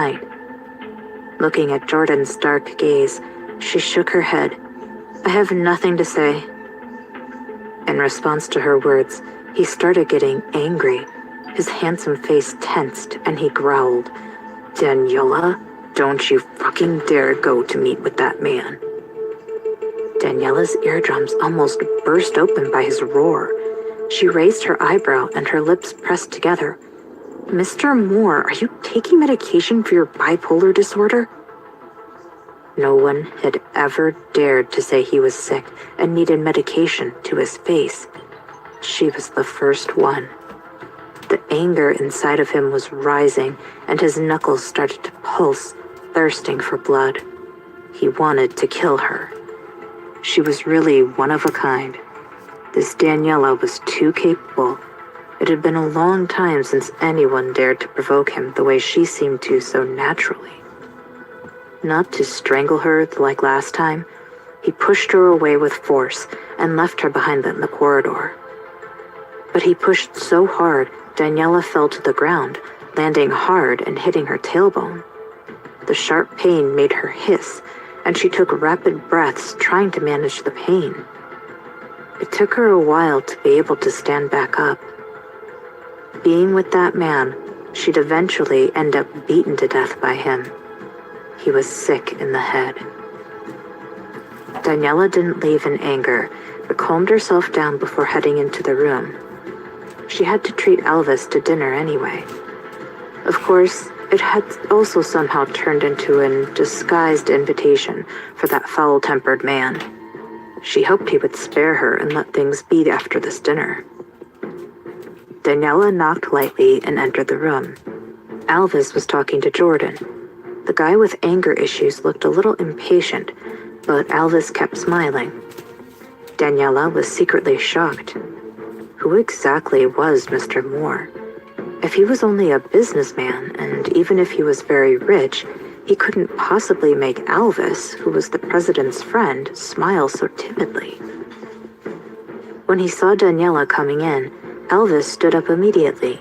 night. Looking at Jordan's dark gaze, she shook her head. "I have nothing to say." In response to her words, he started getting angry. His handsome face tensed and he growled, "Daniela, don't you fucking dare go to meet with that man." Daniela's eardrums almost burst open by his roar. She raised her eyebrow and her lips pressed together. "Mr. Moore, are you taking medication for your bipolar disorder?" No one had ever dared to say he was sick and needed medication to his face. She was the first one. The anger inside of him was rising, and his knuckles started to pulse, thirsting for blood. He wanted to kill her. She was really one of a kind. This Daniela was too capable. It had been a long time since anyone dared to provoke him the way she seemed to so naturally. Not to strangle her like last time, he pushed her away with force and left her behind in the corridor. But he pushed so hard, Daniela fell to the ground, landing hard and hitting her tailbone. The sharp pain made her hiss, and she took rapid breaths trying to manage the pain. It took her a while to be able to stand back up. Being with that man, she'd eventually end up beaten to death by him. He was sick in the head. Daniela didn't leave in anger, but calmed herself down before heading into the room. She had to treat Elvis to dinner anyway. Of course, it had also somehow turned into a disguised invitation for that foul-tempered man. She hoped he would spare her and let things be after this dinner. Daniela knocked lightly and entered the room. Elvis was talking to Jordan. The guy with anger issues looked a little impatient, but Elvis kept smiling. Daniela was secretly shocked. Who exactly was Mr. Moore? If he was only a businessman, and even if he was very rich, he couldn't possibly make Elvis, who was the president's friend, smile so timidly. When he saw Daniela coming in, Elvis stood up immediately.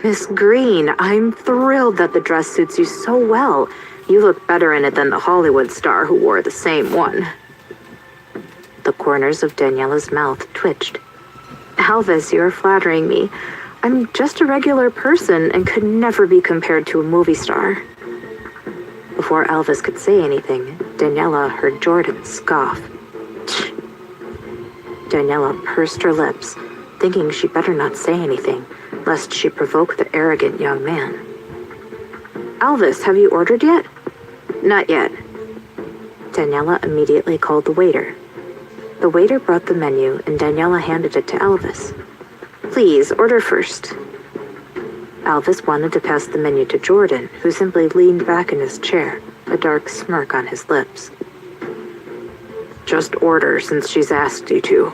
"Miss Green, I'm thrilled that the dress suits you so well. You look better in it than the Hollywood star who wore the same one." The corners of Daniela's mouth twitched. "Elvis, you're flattering me. I'm just a regular person and could never be compared to a movie star." Before Elvis could say anything, Daniela heard Jordan scoff. "Tch." Daniela pursed her lips, thinking she better not say anything, lest she provoke the arrogant young man. "Elvis, have you ordered yet?" "Not yet." Daniela immediately called the waiter. The waiter brought the menu and Daniela handed it to Elvis. "Please, order first." Elvis wanted to pass the menu to Jordan, who simply leaned back in his chair, a dark smirk on his lips. "Just order since she's asked you to."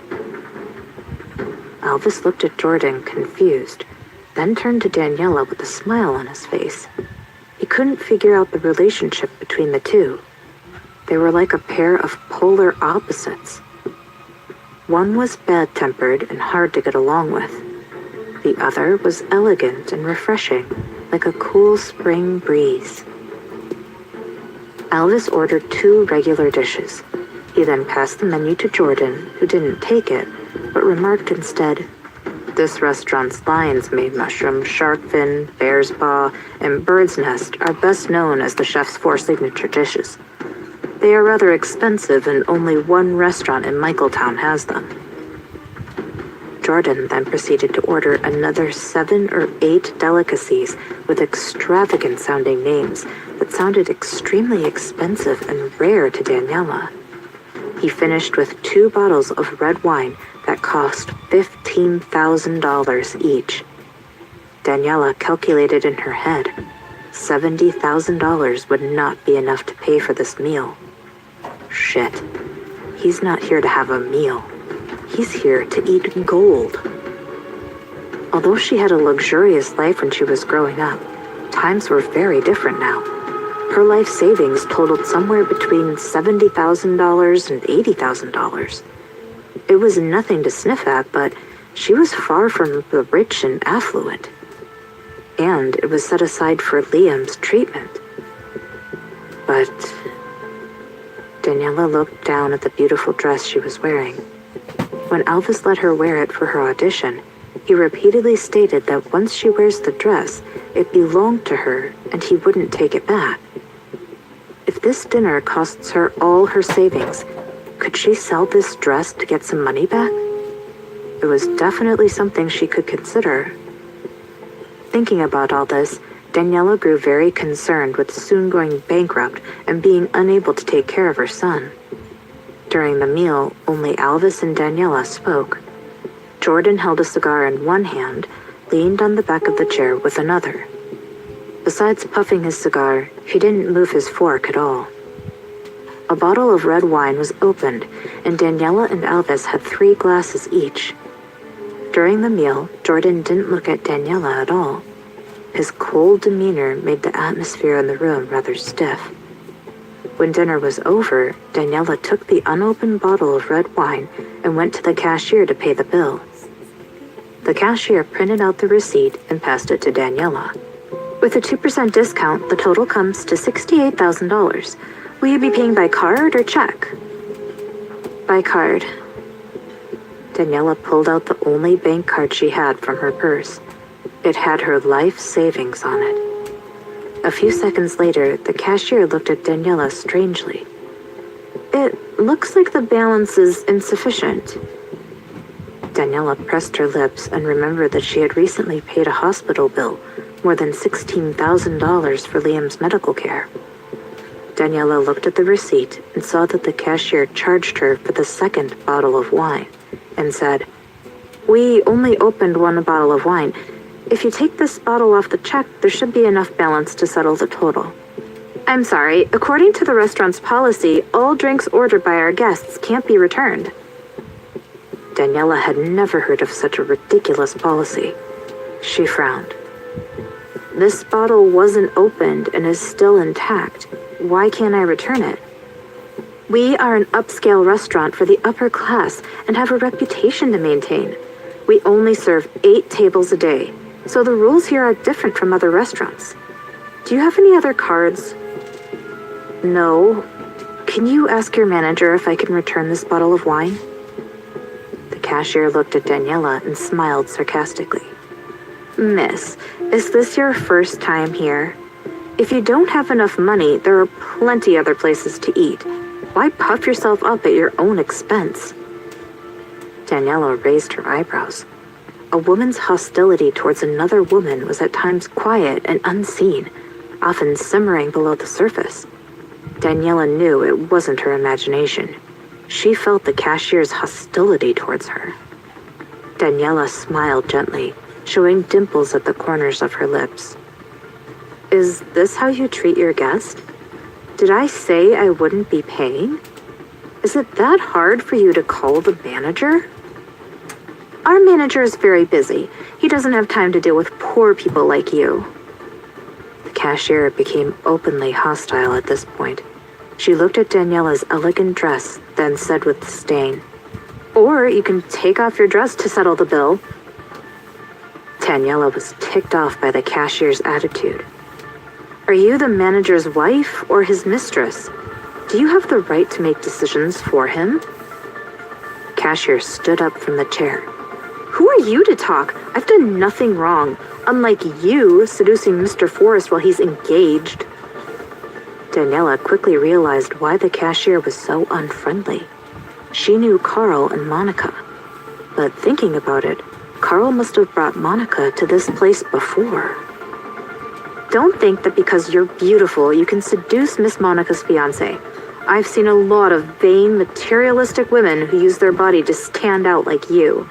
Elvis looked at Jordan, confused, then turned to Daniela with a smile on his face. He couldn't figure out the relationship between the two. They were like a pair of polar opposites. One was bad-tempered and hard to get along with. The other was elegant and refreshing, like a cool spring breeze. Elvis ordered 2 regular dishes. He then passed the menu to Jordan, who didn't take it, but remarked instead, "This restaurant's lion's-mane mushroom, shark fin, bear's paw, and bird's nest are best known as the chef's 4 signature dishes. They are rather expensive and only one restaurant in Michaeltown has them." Jordan then proceeded to order another 7 or 8 delicacies with extravagant-sounding names that sounded extremely expensive and rare to Daniela. He finished with 2 bottles of red wine that cost $15,000 each. Daniela calculated in her head, $70,000 would not be enough to pay for this meal. Shit, he's not here to have a meal. He's here to eat gold. Although she had a luxurious life when she was growing up, times were very different now. Her life savings totaled somewhere between $70,000 and $80,000. It was nothing to sniff at, but she was far from the rich and affluent. and it was set aside for Liam's treatment. But Daniela looked down at the beautiful dress she was wearing. When Elvis let her wear it for her audition, he repeatedly stated that once she wears the dress, it belonged to her and he wouldn't take it back. If this dinner costs her all her savings, could she sell this dress to get some money back? It was definitely something she could consider. Thinking about all this, Daniela grew very concerned with soon going bankrupt and being unable to take care of her son. During the meal, only Elvis and Daniela spoke. Jordan held a cigar in one hand, leaned on the back of the chair with another. Besides puffing his cigar, he didn't move his fork at all. A bottle of red wine was opened, and Daniela and Elvis had 3 glasses each. During the meal, Jordan didn't look at Daniela at all. His cold demeanor made the atmosphere in the room rather stiff. When dinner was over, Daniela took the unopened bottle of red wine and went to the cashier to pay the bill. The cashier printed out the receipt and passed it to Daniela. With a 2% discount, the total comes to $68,000. Will you be paying by card or check? By card. Daniela pulled out the only bank card she had from her purse. It had her life savings on it. A few seconds later, the cashier looked at Daniela strangely. It looks like the balance is insufficient. Daniela pressed her lips and remembered that she had recently paid a hospital bill, more than $16,000 for Liam's medical care. Daniela looked at the receipt and saw that the cashier charged her for the second bottle of wine and said, "We only opened one bottle of wine. If you take this bottle off the check, there should be enough balance to settle the total." "I'm sorry, according to the restaurant's policy, all drinks ordered by our guests can't be returned." Daniela had never heard of such a ridiculous policy. She frowned. "This bottle wasn't opened and is still intact. Why can't I return it?" "We are an upscale restaurant for the upper class and have a reputation to maintain. We only serve 8 tables a day, so the rules here are different from other restaurants. Do you have any other cards?" "No. Can you ask your manager if I can return this bottle of wine?" The cashier looked at Daniela and smiled sarcastically. "Miss, is this your first time here? If you don't have enough money, there are plenty other places to eat. Why puff yourself up at your own expense?" Daniela raised her eyebrows. A woman's hostility towards another woman was at times quiet and unseen, often simmering below the surface. Daniela knew it wasn't her imagination. She felt the cashier's hostility towards her. Daniela smiled gently, showing dimples at the corners of her lips. "Is this how you treat your guest? Did I say I wouldn't be paying? Is it that hard for you to call the manager?" "Our manager is very busy. He doesn't have time to deal with poor people like you." The cashier became openly hostile at this point. She looked at Daniela's elegant dress, then said with disdain, "Or you can take off your dress to settle the bill." Daniela was ticked off by the cashier's attitude. "Are you the manager's wife or his mistress? Do you have the right to make decisions for him?" The cashier stood up from the chair. "Who are you to talk? I've done nothing wrong, unlike you seducing Mr. Forrest while he's engaged." Daniela quickly realized why the cashier was so unfriendly. She knew Carl and Monica. But thinking about it, Carl must have brought Monica to this place before. "Don't think that because you're beautiful, you can seduce Miss Monica's fiancé. I've seen a lot of vain, materialistic women who use their body to stand out like you.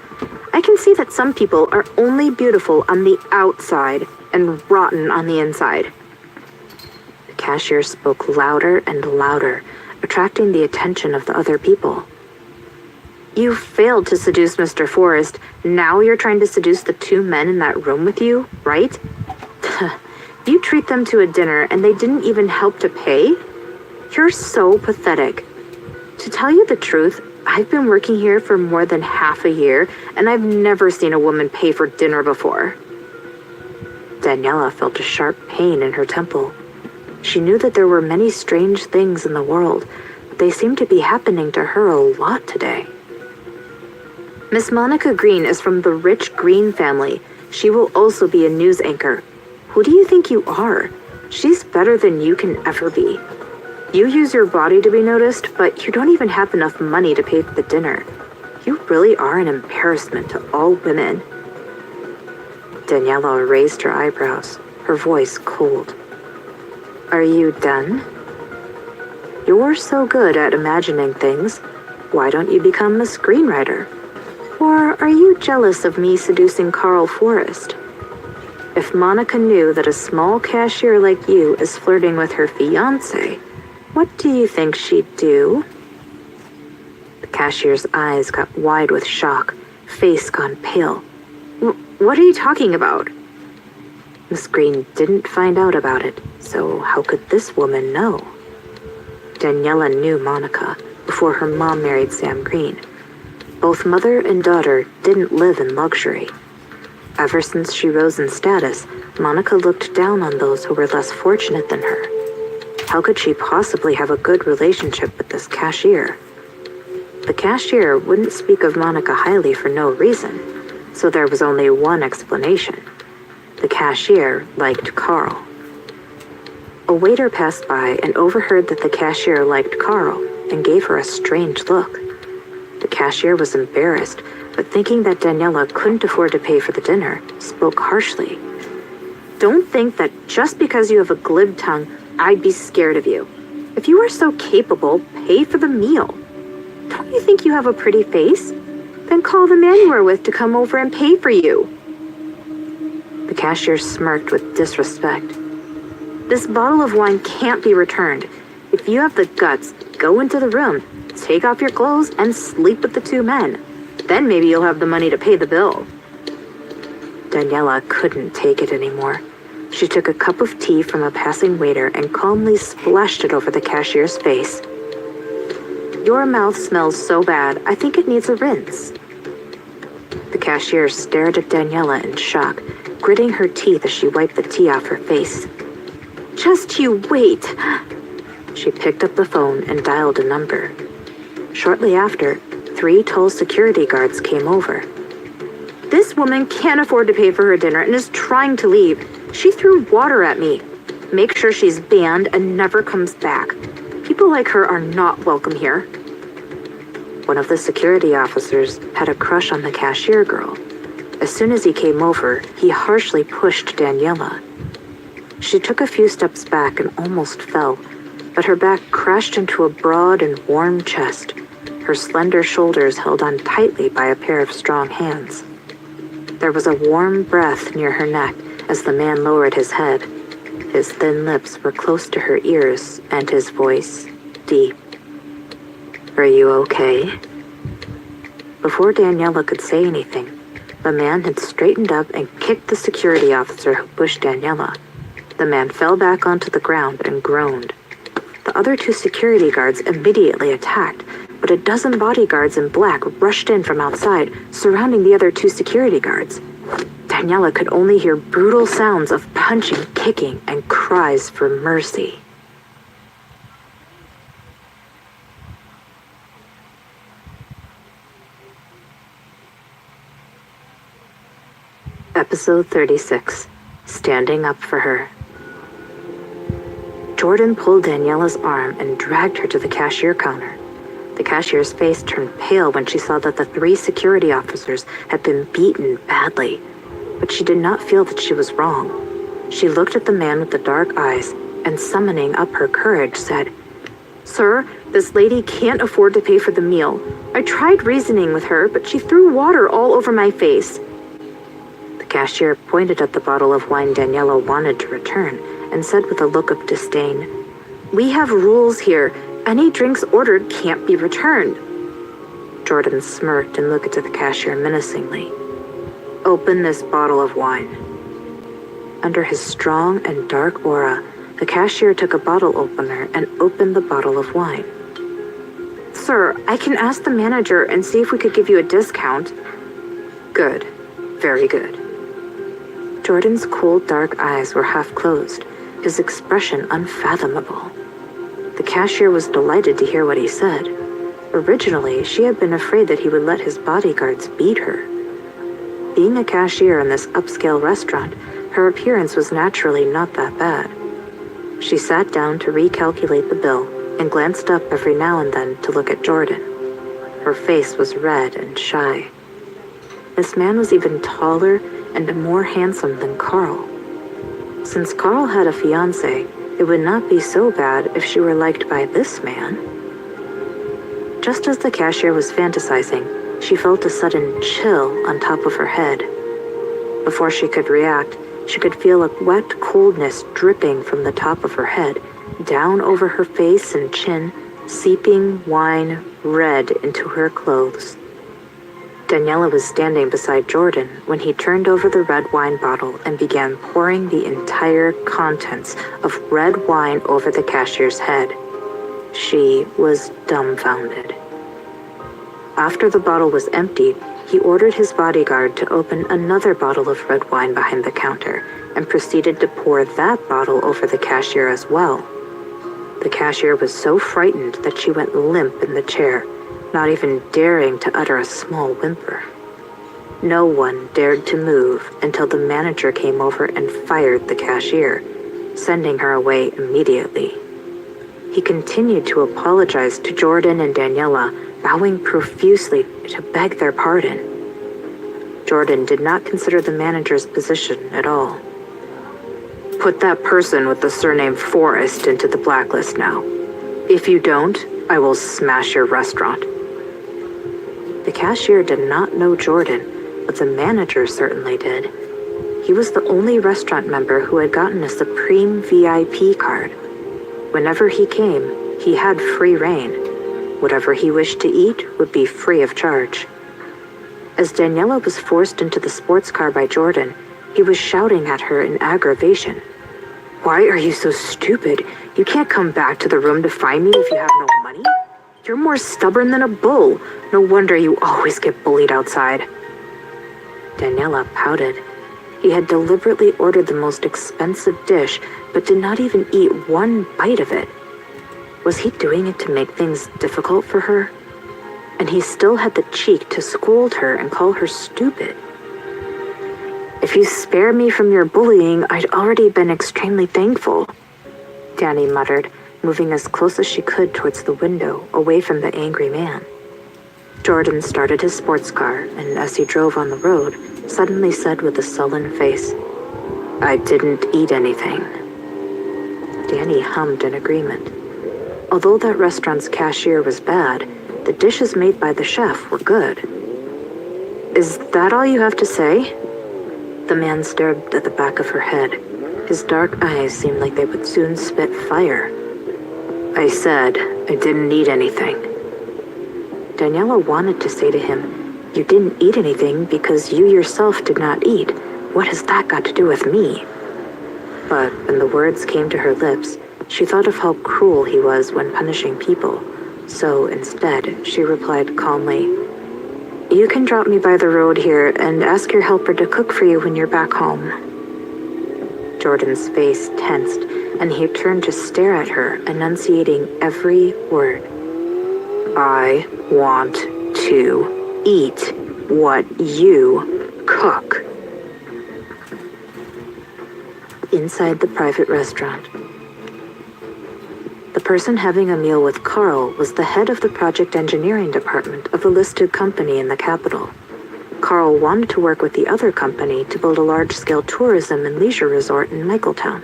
I can see that some people are only beautiful on the outside and rotten on the inside." The cashier spoke louder and louder, attracting the attention of the other people. "You failed to seduce Mr. Forrest. Now you're trying to seduce the 2 men in that room with you, right? You treat them to a dinner and they didn't even help to pay? You're so pathetic. To tell you the truth, I've been working here for more than half a year and I've never seen a woman pay for dinner before." Daniela felt a sharp pain in her temple. She knew that there were many strange things in the world, but they seemed to be happening to her a lot today. Miss Monica Green is from the rich Green family. She will also be a news anchor. Who do you think you are? She's better than you can ever be. You use your body to be noticed, but you don't even have enough money to pay for the dinner. You really are an embarrassment to all women. Daniela raised her eyebrows, her voice cold. Are you done? You're so good at imagining things. Why don't you become a screenwriter? Or are you jealous of me seducing Carl Forrest? If Monica knew that a small cashier like you is flirting with her fiancé, what do you think she'd do? The cashier's eyes got wide with shock, face gone pale. What are you talking about? Miss Green didn't find out about it, so how could this woman know? Daniela knew Monica before her mom married Sam Green. Both mother and daughter didn't live in luxury. Ever since she rose in status, Monica looked down on those who were less fortunate than her. How could she possibly have a good relationship with this cashier? The cashier wouldn't speak of Monica highly for no reason, so there was only one explanation. The cashier liked Carl. A waiter passed by and overheard that the cashier liked Carl and gave her a strange look. The cashier was embarrassed, but thinking that Daniela couldn't afford to pay for the dinner, spoke harshly. Don't think that just because you have a glib tongue, I'd be scared of you. If you are so capable, pay for the meal. Don't you think you have a pretty face? Then call the man you are with to come over and pay for you. The cashier smirked with disrespect. This bottle of wine can't be returned. If you have the guts, go into the room, take off your clothes, and sleep with the two men. Then maybe you'll have the money to pay the bill. Daniela couldn't take it anymore. She took a cup of tea from a passing waiter and calmly splashed it over the cashier's face. Your mouth smells so bad, I think it needs a rinse. The cashier stared at Daniela in shock, gritting her teeth as she wiped the tea off her face. Just you wait. She picked up the phone and dialed a number. Shortly after, 3 tall security guards came over. This woman can't afford to pay for her dinner and is trying to leave. She threw water at me. Make sure she's banned and never comes back. People like her are not welcome here. One of the security officers had a crush on the cashier girl. As soon as he came over, he harshly pushed Daniela. She took a few steps back and almost fell, but her back crashed into a broad and warm chest, her slender shoulders held on tightly by a pair of strong hands. There was a warm breath near her neck as the man lowered his head. His thin lips were close to her ears, and his voice deep. Are you okay? Before Daniela could say anything, the man had straightened up and kicked the security officer who pushed Daniela. The man fell back onto the ground and groaned. The other 2 security guards immediately attacked, but a dozen bodyguards in black rushed in from outside, surrounding the other 2 security guards. Daniela could only hear brutal sounds of punching, kicking, and cries for mercy. Episode 36, Standing Up for Her. Jordan pulled Daniela's arm and dragged her to the cashier counter. The cashier's face turned pale when she saw that the 3 security officers had been beaten badly, but she did not feel that she was wrong. She looked at the man with the dark eyes and, summoning up her courage, said, Sir, this lady can't afford to pay for the meal. I tried reasoning with her, but she threw water all over my face. The cashier pointed at the bottle of wine Daniela wanted to return and said with a look of disdain, We have rules here. Any drinks ordered can't be returned. Jordan smirked and looked at the cashier menacingly. Open this bottle of wine. Under his strong and dark aura, the cashier took a bottle opener and opened the bottle of wine. Sir, I can ask the manager and see if we could give you a discount. Good. Very good. Jordan's cold, dark eyes were half closed, his expression unfathomable. The cashier was delighted to hear what he said. Originally, she had been afraid that he would let his bodyguards beat her. Being a cashier in this upscale restaurant, her appearance was naturally not that bad. She sat down to recalculate the bill and glanced up every now and then to look at Jordan. Her face was red and shy. This man was even taller and more handsome than Carl. Since Carl had a fiancé, it would not be so bad if she were liked by this man. Just as the cashier was fantasizing, she felt a sudden chill on top of her head. Before she could react, she could feel a wet coldness dripping from the top of her head, down over her face and chin, seeping wine red into her clothes. Daniela was standing beside Jordan when he turned over the red wine bottle and began pouring the entire contents of red wine over the cashier's head. She was dumbfounded. After the bottle was emptied, he ordered his bodyguard to open another bottle of red wine behind the counter and proceeded to pour that bottle over the cashier as well. The cashier was so frightened that she went limp in the chair, not even daring to utter a small whimper. No one dared to move until the manager came over and fired the cashier, sending her away immediately. He continued to apologize to Jordan and Daniela, bowing profusely to beg their pardon. Jordan did not consider the manager's position at all. "Put that person with the surname Forrest into the blacklist now. If you don't, I will smash your restaurant." The cashier did not know Jordan, but the manager certainly did. He was the only restaurant member who had gotten a Supreme VIP card. Whenever he came, he had free reign. Whatever he wished to eat would be free of charge. As Daniela was forced into the sports car by Jordan, he was shouting at her in aggravation. "Why are you so stupid? You can't come back to the room to find me if you have no money. You're more stubborn than a bull. No wonder you always get bullied outside." Daniela pouted. He had deliberately ordered the most expensive dish, but did not even eat one bite of it. Was he doing it to make things difficult for her? And he still had the cheek to scold her and call her stupid. "If you spare me from your bullying, I'd already been extremely thankful," Danny muttered, moving as close as she could towards the window, away from the angry man. Jordan started his sports car, and as he drove on the road, suddenly said with a sullen face, "I didn't eat anything." Danny hummed in agreement. Although that restaurant's cashier was bad, the dishes made by the chef were good. "Is that all you have to say?" The man stared at the back of her head. His dark eyes seemed like they would soon spit fire. "I said I didn't eat anything." Daniela wanted to say to him, "You didn't eat anything because you yourself did not eat. What has that got to do with me?" But when the words came to her lips, she thought of how cruel he was when punishing people. So instead, she replied calmly, "You can drop me by the road here and ask your helper to cook for you when you're back home." Jordan's face tensed, and he turned to stare at her, enunciating every word. "I want to eat what you cook." Inside the private restaurant. The person having a meal with Carl was the head of the project engineering department of a listed company in the capital. Carl wanted to work with the other company to build a large-scale tourism and leisure resort in Michaeltown.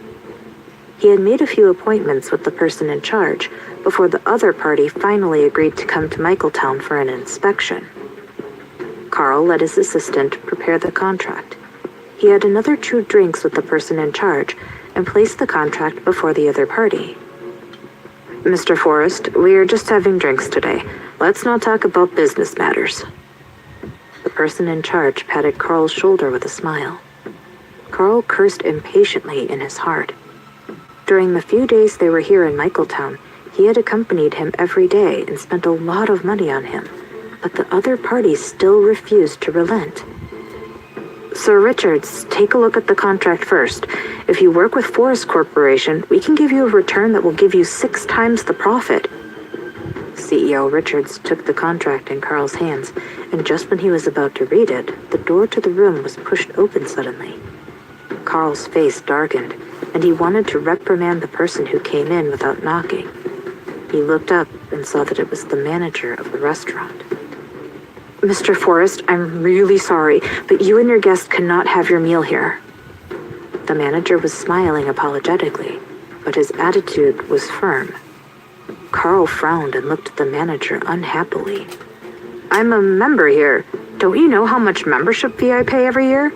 He had made a few appointments with the person in charge before the other party finally agreed to come to Michaeltown for an inspection. Carl let his assistant prepare the contract. He had another 2 drinks with the person in charge and placed the contract before the other party. "Mr. Forrest, we are just having drinks today. Let's not talk about business matters." The person in charge patted Carl's shoulder with a smile. Carl cursed impatiently in his heart. During the few days they were here in Michaeltown, he had accompanied him every day and spent a lot of money on him, but the other party still refused to relent. Sir Richards, take a look at the contract first. If you work with Forest Corporation, we can give you a return that will give you 6 times the profit. CEO Richards took the contract in Carl's hands, and just when he was about to read it, the door to the room was pushed open suddenly. Carl's face darkened, and he wanted to reprimand the person who came in without knocking. He looked up and saw that it was the manager of the restaurant. Mr. Forrest, I'm really sorry, but you and your guest cannot have your meal here. The manager was smiling apologetically, but his attitude was firm. Carl frowned and looked at the manager unhappily. I'm a member here. Don't you know how much membership fee I pay every year?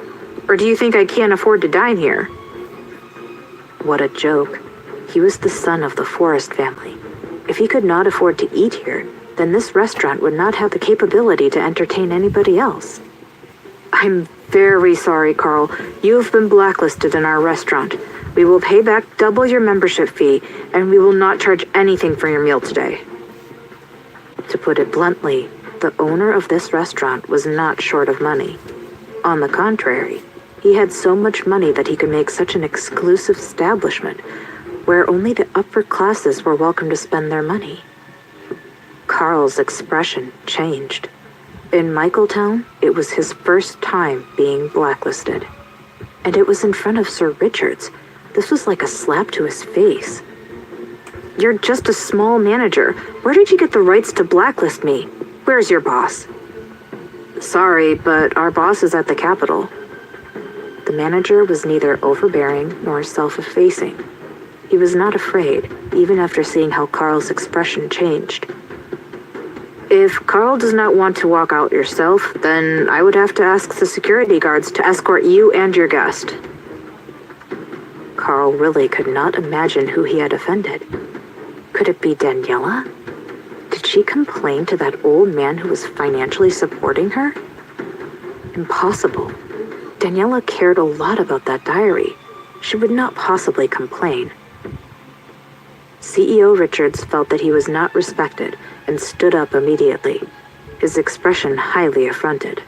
Or do you think I can't afford to dine here? What a joke. He was the son of the Forrest family. If he could not afford to eat here, then this restaurant would not have the capability to entertain anybody else. I'm very sorry, Carl. You have been blacklisted in our restaurant. We will pay back double your membership fee, and we will not charge anything for your meal today. To put it bluntly, the owner of this restaurant was not short of money. On the contrary, he had so much money that he could make such an exclusive establishment where only the upper classes were welcome to spend their money. Carl's expression changed. In Michaeltown, it was his first time being blacklisted. And it was in front of Sir Richards. This was like a slap to his face. You're just a small manager. Where did you get the rights to blacklist me? Where's your boss? Sorry, but our boss is at the Capitol. The manager was neither overbearing nor self-effacing. He was not afraid, even after seeing how Carl's expression changed. If Carl does not want to walk out yourself, then I would have to ask the security guards to escort you and your guest. Carl really could not imagine who he had offended. Could it be Daniela? Did she complain to that old man who was financially supporting her? Impossible. Daniela cared a lot about that diary. She would not possibly complain. CEO Richards felt that he was not respected and stood up immediately, his expression highly affronted.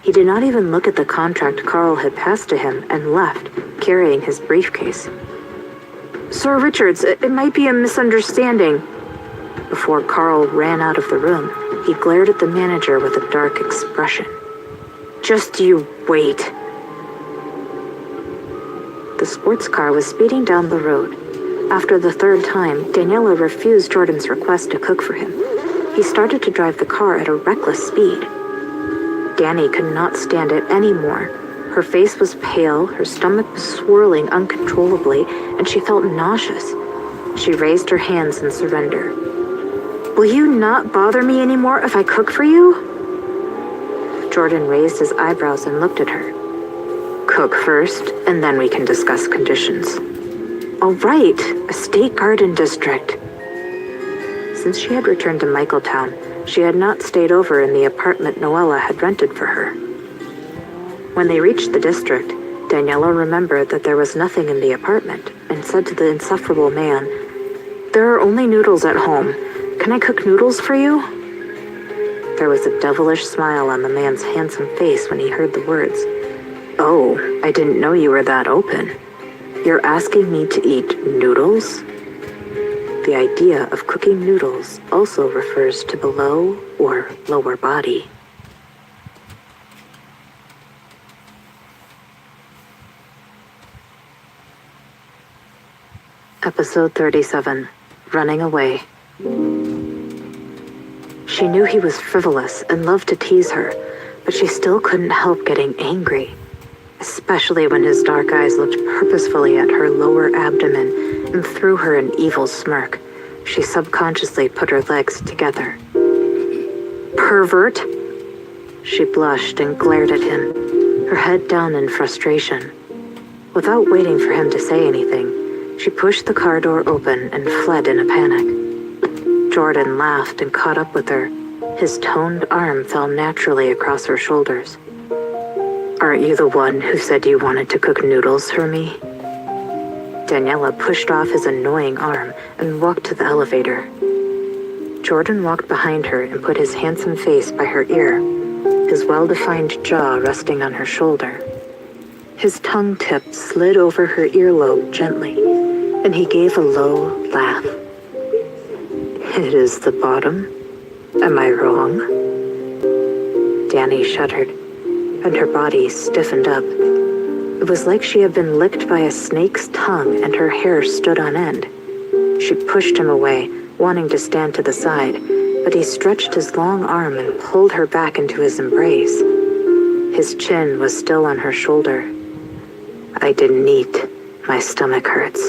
He did not even look at the contract Carl had passed to him and left, carrying his briefcase. Sir Richards, it might be a misunderstanding. Before Carl ran out of the room, he glared at the manager with a dark expression. Just you wait. The sports car was speeding down the road. After the third time, Daniela refused Jordan's request to cook for him. He started to drive the car at a reckless speed. Danny could not stand it anymore. Her face was pale, her stomach was swirling uncontrollably, and she felt nauseous. She raised her hands in surrender. Will you not bother me anymore if I cook for you? Jordan raised his eyebrows and looked at her. Cook first, and then we can discuss conditions. All right, a state garden district. Since she had returned to Michaeltown, she had not stayed over in the apartment Noella had rented for her. When they reached the district, Daniela remembered that there was nothing in the apartment and said to the insufferable man, There are only noodles at home. Can I cook noodles for you? There was a devilish smile on the man's handsome face when he heard the words. Oh, I didn't know you were that open. You're asking me to eat noodles? The idea of cooking noodles also refers to below or lower body. Episode 37, Running Away. She knew he was frivolous and loved to tease her, but she still couldn't help getting angry, especially when his dark eyes looked purposefully at her lower abdomen and threw her an evil smirk. She subconsciously put her legs together. Pervert! She blushed and glared at him, her head down in frustration. Without waiting for him to say anything, she pushed the car door open and fled in a panic. Jordan laughed and caught up with her. His toned arm fell naturally across her shoulders. Aren't you the one who said you wanted to cook noodles for me? Daniela pushed off his annoying arm and walked to the elevator. Jordan walked behind her and put his handsome face by her ear. his well-defined jaw resting on her shoulder. His tongue tip slid over her earlobe gently, and he gave a low laugh. It is the bottom. Am I wrong? Danny shuddered, and her body stiffened up. It was like she had been licked by a snake's tongue and her hair stood on end. She pushed him away, wanting to stand to the side, but he stretched his long arm and pulled her back into his embrace. His chin was still on her shoulder. I didn't eat. My stomach hurts.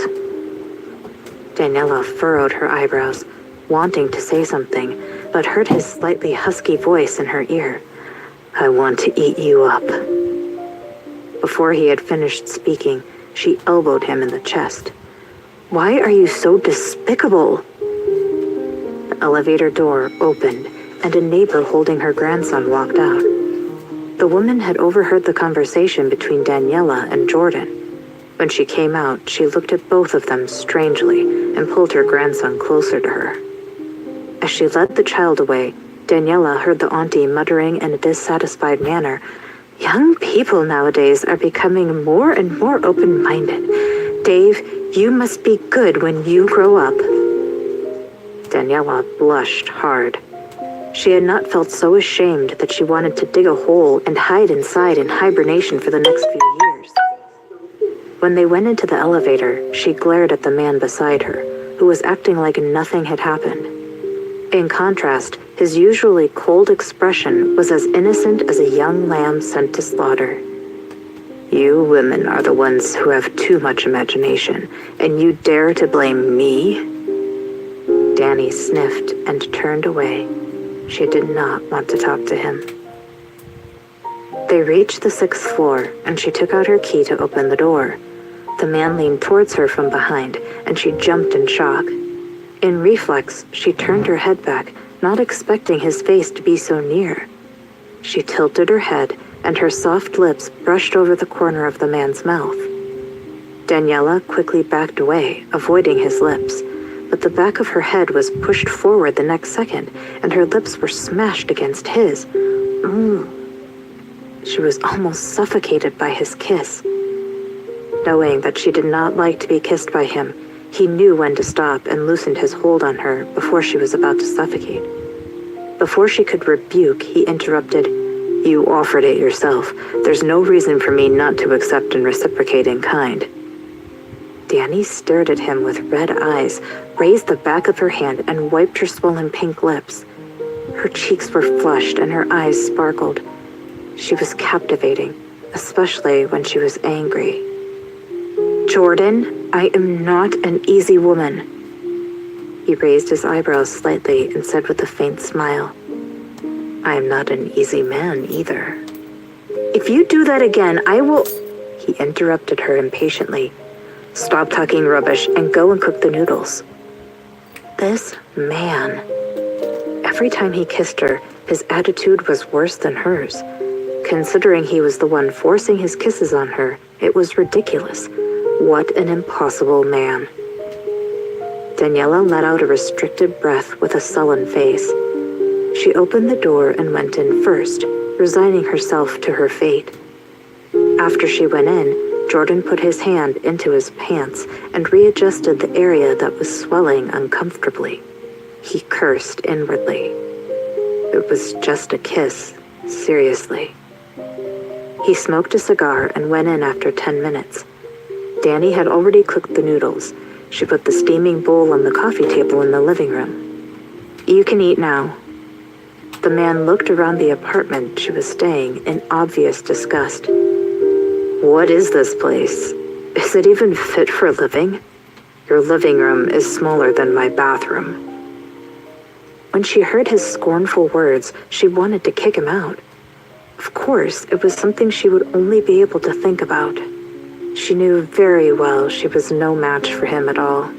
Daniela furrowed her eyebrows, wanting to say something, but heard his slightly husky voice in her ear. I want to eat you up. Before he had finished speaking, she elbowed him in the chest. Why are you so despicable? The elevator door opened, and a neighbor holding her grandson walked out. The woman had overheard the conversation between Daniela and Jordan. When she came out, she looked at both of them strangely and pulled her grandson closer to her. As she led the child away, Daniela heard the auntie muttering in a dissatisfied manner, Young people nowadays are becoming more and more open-minded. Dave, you must be good when you grow up. Daniela blushed hard. She had not felt so ashamed that she wanted to dig a hole and hide inside in hibernation for the next few years. When they went into the elevator, she glared at the man beside her, who was acting like nothing had happened. In contrast, his usually cold expression was as innocent as a young lamb sent to slaughter. You women are the ones who have too much imagination, and you dare to blame me? Danny sniffed and turned away. She did not want to talk to him. They reached the 6th floor, and she took out her key to open the door. The man leaned towards her from behind, and she jumped in shock. In reflex, she turned her head back, not expecting his face to be so near. She tilted her head, and her soft lips brushed over the corner of the man's mouth. Daniela quickly backed away, avoiding his lips, but the back of her head was pushed forward the next second, and her lips were smashed against his. She was almost suffocated by his kiss. Knowing that she did not like to be kissed by him, he knew when to stop and loosened his hold on her before she was about to suffocate. Before she could rebuke, he interrupted, You offered it yourself. There's no reason for me not to accept and reciprocate in kind. Danny stared at him with red eyes, raised the back of her hand, and wiped her swollen pink lips. Her cheeks were flushed and her eyes sparkled. She was captivating, especially when she was angry. Jordan, I am not an easy woman. He raised his eyebrows slightly and said with a faint smile, I am not an easy man either. If you do that again, I will... He interrupted her impatiently. Stop talking rubbish and go and cook the noodles. This man. Every time he kissed her, his attitude was worse than hers. Considering he was the one forcing his kisses on her, it was ridiculous. What an impossible man. Daniela let out a restricted breath with a sullen face. She opened the door and went in first, resigning herself to her fate. After she went in, Jordan put his hand into his pants and readjusted the area that was swelling uncomfortably. He cursed inwardly. It was just a kiss, seriously. He smoked a cigar and went in after 10 minutes. Danny had already cooked the noodles. She put the steaming bowl on the coffee table in the living room. You can eat now. The man looked around the apartment she was staying in obvious disgust. What is this place? Is it even fit for living? Your living room is smaller than my bathroom. When she heard his scornful words, she wanted to kick him out. Of course, it was something she would only be able to think about. She knew very well she was no match for him at all.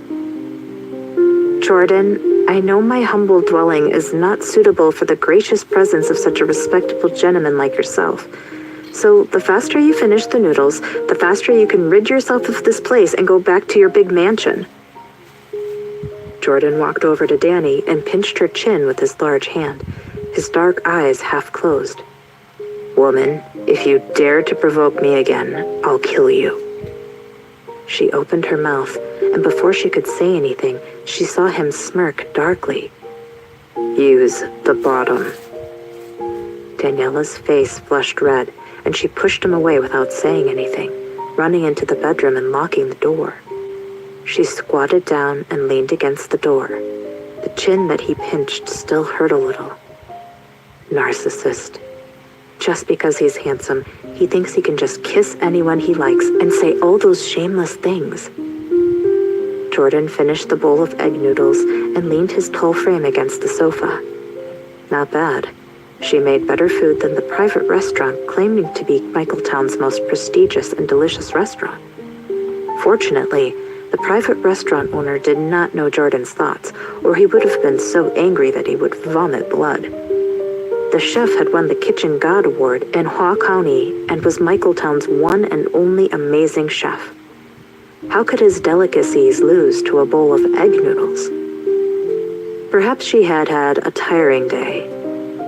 Jordan, I know my humble dwelling is not suitable for the gracious presence of such a respectable gentleman like yourself. So the faster you finish the noodles, the faster you can rid yourself of this place and go back to your big mansion. Jordan walked over to Danny and pinched her chin with his large hand, his dark eyes half closed. Woman, if you dare to provoke me again, I'll kill you. She opened her mouth, and before she could say anything, she saw him smirk darkly. Use the bottom. Daniela's face flushed red, and she pushed him away without saying anything, running into the bedroom and locking the door. She squatted down and leaned against the door. The chin that he pinched still hurt a little. Narcissist. Just because he's handsome, he thinks he can just kiss anyone he likes and say all those shameless things. Jordan finished the bowl of egg noodles and leaned his tall frame against the sofa. Not bad. She made better food than the private restaurant claiming to be Michaeltown's most prestigious and delicious restaurant. Fortunately, the private restaurant owner did not know Jordan's thoughts, or he would have been so angry that he would vomit blood. The chef had won the Kitchen God Award in Hua County and was Michaeltown's one and only amazing chef. How could his delicacies lose to a bowl of egg noodles? Perhaps she had had a tiring day.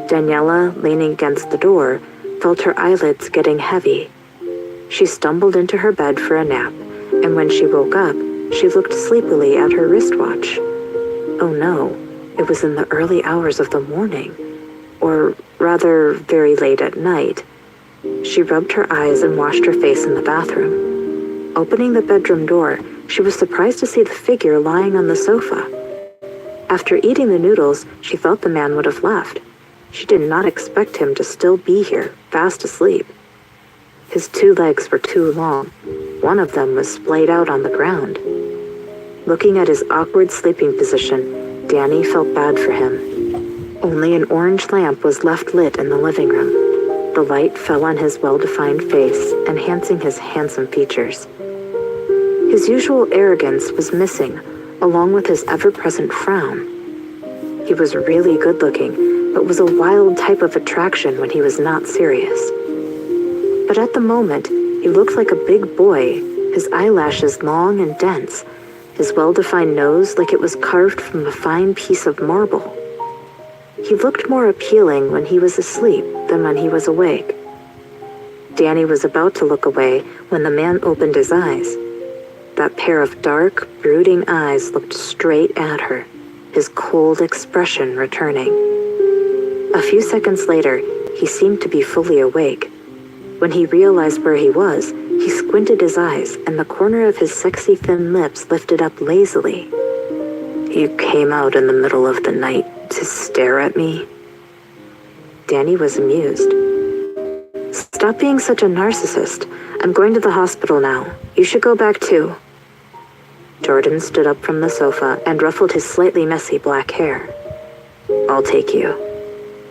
Daniela, leaning against the door, felt her eyelids getting heavy. She stumbled into her bed for a nap, and when she woke up, she looked sleepily at her wristwatch. Oh no, it was in the early hours of the morning. Or rather, very late at night. She rubbed her eyes and washed her face in the bathroom. Opening the bedroom door, she was surprised to see the figure lying on the sofa. After eating the noodles, she thought the man would have left. She did not expect him to still be here, fast asleep. His 2 legs were too long. One of them was splayed out on the ground. Looking at his awkward sleeping position, Danny felt bad for him. Only an orange lamp was left lit in the living room. The light fell on his well-defined face, enhancing his handsome features. His usual arrogance was missing, along with his ever-present frown. He was really good-looking, but was a wild type of attraction when he was not serious. But at the moment, he looked like a big boy, his eyelashes long and dense, his well-defined nose like it was carved from a fine piece of marble. He looked more appealing when he was asleep than when he was awake. Danny was about to look away when the man opened his eyes. That pair of dark, brooding eyes looked straight at her, his cold expression returning. A few seconds later, he seemed to be fully awake. When he realized where he was, he squinted his eyes, and the corner of his sexy thin lips lifted up lazily. You came out in the middle of the night to stare at me? Danny was amused. Stop being such a narcissist. I'm going to the hospital now. You should go back too. Jordan stood up from the sofa and ruffled his slightly messy black hair. I'll take you.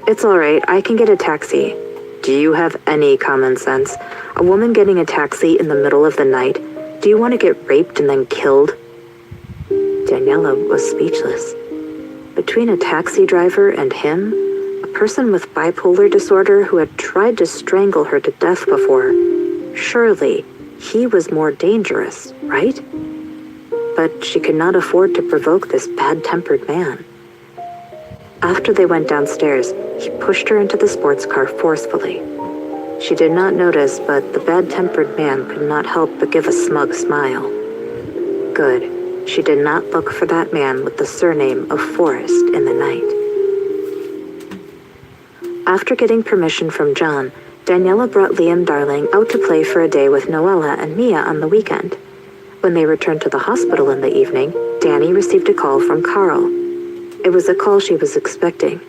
It's all right. I can get a taxi. Do you have any common sense? A woman getting a taxi in the middle of the night? Do you want to get raped and then killed? Daniela was speechless. Between a taxi driver and him, a person with bipolar disorder who had tried to strangle her to death before, surely he was more dangerous, right? But she could not afford to provoke this bad-tempered man. After they went downstairs, he pushed her into the sports car forcefully. She did not notice, but the bad-tempered man could not help but give a smug smile. Good. She did not look for that man with the surname of Forrest in the night. After getting permission from John, Daniela brought Liam Darling out to play for a day with Noella and Mia on the weekend. When they returned to the hospital in the evening, Danny received a call from Carl. It was a call she was expecting.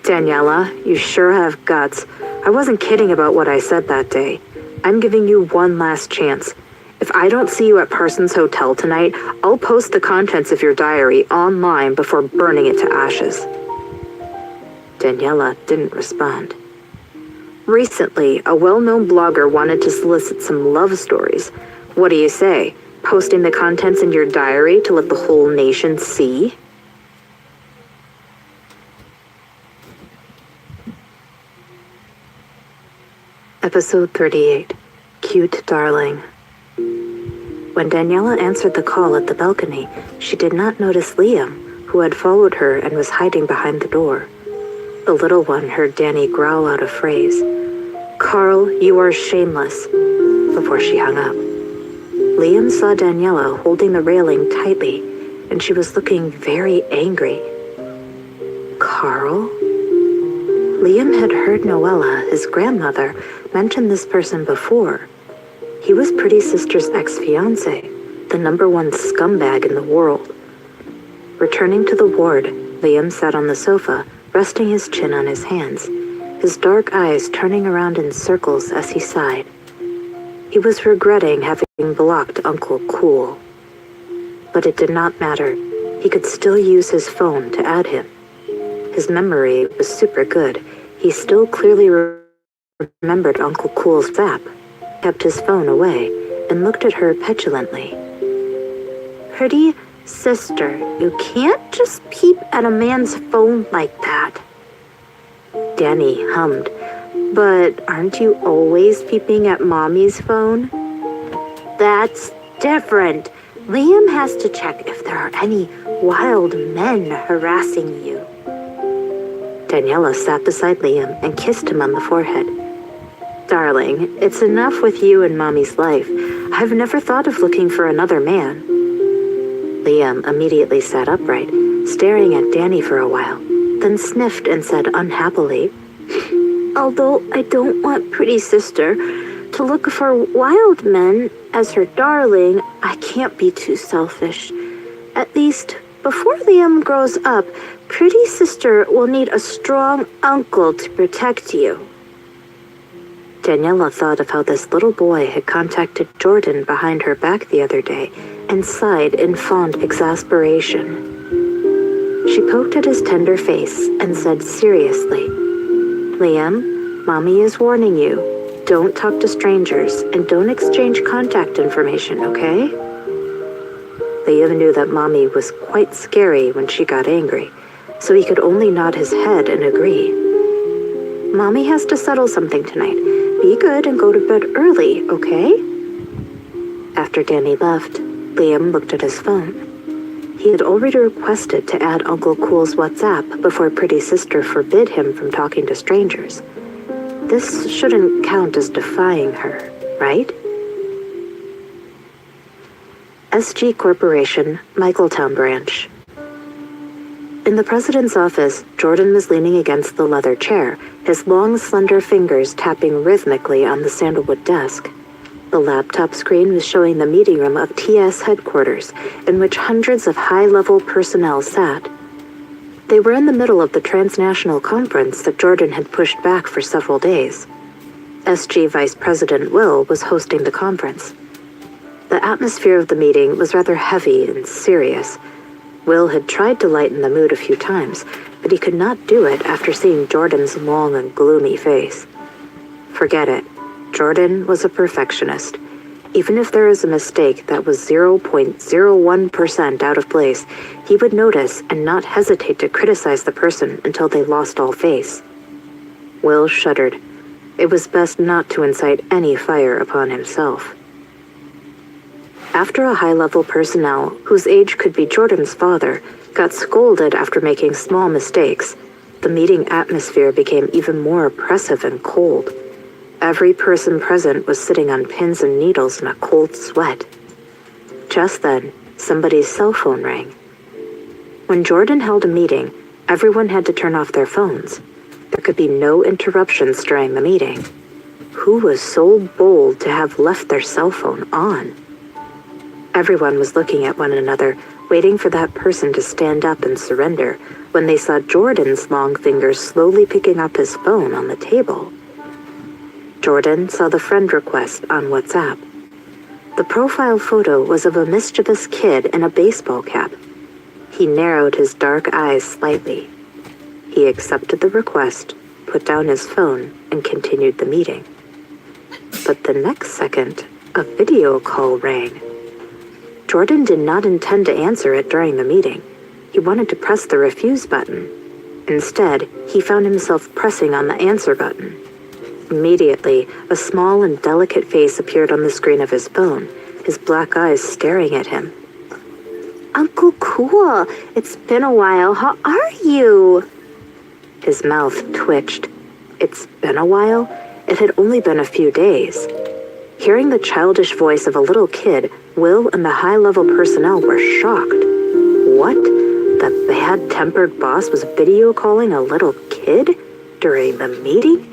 Daniela, you sure have guts. I wasn't kidding about what I said that day. I'm giving you one last chance. If I don't see you at Parsons Hotel tonight, I'll post the contents of your diary online before burning it to ashes. Daniela didn't respond. Recently, a well-known blogger wanted to solicit some love stories. What do you say? Posting the contents in your diary to let the whole nation see? Episode 38. Cute Darling. When Daniela answered the call at the balcony, she did not notice Liam, who had followed her and was hiding behind the door. The little one heard Danny growl out a phrase, "Carl, you are shameless," before she hung up. Liam saw Daniela holding the railing tightly, and she was looking very angry. Carl? Liam had heard Noella, his grandmother, mention this person before. He was Pretty Sister's ex-fiancé, the #1 scumbag in the world. Returning to the ward, Liam sat on the sofa, resting his chin on his hands, his dark eyes turning around in circles as he sighed. He was regretting having blocked Uncle Cool. But it did not matter. He could still use his phone to add him. His memory was super good. He still clearly remembered Uncle Cool's zap, kept his phone away, and looked at her petulantly. "Pretty sister, you can't just peep at a man's phone like that." Danny hummed, "But aren't you always peeping at Mommy's phone?" "That's different. Liam has to check if there are any wild men harassing you." Daniela sat beside Liam and kissed him on the forehead. "Darling, it's enough with you in Mommy's life. I've never thought of looking for another man." Liam immediately sat upright, staring at Danny for a while, then sniffed and said unhappily, "Although I don't want Pretty Sister to look for wild men as her darling, I can't be too selfish. At least, before Liam grows up, Pretty Sister will need a strong uncle to protect you." Daniela thought of how this little boy had contacted Jordan behind her back the other day and sighed in fond exasperation. She poked at his tender face and said seriously, "Liam, Mommy is warning you. Don't talk to strangers and don't exchange contact information, okay?" Liam knew that Mommy was quite scary when she got angry, so he could only nod his head and agree. "Mommy has to settle something tonight. Be good and go to bed early, okay?" After Danny left, Liam looked at his phone. He had already requested to add Uncle Cool's WhatsApp before Pretty Sister forbid him from talking to strangers. This shouldn't count as defying her, right? SG Corporation, Michaeltown Branch. In the president's office, Jordan was leaning against the leather chair, his long, slender fingers tapping rhythmically on the sandalwood desk. The laptop screen was showing the meeting room of TS headquarters, in which hundreds of high-level personnel sat. They were in the middle of the transnational conference that Jordan had pushed back for several days. SG Vice President Will was hosting the conference. The atmosphere of the meeting was rather heavy and serious. Will had tried to lighten the mood a few times, but he could not do it after seeing Jordan's long and gloomy face. Forget it. Jordan was a perfectionist. Even if there is a mistake that was 0.01% out of place, he would notice and not hesitate to criticize the person until they lost all face. Will shuddered. It was best not to incite any fire upon himself. After a high-level personnel, whose age could be Jordan's father, got scolded after making small mistakes, the meeting atmosphere became even more oppressive and cold. Every person present was sitting on pins and needles in a cold sweat. Just then, somebody's cell phone rang. When Jordan held a meeting, everyone had to turn off their phones. There could be no interruptions during the meeting. Who was so bold to have left their cell phone on? Everyone was looking at one another, waiting for that person to stand up and surrender, when they saw Jordan's long fingers slowly picking up his phone on the table. Jordan saw the friend request on WhatsApp. The profile photo was of a mischievous kid in a baseball cap. He narrowed his dark eyes slightly. He accepted the request, put down his phone, and continued the meeting. But the next second, a video call rang. Jordan did not intend to answer it during the meeting. He wanted to press the refuse button. Instead, he found himself pressing on the answer button. Immediately, a small and delicate face appeared on the screen of his phone, his black eyes staring at him. "Uncle Cool, it's been a while. How are you?" His mouth twitched. It's been a while? It had only been a few days. Hearing the childish voice of a little kid, Will and the high-level personnel were shocked. What? The bad-tempered boss was video calling a little kid during the meeting?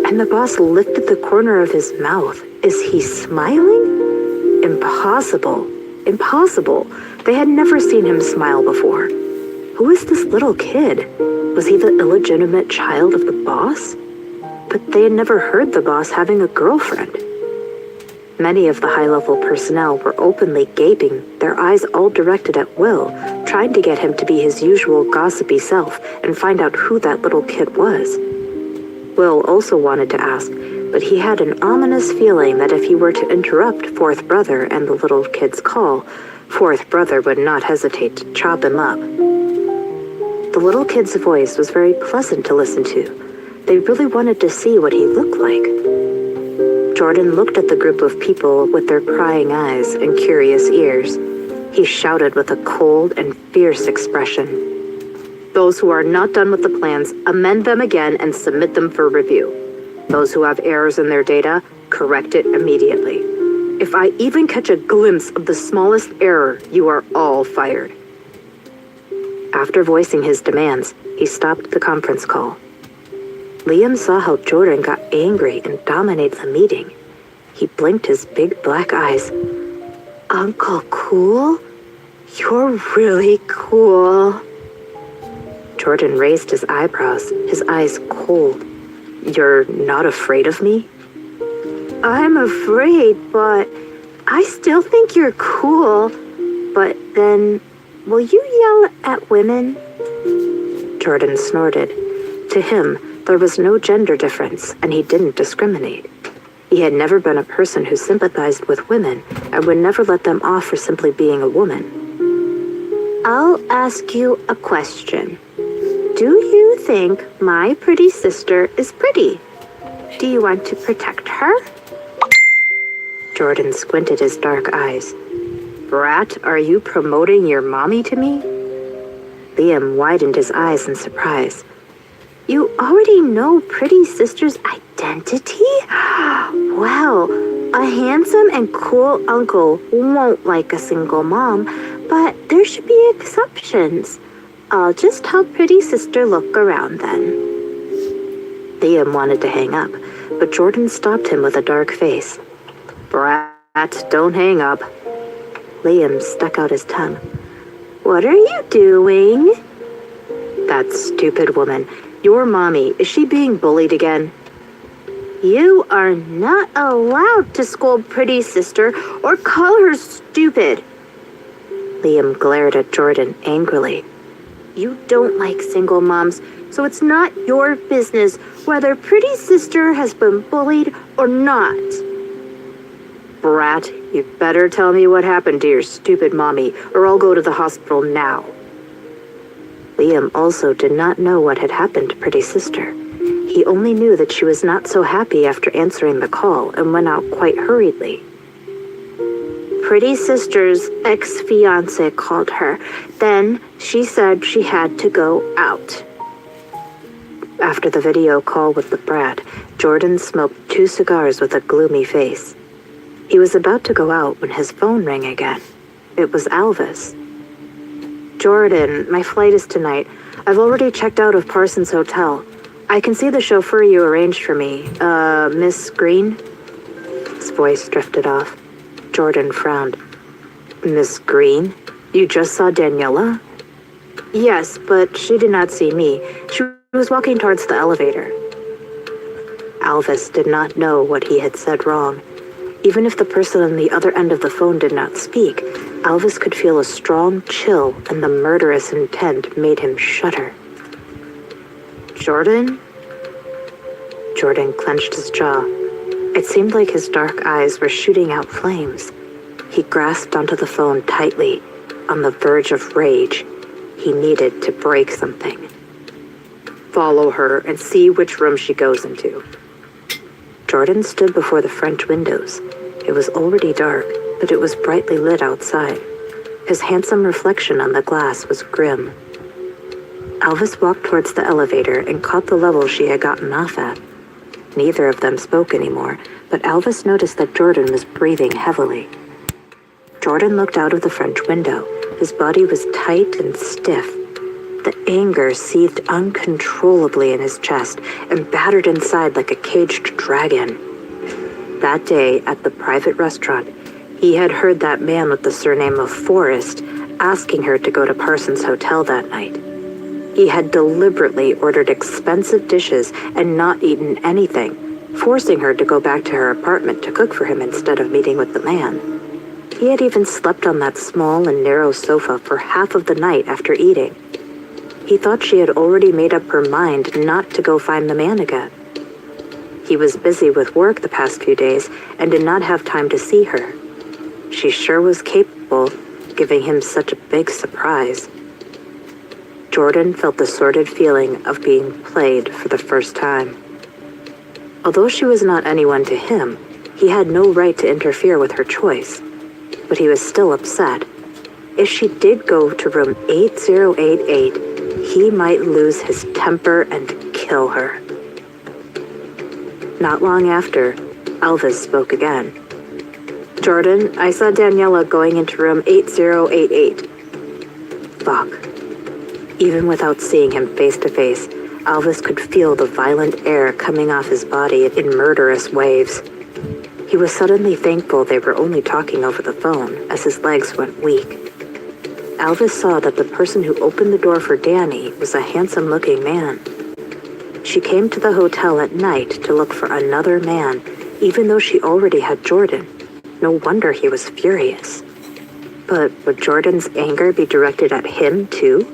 And the boss lifted the corner of his mouth. Is he smiling? Impossible. Impossible. They had never seen him smile before. Who is this little kid? Was he the illegitimate child of the boss? But they had never heard the boss having a girlfriend. Many of the high-level personnel were openly gaping, their eyes all directed at Will, trying to get him to be his usual gossipy self and find out who that little kid was. Will also wanted to ask, but he had an ominous feeling that if he were to interrupt Fourth Brother and the little kid's call, Fourth Brother would not hesitate to chop him up. The little kid's voice was very pleasant to listen to. They really wanted to see what he looked like. Jordan looked at the group of people with their prying eyes and curious ears. He shouted with a cold and fierce expression. Those who are not done with the plans, amend them again and submit them for review. Those who have errors in their data, correct it immediately. If I even catch a glimpse of the smallest error, you are all fired. After voicing his demands, he stopped the conference call. Liam saw how Jordan got angry and dominated the meeting. He blinked his big black eyes. Uncle Cool? You're really cool. Jordan raised his eyebrows, his eyes cold. You're not afraid of me? I'm afraid, but I still think you're cool. But then, will you yell at women? Jordan snorted. To him, there was no gender difference, and he didn't discriminate. He had never been a person who sympathized with women and would never let them off for simply being a woman. I'll ask you a question. Do you think my pretty sister is pretty? Do you want to protect her? Jordan squinted his dark eyes. Brat, are you promoting your mommy to me? Liam widened his eyes in surprise. You already know pretty sister's identity? Well, a handsome and cool uncle won't like a single mom, but there should be exceptions. I'll just help pretty sister look around then. Liam wanted to hang up, but Jordan stopped him with a dark face. Brat, don't hang up. Liam stuck out his tongue. What are you doing? That stupid woman. Your mommy, is she being bullied again? You are not allowed to scold pretty sister or call her stupid. Liam glared at Jordan angrily. You don't like single moms, so it's not your business whether pretty sister has been bullied or not. Brat, you better tell me what happened to your stupid mommy, or I'll go to the hospital now. Liam also did not know what had happened to pretty sister. He only knew that she was not so happy after answering the call and went out quite hurriedly. Pretty sister's ex-fiancé called her. Then she said she had to go out. After the video call with the brat, Jordan smoked 2 cigars with a gloomy face. He was about to go out when his phone rang again. It was Alvis. Jordan, my flight is tonight. I've already checked out of Parsons Hotel. I can see the chauffeur you arranged for me. Miss Green? His voice drifted off. Jordan frowned. Miss Green? You just saw Daniela? Yes, but she did not see me. She was walking towards the elevator. Alvis did not know what he had said wrong. Even if the person on the other end of the phone did not speak, Alvis could feel a strong chill, and the murderous intent made him shudder. Jordan? Jordan clenched his jaw. It seemed like his dark eyes were shooting out flames. He grasped onto the phone tightly, on the verge of rage. He needed to break something. Follow her and see which room she goes into. Jordan stood before the French windows. It was already dark, but it was brightly lit outside. His handsome reflection on the glass was grim. Elvis walked towards the elevator and caught the level she had gotten off at. Neither of them spoke anymore, but Elvis noticed that Jordan was breathing heavily. Jordan looked out of the French window. His body was tight and stiff. The anger seethed uncontrollably in his chest and battered inside like a caged dragon. That day, at the private restaurant, he had heard that man with the surname of Forrest asking her to go to Parsons' hotel that night. He had deliberately ordered expensive dishes and not eaten anything, forcing her to go back to her apartment to cook for him instead of meeting with the man. He had even slept on that small and narrow sofa for half of the night after eating. He thought she had already made up her mind not to go find the man again. He was busy with work the past few days and did not have time to see her. She sure was capable, giving him such a big surprise. Jordan felt the sordid feeling of being played for the first time. Although she was not anyone to him, he had no right to interfere with her choice. But he was still upset. If she did go to room 8088, he might lose his temper and kill her. Not long after, Elvis spoke again. "Jordan, I saw Daniela going into room 8088. Fuck. Even without seeing him face to face, Elvis could feel the violent air coming off his body in murderous waves. He was suddenly thankful they were only talking over the phone as his legs went weak. Elvis saw that the person who opened the door for Danny was a handsome-looking man. She came to the hotel at night to look for another man, even though she already had Jordan. No wonder he was furious. But would Jordan's anger be directed at him, too?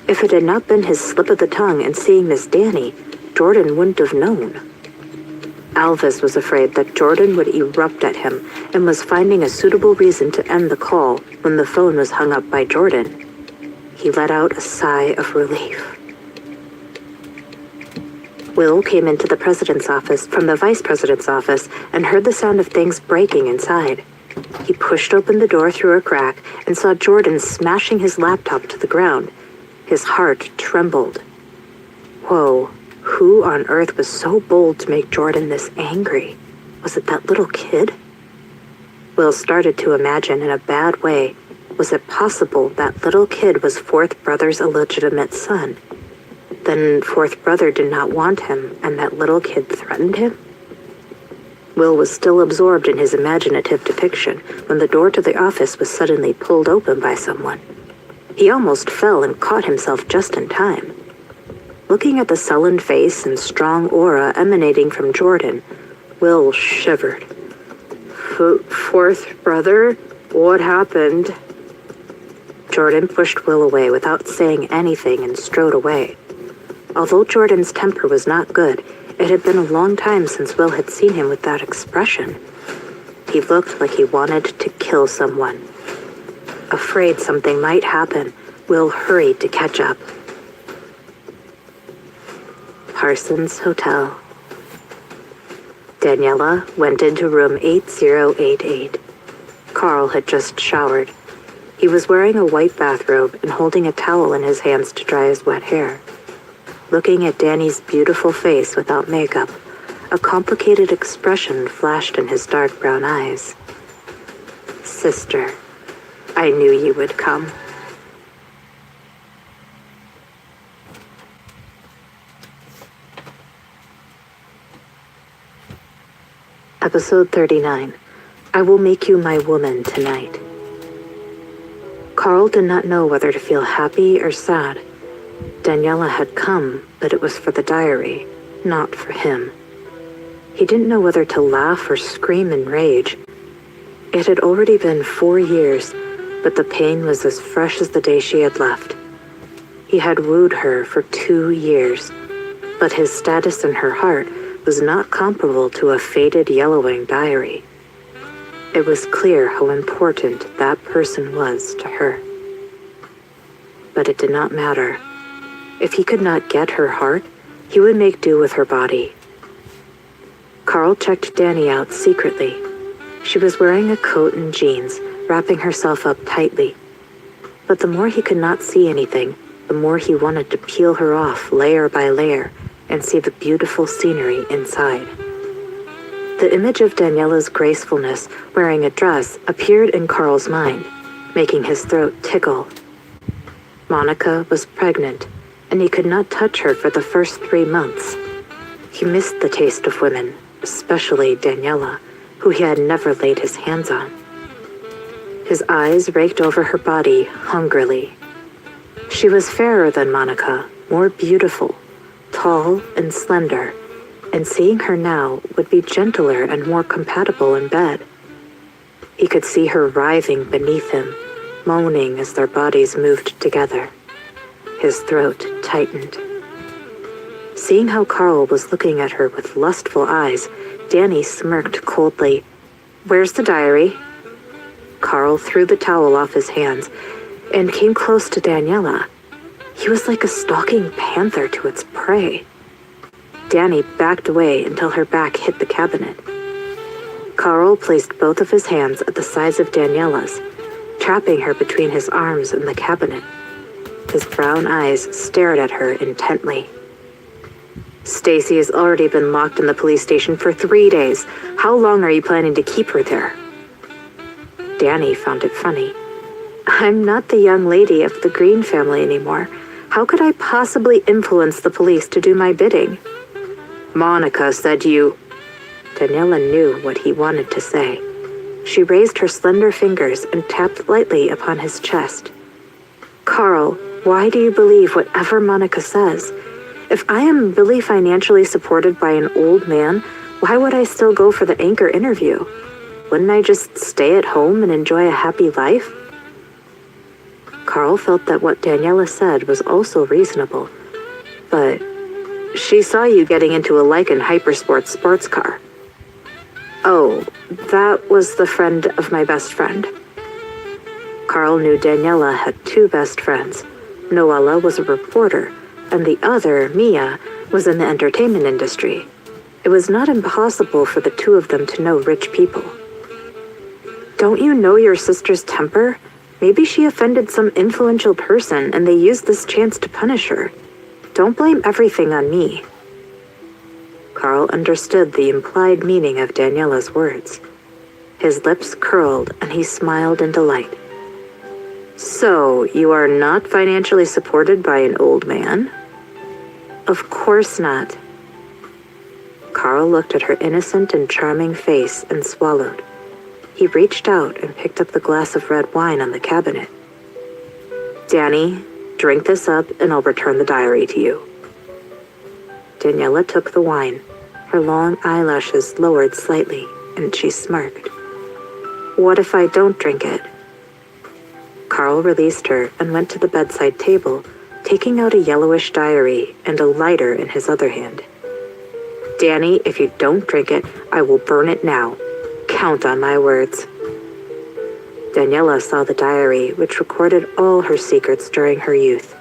If it had not been his slip of the tongue in seeing Miss Danny, Jordan wouldn't have known. Elvis was afraid that Jordan would erupt at him and was finding a suitable reason to end the call when the phone was hung up by Jordan. He let out a sigh of relief. Will came into the president's office from the vice president's office and heard the sound of things breaking inside. He pushed open the door through a crack and saw Jordan smashing his laptop to the ground. His heart trembled. Whoa, who on earth was so bold to make Jordan this angry? Was it that little kid? Will started to imagine in a bad way, was it possible that little kid was fourth brother's illegitimate son? Then fourth brother did not want him, and that little kid threatened him? Will was still absorbed in his imaginative depiction when the door to the office was suddenly pulled open by someone. He almost fell and caught himself just in time. Looking at the sullen face and strong aura emanating from Jordan, Will shivered. Fourth brother? What happened? Jordan pushed Will away without saying anything and strode away. Although Jordan's temper was not good, it had been a long time since Will had seen him with that expression. He looked like he wanted to kill someone. Afraid something might happen, Will hurried to catch up. Parsons' Hotel. Daniela went into room 8088. Carl had just showered. He was wearing a white bathrobe and holding a towel in his hands to dry his wet hair. Looking at Danny's beautiful face without makeup, a complicated expression flashed in his dark brown eyes. Sister, I knew you would come. Episode 39. I will make you my woman tonight. Carl did not know whether to feel happy or sad. Daniela had come, but it was for the diary, not for him. He didn't know whether to laugh or scream in rage. It had already been 4 years, but the pain was as fresh as the day she had left. He had wooed her for 2 years, but his status in her heart was not comparable to a faded yellowing diary. It was clear how important that person was to her. But it did not matter. If he could not get her heart, he would make do with her body. Carl checked Danny out secretly. She was wearing a coat and jeans, wrapping herself up tightly. But the more he could not see anything, the more he wanted to peel her off layer by layer and see the beautiful scenery inside. The image of Daniela's gracefulness wearing a dress appeared in Carl's mind, making his throat tickle. Monica was pregnant, and he could not touch her for the first 3 months. He missed the taste of women, especially Daniela, who he had never laid his hands on. His eyes raked over her body hungrily. She was fairer than Monica, more beautiful, tall and slender, and seeing her now would be gentler and more compatible in bed. He could see her writhing beneath him, moaning as their bodies moved together. His throat tightened. Seeing how Carl was looking at her with lustful eyes, Danny smirked coldly. "Where's the diary?" Carl threw the towel off his hands and came close to Daniela. He was like a stalking panther to its prey. Danny backed away until her back hit the cabinet. Carl placed both of his hands at the sides of Daniela's, trapping her between his arms and the cabinet. His brown eyes stared at her intently. "Stacy has already been locked in the police station for 3 days. How long are you planning to keep her there?" Danny found it funny. "I'm not the young lady of the Green family anymore. How could I possibly influence the police to do my bidding?" "Monica said you..." Daniela knew what he wanted to say. She raised her slender fingers and tapped lightly upon his chest. "Carl, why do you believe whatever Monica says? If I am really financially supported by an old man, why would I still go for the anchor interview? Wouldn't I just stay at home and enjoy a happy life?" Carl felt that what Daniela said was also reasonable, but she saw you getting into a Lycan Hypersport sports car. "Oh, that was the friend of my best friend." Carl knew Daniela had 2 best friends. Noella was a reporter, and the other, Mia, was in the entertainment industry. It was not impossible for the 2 of them to know rich people. "Don't you know your sister's temper? Maybe she offended some influential person and they used this chance to punish her. Don't blame everything on me." Carl understood the implied meaning of Daniela's words. His lips curled and he smiled in delight. "So, you are not financially supported by an old man?" "Of course not." Carl looked at her innocent and charming face and swallowed. He reached out and picked up the glass of red wine on the cabinet. "Danny, drink this up and I'll return the diary to you." Daniela took the wine. Her long eyelashes lowered slightly, and she smirked. "What if I don't drink it?" Carl released her and went to the bedside table, taking out a yellowish diary and a lighter in his other hand. "Danny, if you don't drink it, I will burn it now. Count on my words." Daniela saw the diary, which recorded all her secrets during her youth.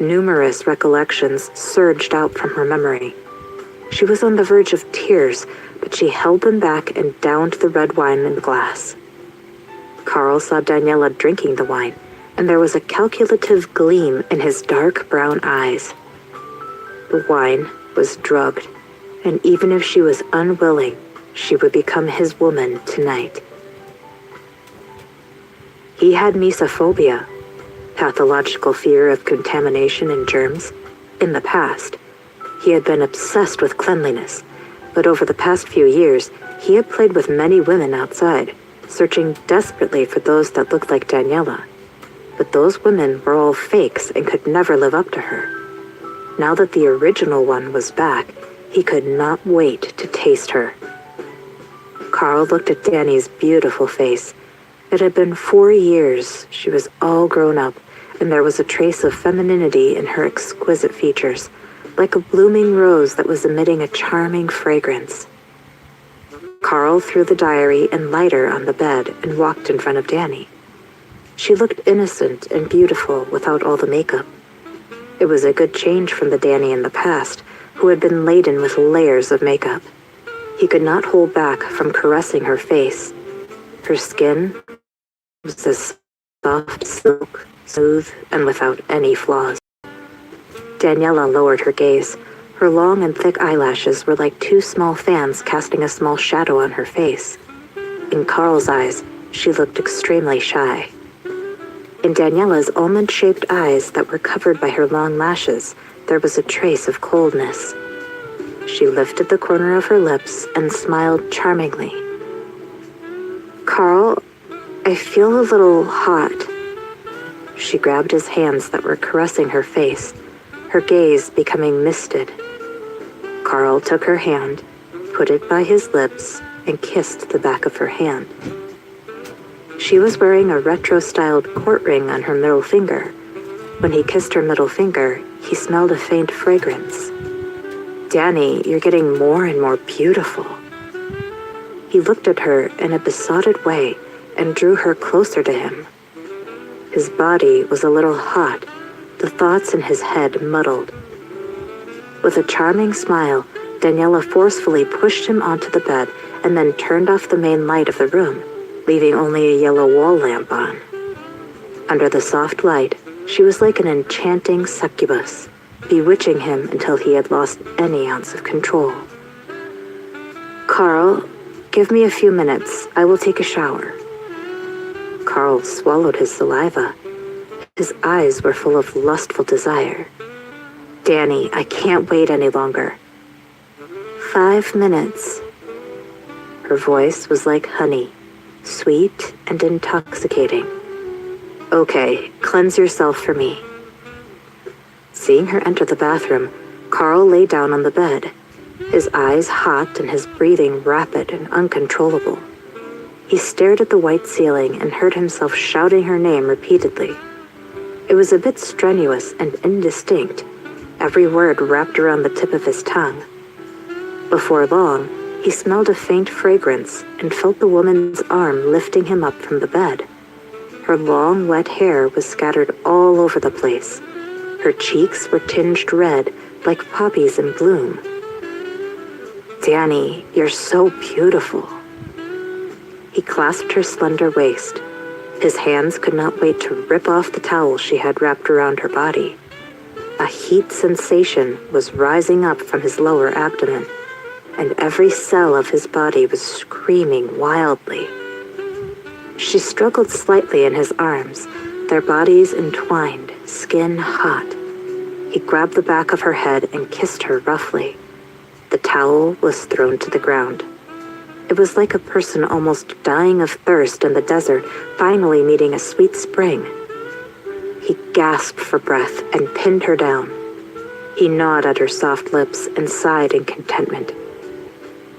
Numerous recollections surged out from her memory. She was on the verge of tears, but she held them back and downed the red wine in the glass. Carl saw Daniela drinking the wine, and there was a calculative gleam in his dark brown eyes. The wine was drugged, and even if she was unwilling, she would become his woman tonight. He had mesophobia, pathological fear of contamination and germs. In the past, he had been obsessed with cleanliness, but over the past few years, he had played with many women outside, searching desperately for those that looked like Daniela. But those women were all fakes and could never live up to her. Now that the original one was back, he could not wait to taste her. Carl looked at Danny's beautiful face. It had been 4 years. She was all grown up, and there was a trace of femininity in her exquisite features, like a blooming rose that was emitting a charming fragrance. Carl threw the diary and lighter on the bed and walked in front of Danny. She looked innocent and beautiful without all the makeup. It was a good change from the Danny in the past, who had been laden with layers of makeup. He could not hold back from caressing her face. Her skin was as soft as silk, smooth and without any flaws. Daniela lowered her gaze. Her long and thick eyelashes were like two small fans casting a small shadow on her face. In Carl's eyes, she looked extremely shy. In Daniela's almond-shaped eyes that were covered by her long lashes, there was a trace of coldness. She lifted the corner of her lips and smiled charmingly. "Carl, I feel a little hot." She grabbed his hands that were caressing her face, her gaze becoming misted. Carl took her hand, put it by his lips, and kissed the back of her hand. She was wearing a retro-styled court ring on her middle finger. When he kissed her middle finger, he smelled a faint fragrance. "Danny, you're getting more and more beautiful." He looked at her in a besotted way and drew her closer to him. His body was a little hot, the thoughts in his head muddled. With a charming smile, Daniela forcefully pushed him onto the bed and then turned off the main light of the room, leaving only a yellow wall lamp on. Under the soft light, she was like an enchanting succubus, bewitching him until he had lost any ounce of control. "Carl, give me a few minutes. I will take a shower." Carl swallowed his saliva. His eyes were full of lustful desire. "Danny, I can't wait any longer." 5 minutes. Her voice was like honey, sweet and intoxicating. "Okay, cleanse yourself for me." Seeing her enter the bathroom, Carl lay down on the bed, his eyes hot and his breathing rapid and uncontrollable. He stared at the white ceiling and heard himself shouting her name repeatedly. It was a bit strenuous and indistinct, every word wrapped around the tip of his tongue. Before long, he smelled a faint fragrance and felt the woman's arm lifting him up from the bed. Her long, wet hair was scattered all over the place. Her cheeks were tinged red, like poppies in bloom. "Danny, you're so beautiful." He clasped her slender waist. His hands could not wait to rip off the towel she had wrapped around her body. A heat sensation was rising up from his lower abdomen, and every cell of his body was screaming wildly. She struggled slightly in his arms, their bodies entwined, skin hot. He grabbed the back of her head and kissed her roughly. The towel was thrown to the ground. It was like a person almost dying of thirst in the desert, finally meeting a sweet spring. He gasped for breath and pinned her down. He gnawed at her soft lips and sighed in contentment.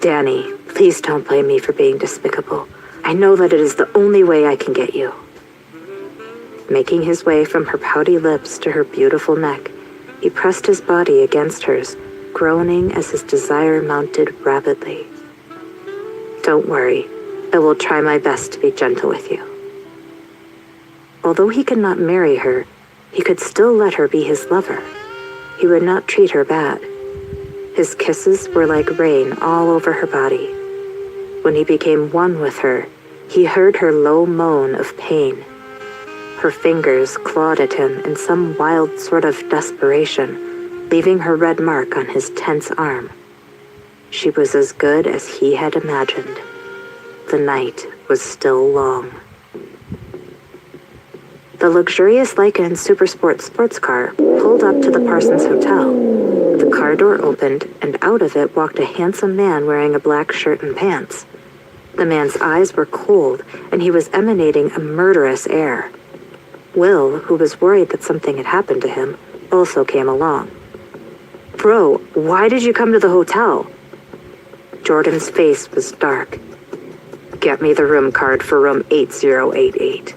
"Danny, please don't blame me for being despicable. I know that it is the only way I can get you." Making his way from her pouty lips to her beautiful neck, he pressed his body against hers, groaning as his desire mounted rapidly. "Don't worry, I will try my best to be gentle with you." Although he could not marry her, he could still let her be his lover. He would not treat her bad. His kisses were like rain all over her body. When he became one with her, he heard her low moan of pain. Her fingers clawed at him in some wild sort of desperation, leaving her red mark on his tense arm. She was as good as he had imagined. The night was still long. The luxurious Lycan Supersport sports car pulled up to the Parsons Hotel. The car door opened, and out of it walked a handsome man wearing a black shirt and pants. The man's eyes were cold, and he was emanating a murderous air. Will, who was worried that something had happened to him, also came along. "Bro, why did you come to the hotel?" Jordan's face was dark. "Get me the room card for room 8088.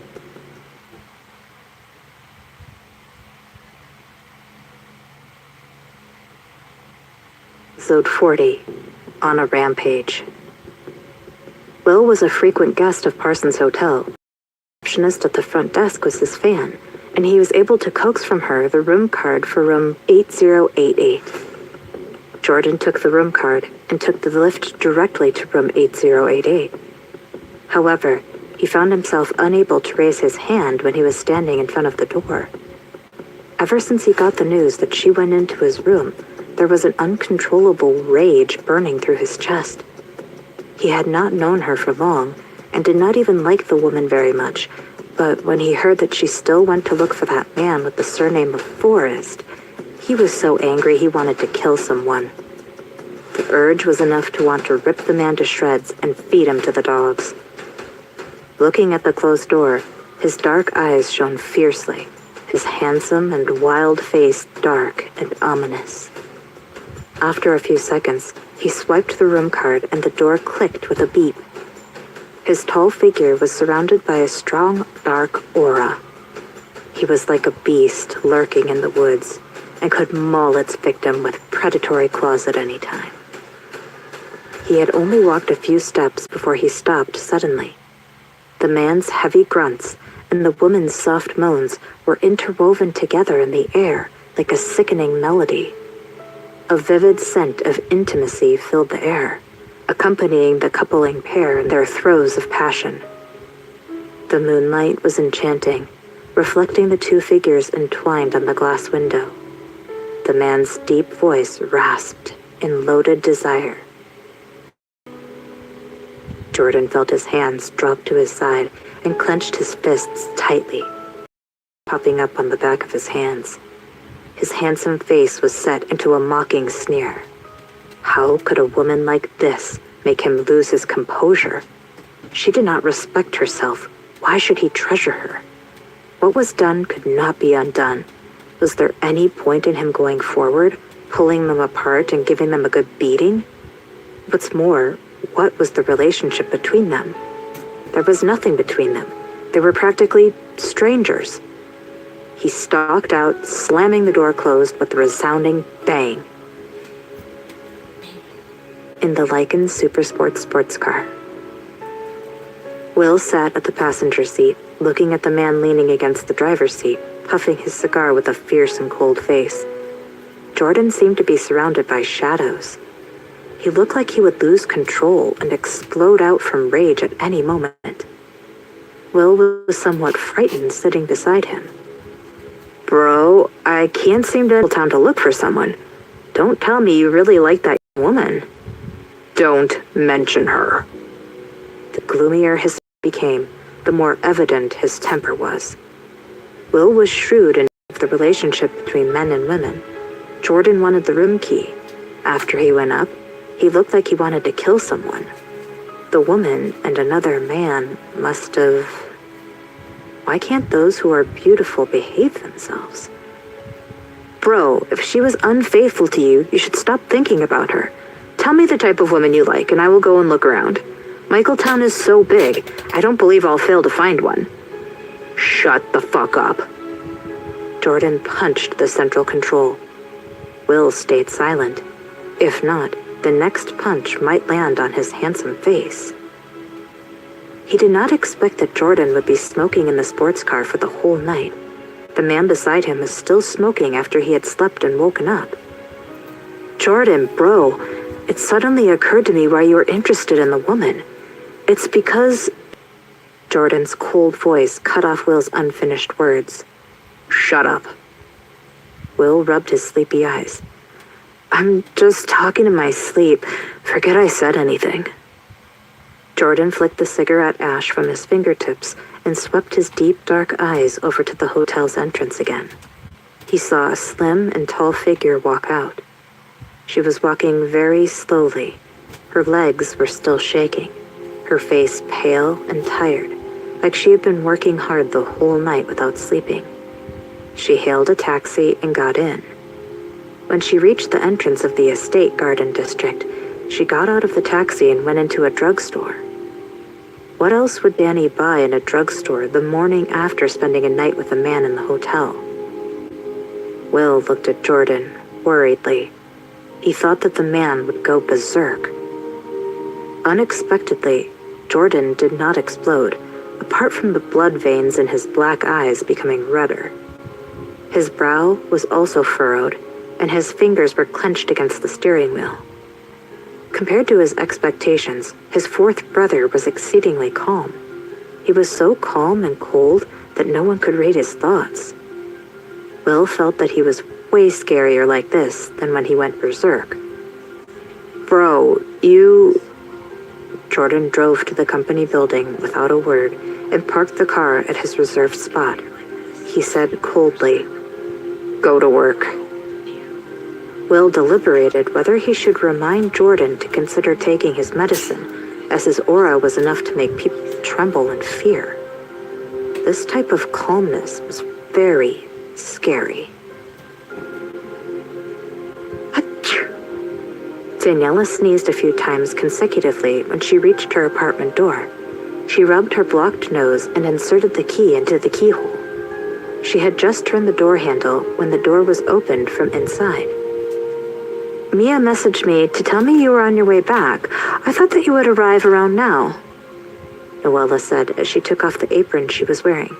Episode 40, On a Rampage. Will was a frequent guest of Parsons' Hotel. The receptionist at the front desk was his fan, and he was able to coax from her the room card for room 8088. Jordan took the room card and took the lift directly to room 8088. However, he found himself unable to raise his hand when he was standing in front of the door. Ever since he got the news that she went into his room, there was an uncontrollable rage burning through his chest. He had not known her for long, and did not even like the woman very much, but when he heard that she still went to look for that man with the surname of Forrest, he was so angry he wanted to kill someone. The urge was enough to want to rip the man to shreds and feed him to the dogs. Looking at the closed door, his dark eyes shone fiercely, his handsome and wild face dark and ominous. After a few seconds, he swiped the room card and the door clicked with a beep. His tall figure was surrounded by a strong, dark aura. He was like a beast lurking in the woods and could maul its victim with predatory claws at any time. He had only walked a few steps before he stopped suddenly. The man's heavy grunts and the woman's soft moans were interwoven together in the air like a sickening melody. A vivid scent of intimacy filled the air, accompanying the coupling pair in their throes of passion. The moonlight was enchanting, reflecting the two figures entwined on the glass window. The man's deep voice rasped in loaded desire. Jordan felt his hands drop to his side and clenched his fists tightly, popping up on the back of his hands. His handsome face was set into a mocking sneer. How could a woman like this make him lose his composure? She did not respect herself. Why should he treasure her? What was done could not be undone. Was there any point in him going forward, pulling them apart and giving them a good beating? What's more, what was the relationship between them? There was nothing between them. They were practically strangers. He stalked out, slamming the door closed with a resounding bang. In the Lycan Supersport sports car. Will sat at the passenger seat, looking at the man leaning against the driver's seat, puffing his cigar with a fierce and cold face. Jordan seemed to be surrounded by shadows. He looked like he would lose control and explode out from rage at any moment. Will was somewhat frightened sitting beside him. Bro, I can't seem to town to look for someone. Don't tell me you really like that woman. Don't mention her. The gloomier his became, the more evident his temper was. Will was shrewd in the relationship between men and women. Jordan wanted the room key. After he went up, he looked like he wanted to kill someone. The woman and another man must have... Why can't those who are beautiful behave themselves? Bro, if she was unfaithful to you, you should stop thinking about her. Tell me the type of woman you like, and I will go and look around. Michaeltown is so big, I don't believe I'll fail to find one. Shut the fuck up. Jordan punched the central control. Will stayed silent. If not, the next punch might land on his handsome face. He did not expect that Jordan would be smoking in the sports car for the whole night. The man beside him was still smoking after he had slept and woken up. Jordan, bro, it suddenly occurred to me why you were interested in the woman. It's because... Jordan's cold voice cut off Will's unfinished words. Shut up. Will rubbed his sleepy eyes. I'm just talking in my sleep. Forget I said anything. Jordan flicked the cigarette ash from his fingertips and swept his deep, dark eyes over to the hotel's entrance again. He saw a slim and tall figure walk out. She was walking very slowly. Her legs were still shaking, her face pale and tired, like she had been working hard the whole night without sleeping. She hailed a taxi and got in. When she reached the entrance of the estate garden district, she got out of the taxi and went into a drugstore. What else would Danny buy in a drugstore the morning after spending a night with a man in the hotel? Will looked at Jordan worriedly. He thought that the man would go berserk. Unexpectedly, Jordan did not explode, apart from the blood veins in his black eyes becoming redder. His brow was also furrowed, and his fingers were clenched against the steering wheel. Compared to his expectations, his fourth brother was exceedingly calm. He was so calm and cold that no one could read his thoughts. Will felt that he was way scarier like this than when he went berserk. Bro, you... Jordan drove to the company building without a word and parked the car at his reserved spot. He said coldly, "Go to work." Will deliberated whether he should remind Jordan to consider taking his medicine, as his aura was enough to make people tremble in fear. This type of calmness was very scary. Daniela sneezed a few times consecutively when she reached her apartment door. She rubbed her blocked nose and inserted the key into the keyhole. She had just turned the door handle when the door was opened from inside. "Mia messaged me to tell me you were on your way back. I thought that you would arrive around now," Noella said as she took off the apron she was wearing.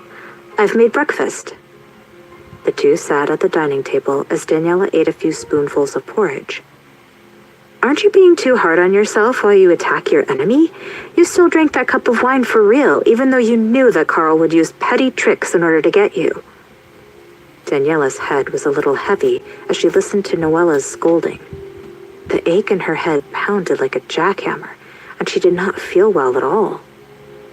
"I've made breakfast." The two sat at the dining table as Daniela ate a few spoonfuls of porridge. "Aren't you being too hard on yourself while you attack your enemy? You still drank that cup of wine for real, even though you knew that Carl would use petty tricks in order to get you." Daniela's head was a little heavy as she listened to Noella's scolding. The ache in her head pounded like a jackhammer, and she did not feel well at all.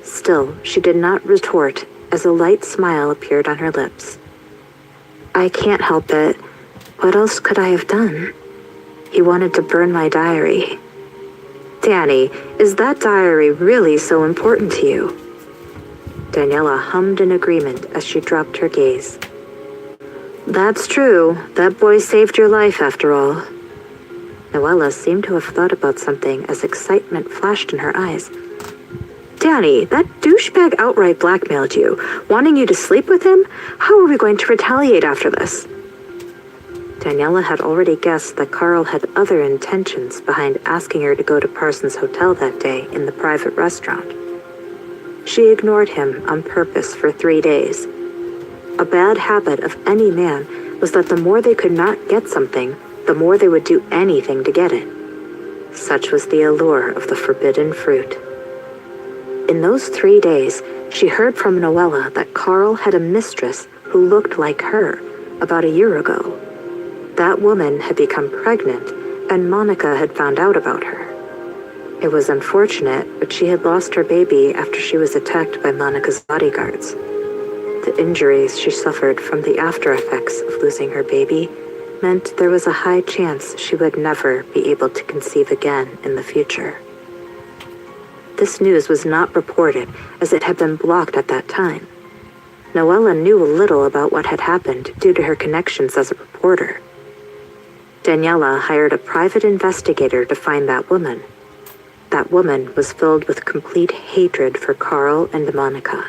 Still, she did not retort as a light smile appeared on her lips. "I can't help it. What else could I have done? He wanted to burn my diary." "Danny, is that diary really so important to you?" Daniela hummed in agreement as she dropped her gaze. "That's true. That boy saved your life after all." Noella seemed to have thought about something as excitement flashed in her eyes. "Danny, that douchebag outright blackmailed you, wanting you to sleep with him? How are we going to retaliate after this?" Daniela had already guessed that Carl had other intentions behind asking her to go to Parsons' hotel that day in the private restaurant. She ignored him on purpose for 3 days. A bad habit of any man was that the more they could not get something, the more they would do anything to get it. Such was the allure of the forbidden fruit. In those 3 days, she heard from Noella that Carl had a mistress who looked like her about a year ago. That woman had become pregnant, and Monica had found out about her. It was unfortunate, but she had lost her baby after she was attacked by Monica's bodyguards. The injuries she suffered from the after effects of losing her baby meant there was a high chance she would never be able to conceive again in the future. This news was not reported as it had been blocked at that time. Noella knew a little about what had happened due to her connections as a reporter. Daniela hired a private investigator to find that woman. That woman was filled with complete hatred for Carl and Monica.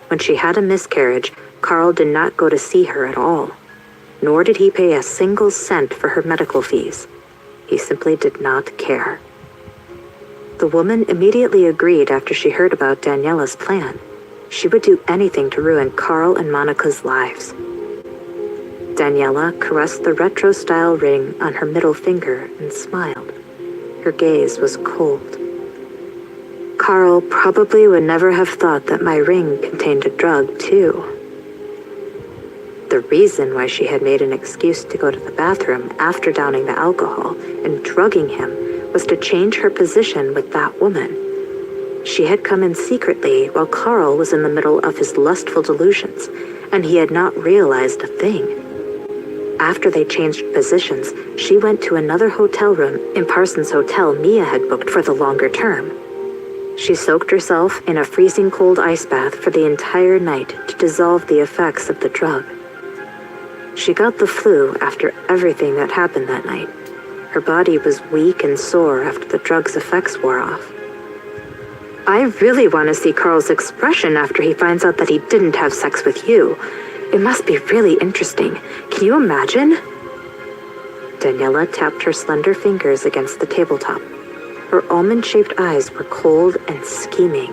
When she had a miscarriage, Carl did not go to see her at all, nor did he pay a single cent for her medical fees. He simply did not care. The woman immediately agreed after she heard about Daniela's plan. She would do anything to ruin Carl and Monica's lives. Daniela caressed the retro-style ring on her middle finger and smiled. Her gaze was cold. "Carl probably would never have thought that my ring contained a drug, too." The reason why she had made an excuse to go to the bathroom after downing the alcohol and drugging him was to change her position with that woman. She had come in secretly while Carl was in the middle of his lustful delusions, and he had not realized a thing. After they changed positions, she went to another hotel room in Parsons' hotel Mia had booked for the longer term. She soaked herself in a freezing cold ice bath for the entire night to dissolve the effects of the drug. She got the flu after everything that happened that night. Her body was weak and sore after the drug's effects wore off. "I really want to see Carl's expression after he finds out that he didn't have sex with you. It must be really interesting. Can you imagine?" Daniela tapped her slender fingers against the tabletop. Her almond-shaped eyes were cold and scheming.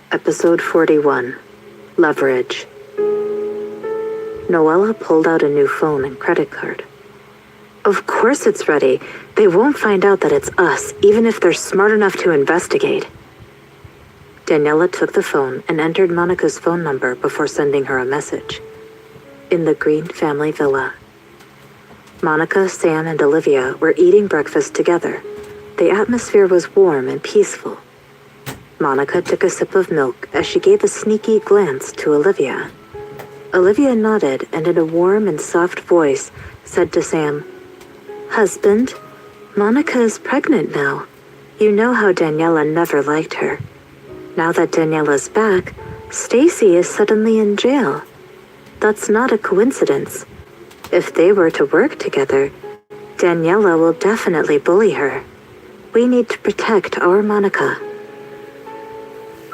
Episode 41. Leverage. Noella pulled out a new phone and credit card. Of course it's ready. They won't find out that it's us, even if they're smart enough to investigate. Daniela took the phone and entered Monica's phone number before sending her a message. In the Green family villa. Monica, Sam, and Olivia were eating breakfast together. The atmosphere was warm and peaceful. Monica took a sip of milk as she gave a sneaky glance to Olivia. Olivia nodded and in a warm and soft voice said to Sam, "Husband, Monica is pregnant now. You know how Daniela never liked her. Now that Daniela's back, Stacy is suddenly in jail. That's not a coincidence. If they were to work together, Daniela will definitely bully her. We need to protect our Monica."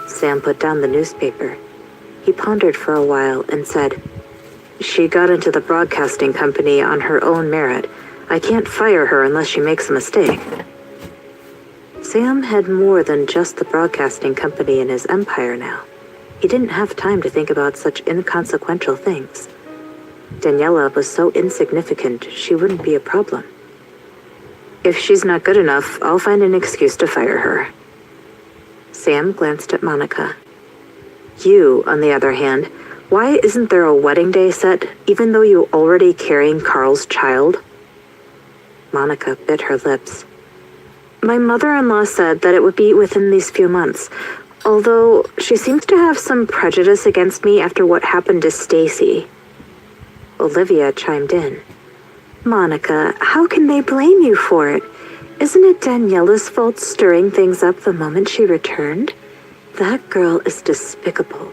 Sam put down the newspaper. He pondered for a while and said, "She got into the broadcasting company on her own merit. I can't fire her unless she makes a mistake." Sam had more than just the broadcasting company in his empire now. He didn't have time to think about such inconsequential things. Daniela was so insignificant, she wouldn't be a problem. "If she's not good enough, I'll find an excuse to fire her." Sam glanced at Monica. "You, on the other hand, why isn't there a wedding day set, even though you're already carrying Carl's child?" Monica bit her lips. "My mother-in-law said that it would be within these few months, although she seems to have some prejudice against me after what happened to Stacy." Olivia chimed in. "Monica, how can they blame you for it? Isn't it Daniela's fault stirring things up the moment she returned? That girl is despicable.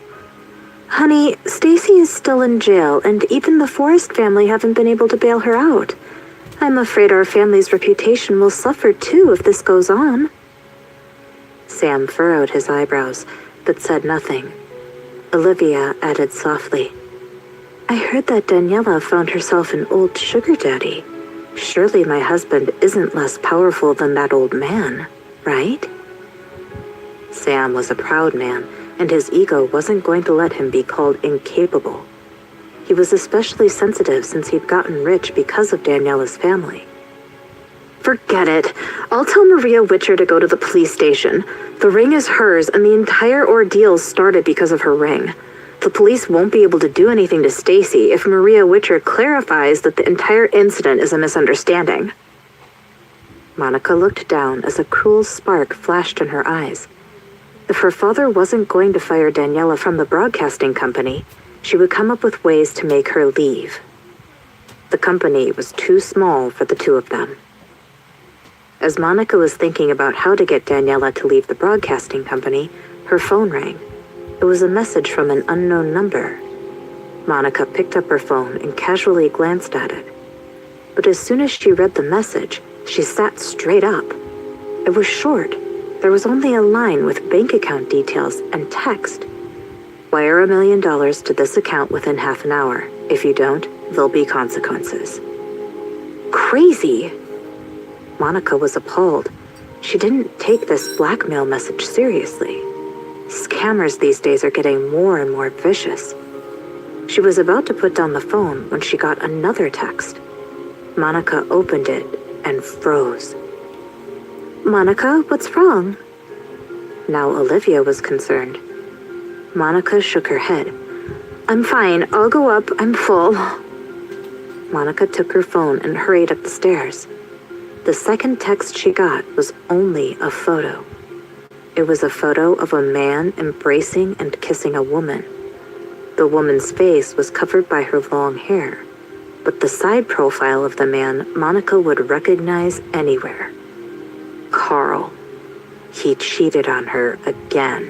Honey, Stacy is still in jail, and even the Forrest family haven't been able to bail her out. I'm afraid our family's reputation will suffer too if this goes on." Sam furrowed his eyebrows, but said nothing. Olivia added softly, "I heard that Daniela found herself an old sugar daddy. Surely my husband isn't less powerful than that old man, right?" Sam was a proud man, and his ego wasn't going to let him be called incapable. He was especially sensitive since he'd gotten rich because of Daniela's family. "Forget it. I'll tell Maria Witcher to go to the police station. The ring is hers, and the entire ordeal started because of her ring. The police won't be able to do anything to Stacy if Maria Witcher clarifies that the entire incident is a misunderstanding." Monica looked down as a cruel spark flashed in her eyes. If her father wasn't going to fire Daniela from the broadcasting company, she would come up with ways to make her leave. The company was too small for the two of them. As Monica was thinking about how to get Daniela to leave the broadcasting company, her phone rang. It was a message from an unknown number. Monica picked up her phone and casually glanced at it. But as soon as she read the message, she sat straight up. It was short. There was only a line with bank account details and text. "Wire $1 million to this account within half an hour. If you don't, there'll be consequences." Crazy! Monica was appalled. She didn't take this blackmail message seriously. Scammers these days are getting more and more vicious. She was about to put down the phone when she got another text. Monica opened it and froze. "Monica, what's wrong?" Now Olivia was concerned. Monica shook her head. "I'm fine. I'll go up. I'm full." Monica took her phone and hurried up the stairs. The second text she got was only a photo. It was a photo of a man embracing and kissing a woman. The woman's face was covered by her long hair, but the side profile of the man Monica would recognize anywhere. Carl. He cheated on her again.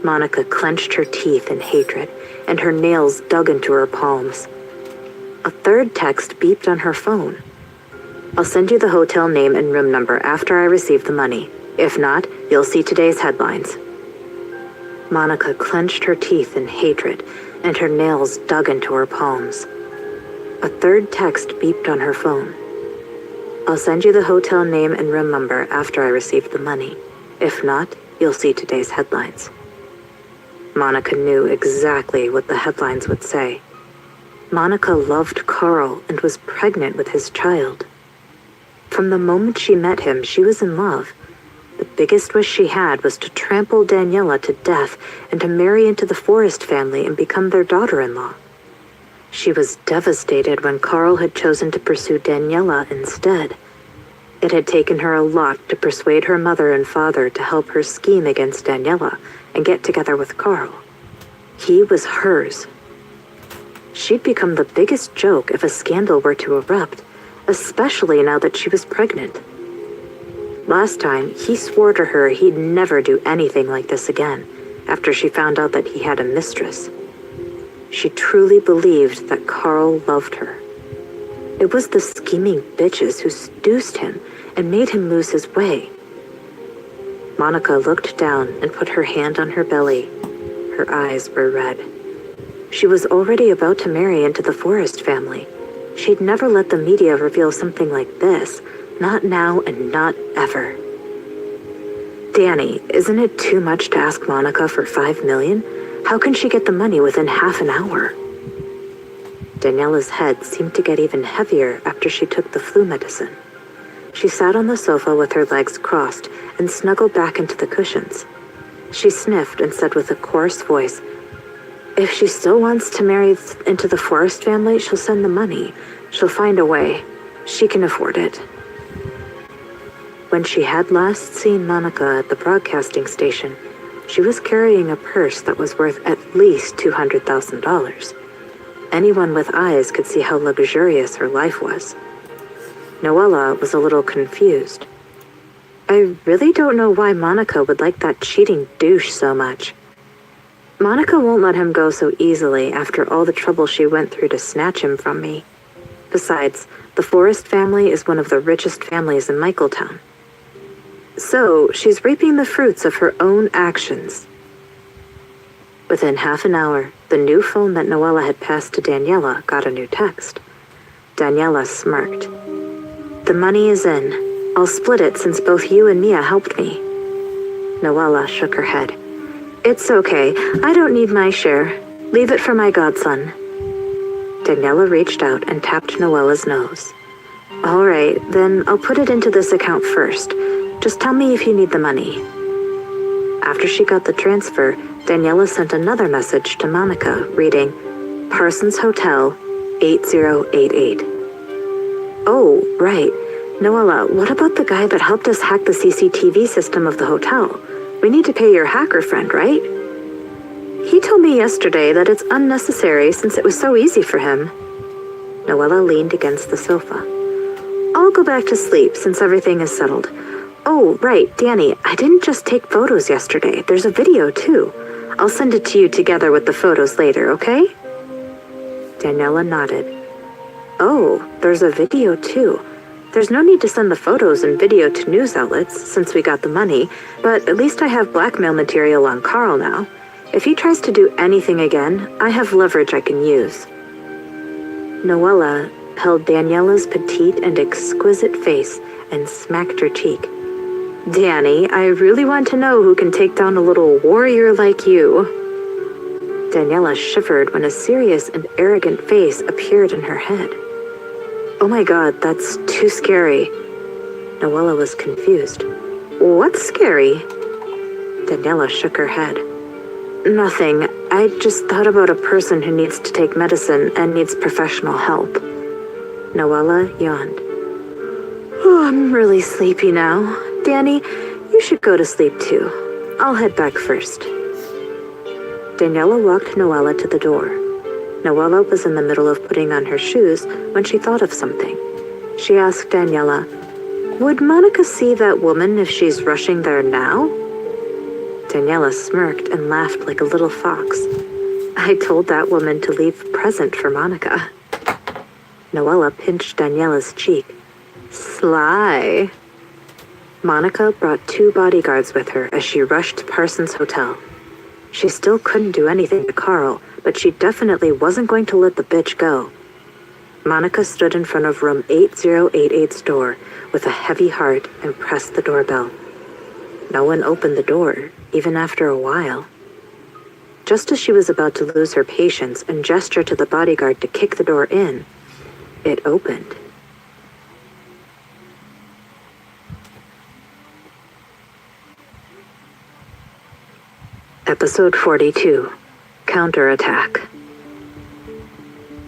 Monica clenched her teeth in hatred, and her nails dug into her palms. A third text beeped on her phone. "I'll send you the hotel name and room number after I receive the money. If not, you'll see today's headlines." Monica clenched her teeth in hatred, and her nails dug into her palms. A third text beeped on her phone. "I'll send you the hotel name and room number after I receive the money. If not, you'll see today's headlines." Monica knew exactly what the headlines would say. Monica loved Carl and was pregnant with his child. From the moment she met him, she was in love. The biggest wish she had was to trample Daniela to death and to marry into the Forrest family and become their daughter-in-law. She was devastated when Carl had chosen to pursue Daniela instead. It had taken her a lot to persuade her mother and father to help her scheme against Daniela and get together with Carl. He was hers. She'd become the biggest joke if a scandal were to erupt, especially now that she was pregnant. Last time, he swore to her he'd never do anything like this again, after she found out that he had a mistress. She truly believed that Carl loved her. It was the scheming bitches who seduced him and made him lose his way. Monica looked down and put her hand on her belly. Her eyes were red. She was already about to marry into the Forrest family. She'd never let the media reveal something like this, not now and not ever. Danny, isn't it too much to ask Monica for $5 million? How can she get the money within half an hour? Daniela's head seemed to get even heavier after she took the flu medicine. She sat on the sofa with her legs crossed and snuggled back into the cushions. She sniffed and said with a coarse voice, "If she still wants to marry into the Forrest family, she'll send the money. She'll find a way. She can afford it." When she had last seen Monica at the broadcasting station, she was carrying a purse that was worth at least $200,000. Anyone with eyes could see how luxurious her life was. Noella was a little confused. "I really don't know why Monica would like that cheating douche so much. Monica won't let him go so easily after all the trouble she went through to snatch him from me. Besides, the Forrest family is one of the richest families in Michaeltown. So, she's reaping the fruits of her own actions." Within half an hour, the new phone that Noella had passed to Daniela got a new text. Daniela smirked. "The money is in. I'll split it since both you and Mia helped me." Noella shook her head. "It's okay. I don't need my share. Leave it for my godson." Daniela reached out and tapped Noella's nose. "All right, then I'll put it into this account first. Just tell me if you need the money." After she got the transfer, Daniela sent another message to Monica, reading, "Parsons Hotel, 8088. "Oh, right. Noella, what about the guy that helped us hack the CCTV system of the hotel? We need to pay your hacker friend, right?" "He told me yesterday that it's unnecessary since it was so easy for him." Noella leaned against the sofa. "I'll go back to sleep since everything is settled. Oh, right, Danny, I didn't just take photos yesterday. There's a video, too. I'll send it to you together with the photos later, okay?" Daniela nodded. "Oh, there's a video, too. There's no need to send the photos and video to news outlets since we got the money, but at least I have blackmail material on Carl now. If he tries to do anything again, I have leverage I can use." Noella held Daniela's petite and exquisite face and smacked her cheek. "Danny, I really want to know who can take down a little warrior like you." Daniela shivered when a serious and arrogant face appeared in her head. "Oh my God, that's too scary." Noella was confused. "What's scary?" Daniela shook her head. "Nothing. I just thought about a person who needs to take medicine and needs professional help." Noella yawned. "Oh, I'm really sleepy now. Danny, you should go to sleep too. I'll head back first." Daniela walked Noella to the door. Noella was in the middle of putting on her shoes when she thought of something. She asked Daniela, "Would Monica see that woman if she's rushing there now?" Daniela smirked and laughed like a little fox. "I told that woman to leave a present for Monica." Noella pinched Daniela's cheek. "Sly." Monica brought 2 bodyguards with her as she rushed to Parsons Hotel. She still couldn't do anything to Carl, but she definitely wasn't going to let the bitch go. Monica stood in front of room 8088's door with a heavy heart and pressed the doorbell. No one opened the door, even after a while. just as she was about to lose her patience and gesture to the bodyguard to kick the door in, it opened. Episode 42, Counterattack.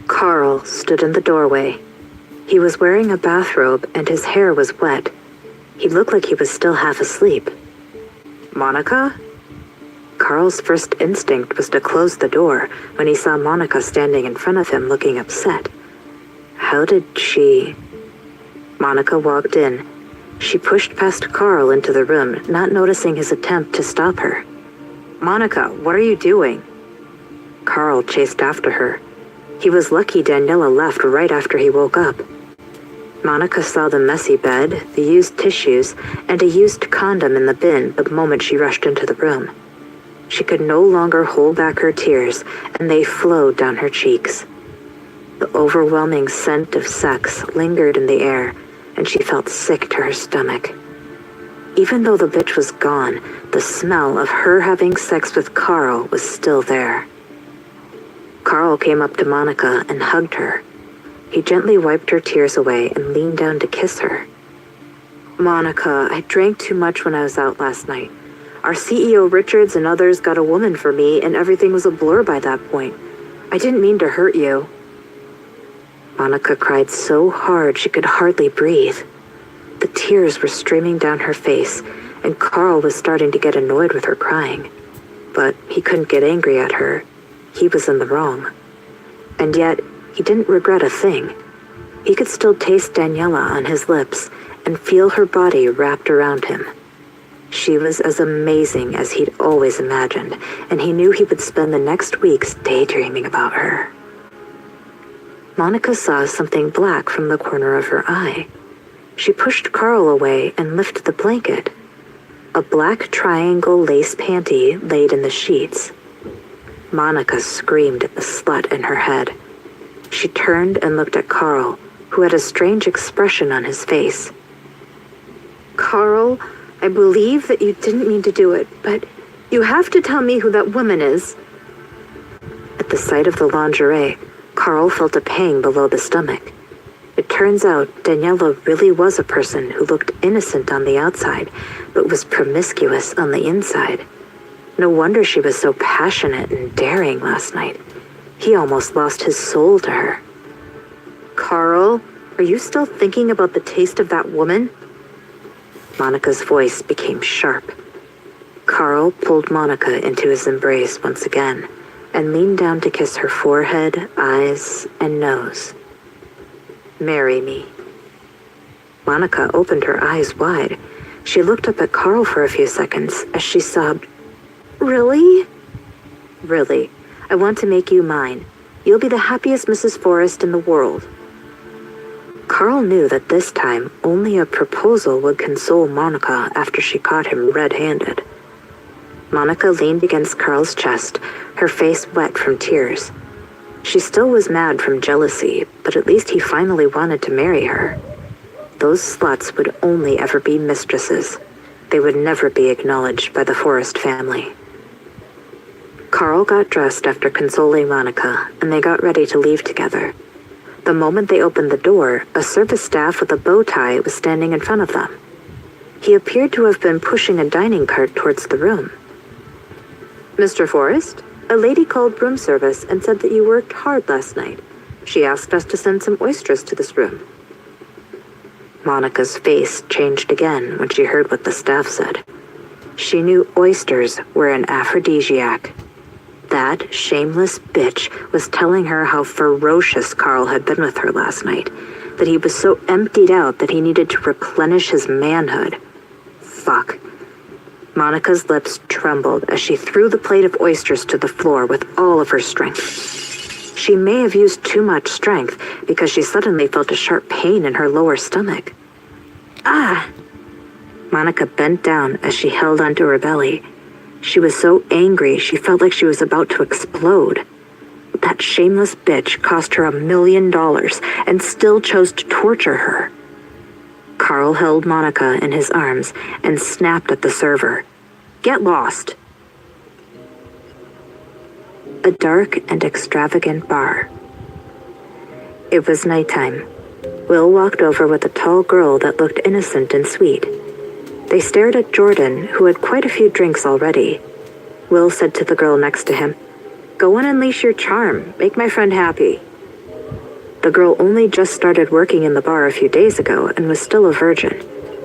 Carl stood in the doorway. He was wearing a bathrobe and his hair was wet. He looked like he was still half asleep. Monica? Carl's first instinct was to close the door when he saw Monica standing in front of him looking upset. How did she... Monica walked in. She pushed past Carl into the room, not noticing his attempt to stop her. Monica, what are you doing? Carl chased after her. He was lucky Daniela left right after he woke up. Monica saw the messy bed, the used tissues, and a used condom in the bin the moment she rushed into the room. She could no longer hold back her tears, and they flowed down her cheeks. The overwhelming scent of sex lingered in the air, and she felt sick to her stomach. Even though the bitch was gone, the smell of her having sex with Carl was still there. Carl came up to Monica and hugged her. He gently wiped her tears away and leaned down to kiss her. Monica, I drank too much when I was out last night. Our CEO Richards and others got a woman for me, and everything was a blur by that point. I didn't mean to hurt you. Monica cried so hard she could hardly breathe. The tears were streaming down her face, and Carl was starting to get annoyed with her crying. But he couldn't get angry at her. He was in the wrong. And yet, he didn't regret a thing. He could still taste Daniela on his lips and feel her body wrapped around him. She was as amazing as he'd always imagined, and he knew he would spend the next weeks daydreaming about her. Monica saw something black from the corner of her eye. She pushed Carl away and lifted the blanket. A black triangle lace panty laid in the sheets. Monica screamed at the slut in her head. She turned and looked at Carl, who had a strange expression on his face. Carl, I believe that you didn't mean to do it, but you have to tell me who that woman is. At the sight of the lingerie, Carl felt a pang below the stomach. It turns out Daniela really was a person who looked innocent on the outside, but was promiscuous on the inside. No wonder she was so passionate and daring last night. He almost lost his soul to her. Carl, are you still thinking about the taste of that woman? Monica's voice became sharp. Carl pulled Monica into his embrace once again and leaned down to kiss her forehead, eyes, and nose. Marry me. Monica opened her eyes wide. She looked up at Carl for a few seconds as she sobbed, Really? Really. I want to make you mine. You'll be the happiest Mrs. Forrest in the world. Carl knew that this time only a proposal would console Monica after she caught him red-handed. Monica leaned against Carl's chest, her face wet from tears. She still was mad from jealousy, but at least he finally wanted to marry her. Those sluts would only ever be mistresses. They would never be acknowledged by the Forrest family. Carl got dressed after consoling Monica, and they got ready to leave together. The moment they opened the door, a service staff with a bow tie was standing in front of them. He appeared to have been pushing a dining cart towards the room. Mr. Forrest, a lady called room service and said that you worked hard last night. She asked us to send some oysters to this room. Monica's face changed again when she heard what the staff said. She knew oysters were an aphrodisiac. That shameless bitch was telling her how ferocious Carl had been with her last night, that he was so emptied out that he needed to replenish his manhood. Fuck. Monica's lips trembled as she threw the plate of oysters to the floor with all of her strength. She may have used too much strength because she suddenly felt a sharp pain in her lower stomach. Ah! Monica bent down as she held onto her belly. She was so angry she felt like she was about to explode. That shameless bitch cost her $1 million and still chose to torture her. Carl held Monica in his arms and snapped at the server. Get lost. a dark and extravagant bar. It was nighttime. Will walked over with a tall girl that looked innocent and sweet. They stared at Jordan, who had quite a few drinks already. Will said to the girl next to him, "Go and unleash your charm. Make my friend happy." The girl only just started working in the bar a few days ago and was still a virgin.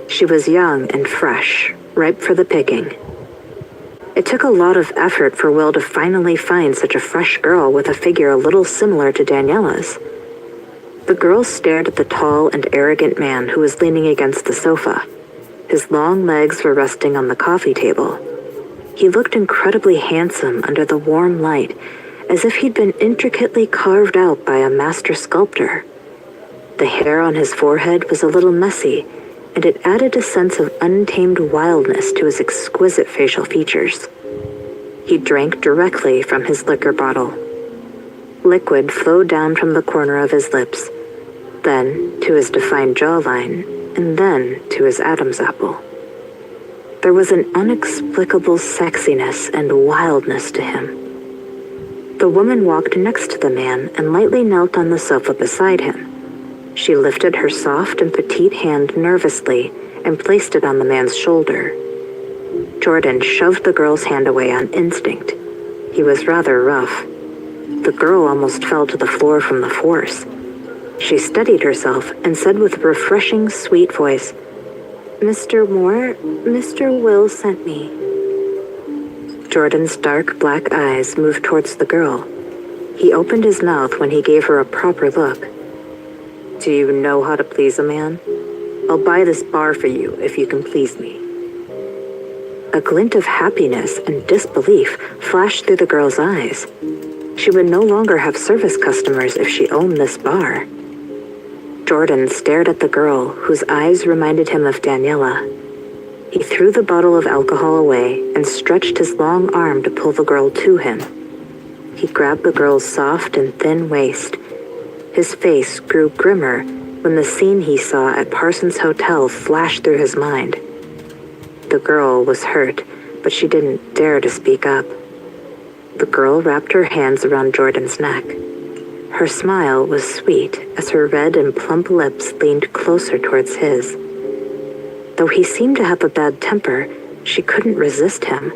She was young and fresh, ripe for the picking. It took a lot of effort for Will to finally find such a fresh girl with a figure a little similar to Daniela's. The girl stared at the tall and arrogant man who was leaning against the sofa. His long legs were resting on the coffee table. He looked incredibly handsome under the warm light, as if he'd been intricately carved out by a master sculptor. The hair on his forehead was a little messy, and it added a sense of untamed wildness to his exquisite facial features. He drank directly from his liquor bottle. Liquid flowed down from the corner of his lips, then to his defined jawline, and then to his Adam's apple. There was an inexplicable sexiness and wildness to him. The woman walked next to the man and lightly knelt on the sofa beside him. She lifted her soft and petite hand nervously and placed it on the man's shoulder. Jordan shoved the girl's hand away on instinct. He was rather rough. The girl almost fell to the floor from the force. She steadied herself and said with a refreshing, sweet voice, "Mr. Moore, Mr. Will sent me." Jordan's dark black eyes moved towards the girl. He opened his mouth when he gave her a proper look. "Do you know how to please a man? I'll buy this bar for you if you can please me." A glint of happiness and disbelief flashed through the girl's eyes. She would no longer have service customers if she owned this bar. Jordan stared at the girl, whose eyes reminded him of Daniela. He threw the bottle of alcohol away and stretched his long arm to pull the girl to him. He grabbed the girl's soft and thin waist. His face grew grimmer when the scene he saw at Parsons' hotel flashed through his mind. The girl was hurt, but she didn't dare to speak up. The girl wrapped her hands around Jordan's neck. Her smile was sweet as her red and plump lips leaned closer towards his. Though he seemed to have a bad temper, she couldn't resist him.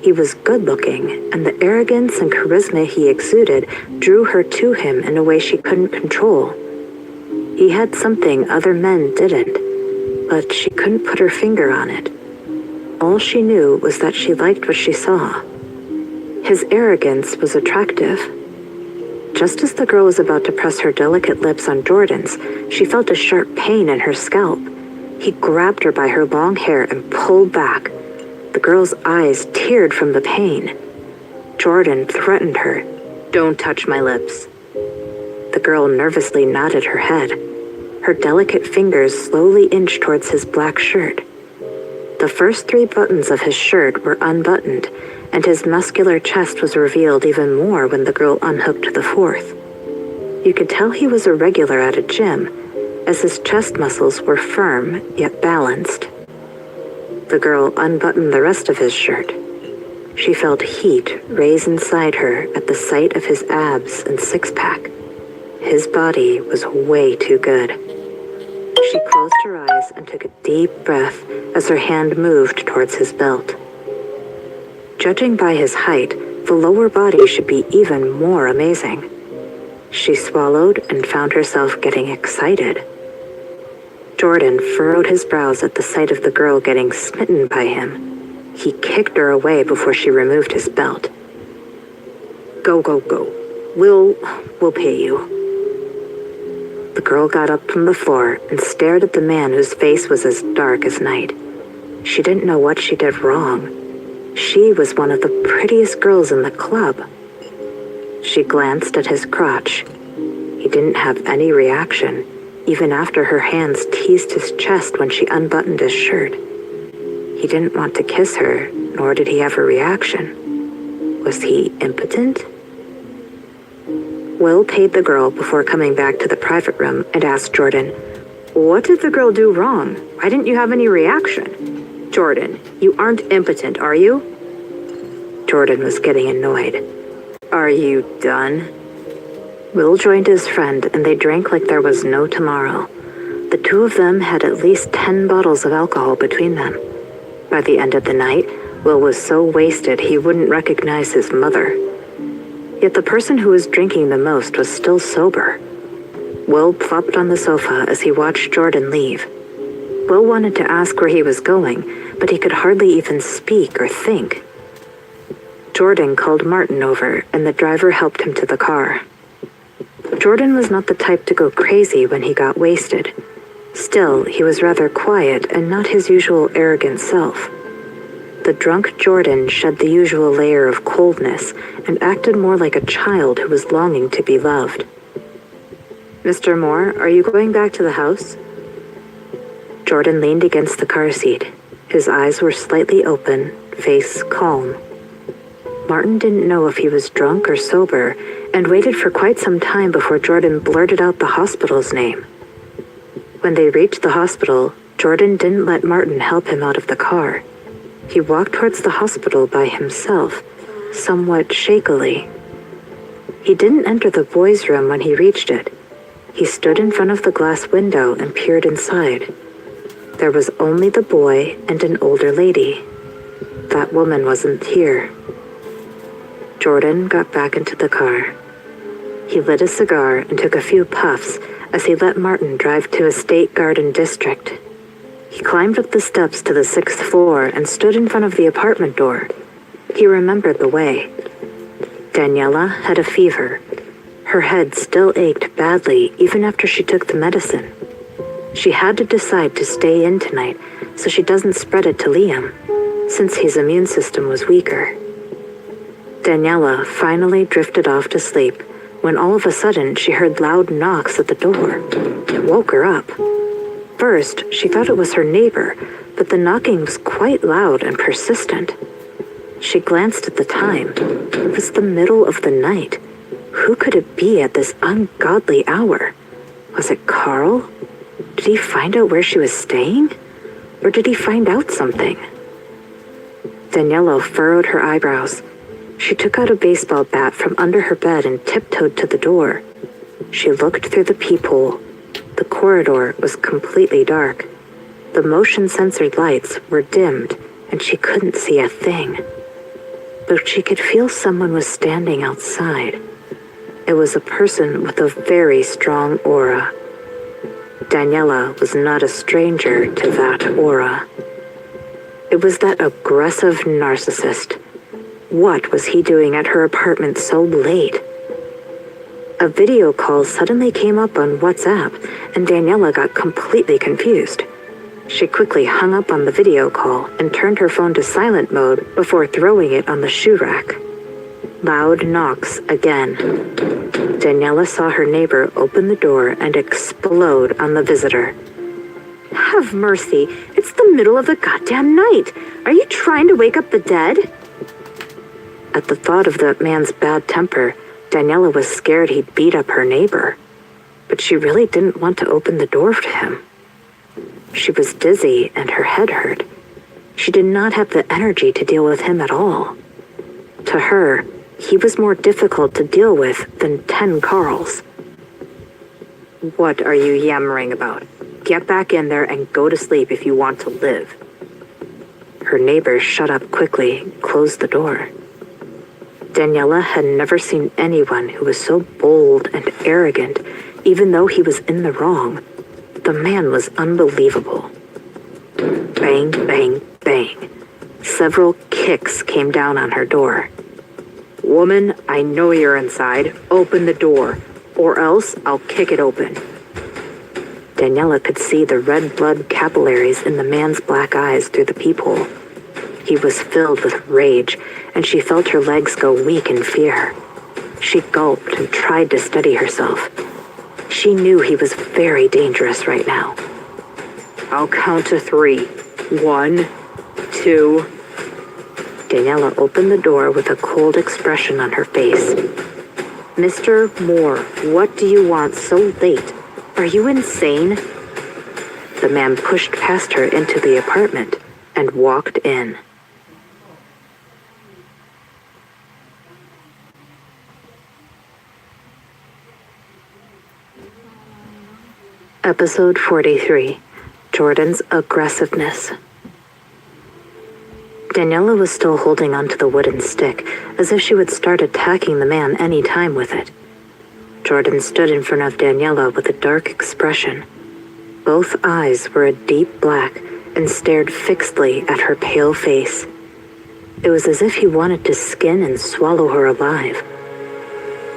He was good-looking, and the arrogance and charisma he exuded drew her to him in a way she couldn't control. He had something other men didn't, but she couldn't put her finger on it. All she knew was that she liked what she saw. His arrogance was attractive. Just as the girl was about to press her delicate lips on Jordan's, she felt a sharp pain in her scalp. He grabbed her by her long hair and pulled back. The girl's eyes teared from the pain. Jordan threatened her, "Don't touch my lips." The girl nervously nodded her head. Her delicate fingers slowly inched towards his black shirt. The first 3 buttons of his shirt were unbuttoned, and his muscular chest was revealed even more when the girl unhooked the 4th. You could tell he was a regular at a gym, as his chest muscles were firm yet balanced. The girl unbuttoned the rest of his shirt. She felt heat raise inside her at the sight of his abs and six-pack. His body was way too good. She closed her eyes and took a deep breath as her hand moved towards his belt. Judging by his height, the lower body should be even more amazing. She swallowed and found herself getting excited. Jordan furrowed his brows at the sight of the girl getting smitten by him. He kicked her away before she removed his belt. "Go, go, go. We'll pay you." The girl got up from the floor and stared at the man whose face was as dark as night. She didn't know what she did wrong. She was one of the prettiest girls in the club. She glanced at his crotch. He didn't have any reaction, even after her hands teased his chest when she unbuttoned his shirt. He didn't want to kiss her, nor did he have a reaction. Was he impotent? Will paid the girl before coming back to the private room and asked Jordan, "What did the girl do wrong? Why didn't you have any reaction?" "Jordan, you aren't impotent, are you?" Jordan was getting annoyed. Are you done? Will joined his friend, and they drank like there was no tomorrow. The two of them had at least 10 bottles of alcohol between them. By the end of the night, Will was so wasted he wouldn't recognize his mother. Yet the person who was drinking the most was still sober. Will plopped on the sofa as he watched Jordan leave. Will wanted to ask where he was going, but he could hardly even speak or think. Jordan called Martin over, and the driver helped him to the car. Jordan was not the type to go crazy when he got wasted. Still, he was rather quiet and not his usual arrogant self. The drunk Jordan shed the usual layer of coldness and acted more like a child who was longing to be loved. "Mr. Moore, are you going back to the house?" Jordan leaned against the car seat. His eyes were slightly open, face calm. Martin didn't know if he was drunk or sober and waited for quite some time before Jordan blurted out the hospital's name. When they reached the hospital, Jordan didn't let Martin help him out of the car. He walked towards the hospital by himself, somewhat shakily. He didn't enter the boys' room when he reached it. He stood in front of the glass window and peered inside. There was only the boy and an older lady. That woman wasn't here. Jordan got back into the car. He lit a cigar and took a few puffs as he let Martin drive to a state garden district. He climbed up the steps to the 6th floor and stood in front of the apartment door. He remembered the way. Daniela had a fever. Her head still ached badly even after she took the medicine. She had to decide to stay in tonight so she doesn't spread it to Liam, since his immune system was weaker. Daniela finally drifted off to sleep when all of a sudden she heard loud knocks at the door. It woke her up. First, she thought it was her neighbor, but the knocking was quite loud and persistent. She glanced at the time. It was the middle of the night. Who could it be at this ungodly hour? Was it Carl? Did he find out where she was staying? Or did he find out something? Daniela furrowed her eyebrows. She took out a baseball bat from under her bed and tiptoed to the door. She looked through the peephole. The corridor was completely dark. The motion-censored lights were dimmed, and she couldn't see a thing. But she could feel someone was standing outside. It was a person with a very strong aura. Daniela was not a stranger to that aura. It was that aggressive narcissist. What was he doing at her apartment so late? A video call suddenly came up on WhatsApp, and Daniela got completely confused. She quickly hung up on the video call and turned her phone to silent mode before throwing it on the shoe rack. Loud knocks again. Daniela saw her neighbor open the door and explode on the visitor. "Have mercy, it's the middle of the goddamn night. Are you trying to wake up the dead?" At the thought of that man's bad temper, Daniela was scared he'd beat up her neighbor. But she really didn't want to open the door to him. She was dizzy and her head hurt. She did not have the energy to deal with him at all. To her, he was more difficult to deal with than 10 Carls. "What are you yammering about? Get back in there and go to sleep if you want to live." Her neighbor shut up quickly and closed the door. Daniela had never seen anyone who was so bold and arrogant, even though he was in the wrong. The man was unbelievable. Bang, bang, bang. Several kicks came down on her door. "Woman, I know you're inside. Open the door, or else I'll kick it open." Daniela could see the red blood capillaries in the man's black eyes through the peephole. He was filled with rage, and she felt her legs go weak in fear. She gulped and tried to steady herself. She knew he was very dangerous right now. "I'll count to 3. 1, 2. Daniela opened the door with a cold expression on her face. "Mr. Moore, what do you want so late? Are you insane?" The man pushed past her into the apartment and walked in. Episode 43, Jordan's Aggressiveness. Daniela was still holding onto the wooden stick, as if she would start attacking the man any time with it. Jordan stood in front of Daniela with a dark expression. Both eyes were a deep black and stared fixedly at her pale face. It was as if he wanted to skin and swallow her alive.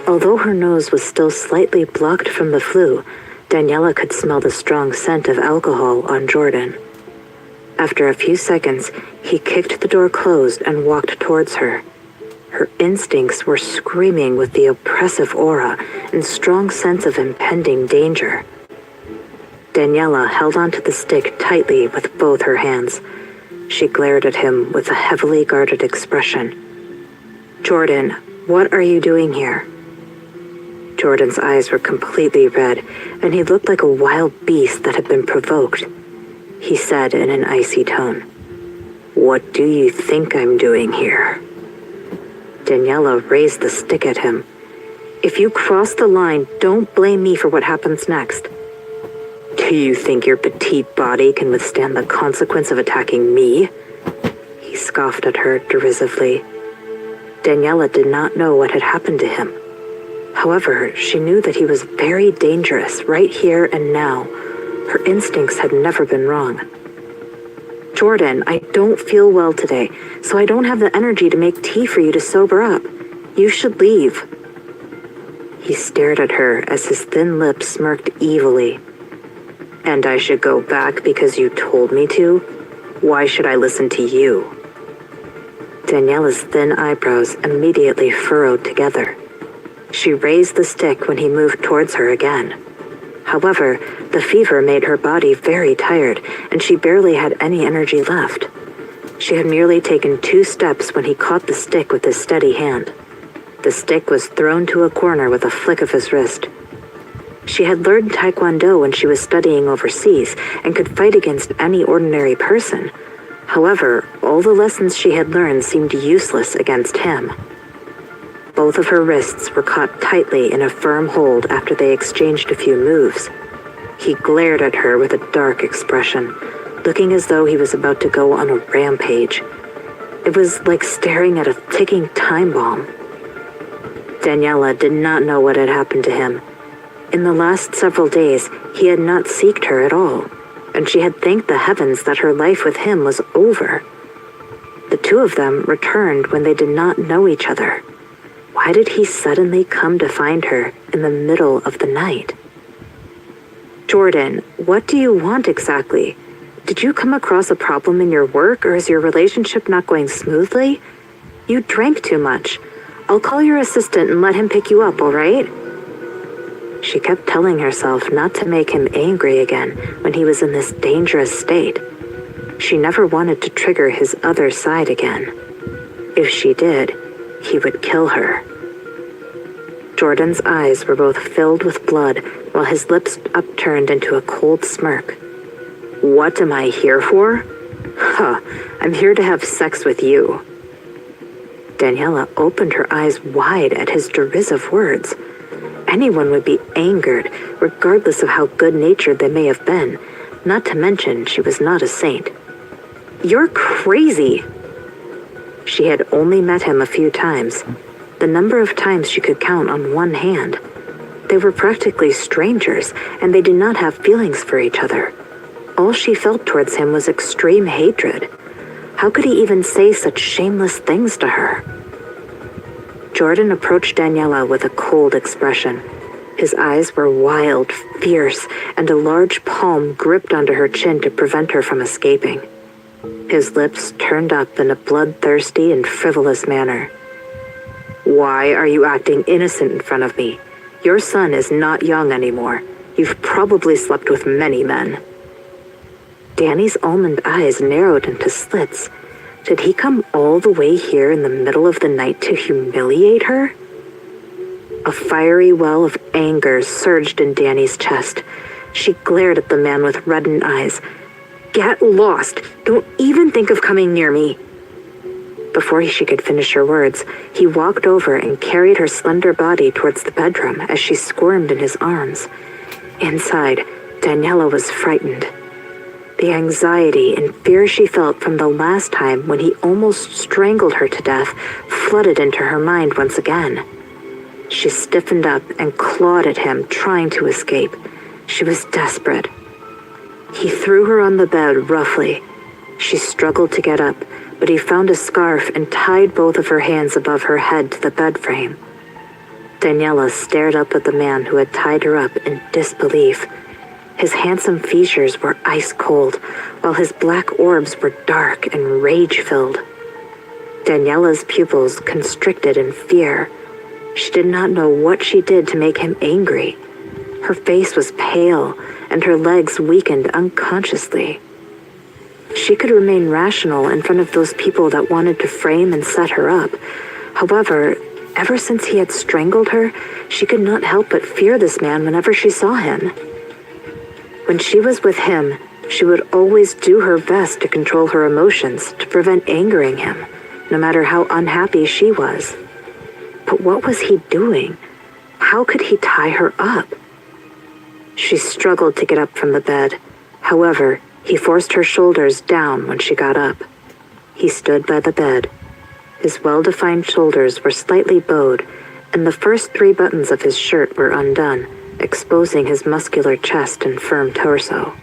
Although her nose was still slightly blocked from the flu, Daniela could smell the strong scent of alcohol on Jordan. After a few seconds, he kicked the door closed and walked towards her. Her instincts were screaming with the oppressive aura and strong sense of impending danger. Daniela held onto the stick tightly with both her hands. She glared at him with a heavily guarded expression. "Jordan, what are you doing here?" Jordan's eyes were completely red, and he looked like a wild beast that had been provoked. He said in an icy tone, "What do you think I'm doing here?" Daniela raised the stick at him. "If you cross the line, don't blame me for what happens next." "Do you think your petite body can withstand the consequence of attacking me?" He scoffed at her derisively. Daniela did not know what had happened to him. However, she knew that he was very dangerous right here and now. Her instincts had never been wrong. "Jordan, I don't feel well today, so I don't have the energy to make tea for you to sober up. You should leave." He stared at her as his thin lips smirked evilly. "And I should go back because you told me to? Why should I listen to you?" Daniela's thin eyebrows immediately furrowed together. She raised the stick when he moved towards her again. However, the fever made her body very tired, and she barely had any energy left. She had merely taken 2 steps when he caught the stick with his steady hand. The stick was thrown to a corner with a flick of his wrist. She had learned Taekwondo when she was studying overseas and could fight against any ordinary person. However, all the lessons she had learned seemed useless against him. Both of her wrists were caught tightly in a firm hold after they exchanged a few moves. He glared at her with a dark expression, looking as though he was about to go on a rampage. It was like staring at a ticking time bomb. Daniela did not know what had happened to him. In the last several days, he had not seeked her at all, and she had thanked the heavens that her life with him was over. The two of them returned when they did not know each other. Why did he suddenly come to find her in the middle of the night? "Jordan, what do you want exactly? Did you come across a problem in your work, or is your relationship not going smoothly? You drank too much. I'll call your assistant and let him pick you up, all right?" She kept telling herself not to make him angry again when he was in this dangerous state. She never wanted to trigger his other side again. If she did, he would kill her. Jordan's eyes were both filled with blood while his lips upturned into a cold smirk. "What am I here for? Huh, I'm here to have sex with you." Daniela opened her eyes wide at his derisive words. Anyone would be angered, regardless of how good-natured they may have been, not to mention she was not a saint. "You're crazy!" She had only met him a few times, the number of times she could count on one hand. They were practically strangers, and they did not have feelings for each other. All she felt towards him was extreme hatred. How could he even say such shameless things to her? Jordan approached Daniela with a cold expression. His eyes were wild, fierce, and a large palm gripped onto her chin to prevent her from escaping. His lips turned up in a bloodthirsty and frivolous manner. "Why are you acting innocent in front of me? Your son is not young anymore. You've probably slept with many men." Danny's almond eyes narrowed into slits. Did he come all the way here in the middle of the night to humiliate her? A fiery well of anger surged in Danny's chest. She glared at the man with reddened eyes. "Get lost! Don't even think of coming near me!" Before she could finish her words, he walked over and carried her slender body towards the bedroom as she squirmed in his arms. Inside, Daniela was frightened. The anxiety and fear she felt from the last time when he almost strangled her to death flooded into her mind once again. She stiffened up and clawed at him, trying to escape. She was desperate. He threw her on the bed roughly. She struggled to get up, but he found a scarf and tied both of her hands above her head to the bed frame. Daniela stared up at the man who had tied her up in disbelief. His handsome features were ice cold, while his black orbs were dark and rage-filled. Daniela's pupils constricted in fear. She did not know what she did to make him angry. Her face was pale, and her legs weakened unconsciously. She could remain rational in front of those people that wanted to frame and set her up. However, ever since he had strangled her, she could not help but fear this man whenever she saw him. When she was with him, she would always do her best to control her emotions to prevent angering him, no matter how unhappy she was. But what was he doing? How could he tie her up? She struggled to get up from the bed. However, he forced her shoulders down when she got up. He stood by the bed. His well-defined shoulders were slightly bowed, and the first 3 buttons of his shirt were undone, exposing his muscular chest and firm torso.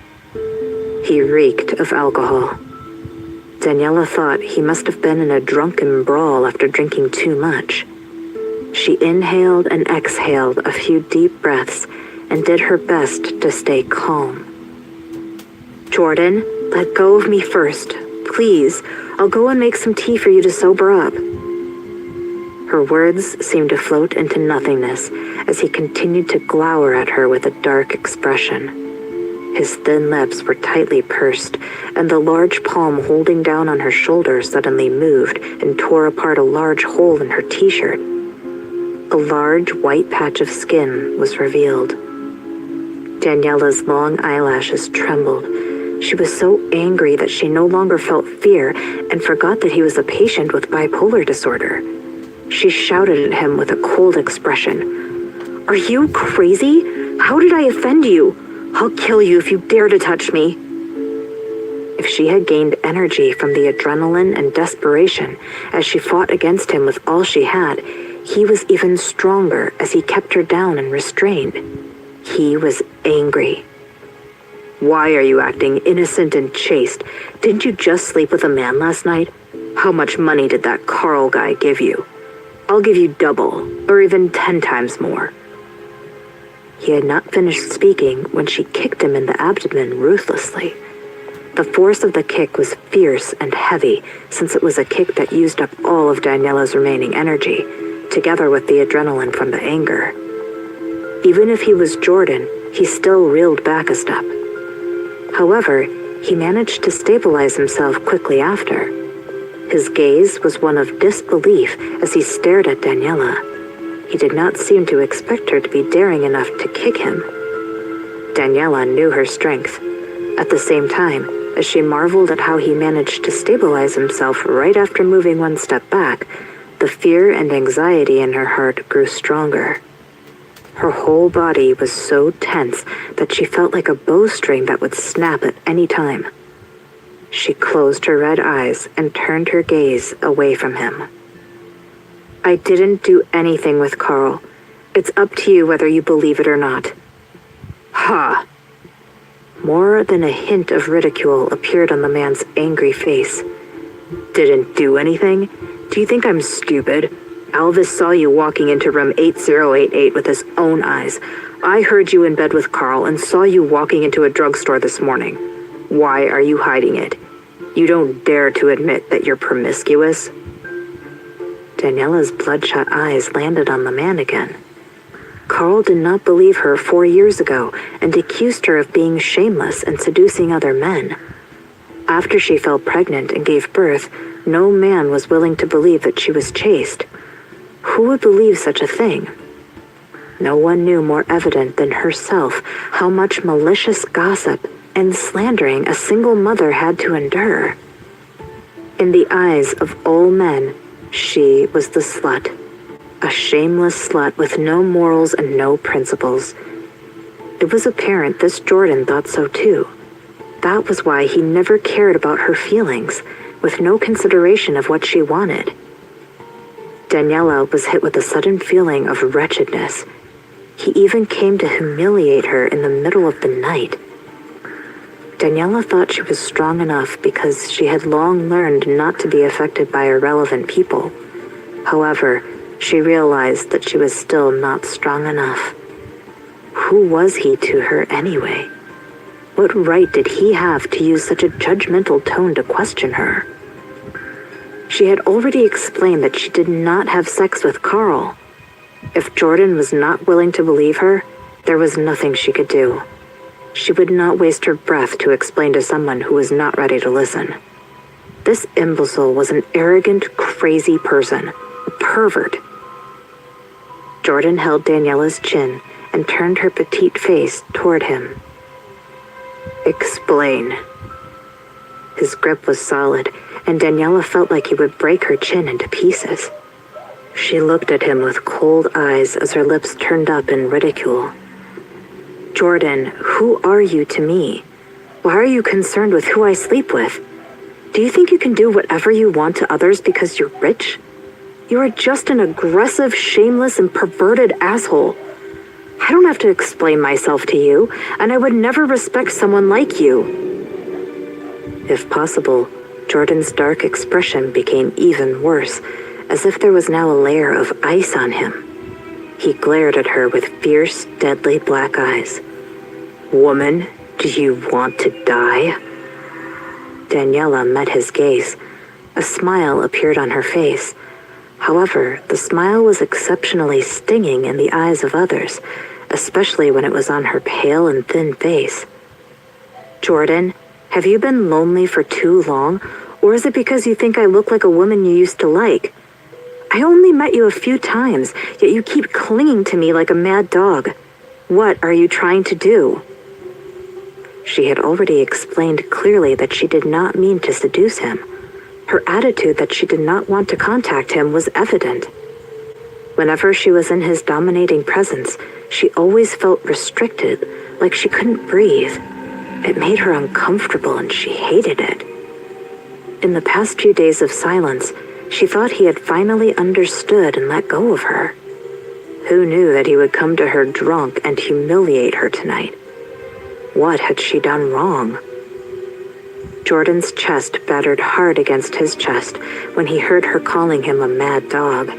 He reeked of alcohol. Daniela thought he must have been in a drunken brawl after drinking too much. She inhaled and exhaled a few deep breaths and did her best to stay calm. "Jordan, let go of me first. Please, I'll go and make some tea for you to sober up." Her words seemed to float into nothingness as he continued to glower at her with a dark expression. His thin lips were tightly pursed, and the large palm holding down on her shoulder suddenly moved and tore apart a large hole in her t-shirt. A large white patch of skin was revealed. Daniela's long eyelashes trembled. She was so angry that she no longer felt fear and forgot that he was a patient with bipolar disorder. She shouted at him with a cold expression. "Are you crazy? How did I offend you? I'll kill you if you dare to touch me." If she had gained energy from the adrenaline and desperation as she fought against him with all she had, he was even stronger as he kept her down and restrained. He was angry. "Why are you acting innocent and chaste? Didn't you just sleep with a man last night? How much money did that Carl guy give you? I'll give you double, or even 10 times more." He had not finished speaking when she kicked him in the abdomen ruthlessly. The force of the kick was fierce and heavy, since it was a kick that used up all of Daniela's remaining energy, together with the adrenaline from the anger. Even if he was Jordan, he still reeled back a step. However, he managed to stabilize himself quickly after. His gaze was one of disbelief as he stared at Daniela. He did not seem to expect her to be daring enough to kick him. Daniela knew her strength. At the same time, as she marveled at how he managed to stabilize himself right after moving one step back, the fear and anxiety in her heart grew stronger. Her whole body was so tense that she felt like a bowstring that would snap at any time. She closed her red eyes and turned her gaze away from him. "I didn't do anything with Carl. It's up to you whether you believe it or not." "Ha!" More than a hint of ridicule appeared on the man's angry face. "Didn't do anything? Do you think I'm stupid? Alvis saw you walking into room 8088 with his own eyes. I heard you in bed with Carl and saw you walking into a drugstore this morning. Why are you hiding it? You don't dare to admit that you're promiscuous?" Daniela's bloodshot eyes landed on the man again. Carl did not believe her 4 years ago and accused her of being shameless and seducing other men. After she fell pregnant and gave birth, no man was willing to believe that she was chaste. Who would believe such a thing? No one knew more evident than herself how much malicious gossip and slandering a single mother had to endure. In the eyes of all men, she was the slut. A shameless slut with no morals and no principles. It was apparent this Jordan thought so too. That was why he never cared about her feelings, with no consideration of what she wanted. Daniela was hit with a sudden feeling of wretchedness. He even came to humiliate her in the middle of the night. Daniela thought she was strong enough because she had long learned not to be affected by irrelevant people. However, she realized that she was still not strong enough. Who was he to her anyway? What right did he have to use such a judgmental tone to question her? She had already explained that she did not have sex with Carl. If Jordan was not willing to believe her, there was nothing she could do. She would not waste her breath to explain to someone who was not ready to listen. This imbecile was an arrogant, crazy person, a pervert. Jordan held Daniela's chin and turned her petite face toward him. Explain. His grip was solid, and Daniela felt like he would break her chin into pieces. She looked at him with cold eyes as her lips turned up in ridicule. Jordan, who are you to me? Why are you concerned with who I sleep with? Do you think you can do whatever you want to others because you're rich? You are just an aggressive, shameless, and perverted asshole. I don't have to explain myself to you, and I would never respect someone like you. If possible, Jordan's dark expression became even worse, as if there was now a layer of ice on him. He glared at her with fierce, deadly black eyes. Woman, do you want to die? Daniela met his gaze. A smile appeared on her face. However, the smile was exceptionally stinging in the eyes of others, especially when it was on her pale and thin face. Jordan, have you been lonely for too long, or is it because you think I look like a woman you used to like? I only met you a few times, yet you keep clinging to me like a mad dog. What are you trying to do? She had already explained clearly that she did not mean to seduce him. Her attitude that she did not want to contact him was evident. Whenever she was in his dominating presence, she always felt restricted, like she couldn't breathe. It made her uncomfortable and she hated it. In the past few days of silence, she thought he had finally understood and let go of her. Who knew that he would come to her drunk and humiliate her tonight? What had she done wrong? Jordan's chest battered hard against his chest when he heard her calling him a mad dog.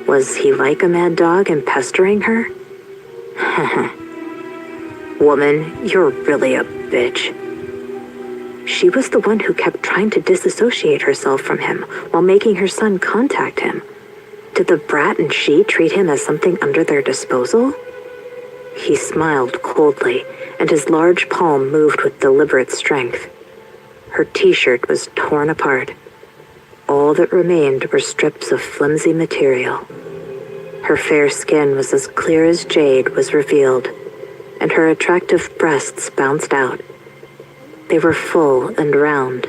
Was he like a mad dog and pestering her? Woman, you're really a bitch. She was the one who kept trying to disassociate herself from him while making her son contact him. Did the brat and she treat him as something under their disposal? He smiled coldly, and his large palm moved with deliberate strength. Her t-shirt was torn apart. All that remained were strips of flimsy material. Her fair skin was as clear as jade was revealed, and her attractive breasts bounced out. They were full and round,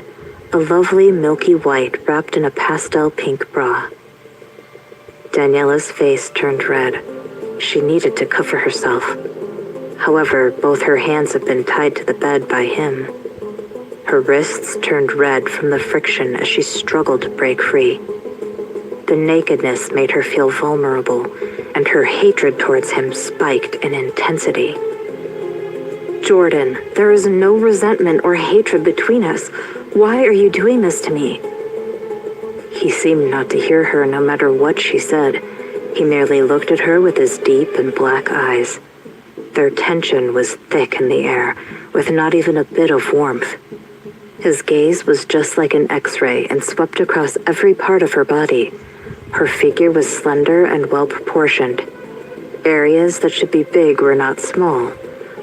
a lovely milky white wrapped in a pastel pink bra. Daniela's face turned red. She needed to cover herself. However, both her hands had been tied to the bed by him. Her wrists turned red from the friction as she struggled to break free. The nakedness made her feel vulnerable, and her hatred towards him spiked in intensity. Jordan, there is no resentment or hatred between us. Why are you doing this to me? He seemed not to hear her no matter what she said. He merely looked at her with his deep and black eyes. Their tension was thick in the air, with not even a bit of warmth. His gaze was just like an X-ray and swept across every part of her body. Her figure was slender and well-proportioned. Areas that should be big were not small,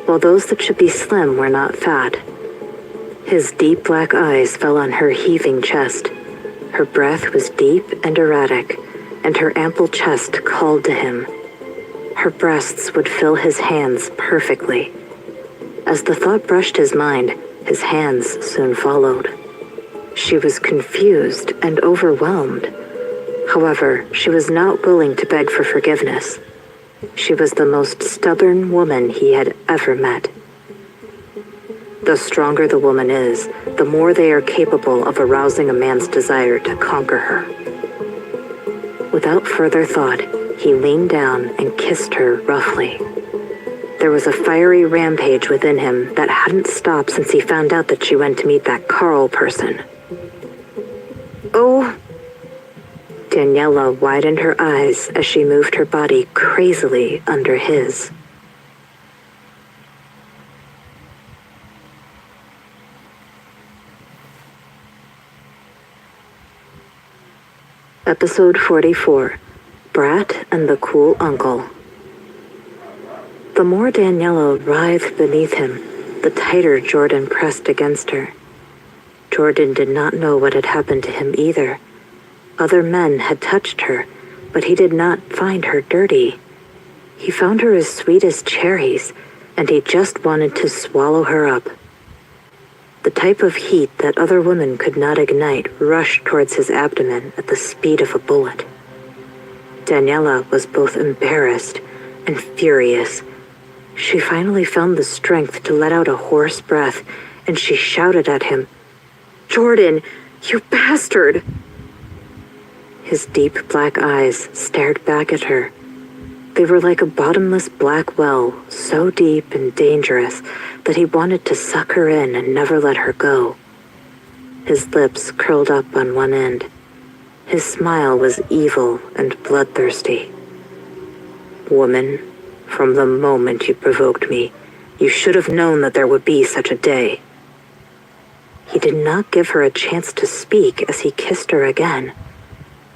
while those that should be slim were not fat. His deep black eyes fell on her heaving chest. Her breath was deep and erratic, and her ample chest called to him. Her breasts would fill his hands perfectly. As the thought brushed his mind, his hands soon followed. She was confused and overwhelmed. However, she was not willing to beg for forgiveness. She was the most stubborn woman he had ever met. The stronger the woman is, the more they are capable of arousing a man's desire to conquer her. Without further thought, he leaned down and kissed her roughly. There was a fiery rampage within him that hadn't stopped since he found out that she went to meet that Carl person. Oh! Daniela widened her eyes as she moved her body crazily under his. Episode 44, Brat and the Cool Uncle. The more Daniela writhed beneath him, the tighter Jordan pressed against her. Jordan did not know what had happened to him either. Other men had touched her, but he did not find her dirty. He found her as sweet as cherries, and he just wanted to swallow her up. The type of heat that other women could not ignite rushed towards his abdomen at the speed of a bullet. Daniela was both embarrassed and furious. She finally found the strength to let out a hoarse breath, and she shouted at him, "Jordan, you bastard!" His deep black eyes stared back at her. They were like a bottomless black well, so deep and dangerous that he wanted to suck her in and never let her go. His lips curled up on one end. His smile was evil and bloodthirsty. "Woman, from the moment you provoked me, you should have known that there would be such a day." He did not give her a chance to speak as he kissed her again.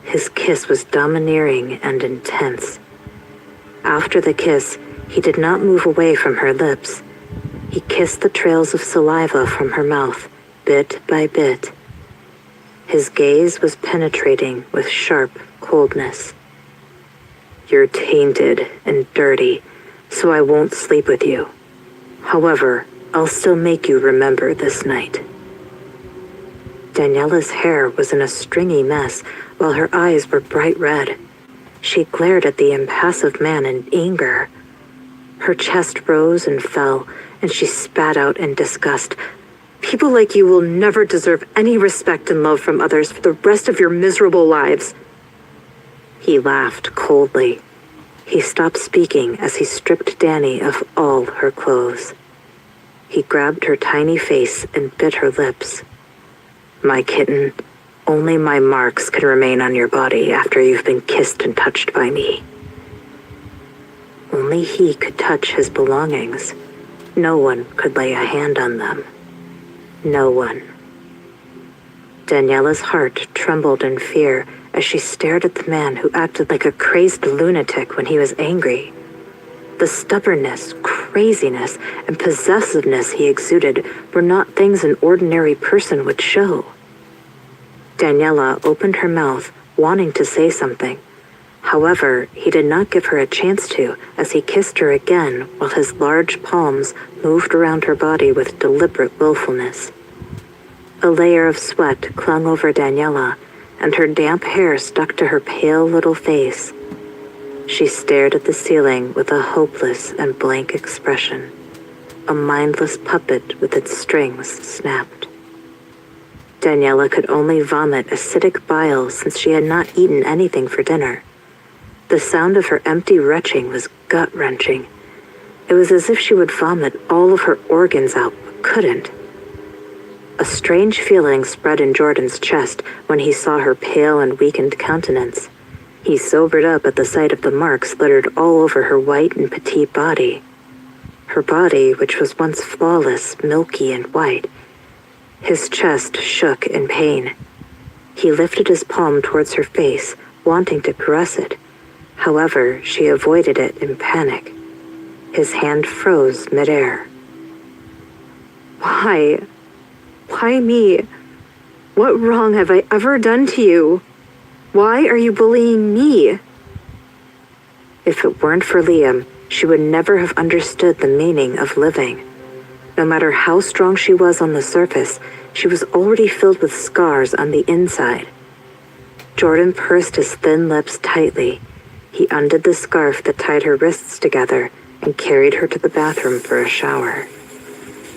His kiss was domineering and intense. After the kiss, he did not move away from her lips. He kissed the trails of saliva from her mouth, bit by bit. His gaze was penetrating with sharp coldness. "You're tainted and dirty, so I won't sleep with you. However, I'll still make you remember this night." Daniela's hair was in a stringy mess, while her eyes were bright red. She glared at the impassive man in anger. Her chest rose and fell, and she spat out in disgust. "People like you will never deserve any respect and love from others for the rest of your miserable lives." He laughed coldly. He stopped speaking as he stripped Danny of all her clothes. He grabbed her tiny face and bit her lips. "My kitten, only my marks can remain on your body after you've been kissed and touched by me." Only he could touch his belongings. No one could lay a hand on them. No one. Daniela's heart trembled in fear as she stared at the man who acted like a crazed lunatic when he was angry. The stubbornness, craziness, and possessiveness he exuded were not things an ordinary person would show. Daniela opened her mouth, wanting to say something. However, he did not give her a chance to, as he kissed her again while his large palms moved around her body with deliberate willfulness. A layer of sweat clung over Daniela, and her damp hair stuck to her pale little face. She stared at the ceiling with a hopeless and blank expression, a mindless puppet with its strings snapped. Daniela could only vomit acidic bile since she had not eaten anything for dinner. The sound of her empty retching was gut-wrenching. It was as if she would vomit all of her organs out, but couldn't. A strange feeling spread in Jordan's chest when he saw her pale and weakened countenance. He sobered up at the sight of the marks littered all over her white and petite body. Her body, which was once flawless, milky, and white. His chest shook in pain. He lifted his palm towards her face, wanting to caress it. However, she avoided it in panic. His hand froze midair. "Why? Why me? What wrong have I ever done to you? Why are you bullying me?" If it weren't for Liam, she would never have understood the meaning of living. No matter how strong she was on the surface, she was already filled with scars on the inside. Jordan pursed his thin lips tightly. He undid the scarf that tied her wrists together and carried her to the bathroom for a shower.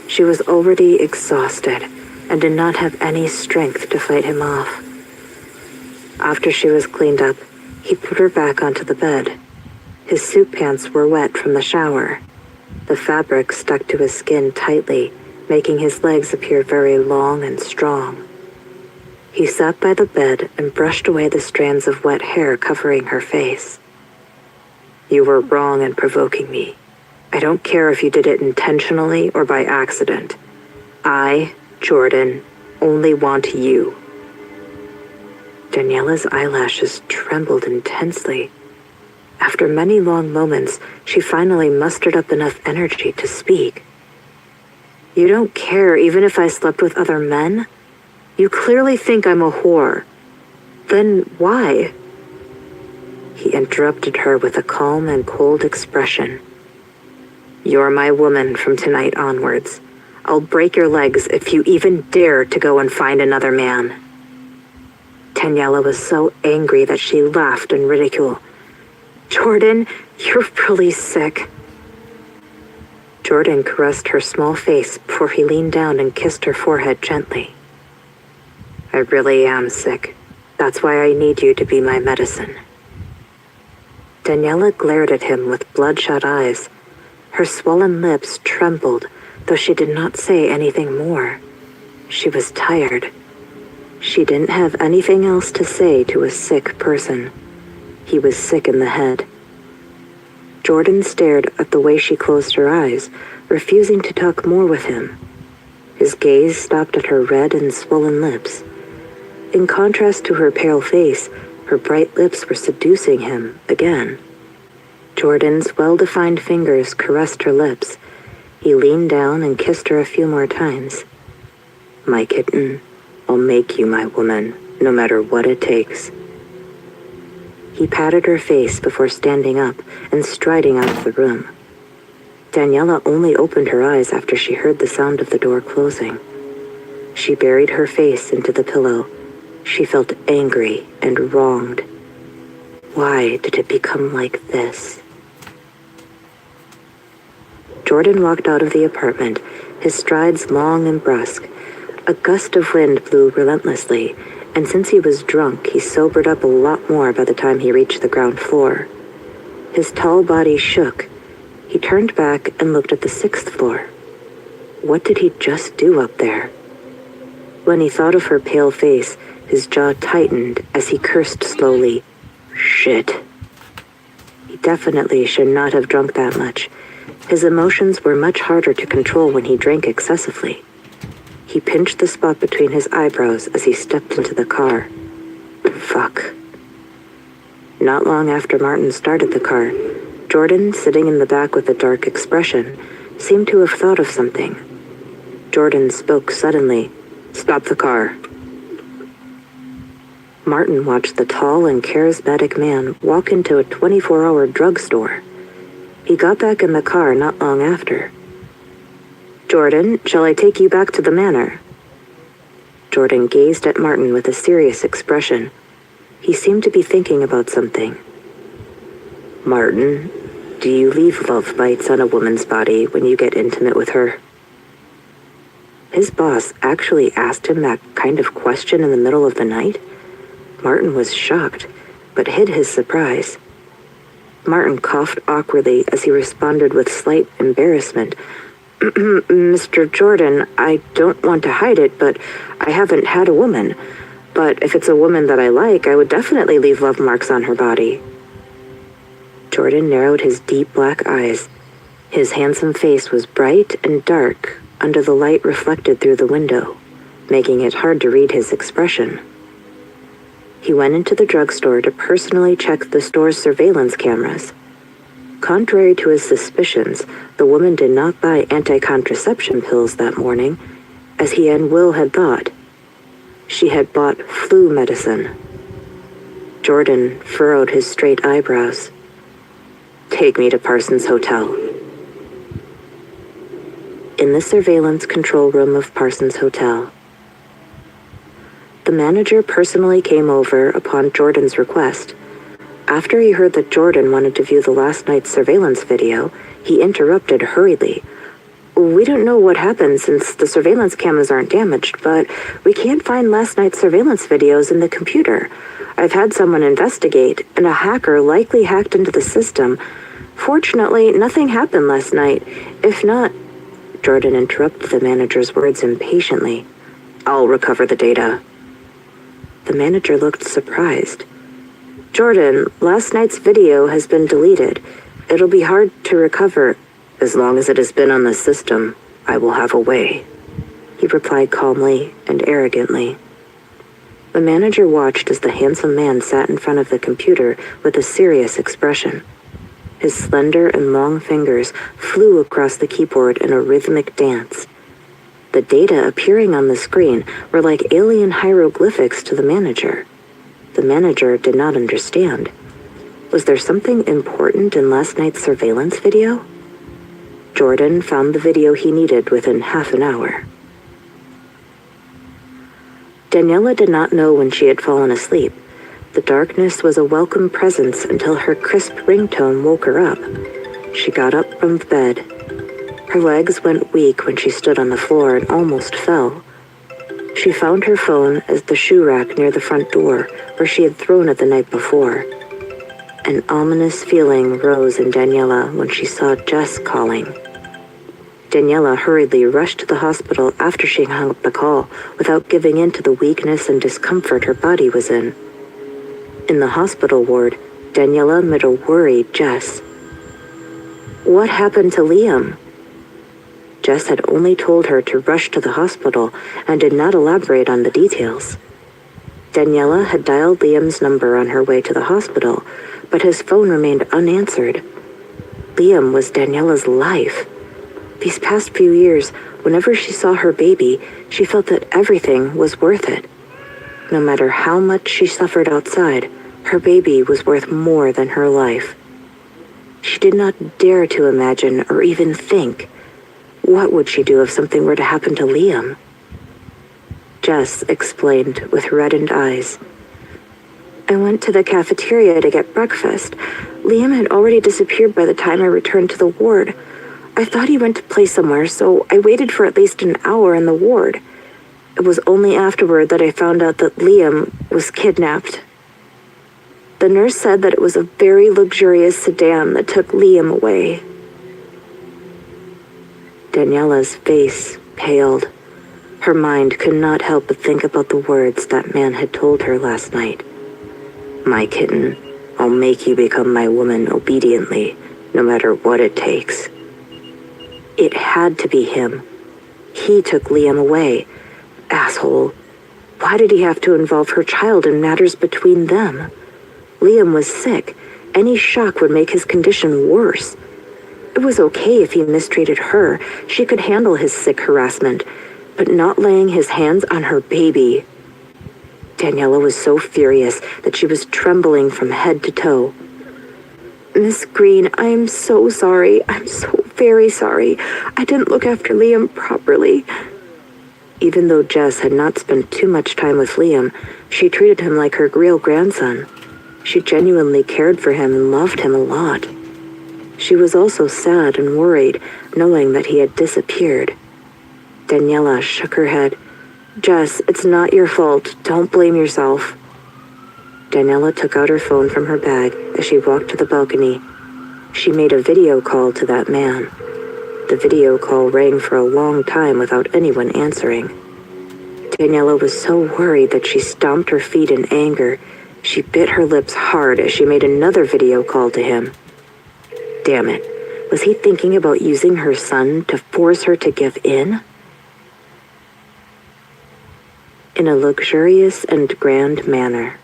She was already exhausted and did not have any strength to fight him off. After she was cleaned up, he put her back onto the bed. His suit pants were wet from the shower. The fabric stuck to his skin tightly, making his legs appear very long and strong. He sat by the bed and brushed away the strands of wet hair covering her face. "You were wrong in provoking me. I don't care if you did it intentionally or by accident. I, Jordan, only want you." Daniela's eyelashes trembled intensely. After many long moments, she finally mustered up enough energy to speak. "You don't care even if I slept with other men? You clearly think I'm a whore. Then why?" He interrupted her with a calm and cold expression. "You're my woman from tonight onwards. I'll break your legs if you even dare to go and find another man." Daniela was so angry that she laughed in ridicule. "Jordan, you're really sick." Jordan caressed her small face before he leaned down and kissed her forehead gently. "I really am sick. That's why I need you to be my medicine." Daniela glared at him with bloodshot eyes. Her swollen lips trembled, though she did not say anything more. She was tired. She didn't have anything else to say to a sick person. He was sick in the head. Jordan stared at the way she closed her eyes, refusing to talk more with him. His gaze stopped at her red and swollen lips. In contrast to her pale face, her bright lips were seducing him again. Jordan's well-defined fingers caressed her lips. He leaned down and kissed her a few more times. "My kitten, I'll make you my woman, no matter what it takes." He patted her face before standing up and striding out of the room. Daniela only opened her eyes after she heard the sound of the door closing. She buried her face into the pillow. She felt angry and wronged. Why did it become like this? Jordan walked out of the apartment, his strides long and brusque. A gust of wind blew relentlessly, and since he was drunk, he sobered up a lot more by the time he reached the ground floor. His tall body shook. He turned back and looked at the 6th floor. What did he just do up there? When he thought of her pale face, his jaw tightened as he cursed slowly. Shit. He definitely should not have drunk that much. His emotions were much harder to control when he drank excessively. He pinched the spot between his eyebrows as he stepped into the car. Fuck. Not long after Martin started the car, Jordan, sitting in the back with a dark expression, seemed to have thought of something. Jordan spoke suddenly. "Stop the car." Martin watched the tall and charismatic man walk into a 24-hour drugstore. He got back in the car not long after. "Jordan, shall I take you back to the manor?" Jordan gazed at Martin with a serious expression. He seemed to be thinking about something. "Martin, do you leave love bites on a woman's body when you get intimate with her?" His boss actually asked him that kind of question in the middle of the night? Martin was shocked, but hid his surprise. Martin coughed awkwardly as he responded with slight embarrassment. "Mr. Jordan, I don't want to hide it, but I haven't had a woman. But if it's a woman that I like, I would definitely leave love marks on her body." Jordan narrowed his deep black eyes. His handsome face was bright and dark under the light reflected through the window, making it hard to read his expression. He went into the drugstore to personally check the store's surveillance cameras. Contrary to his suspicions, the woman did not buy anti-contraception pills that morning, as he and Will had thought. She had bought flu medicine. Jordan furrowed his straight eyebrows. "Take me to Parsons Hotel." In the surveillance control room of Parsons Hotel, the manager personally came over upon Jordan's request. After he heard that Jordan wanted to view the last night's surveillance video, he interrupted hurriedly. We don't know what happened since the surveillance cameras aren't damaged, but we can't find last night's surveillance videos in the computer. I've had someone investigate, and a hacker likely hacked into the system. Fortunately, nothing happened last night. If not, Jordan interrupted the manager's words impatiently. I'll recover the data. The manager looked surprised. Jordan, last night's video has been deleted. It'll be hard to recover. As long as it has been on the system, I will have a way, he replied calmly and arrogantly. The manager watched as the handsome man sat in front of the computer with a serious expression. His slender and long fingers flew across the keyboard in a rhythmic dance. The data appearing on the screen were like alien hieroglyphics to the manager. The manager did not understand. Was there something important in last night's surveillance video? Jordan found the video he needed within half an hour. Daniela did not know when she had fallen asleep. The darkness was a welcome presence until her crisp ringtone woke her up. She got up from the bed. Her legs went weak when she stood on the floor and almost fell. She found her phone as the shoe rack near the front door, where she had thrown it the night before. An ominous feeling rose in Daniela when she saw Jess calling. Daniela hurriedly rushed to the hospital after she hung up the call, without giving in to the weakness and discomfort her body was in. In the hospital ward, Daniela met a worried Jess. What happened to Liam? Jess had only told her to rush to the hospital and did not elaborate on the details. Daniela had dialed Liam's number on her way to the hospital, but his phone remained unanswered. Liam was Daniela's life. These past few years, whenever she saw her baby, she felt that everything was worth it. No matter how much she suffered outside, her baby was worth more than her life. She did not dare to imagine or even think. What would she do if something were to happen to Liam? Jess explained with reddened eyes. I went to the cafeteria to get breakfast. Liam had already disappeared by the time I returned to the ward. I thought he went to play somewhere, so I waited for at least an hour in the ward. It was only afterward that I found out that Liam was kidnapped. The nurse said that it was a very luxurious sedan that took Liam away. Daniela's face paled. Her mind could not help but think about the words that man had told her last night. My kitten, I'll make you become my woman obediently, no matter what it takes. It had to be him. He took Liam away. Asshole. Why did he have to involve her child in matters between them? Liam was sick. Any shock would make his condition worse. It was okay if he mistreated her. She could handle his sick harassment, but not laying his hands on her baby. Daniela was so furious that she was trembling from head to toe. Miss Green, I am so sorry. I'm so very sorry. I didn't look after Liam properly. Even though Jess had not spent too much time with Liam, she treated him like her real grandson. She genuinely cared for him and loved him a lot. She was also sad and worried, knowing that he had disappeared. Daniela shook her head. Jess, it's not your fault. Don't blame yourself. Daniela took out her phone from her bag as she walked to the balcony. She made a video call to that man. The video call rang for a long time without anyone answering. Daniela was so worried that she stomped her feet in anger. She bit her lips hard as she made another video call to him. Damn it. Was he thinking about using her son to force her to give in? In a luxurious and grand manner.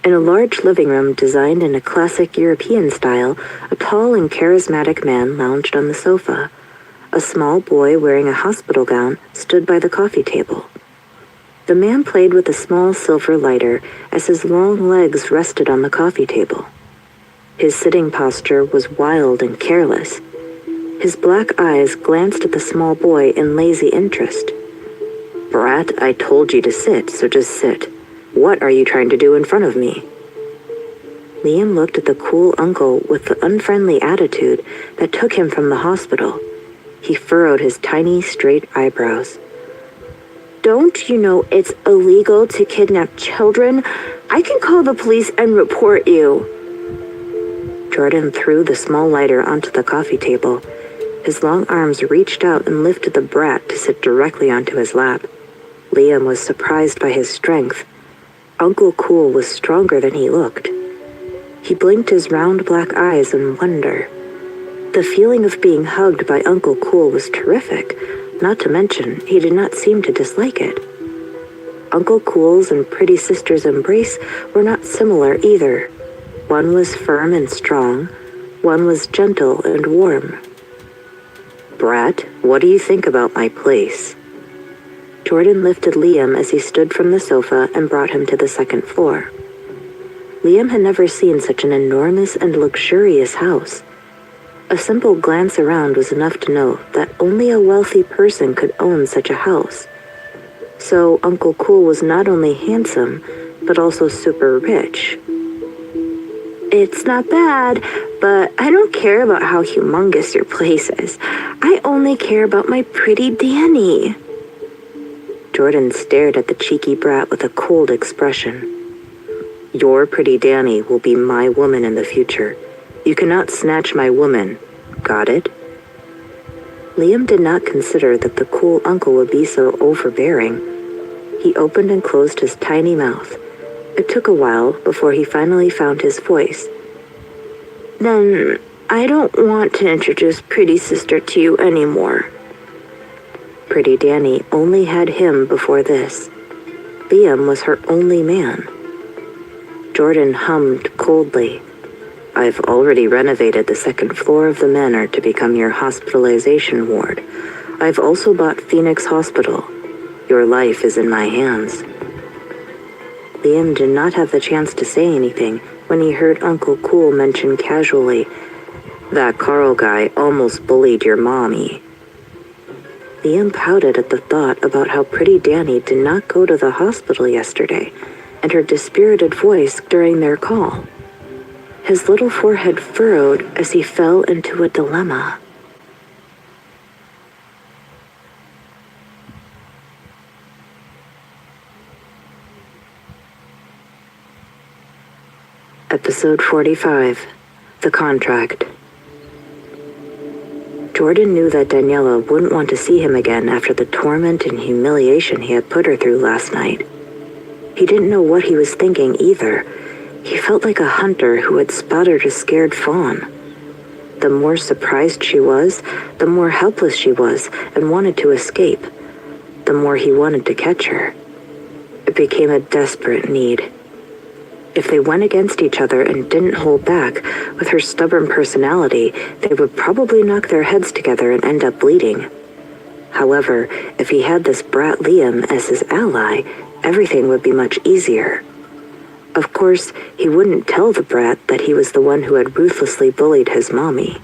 In a large living room designed in a classic European style, a tall and charismatic man lounged on the sofa. A small boy wearing a hospital gown stood by the coffee table. The man played with a small silver lighter as his long legs rested on the coffee table. His sitting posture was wild and careless. His black eyes glanced at the small boy in lazy interest. Brat, I told you to sit, so just sit. What are you trying to do in front of me? Liam looked at the cool uncle with the unfriendly attitude that took him from the hospital. He furrowed his tiny, straight eyebrows. Don't you know it's illegal to kidnap children? I can call the police and report you. Jordan threw the small lighter onto the coffee table. His long arms reached out and lifted the brat to sit directly onto his lap. Liam was surprised by his strength. Uncle Cool was stronger than he looked. He blinked his round black eyes in wonder. The feeling of being hugged by Uncle Cool was terrific, not to mention he did not seem to dislike it. Uncle Cool's and Pretty Sister's embrace were not similar either. One was firm and strong, one was gentle and warm. Brat, what do you think about my place? Jordan lifted Liam as he stood from the sofa and brought him to the second floor. Liam had never seen such an enormous and luxurious house. A simple glance around was enough to know that only a wealthy person could own such a house. So Uncle Cool was not only handsome, but also super rich. It's not bad, but I don't care about how humongous your place is. I only care about my pretty Danny. Jordan stared at the cheeky brat with a cold expression. Your pretty Danny will be my woman in the future. You cannot snatch my woman. Got it? Liam did not consider that the cool uncle would be so overbearing. He opened and closed his tiny mouth. It took a while before he finally found his voice. Then, I don't want to introduce Pretty Sister to you anymore. Pretty Danny only had him before this. Liam was her only man. Jordan hummed coldly. I've already renovated the second floor of the manor to become your hospitalization ward. I've also bought Phoenix Hospital. Your life is in my hands. Liam did not have the chance to say anything when he heard Uncle Cool mention casually, that Carl guy almost bullied your mommy. Liam pouted at the thought about how Pretty Danny did not go to the hospital yesterday, and her dispirited voice during their call. His little forehead furrowed as he fell into a dilemma. Episode 45, The Contract. Jordan knew that Daniela wouldn't want to see him again after the torment and humiliation he had put her through last night. He didn't know what he was thinking either. He felt like a hunter who had spotted a scared fawn. The more surprised she was, the more helpless she was and wanted to escape. The more he wanted to catch her. It became a desperate need. If they went against each other and didn't hold back, with her stubborn personality, they would probably knock their heads together and end up bleeding. However, if he had this brat Liam as his ally, everything would be much easier. Of course, he wouldn't tell the brat that he was the one who had ruthlessly bullied his mommy.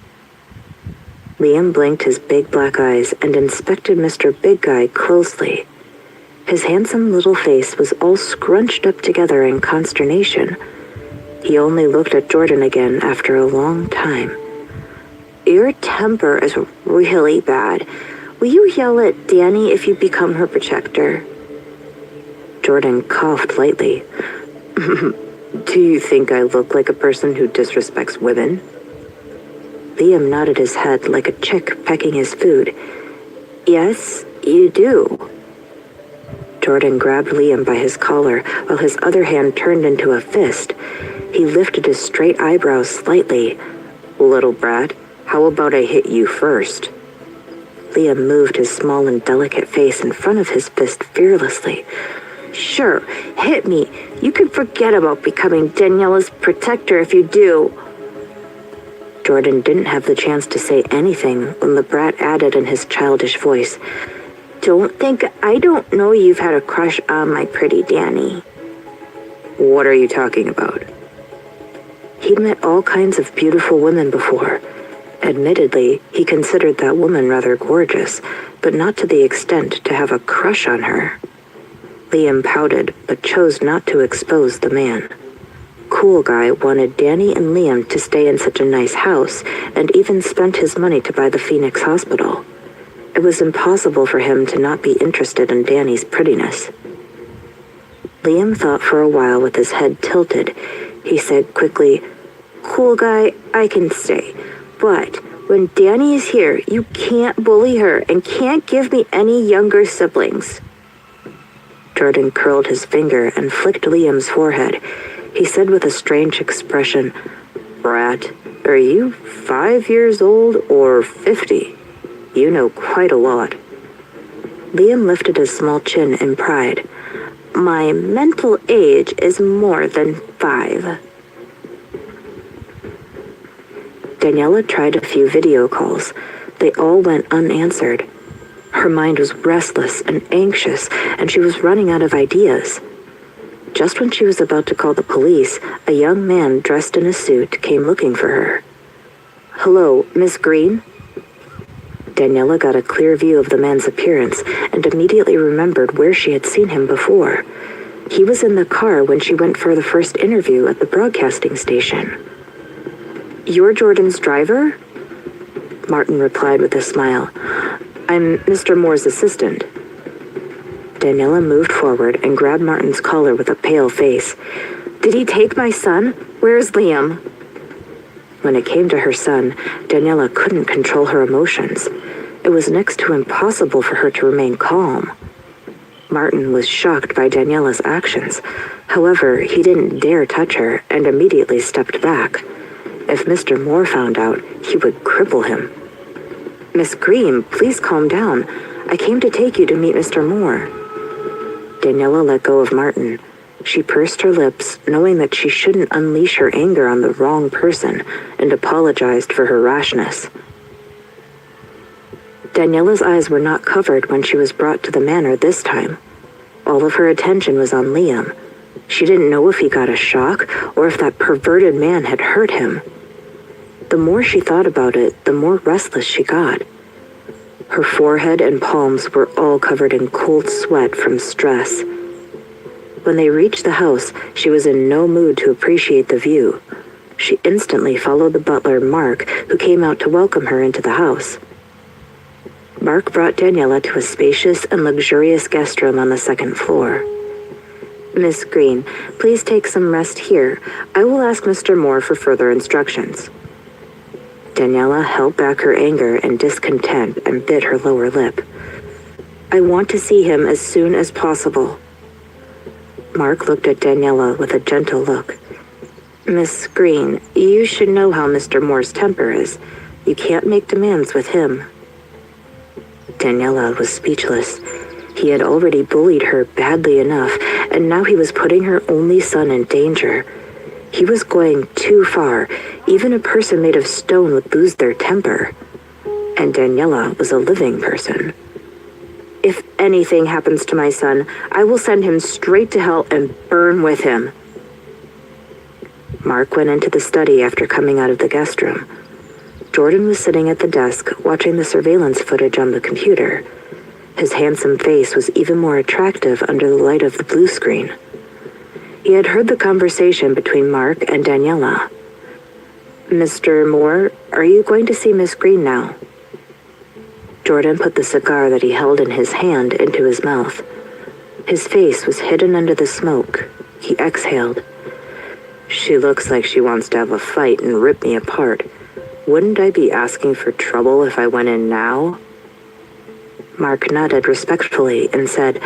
Liam blinked his big black eyes and inspected Mr. Big Guy closely. His handsome little face was all scrunched up together in consternation. He only looked at Jordan again after a long time. Your temper is really bad. Will you yell at Danny if you become her protector? Jordan coughed lightly. Do you think I look like a person who disrespects women? Liam nodded his head like a chick pecking his food. Yes, you do. Jordan grabbed Liam by his collar while his other hand turned into a fist. He lifted his straight eyebrows slightly. Little brat, how about I hit you first? Liam moved his small and delicate face in front of his fist fearlessly. Sure, hit me. You can forget about becoming Daniela's protector if you do. Jordan didn't have the chance to say anything when the brat added in his childish voice, Don't think I don't know you've had a crush on my pretty Danny. What are you talking about? He'd met all kinds of beautiful women before. Admittedly, he considered that woman rather gorgeous, but not to the extent to have a crush on her. Liam pouted, but chose not to expose the man. cool guy wanted Danny and Liam to stay in such a nice house and even spent his money to buy the Phoenix hospital. It was impossible for him to not be interested in Danny's prettiness. Liam thought for a while with his head tilted. He said quickly, "Cool guy, I can stay. But when Danny is here, you can't bully her and can't give me any younger siblings." Jordan curled his finger and flicked Liam's forehead. He said with a strange expression, "Brat, are you 5 years old or 50? You know quite a lot." Liam lifted his small chin in pride. "My mental age is more than 5. Daniela tried a few video calls. They all went unanswered. Her mind was restless and anxious, and she was running out of ideas. Just when she was about to call the police, a young man dressed in a suit came looking for her. "Hello, Miss Green?" Daniela got a clear view of the man's appearance and immediately remembered where she had seen him before. He was in the car when she went for the first interview at the broadcasting station. "You're Jordan's driver?" Martin replied with a smile. "I'm Mr. Moore's assistant." Daniela moved forward and grabbed Martin's collar with a pale face. "Did he take my son? Where's Liam?" When it came to her son, Daniela couldn't control her emotions. It was next to impossible for her to remain calm. Martin was shocked by Daniela's actions. However, he didn't dare touch her and immediately stepped back. If Mr. Moore found out, he would cripple him. "Miss Green, please calm down. I came to take you to meet Mr. Moore." Daniela let go of Martin. She pursed her lips, knowing that she shouldn't unleash her anger on the wrong person, and apologized for her rashness. Daniela's eyes were not covered when she was brought to the manor this time. All of her attention was on Liam. She didn't know if he got a shock or if that perverted man had hurt him. The more she thought about it, the more restless she got. Her forehead and palms were all covered in cold sweat from stress. When they reached the house, she was in no mood to appreciate the view. She instantly followed the butler, Mark, who came out to welcome her into the house. Mark brought Daniela to a spacious and luxurious guest room on the second floor. "Miss Green, please take some rest here. I will ask Mr. Moore for further instructions." Daniela held back her anger and discontent and bit her lower lip. "I want to see him as soon as possible." Mark looked at Daniela with a gentle look. "Miss Green, you should know how Mr. Moore's temper is. You can't make demands with him." Daniela was speechless. He had already bullied her badly enough, and now he was putting her only son in danger. He was going too far. Even a person made of stone would lose their temper. And Daniela was a living person. "If anything happens to my son, I will send him straight to hell and burn with him." Mark went into the study after coming out of the guest room. Jordan was sitting at the desk, watching the surveillance footage on the computer. His handsome face was even more attractive under the light of the blue screen. He had heard the conversation between Mark and Daniela. "Mr. Moore, are you going to see Miss Green now?" Jordan put the cigar that he held in his hand into his mouth. His face was hidden under the smoke. He exhaled. "She looks like she wants to have a fight and rip me apart. Wouldn't I be asking for trouble if I went in now?" Mark nodded respectfully and said,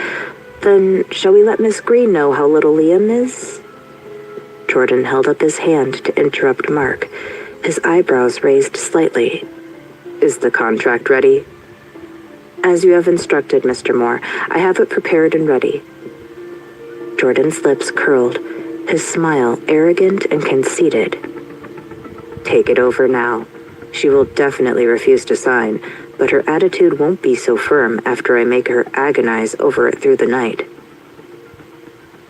"Then shall we let Miss Green know how little Liam is?" Jordan held up his hand to interrupt Mark. His eyebrows raised slightly. "Is the contract ready?" "As you have instructed, Mr. Moore. I have it prepared and ready." Jordan's lips curled, his smile arrogant and conceited. "Take it over now. She will definitely refuse to sign, but her attitude won't be so firm after I make her agonize over it through the night."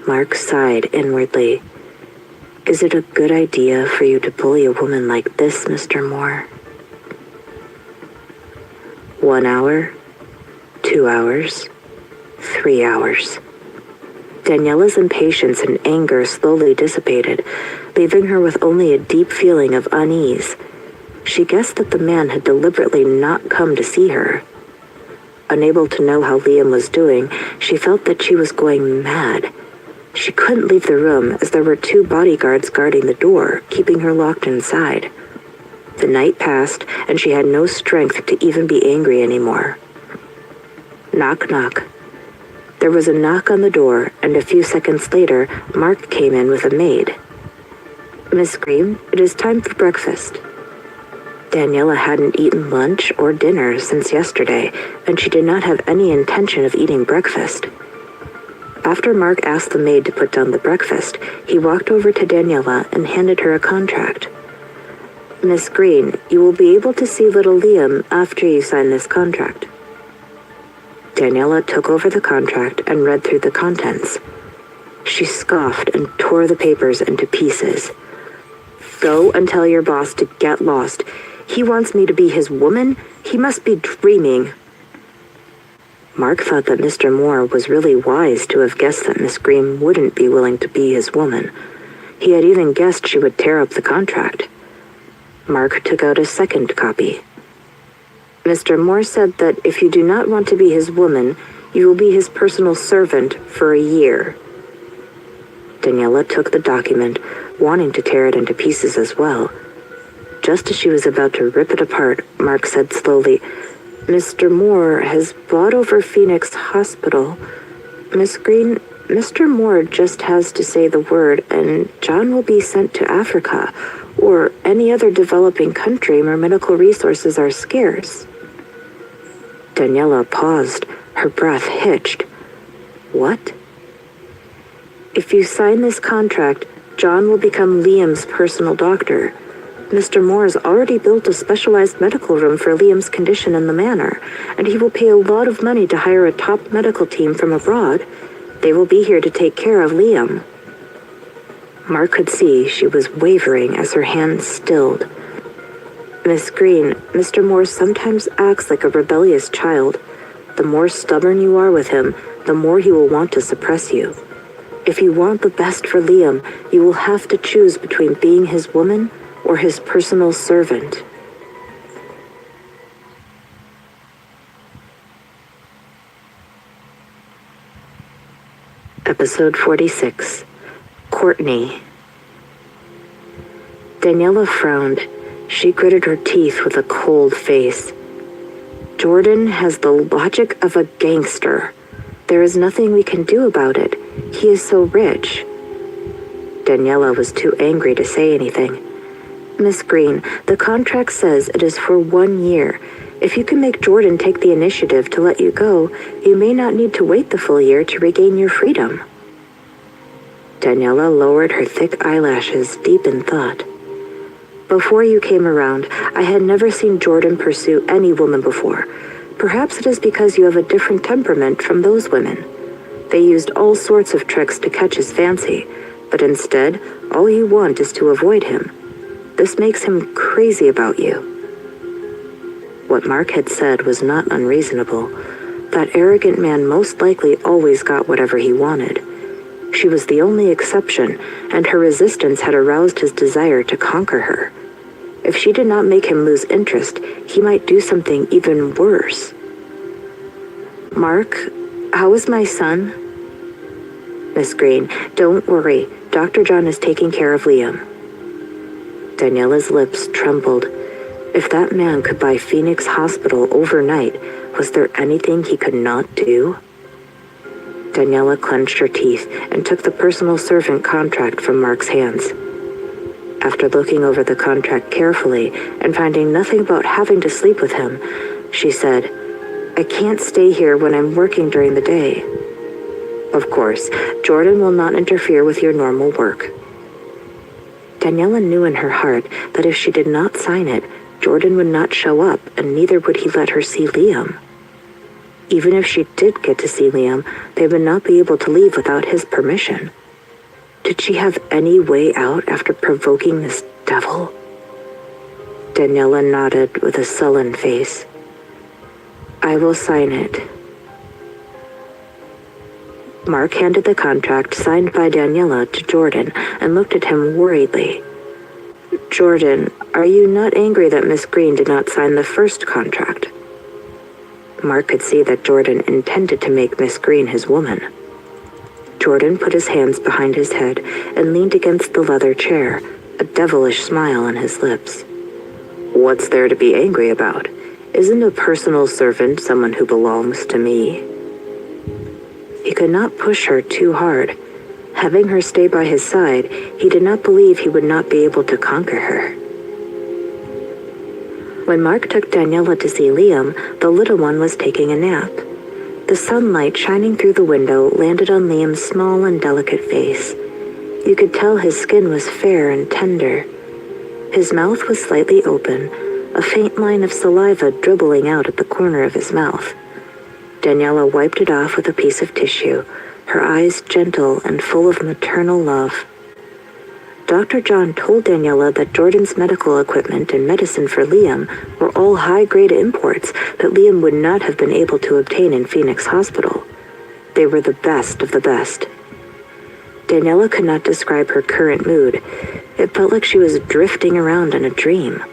Mark sighed inwardly. "Is it a good idea for you to bully a woman like this, Mr. Moore?" 1 hour, 2 hours, 3 hours. Daniela's impatience and anger slowly dissipated. leaving her with only a deep feeling of unease. She guessed that the man had deliberately not come to see her. Unable to know how Liam was doing, she felt that she was going mad. She couldn't leave the room as there were 2 bodyguards guarding the door, keeping her locked inside. The night passed, and she had no strength to even be angry anymore. Knock, knock. There was a knock on the door, and a few seconds later, Mark came in with a maid. "Miss Green, it is time for breakfast." Daniela hadn't eaten lunch or dinner since yesterday, and she did not have any intention of eating breakfast. After Mark asked the maid to put down the breakfast, he walked over to Daniela and handed her a contract. "Miss Green, you will be able to see little Liam after you sign this contract." Daniela took over the contract and read through the contents. She scoffed and tore the papers into pieces. "Go and tell your boss to get lost. He wants me to be his woman? He must be dreaming." Mark thought that Mr. Moore was really wise to have guessed that Miss Green wouldn't be willing to be his woman. He had even guessed she would tear up the contract. Mark took out a second copy. "Mr. Moore said that if you do not want to be his woman, you will be his personal servant for a year." Daniela took the document, wanting to tear it into pieces as well. Just as she was about to rip it apart, Mark said slowly, "Mr. Moore has bought over Phoenix Hospital. Miss Green, Mr. Moore just has to say the word, and John will be sent to Africa, or any other developing country where medical resources are scarce." Daniela paused, her breath hitched. "What?" "If you sign this contract, John will become Liam's personal doctor. Mr. Moore has already built a specialized medical room for Liam's condition in the manor, and he will pay a lot of money to hire a top medical team from abroad. They will be here to take care of Liam." Mark could see she was wavering as her hand stilled. "Miss Green, Mr. Moore sometimes acts like a rebellious child. The more stubborn you are with him, the more he will want to suppress you. If you want the best for Liam, you will have to choose between being his woman or his personal servant." Episode 46. Courtney. Daniela frowned. She gritted her teeth with a cold face. "Jordan has the logic of a gangster. There is nothing we can do about it. He is so rich." Daniela was too angry to say anything. "Miss Green, the contract says it is for 1 year. If you can make Jordan take the initiative to let you go, you may not need to wait the full year to regain your freedom." Daniela lowered her thick eyelashes, deep in thought. "Before you came around, I had never seen Jordan pursue any woman before. Perhaps it is because you have a different temperament from those women. They used all sorts of tricks to catch his fancy, but instead, all you want is to avoid him. This makes him crazy about you." What Mark had said was not unreasonable. That arrogant man most likely always got whatever he wanted. She was the only exception, and her resistance had aroused his desire to conquer her. If she did not make him lose interest, he might do something even worse. "Mark, how is my son?" "Miss Green, don't worry. Dr. John is taking care of Liam." Daniela's lips trembled. If that man could buy Phoenix Hospital overnight, was there anything he could not do? Daniela clenched her teeth and took the personal servant contract from Mark's hands. After looking over the contract carefully and finding nothing about having to sleep with him, she said, "I can't stay here when I'm working during the day." "Of course, Jordan will not interfere with your normal work." Daniela knew in her heart that if she did not sign it, Jordan would not show up, and neither would he let her see Liam. Even if she did get to see Liam, they would not be able to leave without his permission. Did she have any way out after provoking this devil? Daniela nodded with a sullen face. "I will sign it." Mark handed the contract signed by Daniela to Jordan and looked at him worriedly. "Jordan, are you not angry that Miss Green did not sign the first contract?" Mark could see that Jordan intended to make Miss Green his woman. Jordan put his hands behind his head and leaned against the leather chair, a devilish smile on his lips. "What's there to be angry about? Isn't a personal servant someone who belongs to me?" He could not push her too hard. Having her stay by his side, he did not believe he would not be able to conquer her. When Mark took Daniela to see Liam, the little one was taking a nap. The sunlight shining through the window landed on Liam's small and delicate face. You could tell his skin was fair and tender. His mouth was slightly open, a faint line of saliva dribbling out at the corner of his mouth. Daniela wiped it off with a piece of tissue, her eyes gentle and full of maternal love. Dr. John told Daniela that Jordan's medical equipment and medicine for Liam were all high-grade imports that Liam would not have been able to obtain in Phoenix Hospital. They were the best of the best. Daniela could not describe her current mood. It felt like she was drifting around in a dream.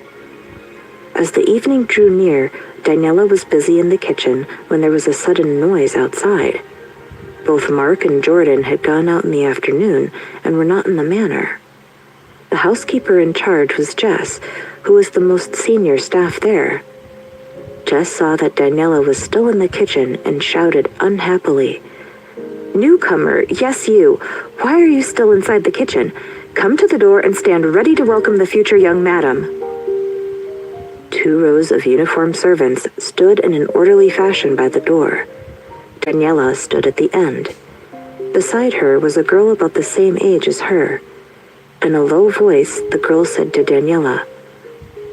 As the evening drew near, Daniela was busy in the kitchen when there was a sudden noise outside. Both Mark and Jordan had gone out in the afternoon and were not in the manor. The housekeeper in charge was Jess, who was the most senior staff there. Jess saw that Daniela was still in the kitchen and shouted unhappily, "Newcomer, yes you. Why are you still inside the kitchen? Come to the door and stand ready to welcome the future young madam." 2 rows of uniformed servants stood in an orderly fashion by the door. Daniela stood at the end. Beside her was a girl about the same age as her. In a low voice, the girl said to Daniela,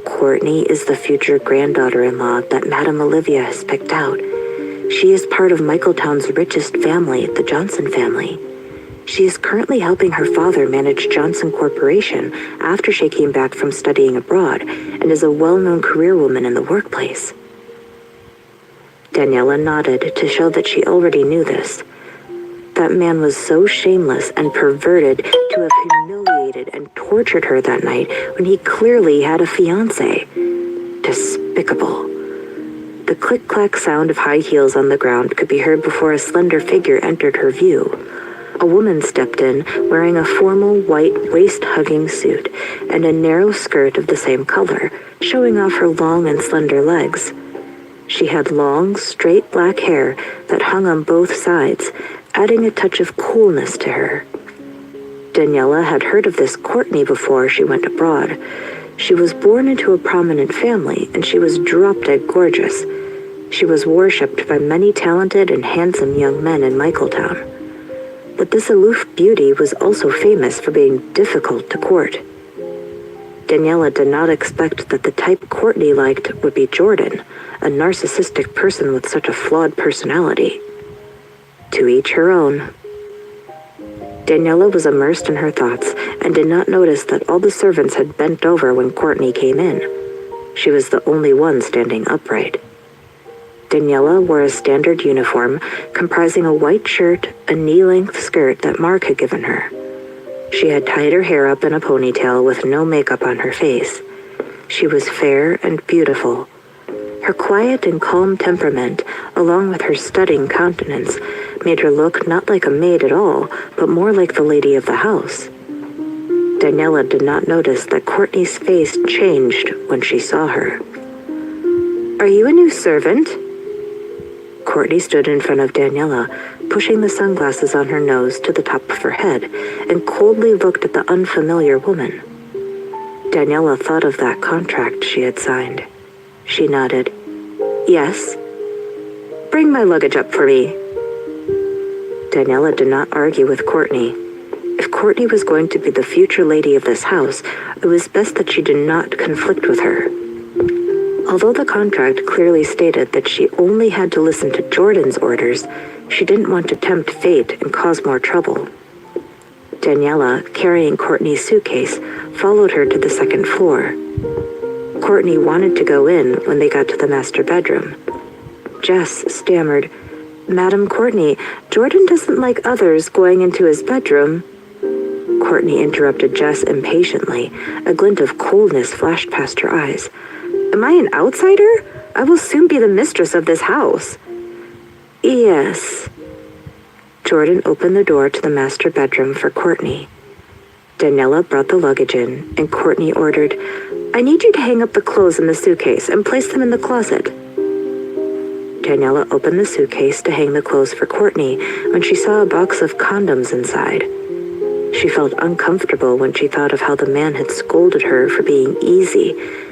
"Courtney is the future granddaughter-in-law that Madame Olivia has picked out. She is part of Michaeltown's richest family, the Johnson family. She is currently helping her father manage Johnson Corporation after she came back from studying abroad and is a well-known career woman in the workplace." Daniela nodded to show that she already knew this. That man was so shameless and perverted to have humiliated and tortured her that night when he clearly had a fiancé. Despicable. The click-clack sound of high heels on the ground could be heard before a slender figure entered her view. A woman stepped in wearing a formal white waist-hugging suit and a narrow skirt of the same color, showing off her long and slender legs. She had long, straight black hair that hung on both sides, adding a touch of coolness to her. Daniela had heard of this Courtney before she went abroad. She was born into a prominent family, and she was drop-dead gorgeous. She was worshipped by many talented and handsome young men in Michaeltown. But this aloof beauty was also famous for being difficult to court. Daniela did not expect that the type Courtney liked would be Jordan, a narcissistic person with such a flawed personality. To each her own. Daniela was immersed in her thoughts and did not notice that all the servants had bent over when Courtney came in. She was the only one standing upright. Daniela wore a standard uniform comprising a white shirt, a knee-length skirt that Mark had given her. She had tied her hair up in a ponytail with no makeup on her face. She was fair and beautiful. Her quiet and calm temperament, along with her stunning countenance, made her look not like a maid at all, but more like the lady of the house. Daniela did not notice that Courtney's face changed when she saw her. "Are you a new servant?" Courtney stood in front of Daniela, pushing the sunglasses on her nose to the top of her head, and coldly looked at the unfamiliar woman. Daniela thought of that contract she had signed. She nodded. "Yes." "Bring my luggage up for me." Daniela did not argue with Courtney. If Courtney was going to be the future lady of this house, it was best that she did not conflict with her. Although the contract clearly stated that she only had to listen to Jordan's orders, she didn't want to tempt fate and cause more trouble. Daniela, carrying Courtney's suitcase, followed her to the second floor. Courtney wanted to go in when they got to the master bedroom. Jess stammered, Madam Courtney, Jordan doesn't like others going into his bedroom. Courtney interrupted Jess impatiently. A glint of coldness flashed past her eyes. Am I an outsider? I will soon be the mistress of this house. Yes. Jordan opened the door to the master bedroom for Courtney. Daniela brought the luggage in, and Courtney ordered, I need you to hang up the clothes in the suitcase and place them in the closet. Daniela opened the suitcase to hang the clothes for Courtney when she saw a box of condoms inside. She felt uncomfortable when she thought of how the man had scolded her for being easy,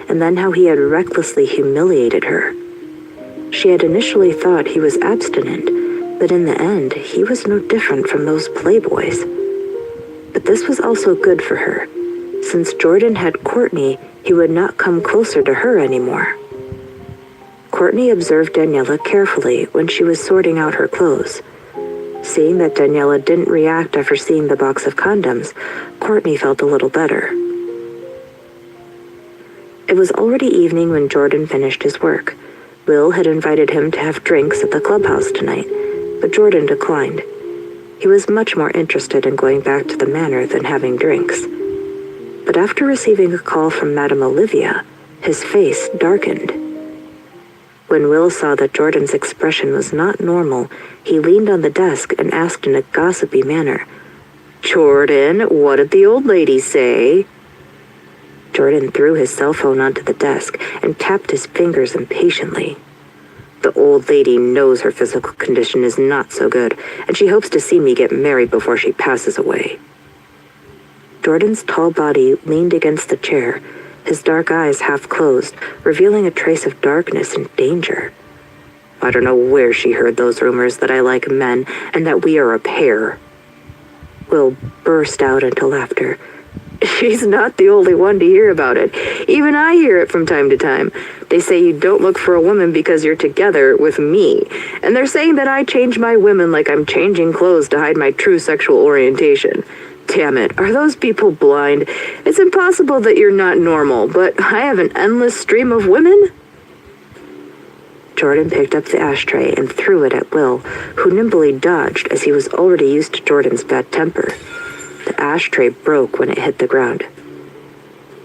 and then how he had recklessly humiliated her. She had initially thought he was abstinent, but in the end, he was no different from those playboys. But this was also good for her. Since Jordan had Courtney, he would not come closer to her anymore. Courtney observed Daniela carefully when she was sorting out her clothes. Seeing that Daniela didn't react after seeing the box of condoms, Courtney felt a little better. It was already evening when Jordan finished his work. Will had invited him to have drinks at the clubhouse tonight, but Jordan declined. He was much more interested in going back to the manor than having drinks. But after receiving a call from Madame Olivia, his face darkened. When Will saw that Jordan's expression was not normal, he leaned on the desk and asked in a gossipy manner, Jordan, what did the old lady say? Jordan threw his cell phone onto the desk and tapped his fingers impatiently. The old lady knows her physical condition is not so good, and she hopes to see me get married before she passes away. Jordan's tall body leaned against the chair, his dark eyes half closed, revealing a trace of darkness and danger. I don't know where she heard those rumors that I like men and that we are a pair. Will burst out into laughter. She's not the only one to hear about it. Even I hear it from time to time. They say you don't look for a woman because you're together with me. And they're saying that I change my women like I'm changing clothes to hide my true sexual orientation. Damn it, are those people blind? It's impossible that you're not normal, but I have an endless stream of women? Jordan picked up the ashtray and threw it at Will, who nimbly dodged as he was already used to Jordan's bad temper. The ashtray broke when it hit the ground.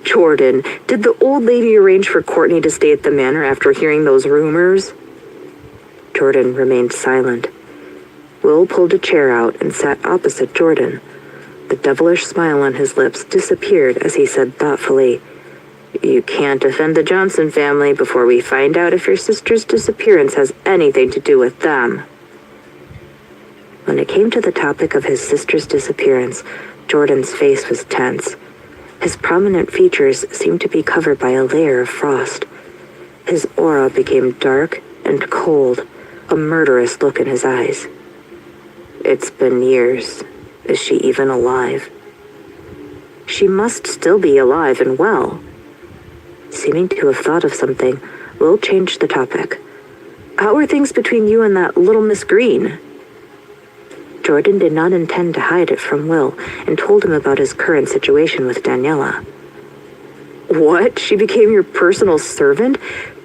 Jordan, did the old lady arrange for Courtney to stay at the manor after hearing those rumors? Jordan remained silent. Will pulled a chair out and sat opposite Jordan. The devilish smile on his lips disappeared as he said thoughtfully, You can't offend the Johnson family before we find out if your sister's disappearance has anything to do with them. When it came to the topic of his sister's disappearance, Jordan's face was tense. His prominent features seemed to be covered by a layer of frost. His aura became dark and cold, a murderous look in his eyes. It's been years. Is she even alive? She must still be alive and well. Seeming to have thought of something, Will changed the topic. How are things between you and that little Miss Green? Jordan did not intend to hide it from Will and told him about his current situation with Daniela. What? She became your personal servant?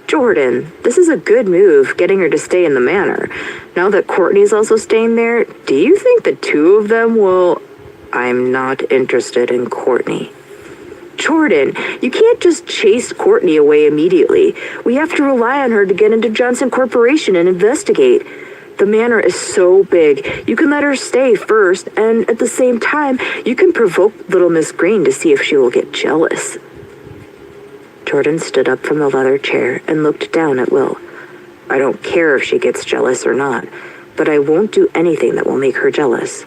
Jordan, this is a good move, getting her to stay in the manor. Now that Courtney's also staying there, do you think the two of them will... I'm not interested in Courtney. Jordan, you can't just chase Courtney away immediately. We have to rely on her to get into Johnson Corporation and investigate. The manor is so big, you can let her stay first, and at the same time, you can provoke little Miss Green to see if she will get jealous. Jordan stood up from the leather chair and looked down at Will. I don't care if she gets jealous or not, but I won't do anything that will make her jealous.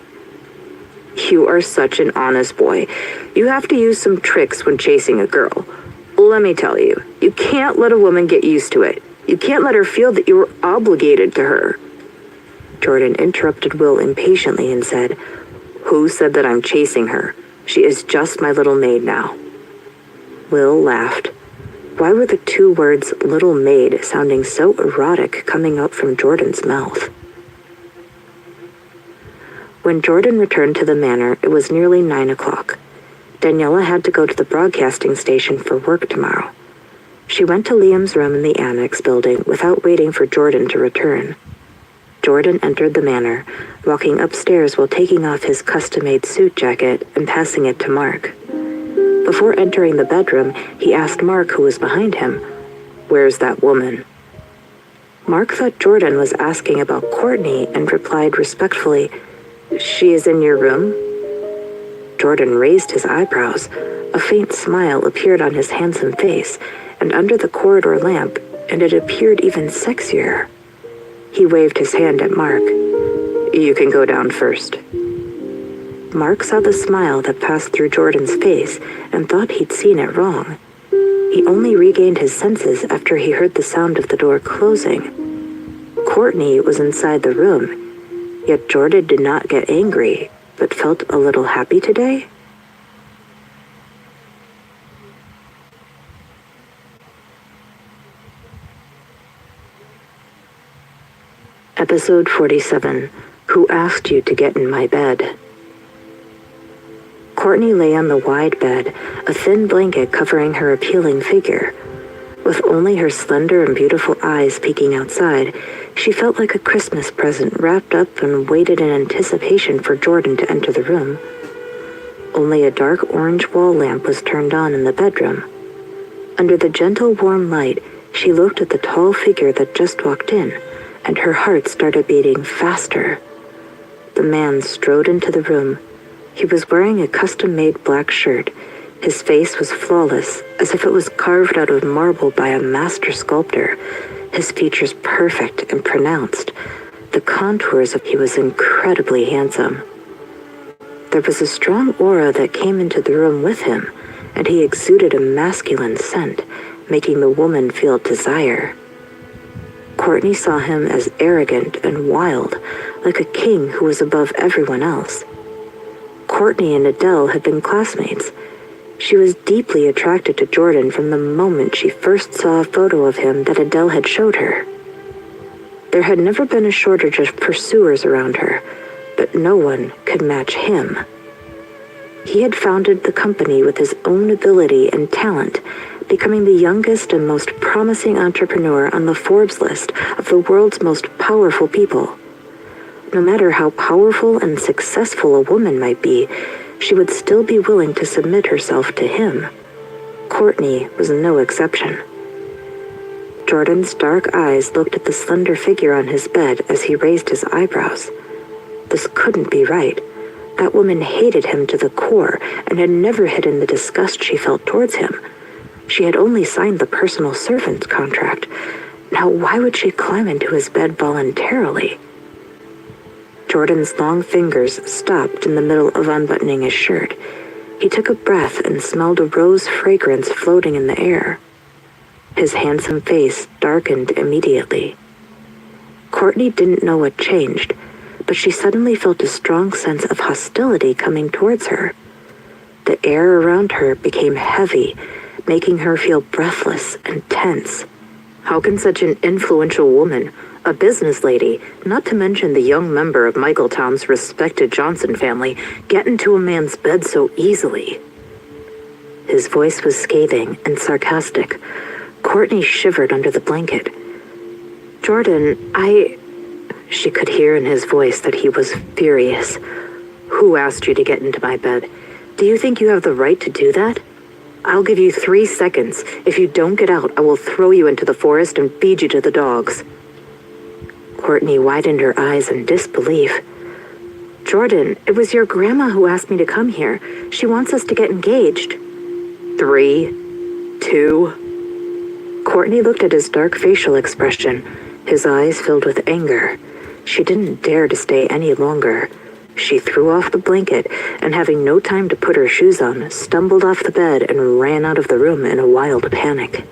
You are such an honest boy. You have to use some tricks when chasing a girl. Let me tell you, you can't let a woman get used to it. You can't let her feel that you are obligated to her. Jordan interrupted Will impatiently and said, Who said that I'm chasing her? She is just my little maid now. Will laughed. Why were the two words little maid sounding so erotic coming out from Jordan's mouth? When Jordan returned to the manor, it was nearly 9 o'clock. Daniela had to go to the broadcasting station for work tomorrow. She went to Liam's room in the annex building without waiting for Jordan to return. Jordan entered the manor, walking upstairs while taking off his custom-made suit jacket and passing it to Mark. Before entering the bedroom, he asked Mark, who was behind him, "Where's that woman?" Mark thought Jordan was asking about Courtney and replied respectfully, "She is in your room?" Jordan raised his eyebrows. A faint smile appeared on his handsome face and under the corridor lamp, and it appeared even sexier. He waved his hand at Mark. "You can go down first." Mark saw the smile that passed through Jordan's face and thought he'd seen it wrong. He only regained his senses after he heard the sound of the door closing. Courtney was inside the room, yet Jordan did not get angry, but felt a little happy today. Episode 47, Who Asked You to Get in My Bed? Courtney lay on the wide bed, a thin blanket covering her appealing figure. With only her slender and beautiful eyes peeking outside, she felt like a Christmas present wrapped up and waited in anticipation for Jordan to enter the room. Only a dark orange wall lamp was turned on in the bedroom. Under the gentle warm light, she looked at the tall figure that just walked in, and her heart started beating faster. The man strode into the room. He was wearing a custom-made black shirt. His face was flawless, as if it was carved out of marble by a master sculptor. His features perfect and pronounced. The contours of he was incredibly handsome. There was a strong aura that came into the room with him, and he exuded a masculine scent, making the woman feel desire. Courtney saw him as arrogant and wild, like a king who was above everyone else. Courtney and Adele had been classmates. She was deeply attracted to Jordan from the moment she first saw a photo of him that Adele had showed her. There had never been a shortage of pursuers around her, but no one could match him. He had founded the company with his own ability and talent, becoming the youngest and most promising entrepreneur on the Forbes list of the world's most powerful people. No matter how powerful and successful a woman might be, she would still be willing to submit herself to him. Courtney was no exception. Jordan's dark eyes looked at the slender figure on his bed as he raised his eyebrows. This couldn't be right. That woman hated him to the core and had never hidden the disgust she felt towards him. She had only signed the personal servant contract. Now why would she climb into his bed voluntarily? Jordan's long fingers stopped in the middle of unbuttoning his shirt. He took a breath and smelled a rose fragrance floating in the air. His handsome face darkened immediately. Courtney didn't know what changed, but she suddenly felt a strong sense of hostility coming towards her. The air around her became heavy, making her feel breathless and tense. How can such an influential woman, a business lady, not to mention the young member of Michaeltown's respected Johnson family, get into a man's bed so easily? His voice was scathing and sarcastic. Courtney shivered under the blanket. "Jordan, She could hear in his voice that he was furious. "Who asked you to get into my bed? Do you think you have the right to do that? I'll give you 3 seconds. If you don't get out, I will throw you into the forest and feed you to the dogs." Courtney widened her eyes in disbelief. "Jordan, it was your grandma who asked me to come here. She wants us to get engaged." 3, 2... Courtney looked at his dark facial expression, his eyes filled with anger. She didn't dare to stay any longer. She threw off the blanket and, having no time to put her shoes on, stumbled off the bed and ran out of the room in a wild panic.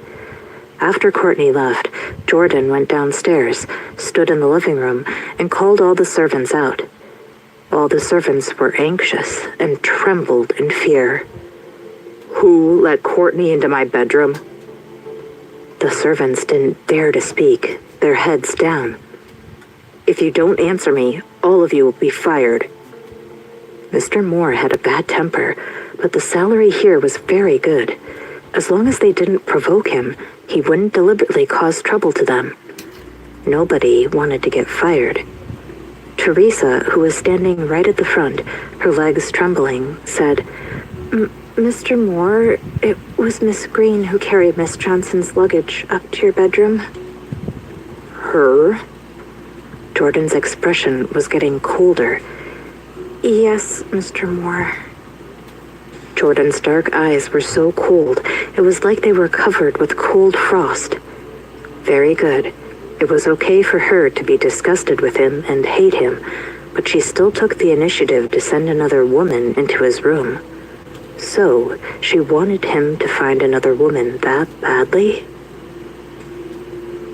After Courtney left, Jordan went downstairs, stood in the living room, and called all the servants out. All the servants were anxious and trembled in fear. "Who let Courtney into my bedroom?" The servants didn't dare to speak, their heads down. "If you don't answer me, all of you will be fired." Mr. Moore had a bad temper, but the salary here was very good. As long as they didn't provoke him, he wouldn't deliberately cause trouble to them. Nobody wanted to get fired. Teresa, who was standing right at the front, her legs trembling, said, Mr. Moore, it was Miss Green who carried Miss Johnson's luggage up to your bedroom. Her? Jordan's expression was getting colder. Yes, Mr. Moore. Jordan's dark eyes were so cold, it was like they were covered with cold frost. Very good. It was okay for her to be disgusted with him and hate him, but she still took the initiative to send another woman into his room. So, she wanted him to find another woman that badly?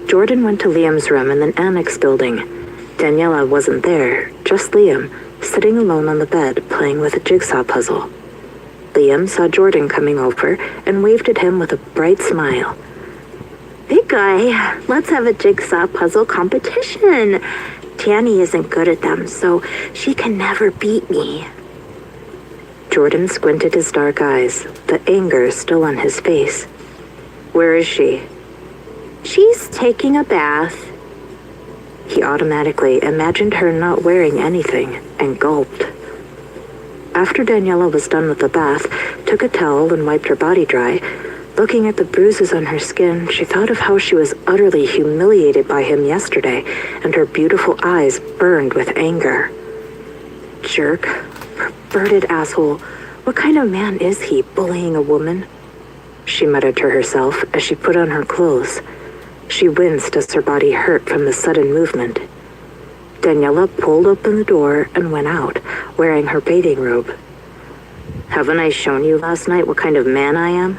Jordan went to Liam's room in the annex building. Daniela wasn't there, just Liam, sitting alone on the bed playing with a jigsaw puzzle. Liam saw Jordan coming over and waved at him with a bright smile. Big guy, let's have a jigsaw puzzle competition. Tanny isn't good at them, so she can never beat me. Jordan squinted his dark eyes, the anger still on his face. Where is she? She's taking a bath. He automatically imagined her not wearing anything and gulped. After Daniela was done with the bath, took a towel and wiped her body dry, looking at the bruises on her skin, she thought of how she was utterly humiliated by him yesterday, and her beautiful eyes burned with anger. Jerk. Perverted asshole. What kind of man is he, bullying a woman? She muttered to herself as she put on her clothes. She winced as her body hurt from the sudden movement. Daniela pulled open the door and went out, wearing her bathing robe. Haven't I shown you last night what kind of man I am?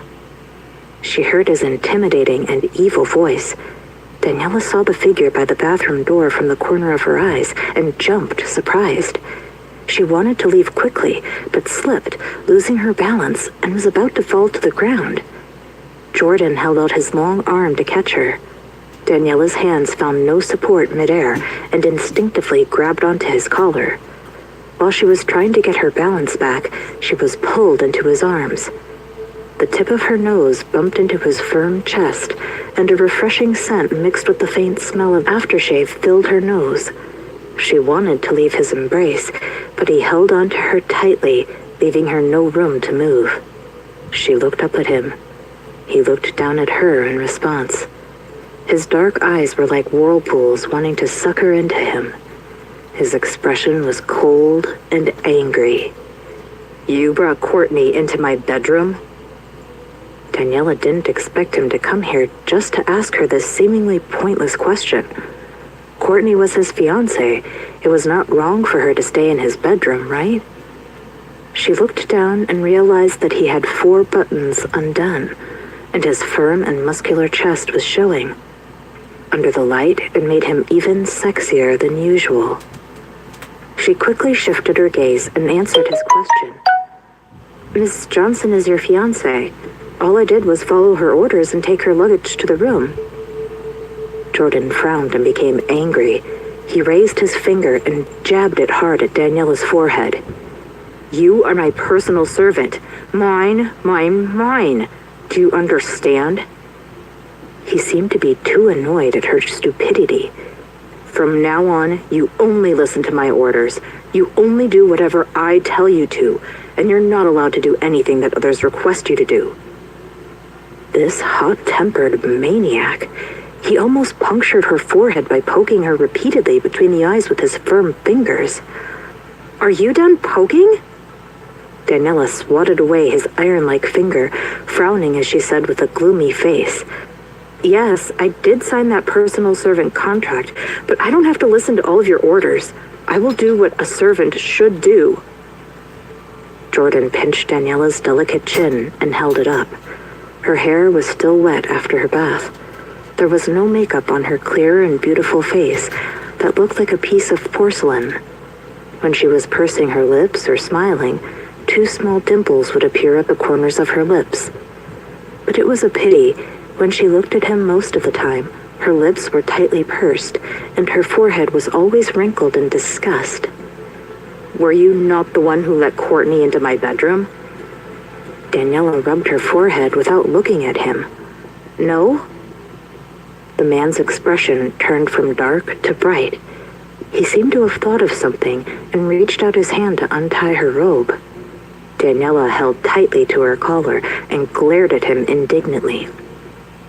She heard his intimidating and evil voice. Daniela saw the figure by the bathroom door from the corner of her eyes and jumped, surprised. She wanted to leave quickly, but slipped, losing her balance, and was about to fall to the ground. Jordan held out his long arm to catch her. Daniela's hands found no support midair and instinctively grabbed onto his collar. While she was trying to get her balance back, she was pulled into his arms. The tip of her nose bumped into his firm chest, and a refreshing scent mixed with the faint smell of aftershave filled her nose. She wanted to leave his embrace, but he held on to her tightly, leaving her no room to move. She looked up at him. He looked down at her in response. His dark eyes were like whirlpools wanting to suck her into him. His expression was cold and angry. You brought Courtney into my bedroom? Daniela didn't expect him to come here just to ask her this seemingly pointless question. Courtney was his fiancée. It was not wrong for her to stay in his bedroom, right? She looked down and realized that he had 4 buttons undone, and his firm and muscular chest was showing. Under the light, it made him even sexier than usual. She quickly shifted her gaze and answered his question. Miss Johnson is your fiancée. All I did was follow her orders and take her luggage to the room. Jordan frowned and became angry. He raised his finger and jabbed it hard at Daniela's forehead. You are my personal servant. Mine, mine, mine. Do you understand? He seemed to be too annoyed at her stupidity. From now on, you only listen to my orders. You only do whatever I tell you to, and you're not allowed to do anything that others request you to do. This hot-tempered maniac. He almost punctured her forehead by poking her repeatedly between the eyes with his firm fingers. Are you done poking? Daniela swatted away his iron-like finger, frowning as she said with a gloomy face. Yes, I did sign that personal servant contract, but I don't have to listen to all of your orders. I will do what a servant should do. Jordan pinched Daniela's delicate chin and held it up. Her hair was still wet after her bath. There was no makeup on her clear and beautiful face that looked like a piece of porcelain. When she was pursing her lips or smiling, 2 small dimples would appear at the corners of her lips. But it was a pity. When she looked at him most of the time, her lips were tightly pursed, and her forehead was always wrinkled in disgust. Were you not the one who let Courtney into my bedroom? Daniela rubbed her forehead without looking at him. No? The man's expression turned from dark to bright. He seemed to have thought of something and reached out his hand to untie her robe. Daniela held tightly to her collar and glared at him indignantly.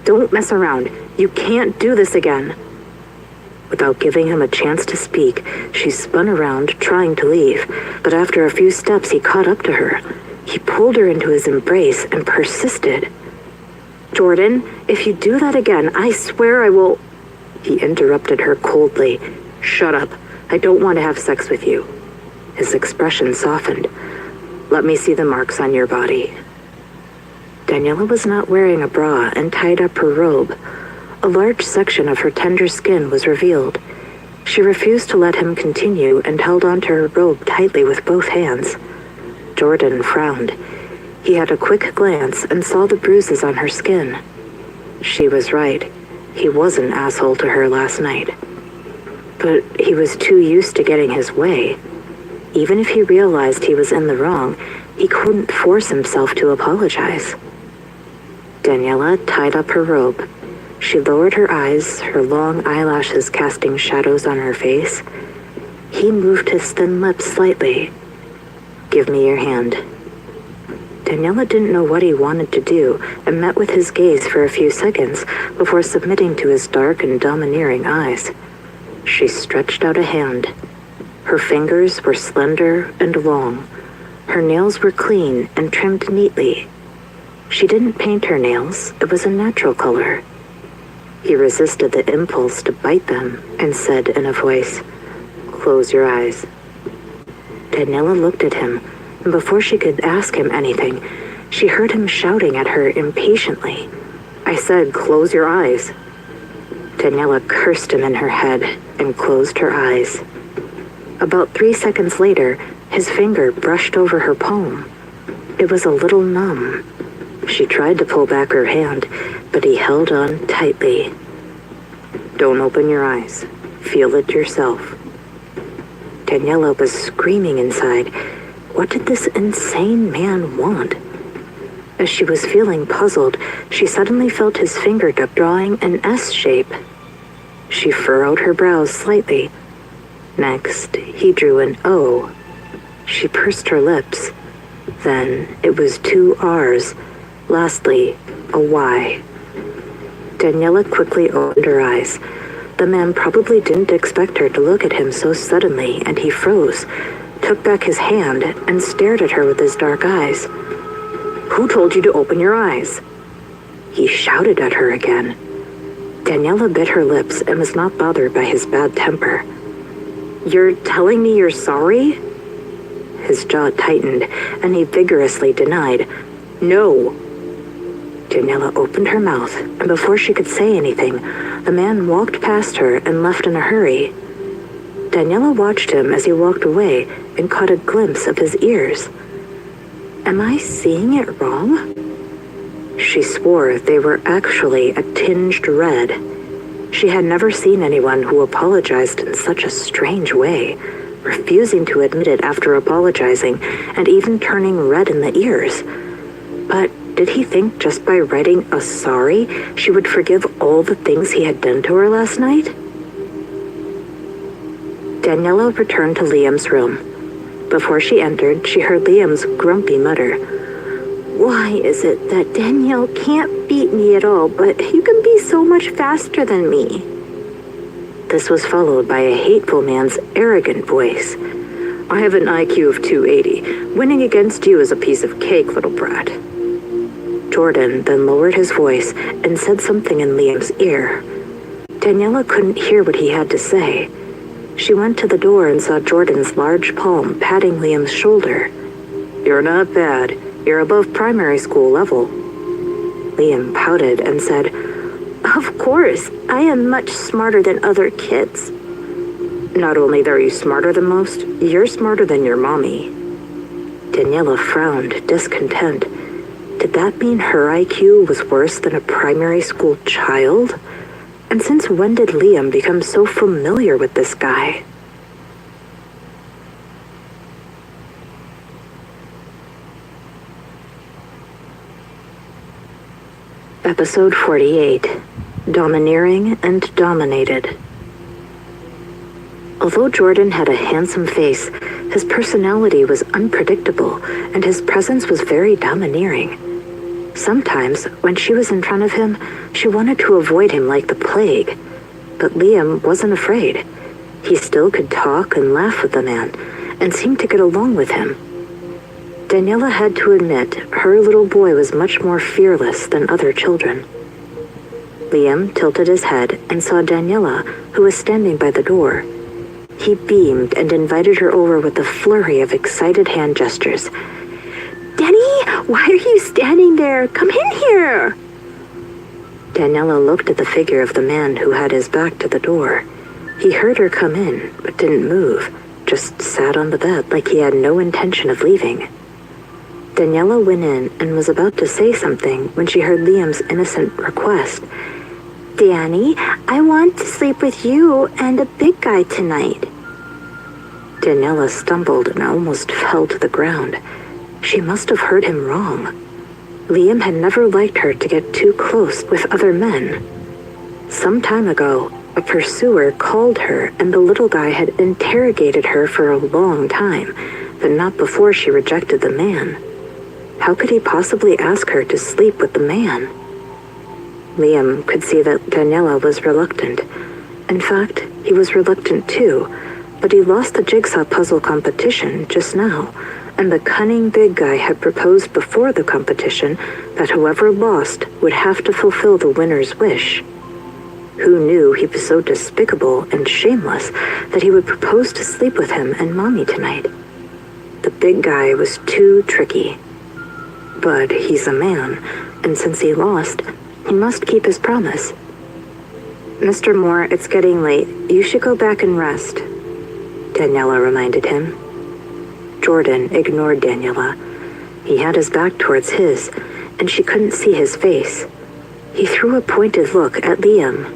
"Don't mess around. You can't do this again." Without giving him a chance to speak, she spun around, trying to leave, but after a few steps he caught up to her. He pulled her into his embrace and persisted. "Jordan, if you do that again, I swear I will—" He interrupted her coldly. "Shut up. I don't want to have sex with you." His expression softened. "Let me see the marks on your body." Daniela was not wearing a bra and tied up her robe. A large section of her tender skin was revealed. She refused to let him continue and held onto her robe tightly with both hands. Jordan frowned. He had a quick glance and saw the bruises on her skin. She was right. He was an asshole to her last night. But he was too used to getting his way. Even if he realized he was in the wrong, he couldn't force himself to apologize. Daniela tied up her robe. She lowered her eyes, her long eyelashes casting shadows on her face. He moved his thin lips slightly. "Give me your hand." Daniela didn't know what he wanted to do and met with his gaze for a few seconds before submitting to his dark and domineering eyes. She stretched out a hand. Her fingers were slender and long. Her nails were clean and trimmed neatly. She didn't paint her nails. It was a natural color. He resisted the impulse to bite them and said in a voice, "Close your eyes." Daniela looked at him, and before she could ask him anything, she heard him shouting at her impatiently. "I said, close your eyes." Daniela cursed him in her head and closed her eyes. About 3 seconds later, his finger brushed over her palm. It was a little numb. She tried to pull back her hand, but he held on tightly. "Don't open your eyes. Feel it yourself." Daniela was screaming inside. What did this insane man want? As she was feeling puzzled, she suddenly felt his finger drawing an S shape. She furrowed her brows slightly. Next, he drew an O. She pursed her lips. Then it was 2 R's. Lastly, a Y. Daniela quickly opened her eyes. The man probably didn't expect her to look at him so suddenly, and he froze, took back his hand, and stared at her with his dark eyes. "Who told you to open your eyes?" He shouted at her again. Daniela bit her lips and was not bothered by his bad temper. "You're telling me you're sorry?" His jaw tightened, and he vigorously denied. "No." Daniela opened her mouth, and before she could say anything, the man walked past her and left in a hurry. Daniela watched him as he walked away and caught a glimpse of his ears. Am I seeing it wrong? She swore they were actually a tinged red. She had never seen anyone who apologized in such a strange way, refusing to admit it after apologizing and even turning red in the ears. But did he think just by writing a sorry, she would forgive all the things he had done to her last night? Daniela returned to Liam's room. Before she entered, she heard Liam's grumpy mutter. "Why is it that Danielle can't beat me at all, but you can be so much faster than me?" This was followed by a hateful man's arrogant voice. "I have an IQ of 280. Winning against you is a piece of cake, little brat." Jordan then lowered his voice and said something in Liam's ear. Daniela couldn't hear what he had to say. She went to the door and saw Jordan's large palm patting Liam's shoulder. "You're not bad. You're above primary school level." Liam pouted and said, "Of course, I am much smarter than other kids." "Not only are you smarter than most, you're smarter than your mommy." Daniela frowned, discontent. Did that mean her IQ was worse than a primary school child? And since when did Liam become so familiar with this guy? Episode 48, Domineering and Dominated. Although Jordan had a handsome face, his personality was unpredictable and his presence was very domineering. Sometimes, when she was in front of him, she wanted to avoid him like the plague. But Liam wasn't afraid. He still could talk and laugh with the man, and seemed to get along with him. Daniela had to admit her little boy was much more fearless than other children. Liam tilted his head and saw Daniela, who was standing by the door. He beamed and invited her over with a flurry of excited hand gestures. "Danny, why are you standing there? Come in here!" Daniela looked at the figure of the man who had his back to the door. He heard her come in, but didn't move, just sat on the bed like he had no intention of leaving. Daniela went in and was about to say something when she heard Liam's innocent request. "Danny, I want to sleep with you and a big guy tonight." Daniela stumbled and almost fell to the ground. She must have heard him wrong. Liam had never liked her to get too close with other men. Some time ago, a pursuer called her and the little guy had interrogated her for a long time, but not before she rejected the man. How could he possibly ask her to sleep with the man? Liam could see that Daniela was reluctant. In fact, he was reluctant too, but he lost the jigsaw puzzle competition just now, and the cunning big guy had proposed before the competition that whoever lost would have to fulfill the winner's wish. Who knew he was so despicable and shameless that he would propose to sleep with him and Mommy tonight? The big guy was too tricky. But he's a man, and since he lost, he must keep his promise. "Mr. Moore, it's getting late. You should go back and rest," Daniela reminded him. Jordan ignored Daniela. He had his back towards his, and she couldn't see his face. He threw a pointed look at Liam.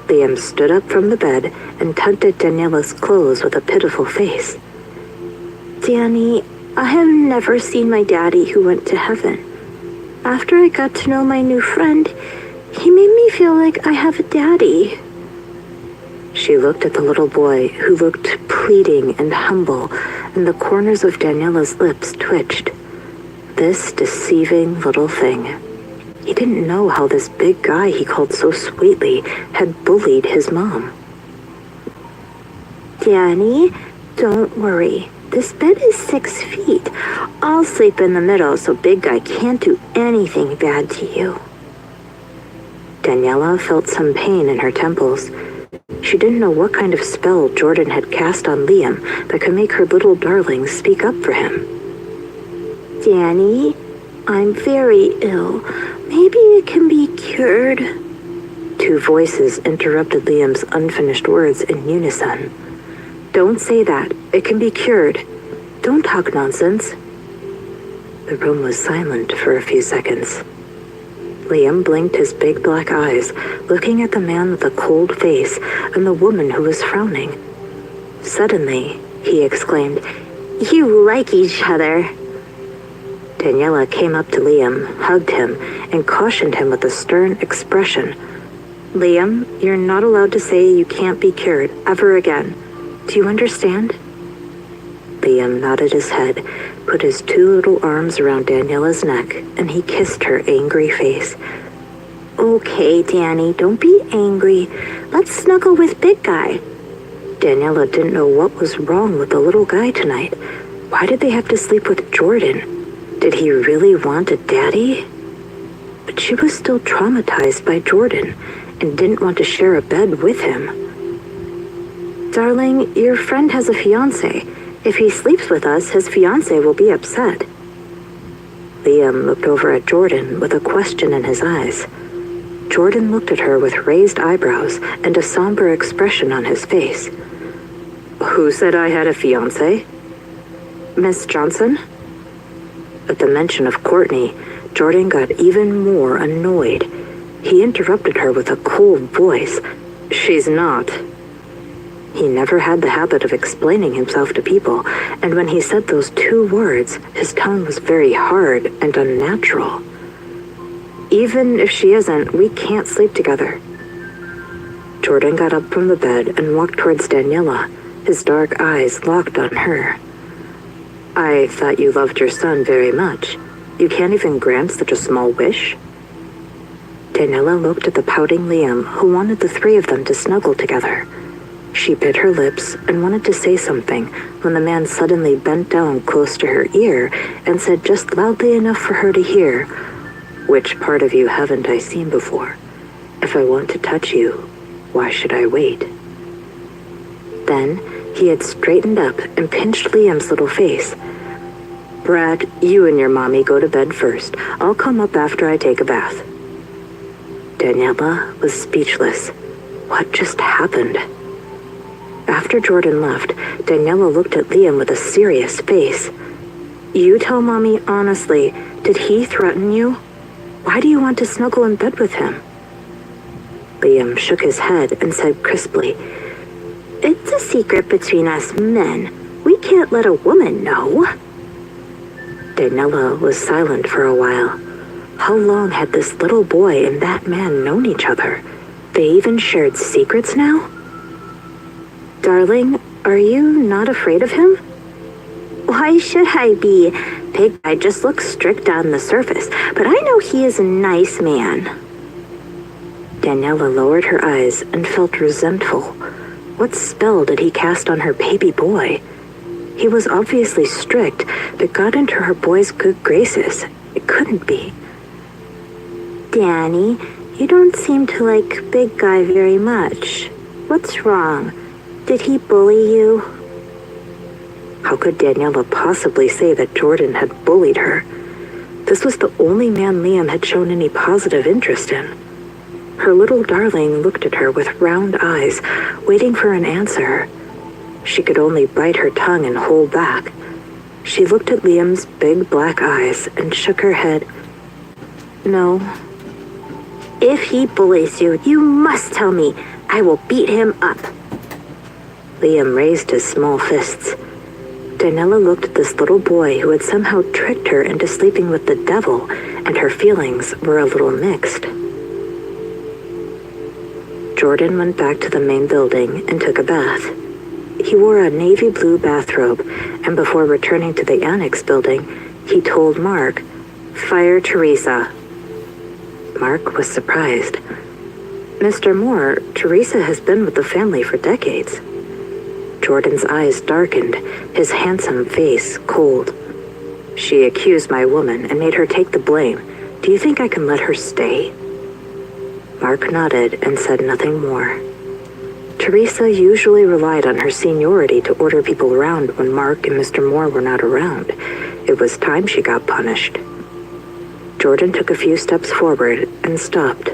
Liam stood up from the bed and tugged at Daniela's clothes with a pitiful face. "Danny, I have never seen my daddy who went to heaven. After I got to know my new friend, he made me feel like I have a daddy." She looked at the little boy, who looked pleading and humble, and the corners of Daniela's lips twitched. This deceiving little thing. He didn't know how this big guy he called so sweetly had bullied his mom. "Danny, don't worry. This bed is 6 feet. I'll sleep in the middle so big guy can't do anything bad to you." Daniela felt some pain in her temples. She didn't know what kind of spell Jordan had cast on Liam that could make her little darling speak up for him. "Danny, I'm very ill. Maybe it can be cured." Two voices interrupted Liam's unfinished words in unison. "Don't say that. It can be cured. Don't talk nonsense." The room was silent for a few seconds. Liam blinked his big black eyes, looking at the man with the cold face and the woman who was frowning. Suddenly, he exclaimed, "You like each other." Daniela came up to Liam, hugged him, and cautioned him with a stern expression. "Liam, you're not allowed to say you can't be cured ever again. Do you understand?" Liam nodded his head, put his two little arms around Daniela's neck, and he kissed her angry face. "Okay, Danny, don't be angry. Let's snuggle with big guy." Daniela didn't know what was wrong with the little guy tonight. Why did they have to sleep with Jordan? Did he really want a daddy? But she was still traumatized by Jordan and didn't want to share a bed with him. "Darling, your friend has a fiancé. If he sleeps with us, his fiancé will be upset." Liam looked over at Jordan with a question in his eyes. Jordan looked at her with raised eyebrows and a somber expression on his face. "Who said I had a fiancé?" "Miss Johnson?" At the mention of Courtney, Jordan got even more annoyed. He interrupted her with a cold voice. "She's not." He never had the habit of explaining himself to people, and when he said those two words, his tone was very hard and unnatural. "Even if she isn't, we can't sleep together." Jordan got up from the bed and walked towards Daniela. His dark eyes locked on her. I thought you loved your son very much. You can't even grant such a small wish? Daniela looked at the pouting Liam, who wanted the three of them to snuggle together. She bit her lips and wanted to say something when the man suddenly bent down close to her ear and said just loudly enough for her to hear, "Which part of you haven't I seen before? If I want to touch you, why should I wait?" Then he had straightened up and pinched Liam's little face. "Brad, you and your mommy go to bed first. I'll come up after I take a bath." Daniela was speechless. What just happened? After Jordan left, Daniela looked at Liam with a serious face. "You tell Mommy honestly, did he threaten you? Why do you want to snuggle in bed with him?" Liam shook his head and said crisply, "It's a secret between us men. We can't let a woman know." Daniela was silent for a while. How long had this little boy and that man known each other? They even shared secrets now? "Darling, are you not afraid of him?" "Why should I be? Big guy just looks strict on the surface, but I know he is a nice man." Daniela lowered her eyes and felt resentful. What spell did he cast on her baby boy? He was obviously strict, but got into her boy's good graces. It couldn't be. "Danny, you don't seem to like big guy very much. What's wrong? Did he bully you?" How could Daniela possibly say that Jordan had bullied her? This was the only man Liam had shown any positive interest in. Her little darling looked at her with round eyes, waiting for an answer. She could only bite her tongue and hold back. She looked at Liam's big black eyes and shook her head. "No." "If he bullies you, you must tell me. I will beat him up." Liam raised his small fists. Daniela looked at this little boy who had somehow tricked her into sleeping with the devil, and her feelings were a little mixed. Jordan went back to the main building and took a bath. He wore a navy blue bathrobe, and before returning to the annex building, he told Mark, "Fire Teresa." Mark was surprised. "Mr. Moore, Teresa has been with the family for decades." Jordan's eyes darkened, his handsome face cold. "She accused my woman and made her take the blame. Do you think I can let her stay?" Mark nodded and said nothing more. Teresa usually relied on her seniority to order people around when Mark and Mr. Moore were not around. It was time she got punished. Jordan took a few steps forward and stopped.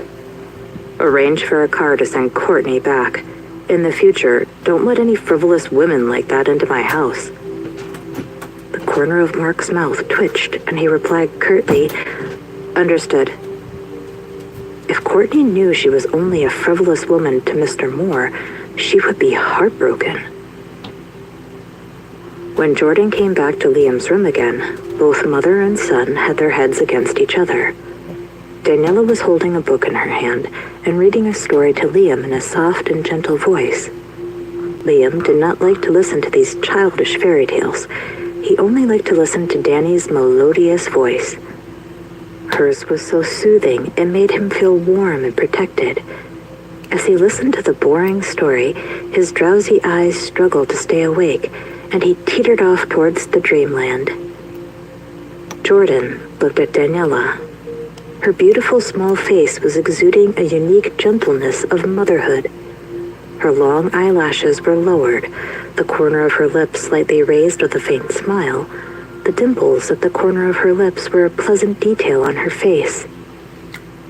"Arrange for a car to send Courtney back. In the future, don't let any frivolous women like that into my house." The corner of Mark's mouth twitched, and he replied curtly, "Understood." If Courtney knew she was only a frivolous woman to Mr. Moore, she would be heartbroken. When Jordan came back to Liam's room again, both mother and son had their heads against each other. Daniela was holding a book in her hand and reading a story to Liam in a soft and gentle voice. Liam did not like to listen to these childish fairy tales. He only liked to listen to Danny's melodious voice. Hers was so soothing, it made him feel warm and protected. As he listened to the boring story, his drowsy eyes struggled to stay awake, and he teetered off towards the dreamland. Jordan looked at Daniela. Her beautiful small face was exuding a unique gentleness of motherhood. Her long eyelashes were lowered, the corner of her lips slightly raised with a faint smile. The dimples at the corner of her lips were a pleasant detail on her face.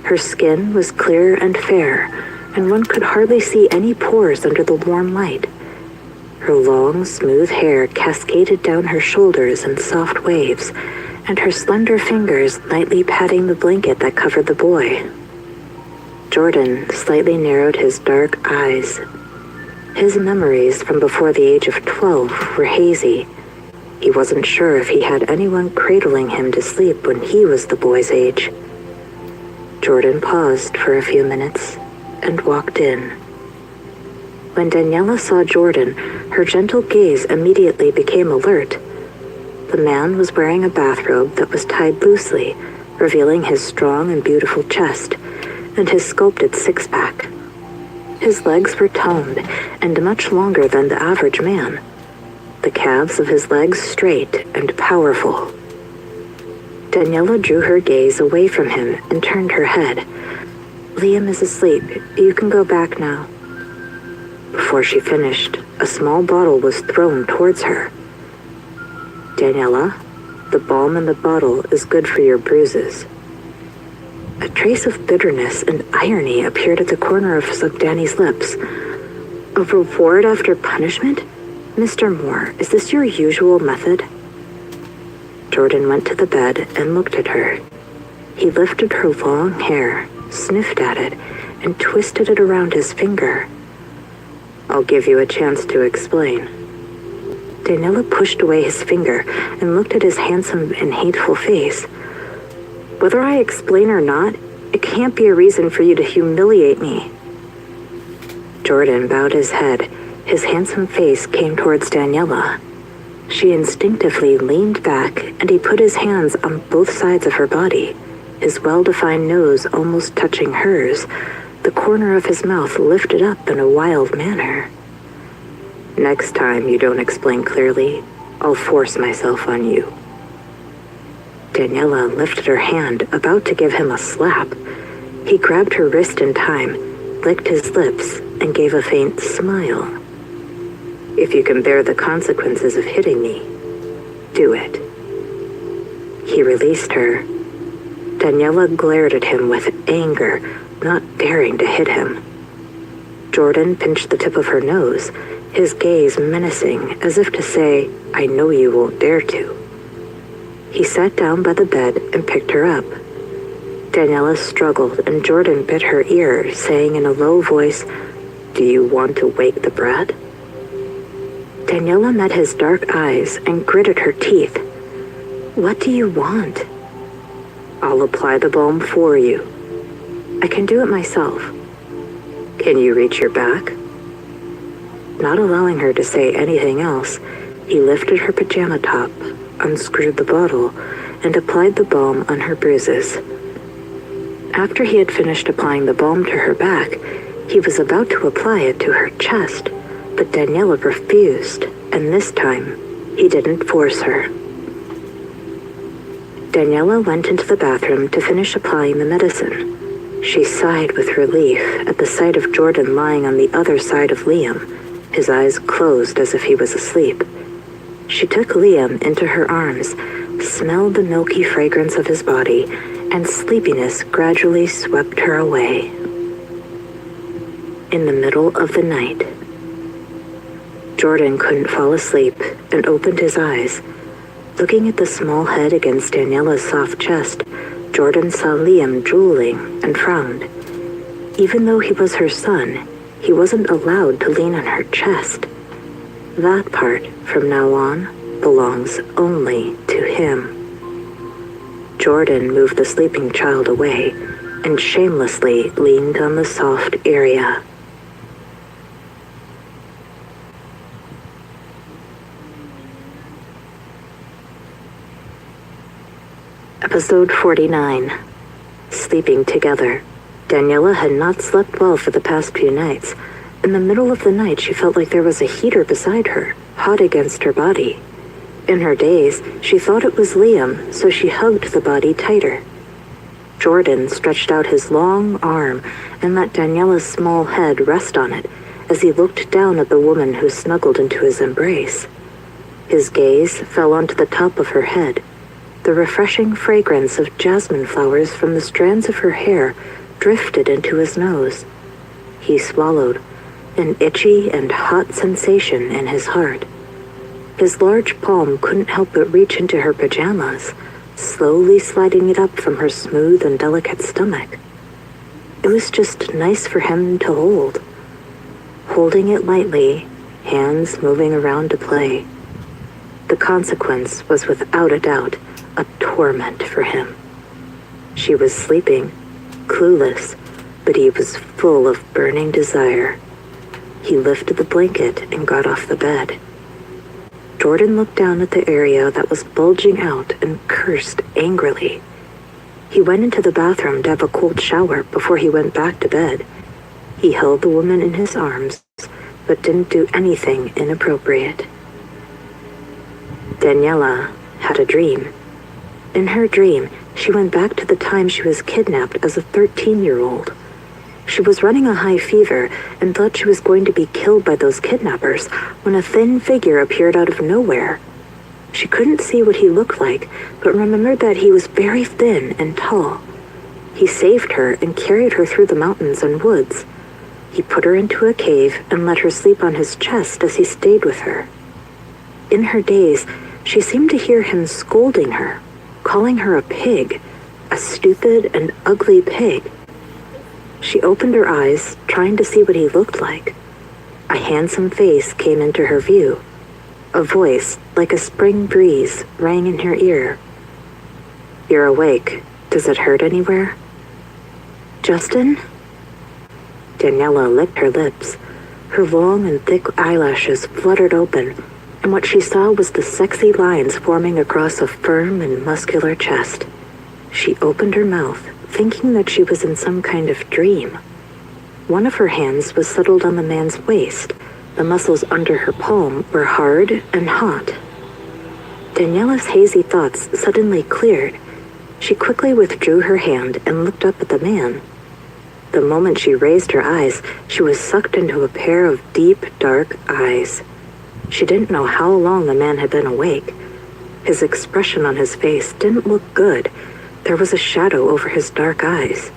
Her skin was clear and fair, and one could hardly see any pores under the warm light. Her long, smooth hair cascaded down her shoulders in soft waves, and her slender fingers lightly patting the blanket that covered the boy. Jordan slightly narrowed his dark eyes. His memories from before the age of 12 were hazy. He wasn't sure if he had anyone cradling him to sleep when he was the boy's age. Jordan paused for a few minutes and walked in. When Daniela saw Jordan, her gentle gaze immediately became alert. The man was wearing a bathrobe that was tied loosely, revealing his strong and beautiful chest and his sculpted six-pack. His legs were toned and much longer than the average man, the calves of his legs straight and powerful. Daniela drew her gaze away from him and turned her head. "Liam is asleep. You can go back now." Before she finished, a small bottle was thrown towards her. "Daniela, the balm in the bottle is good for your bruises." A trace of bitterness and irony appeared at the corner of Sugdani's lips. "A reward after punishment? Mr. Moore, is this your usual method?" Jordan went to the bed and looked at her. He lifted her long hair, sniffed at it, and twisted it around his finger. "I'll give you a chance to explain." Daniela pushed away his finger and looked at his handsome and hateful face. "Whether I explain or not, it can't be a reason for you to humiliate me." Jordan bowed his head. His handsome face came towards Daniela. She instinctively leaned back, and he put his hands on both sides of her body, his well-defined nose almost touching hers, the corner of his mouth lifted up in a wild manner. "Next time you don't explain clearly, I'll force myself on you." Daniela lifted her hand, about to give him a slap. He grabbed her wrist in time, licked his lips, and gave a faint smile. "If you can bear the consequences of hitting me, do it." He released her. Daniela glared at him with anger, not daring to hit him. Jordan pinched the tip of her nose, his gaze menacing, as if to say, "I know you won't dare to." He sat down by the bed and picked her up. Daniela struggled, and Jordan bit her ear, saying in a low voice, "Do you want to wake the brat?" Daniela met his dark eyes and gritted her teeth. "What do you want?" "I'll apply the balm for you." "I can do it myself." "Can you reach your back?" Not allowing her to say anything else, he lifted her pajama top, unscrewed the bottle, and applied the balm on her bruises. After he had finished applying the balm to her back, he was about to apply it to her chest, but Daniela refused, and this time, he didn't force her. Daniela went into the bathroom to finish applying the medicine. She sighed with relief at the sight of Jordan lying on the other side of Liam, his eyes closed as if he was asleep. She took Liam into her arms, smelled the milky fragrance of his body, and sleepiness gradually swept her away. In the middle of the night, Jordan couldn't fall asleep and opened his eyes. Looking at the small head against Daniela's soft chest, Jordan saw Liam drooling and frowned. Even though he was her son, he wasn't allowed to lean on her chest. That part, from now on, belongs only to him. Jordan moved the sleeping child away and shamelessly leaned on the soft area. Episode 49. Sleeping Together. Daniela had not slept well for the past few nights. In the middle of the night, she felt like there was a heater beside her, hot against her body. In her daze, she thought it was Liam, so she hugged the body tighter. Jordan stretched out his long arm and let Daniela's small head rest on it as he looked down at the woman who snuggled into his embrace. His gaze fell onto the top of her head. The refreshing fragrance of jasmine flowers from the strands of her hair drifted into his nose. He swallowed, an itchy and hot sensation in his heart. His large palm couldn't help but reach into her pajamas, slowly sliding it up from her smooth and delicate stomach. It was just nice for him to hold. Holding it lightly, hands moving around to play. The consequence was without a doubt a torment for him. She was sleeping, clueless, but he was full of burning desire. He lifted the blanket and got off the bed. Jordan looked down at the area that was bulging out and cursed angrily. He went into the bathroom to have a cold shower before he went back to bed. He held the woman in his arms, but didn't do anything inappropriate. Daniela had a dream. In her dream, she went back to the time she was kidnapped as a 13-year-old. She was running a high fever and thought she was going to be killed by those kidnappers when a thin figure appeared out of nowhere. She couldn't see what he looked like, but remembered that he was very thin and tall. He saved her and carried her through the mountains and woods. He put her into a cave and let her sleep on his chest as he stayed with her. In her daze, she seemed to hear him scolding her, calling her a pig, a stupid and ugly pig. She opened her eyes, trying to see what he looked like. A handsome face came into her view. A voice, like a spring breeze, rang in her ear. "You're awake. Does it hurt anywhere?" "Justin?" Daniela licked her lips. Her long and thick eyelashes fluttered open, and what she saw was the sexy lines forming across a firm and muscular chest. She opened her mouth, thinking that she was in some kind of dream. One of her hands was settled on the man's waist. The muscles under her palm were hard and hot. Daniela's hazy thoughts suddenly cleared. She quickly withdrew her hand and looked up at the man. The moment she raised her eyes, she was sucked into a pair of deep, dark eyes. She didn't know how long the man had been awake. His expression on his face didn't look good. There was a shadow over his dark eyes.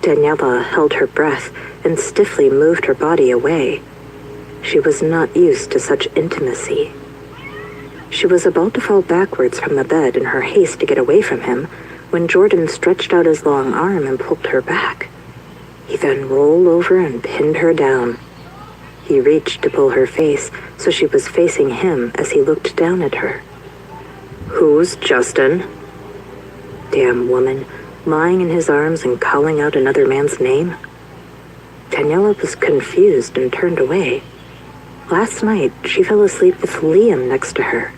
Daniela held her breath and stiffly moved her body away. She was not used to such intimacy. She was about to fall backwards from the bed in her haste to get away from him when Jordan stretched out his long arm and pulled her back. He then rolled over and pinned her down. He reached to pull her face so she was facing him as he looked down at her. "Who's Justin?" Damn woman, lying in his arms and calling out another man's name. Daniela was confused and turned away. Last night, she fell asleep with Liam next to her.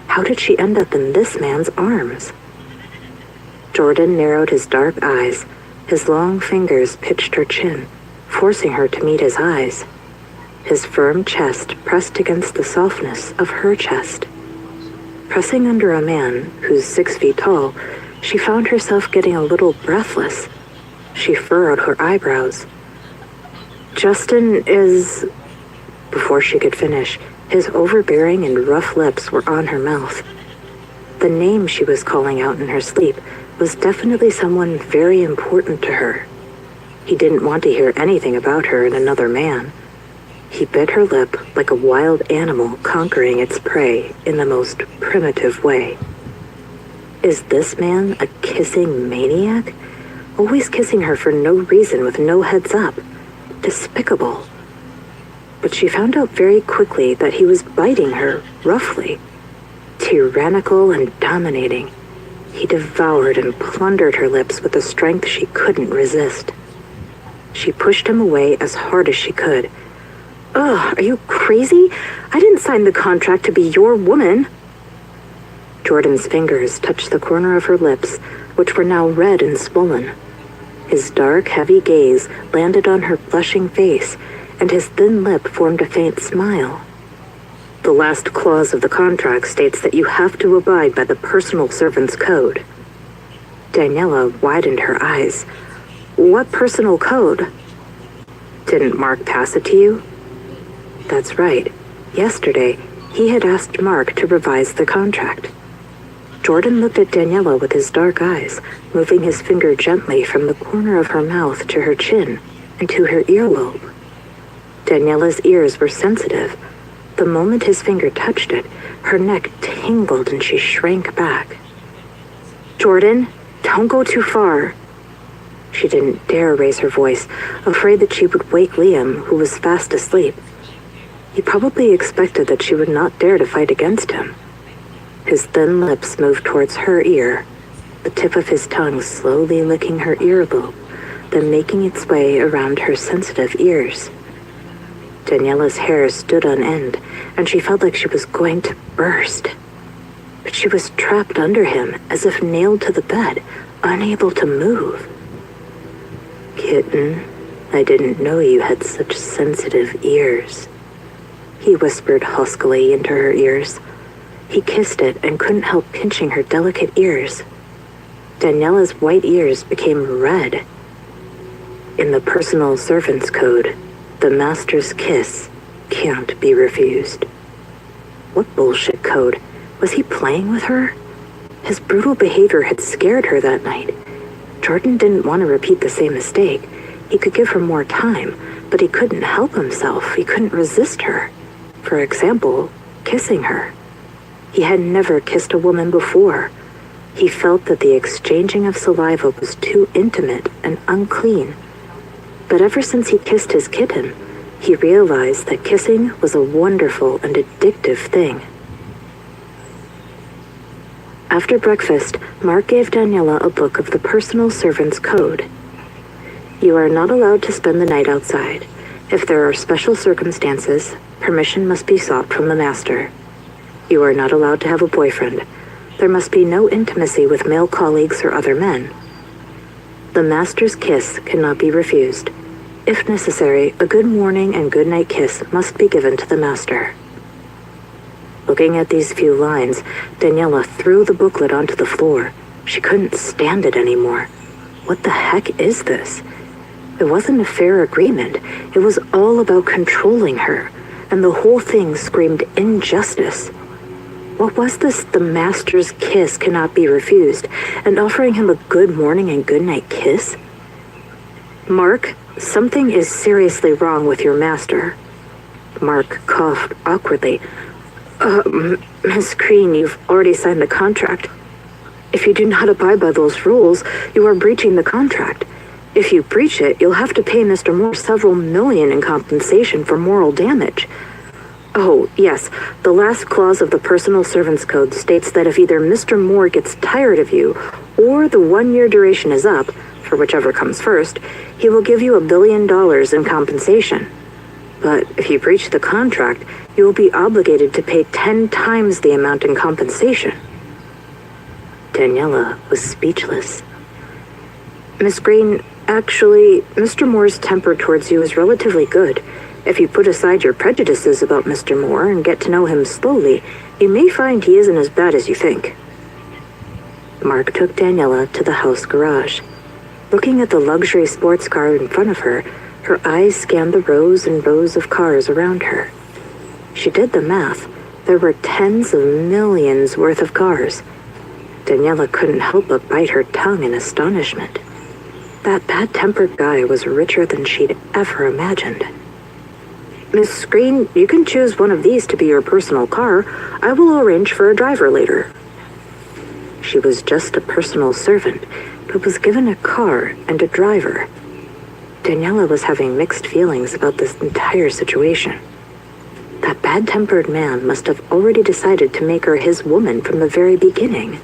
How did she end up in this man's arms? Jordan narrowed his dark eyes. His long fingers pitched her chin, forcing her to meet his eyes. His firm chest pressed against the softness of her chest. Pressing under a man who's 6 feet tall, she found herself getting a little breathless. She furrowed her eyebrows. "Justin is..." Before she could finish, his overbearing and rough lips were on her mouth. The name she was calling out in her sleep was definitely someone very important to her. He didn't want to hear anything about her and another man. He bit her lip like a wild animal conquering its prey in the most primitive way. Is this man a kissing maniac? Always kissing her for no reason with no heads up. Despicable. But she found out very quickly that he was biting her roughly. Tyrannical and dominating. He devoured and plundered her lips with a strength she couldn't resist. She pushed him away as hard as she could. "Ugh, are you crazy? I didn't sign the contract to be your woman." Jordan's fingers touched the corner of her lips, which were now red and swollen. His dark, heavy gaze landed on her blushing face, and his thin lip formed a faint smile. "The last clause of the contract states that you have to abide by the personal servant's code." Daniela widened her eyes. "What personal code?" "Didn't Mark pass it to you?" That's right. Yesterday, he had asked Mark to revise the contract. Jordan looked at Daniela with his dark eyes, moving his finger gently from the corner of her mouth to her chin and to her earlobe. Daniela's ears were sensitive. The moment his finger touched it, her neck tingled and she shrank back. "Jordan, don't go too far." She didn't dare raise her voice, afraid that she would wake Liam, who was fast asleep. He probably expected that she would not dare to fight against him. His thin lips moved towards her ear, the tip of his tongue slowly licking her earlobe, then making its way around her sensitive ears. Daniela's hair stood on end, and she felt like she was going to burst. But she was trapped under him, as if nailed to the bed, unable to move. "Kitten, I didn't know you had such sensitive ears," he whispered huskily into her ears. He kissed it and couldn't help pinching her delicate ears. Daniela's white ears became red. In the personal servant's code, the master's kiss can't be refused. What bullshit code? Was he playing with her? His brutal behavior had scared her that night. Jordan didn't want to repeat the same mistake. He could give her more time, but he couldn't help himself. He couldn't resist her. For example, kissing her. He had never kissed a woman before. He felt that the exchanging of saliva was too intimate and unclean. But ever since he kissed his kitten, he realized that kissing was a wonderful and addictive thing. After breakfast, Mark gave Daniela a book of the personal servant's code. "You are not allowed to spend the night outside. If there are special circumstances, permission must be sought from the master. You are not allowed to have a boyfriend. There must be no intimacy with male colleagues or other men. The master's kiss cannot be refused. If necessary, a good morning and good night kiss must be given to the master." Looking at these few lines, Daniela threw the booklet onto the floor. She couldn't stand it anymore. What the heck is this? It wasn't a fair agreement. It was all about controlling her, and the whole thing screamed injustice. What was this "the master's kiss cannot be refused," and offering him a good morning and good night kiss? "Mark, something is seriously wrong with your master." Mark coughed awkwardly. Miss Green, you've already signed the contract. If you do not abide by those rules, you are breaching the contract. If you breach it, you'll have to pay Mr. Moore several million in compensation for moral damage. Oh, yes, the last clause of the personal servant's code states that if either Mr. Moore gets tired of you, or the 1-year duration is up, for whichever comes first, he will give you $1 billion in compensation. But if you breach the contract, you will be obligated to pay 10 times the amount in compensation. Daniela was speechless. Miss Green, actually, Mr. Moore's temper towards you is relatively good. If you put aside your prejudices about Mr. Moore and get to know him slowly, you may find he isn't as bad as you think. Mark took Daniela to the house garage. Looking at the luxury sports car in front of her, her eyes scanned the rows and rows of cars around her. She did the math. There were tens of millions worth of cars. Daniela couldn't help but bite her tongue in astonishment. That bad-tempered guy was richer than she'd ever imagined. Miss Green, you can choose one of these to be your personal car. I will arrange for a driver later. She was just a personal servant, but was given a car and a driver. Daniela was having mixed feelings about this entire situation. That bad-tempered man must have already decided to make her his woman from the very beginning.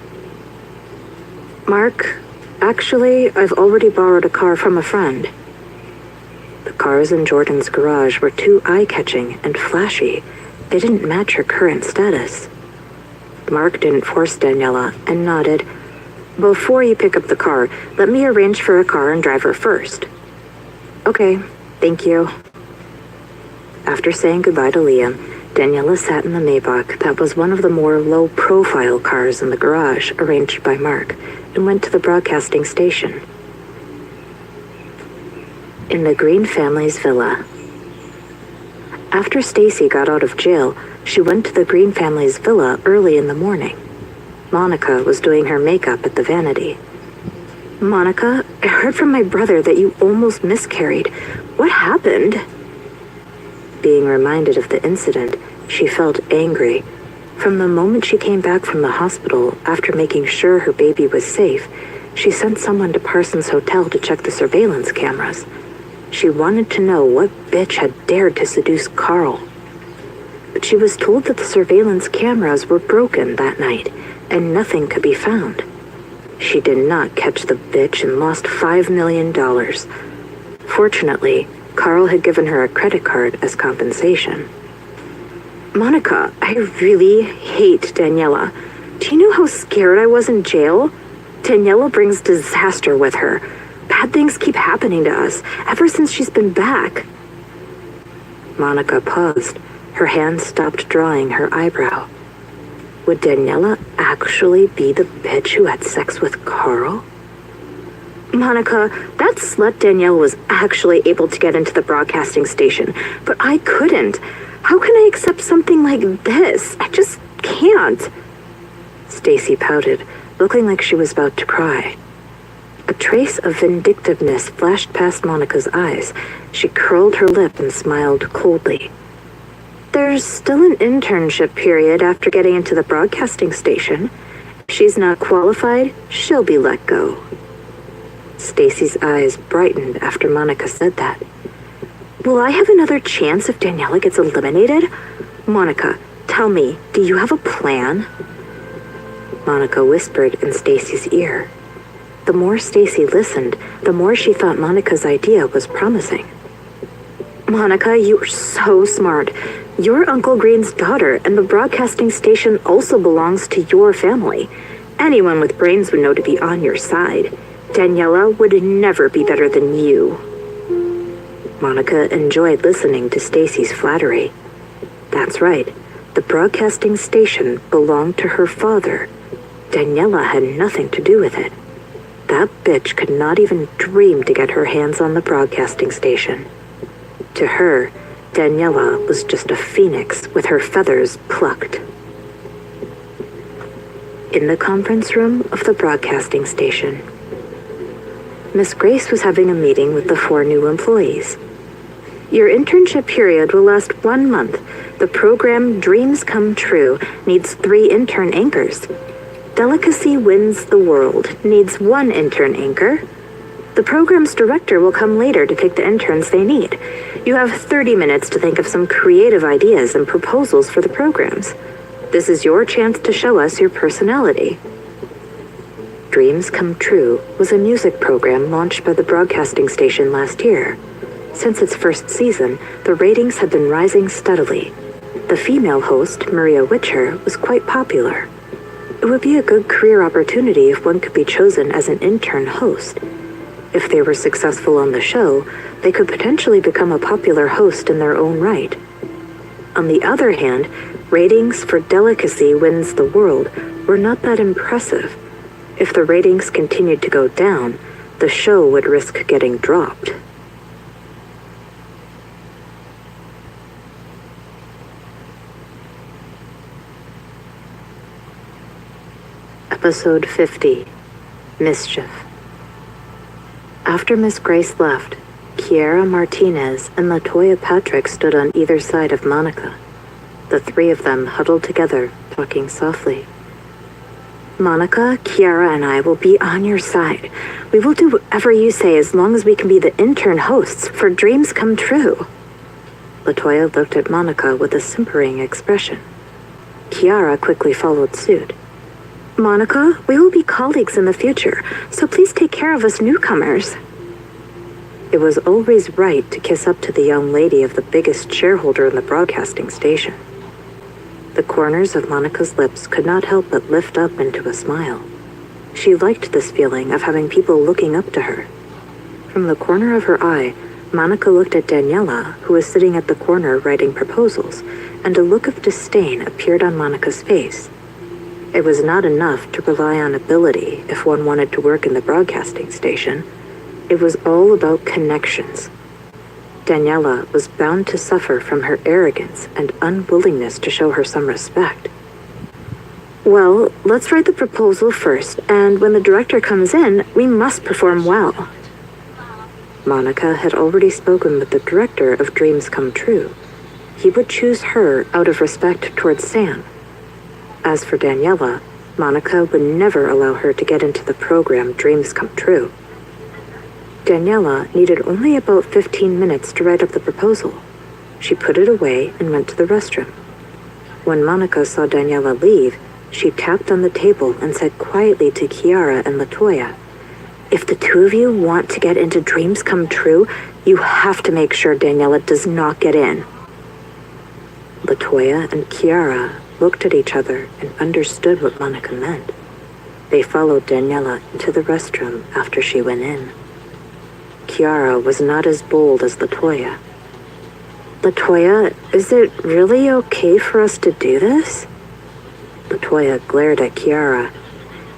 Mark, actually, I've already borrowed a car from a friend. The cars in Jordan's garage were too eye-catching and flashy. They didn't match her current status. Mark didn't force Daniela and nodded. Before you pick up the car, let me arrange for a car and driver first. Okay, thank you. After saying goodbye to Liam, Daniela sat in the Maybach that was one of the more low-profile cars in the garage arranged by Mark and went to the broadcasting station. In the Green family's villa. After Stacy got out of jail, she went to the Green family's villa early in the morning. Monica was doing her makeup at the vanity. Monica, I heard from my brother that you almost miscarried. What happened? Being reminded of the incident, she felt angry. From the moment she came back from the hospital, after making sure her baby was safe, she sent someone to Parsons Hotel to check the surveillance cameras. She wanted to know what bitch had dared to seduce Carl. But she was told that the surveillance cameras were broken that night, and nothing could be found. She did not catch the bitch and lost $5 million. Fortunately, Carl had given her a credit card as compensation. Monica, I really hate Daniela. Do you know how scared I was in jail? Daniela brings disaster with her. Bad things keep happening to us ever since she's been back. Monica paused. Her hand stopped drawing her eyebrow. Would Daniela actually be the bitch who had sex with Carl? Monica, that slut Danielle was actually able to get into the broadcasting station, but I couldn't. How can I accept something like this? I just can't. Stacy pouted, looking like she was about to cry. A trace of vindictiveness flashed past Monica's eyes. She curled her lip and smiled coldly. There's still an internship period after getting into the broadcasting station. If she's not qualified, she'll be let go. Stacy's eyes brightened after Monica said that. Will I have another chance if Daniela gets eliminated? Monica, tell me, do you have a plan? Monica whispered in Stacy's ear. The more Stacy listened, the more she thought Monica's idea was promising. Monica, you're so smart. You're Uncle Green's daughter, and the broadcasting station also belongs to your family. Anyone with brains would know to be on your side. Daniela would never be better than you. Monica enjoyed listening to Stacy's flattery. That's right. The broadcasting station belonged to her father. Daniela had nothing to do with it. That bitch could not even dream to get her hands on the broadcasting station. To her, Daniela was just a phoenix with her feathers plucked. In the conference room of the broadcasting station, Miss Grace was having a meeting with the 4 new employees. Your internship period will last 1 month. The program Dreams Come True needs 3 intern anchors. Delicacy Wins the World needs 1 intern anchor. The program's director will come later to pick the interns they need. You have 30 minutes to think of some creative ideas and proposals for the programs. This is your chance to show us your personality. Dreams Come True was a music program launched by the broadcasting station last year. Since its first season, the ratings had been rising steadily. The female host, Maria Witcher, was quite popular. It would be a good career opportunity if one could be chosen as an intern host. If they were successful on the show, they could potentially become a popular host in their own right. On the other hand, ratings for Delicacy Wins the World were not that impressive. If the ratings continued to go down, the show would risk getting dropped. Episode 50, Mischief. After Miss Grace left, Kiara Martinez and LaToya Patrick stood on either side of Monica. The 3 of them huddled together, talking softly. Monica, Kiara, and I will be on your side. We will do whatever you say as long as we can be the intern hosts for Dreams Come True. LaToya looked at Monica with a simpering expression. Kiara quickly followed suit. Monica, we will be colleagues in the future, so please take care of us newcomers. It was always right to kiss up to the young lady of the biggest shareholder in the broadcasting station. The corners of Monica's lips could not help but lift up into a smile. She liked this feeling of having people looking up to her. From the corner of her eye, Monica looked at Daniela, who was sitting at the corner writing proposals, and a look of disdain appeared on Monica's face. It was not enough to rely on ability if one wanted to work in the broadcasting station. It was all about connections. Daniela was bound to suffer from her arrogance and unwillingness to show her some respect. Well, let's write the proposal first, and when the director comes in, we must perform well. Monica had already spoken with the director of Dreams Come True. He would choose her out of respect towards Sam. As for Daniela, Monica would never allow her to get into the program Dreams Come True. Daniela needed only about 15 minutes to write up the proposal. She put it away and went to the restroom. When Monica saw Daniela leave, she tapped on the table and said quietly to Kiara and LaToya, If the two of you want to get into Dreams Come True, you have to make sure Daniela does not get in. Latoya and Kiara looked at each other and understood what Monica meant. They followed Daniela into the restroom after she went in. Kiara was not as bold as Latoya. Latoya, is it really okay for us to do this? Latoya glared at Kiara.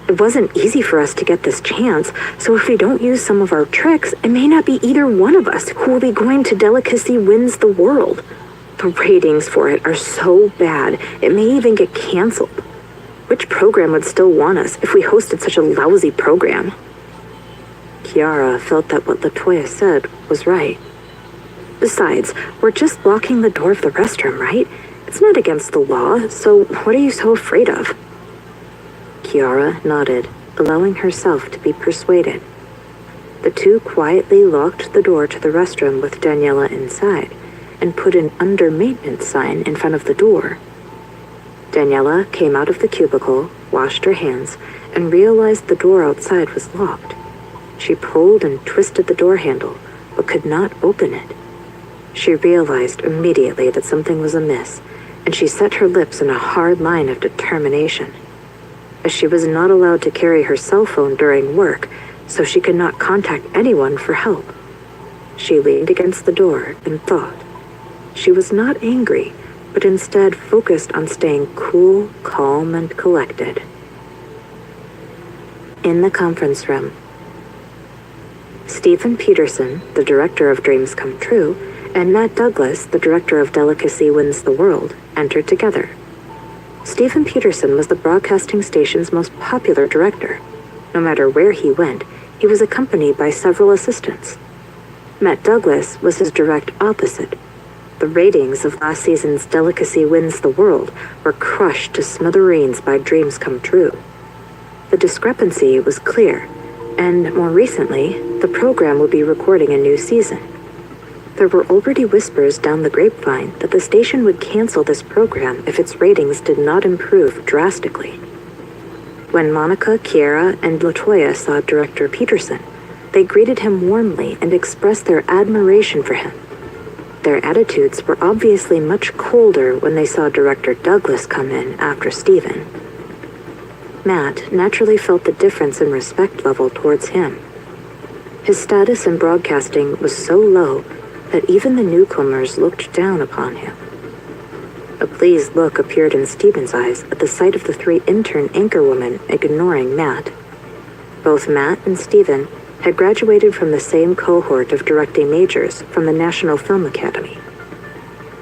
It wasn't easy for us to get this chance, so if we don't use some of our tricks, it may not be either one of us who will be going to Delicacy Wins the World. The ratings for it are so bad, it may even get canceled. Which program would still want us if we hosted such a lousy program? Kiara felt that what Latoya said was right. Besides, we're just blocking the door of the restroom, right? It's not against the law, so what are you so afraid of? Kiara nodded, allowing herself to be persuaded. The two quietly locked the door to the restroom with Daniela inside and put an under maintenance sign in front of the door. Daniela came out of the cubicle, washed her hands, and realized the door outside was locked. She pulled and twisted the door handle, but could not open it. She realized immediately that something was amiss, and she set her lips in a hard line of determination. As she was not allowed to carry her cell phone during work, so she could not contact anyone for help. She leaned against the door and thought. She was not angry, but instead focused on staying cool, calm, and collected. In the conference room, Stephen Peterson, the director of Dreams Come True, and Matt Douglas, the director of Delicacy Wins the World, entered together. Stephen Peterson was the broadcasting station's most popular director. No matter where he went, he was accompanied by several assistants. Matt Douglas was his direct opposite. The ratings of last season's Delicacy Wins the World were crushed to smithereens by Dreams Come True. The discrepancy was clear, and more recently, the program would be recording a new season. There were already whispers down the grapevine that the station would cancel this program if its ratings did not improve drastically. When Monica, Kiara, and Latoya saw Director Peterson, they greeted him warmly and expressed their admiration for him. Their attitudes were obviously much colder when they saw Director Douglas come in after Stephen. Matt naturally felt the difference in respect level towards him. His status in broadcasting was so low that even the newcomers looked down upon him. A pleased look appeared in Stephen's eyes at the sight of the three intern anchorwomen ignoring Matt. Both Matt and Stephen had graduated from the same cohort of directing majors from the National Film Academy.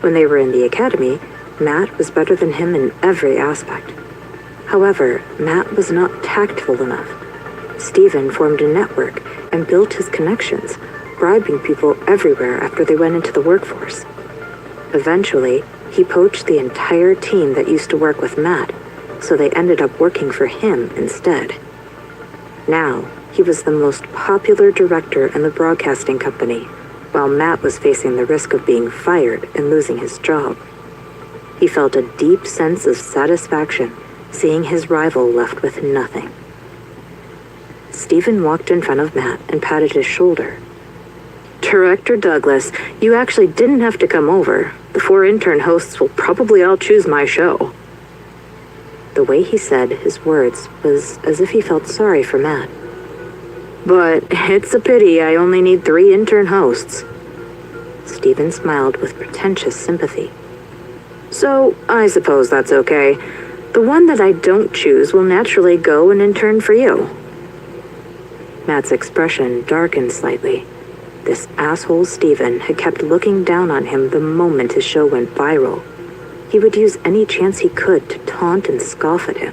When they were in the academy, Matt was better than him in every aspect. However, Matt was not tactful enough. Stephen formed a network and built his connections, bribing people everywhere after they went into the workforce. Eventually, he poached the entire team that used to work with Matt, so they ended up working for him instead. Now, he was the most popular director in the broadcasting company, while Matt was facing the risk of being fired and losing his job. He felt a deep sense of satisfaction seeing his rival left with nothing. Stephen walked in front of Matt and patted his shoulder. Director Douglas, you actually didn't have to come over. The 4 intern hosts will probably all choose my show. The way he said his words was as if he felt sorry for Matt. But it's a pity I only need 3 intern hosts. Stephen smiled with pretentious sympathy. So, I suppose that's okay. The one that I don't choose will naturally go and intern for you. Matt's expression darkened slightly. This asshole Stephen had kept looking down on him the moment his show went viral. He would use any chance he could to taunt and scoff at him.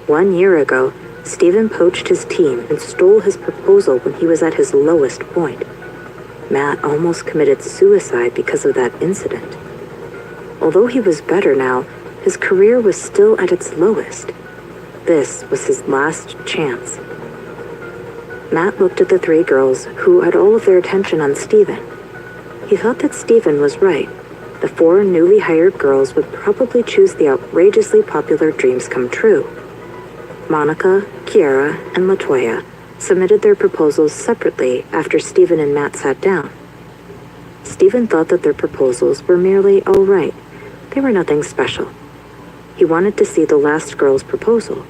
1 year ago, Stephen poached his team and stole his proposal when he was at his lowest point. Matt almost committed suicide because of that incident. Although he was better now, his career was still at its lowest. This was his last chance. Matt looked at the 3 girls who had all of their attention on Stephen. He thought that Stephen was right. The 4 newly hired girls would probably choose the outrageously popular Dreams Come True. Monica, Kiara, and Latoya submitted their proposals separately after Stephen and Matt sat down. Stephen thought that their proposals were merely all right. They were nothing special. He wanted to see the last girl's proposal.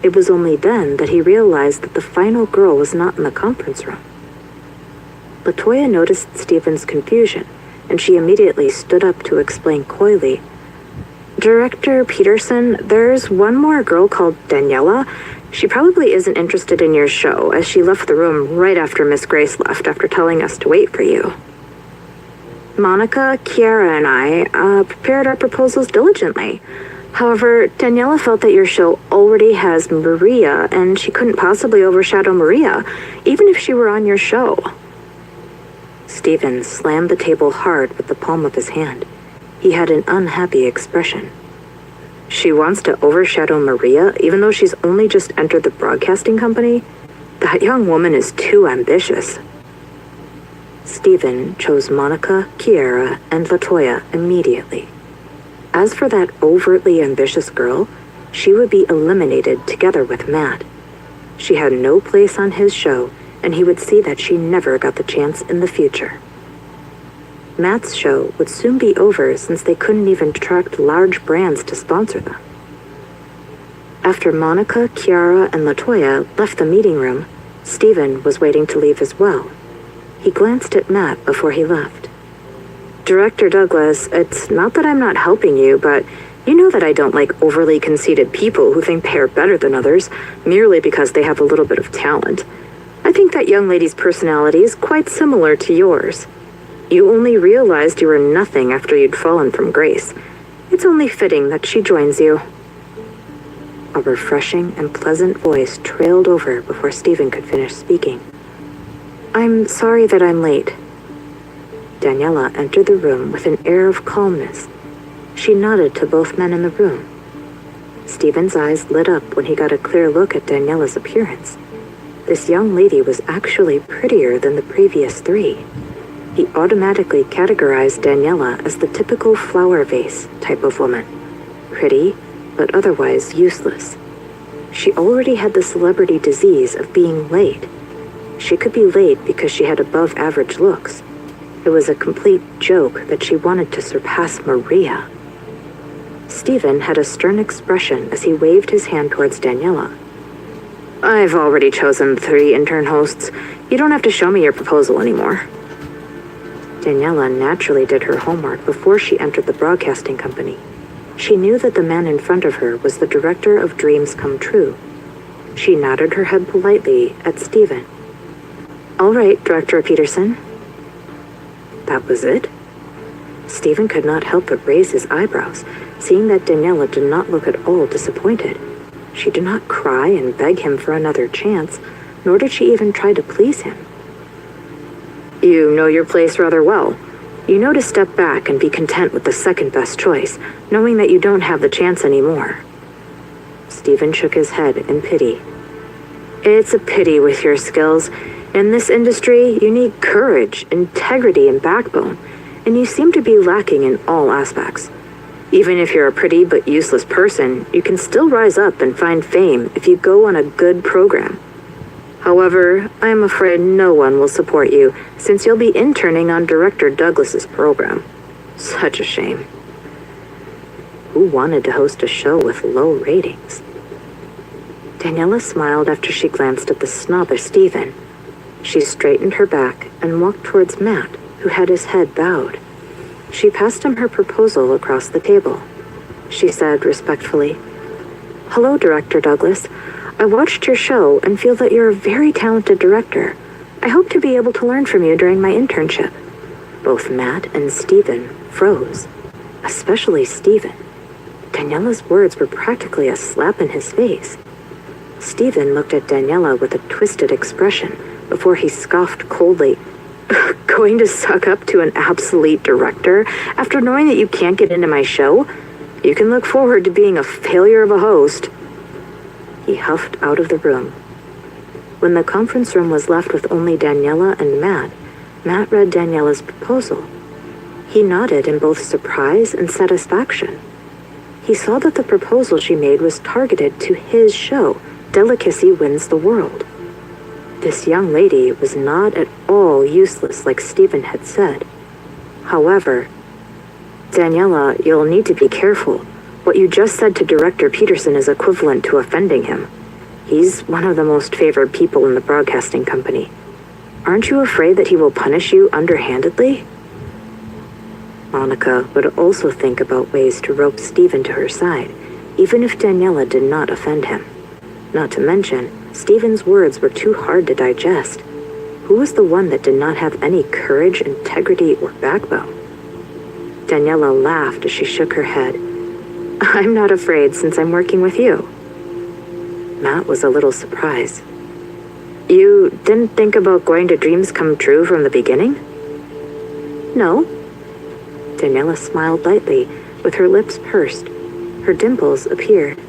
It was only then that he realized that the final girl was not in the conference room. LaToya noticed Stephen's confusion, and she immediately stood up to explain coyly. Director Peterson, there's one more girl called Daniela. She probably isn't interested in your show, as she left the room right after Miss Grace left after telling us to wait for you. Monica, Kiara, and I prepared our proposals diligently. However, Daniela felt that your show already has Maria, and she couldn't possibly overshadow Maria, even if she were on your show. Stephen slammed the table hard with the palm of his hand. He had an unhappy expression. She wants to overshadow Maria, even though she's only just entered the broadcasting company? That young woman is too ambitious. Stephen chose Monica, Kiara, and LaToya immediately. As for that overtly ambitious girl, she would be eliminated together with Matt. She had no place on his show, and he would see that she never got the chance in the future. Matt's show would soon be over since they couldn't even attract large brands to sponsor them. After Monica, Kiara, and LaToya left the meeting room, Stephen was waiting to leave as well. He glanced at Matt before he left. Director Douglas, it's not that I'm not helping you, but you know that I don't like overly conceited people who think they are better than others merely because they have a little bit of talent. I think that young lady's personality is quite similar to yours. You only realized you were nothing after you'd fallen from grace. It's only fitting that she joins you. A refreshing and pleasant voice trailed over before Stephen could finish speaking. I'm sorry that I'm late. Daniela entered the room with an air of calmness. She nodded to both men in the room. Stephen's eyes lit up when he got a clear look at Daniela's appearance. This young lady was actually prettier than the previous three. He automatically categorized Daniela as the typical flower vase type of woman. Pretty, but otherwise useless. She already had the celebrity disease of being late. She could be late because she had above average looks. It was a complete joke that she wanted to surpass Maria. Stephen had a stern expression as he waved his hand towards Daniela. I've already chosen 3 intern hosts. You don't have to show me your proposal anymore. Daniela naturally did her homework before she entered the broadcasting company. She knew that the man in front of her was the director of Dreams Come True. She nodded her head politely at Stephen. All right, Director Peterson. That was it? Stephen could not help but raise his eyebrows, seeing that Daniela did not look at all disappointed. She did not cry and beg him for another chance, nor did she even try to please him. You know your place rather well. You know to step back and be content with the second best choice, knowing that you don't have the chance anymore. Stephen shook his head in pity. It's a pity with your skills. In this industry, you need courage, integrity, and backbone, and you seem to be lacking in all aspects. Even if you're a pretty but useless person, you can still rise up and find fame if you go on a good program. However, I am afraid no one will support you, since you'll be interning on Director Douglas's program. Such a shame. Who wanted to host a show with low ratings? Daniela smiled after she glanced at the snobbish Stephen. She straightened her back and walked towards Matt, who had his head bowed. She passed him her proposal across the table. She said respectfully, Hello, Director Douglas. I watched your show and feel that you're a very talented director. I hope to be able to learn from you during my internship. Both Matt and Stephen froze, especially Stephen. Daniela's words were practically a slap in his face. Stephen looked at Daniela with a twisted expression before he scoffed coldly. Going to suck up to an obsolete director after knowing that you can't get into my show? You can look forward to being a failure of a host. He huffed out of the room. When the conference room was left with only Daniela and Matt read Daniela's proposal. He nodded in both surprise and satisfaction. He saw that the proposal she made was targeted to his show, Delicacy Wins the World. This young lady was not at all useless like Stephen had said. However, Daniela, you'll need to be careful. What you just said to Director Peterson is equivalent to offending him. He's one of the most favored people in the broadcasting company. Aren't you afraid that he will punish you underhandedly? Monica would also think about ways to rope Stephen to her side, even if Daniela did not offend him. Not to mention, Stephen's words were too hard to digest. Who was the one that did not have any courage, integrity, or backbone? Daniela laughed as she shook her head. I'm not afraid since I'm working with you. Matt was a little surprised. You didn't think about going to Dreams Come True from the beginning? No. Daniela smiled lightly, with her lips pursed. Her dimples appeared.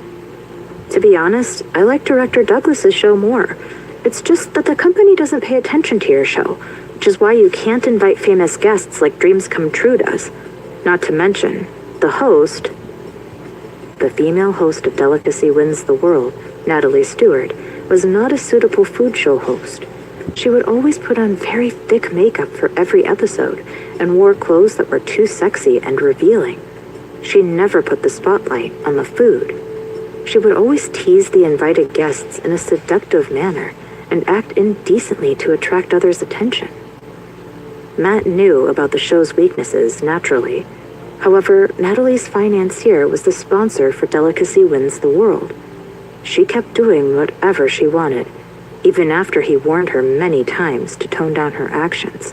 To be honest, I like Director Douglas's show more. It's just that the company doesn't pay attention to your show, which is why you can't invite famous guests like Dreams Come True does. Not to mention, the host, the female host of Delicacy Wins the World, Natalie Stewart, was not a suitable food show host. She would always put on very thick makeup for every episode and wore clothes that were too sexy and revealing. She never put the spotlight on the food. She would always tease the invited guests in a seductive manner and act indecently to attract others' attention. Matt knew about the show's weaknesses naturally. However, Natalie's financier was the sponsor for Delicacy Wins the World. She kept doing whatever she wanted, even after he warned her many times to tone down her actions.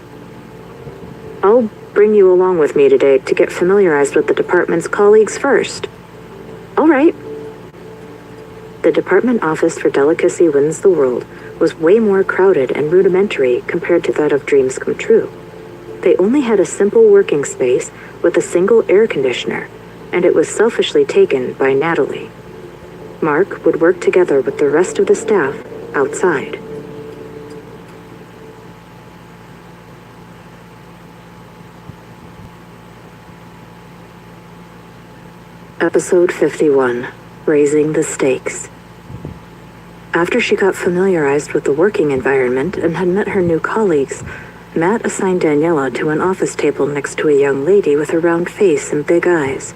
I'll bring you along with me today to get familiarized with the department's colleagues first. All right. The department office for Delicacy Wins the World was way more crowded and rudimentary compared to that of Dreams Come True. They only had a simple working space with a single air conditioner, and it was selfishly taken by Natalie. Mark would work together with the rest of the staff outside. Episode 51, Raising the Stakes. After she got familiarized with the working environment and had met her new colleagues, Matt assigned Daniela to an office table next to a young lady with a round face and big eyes.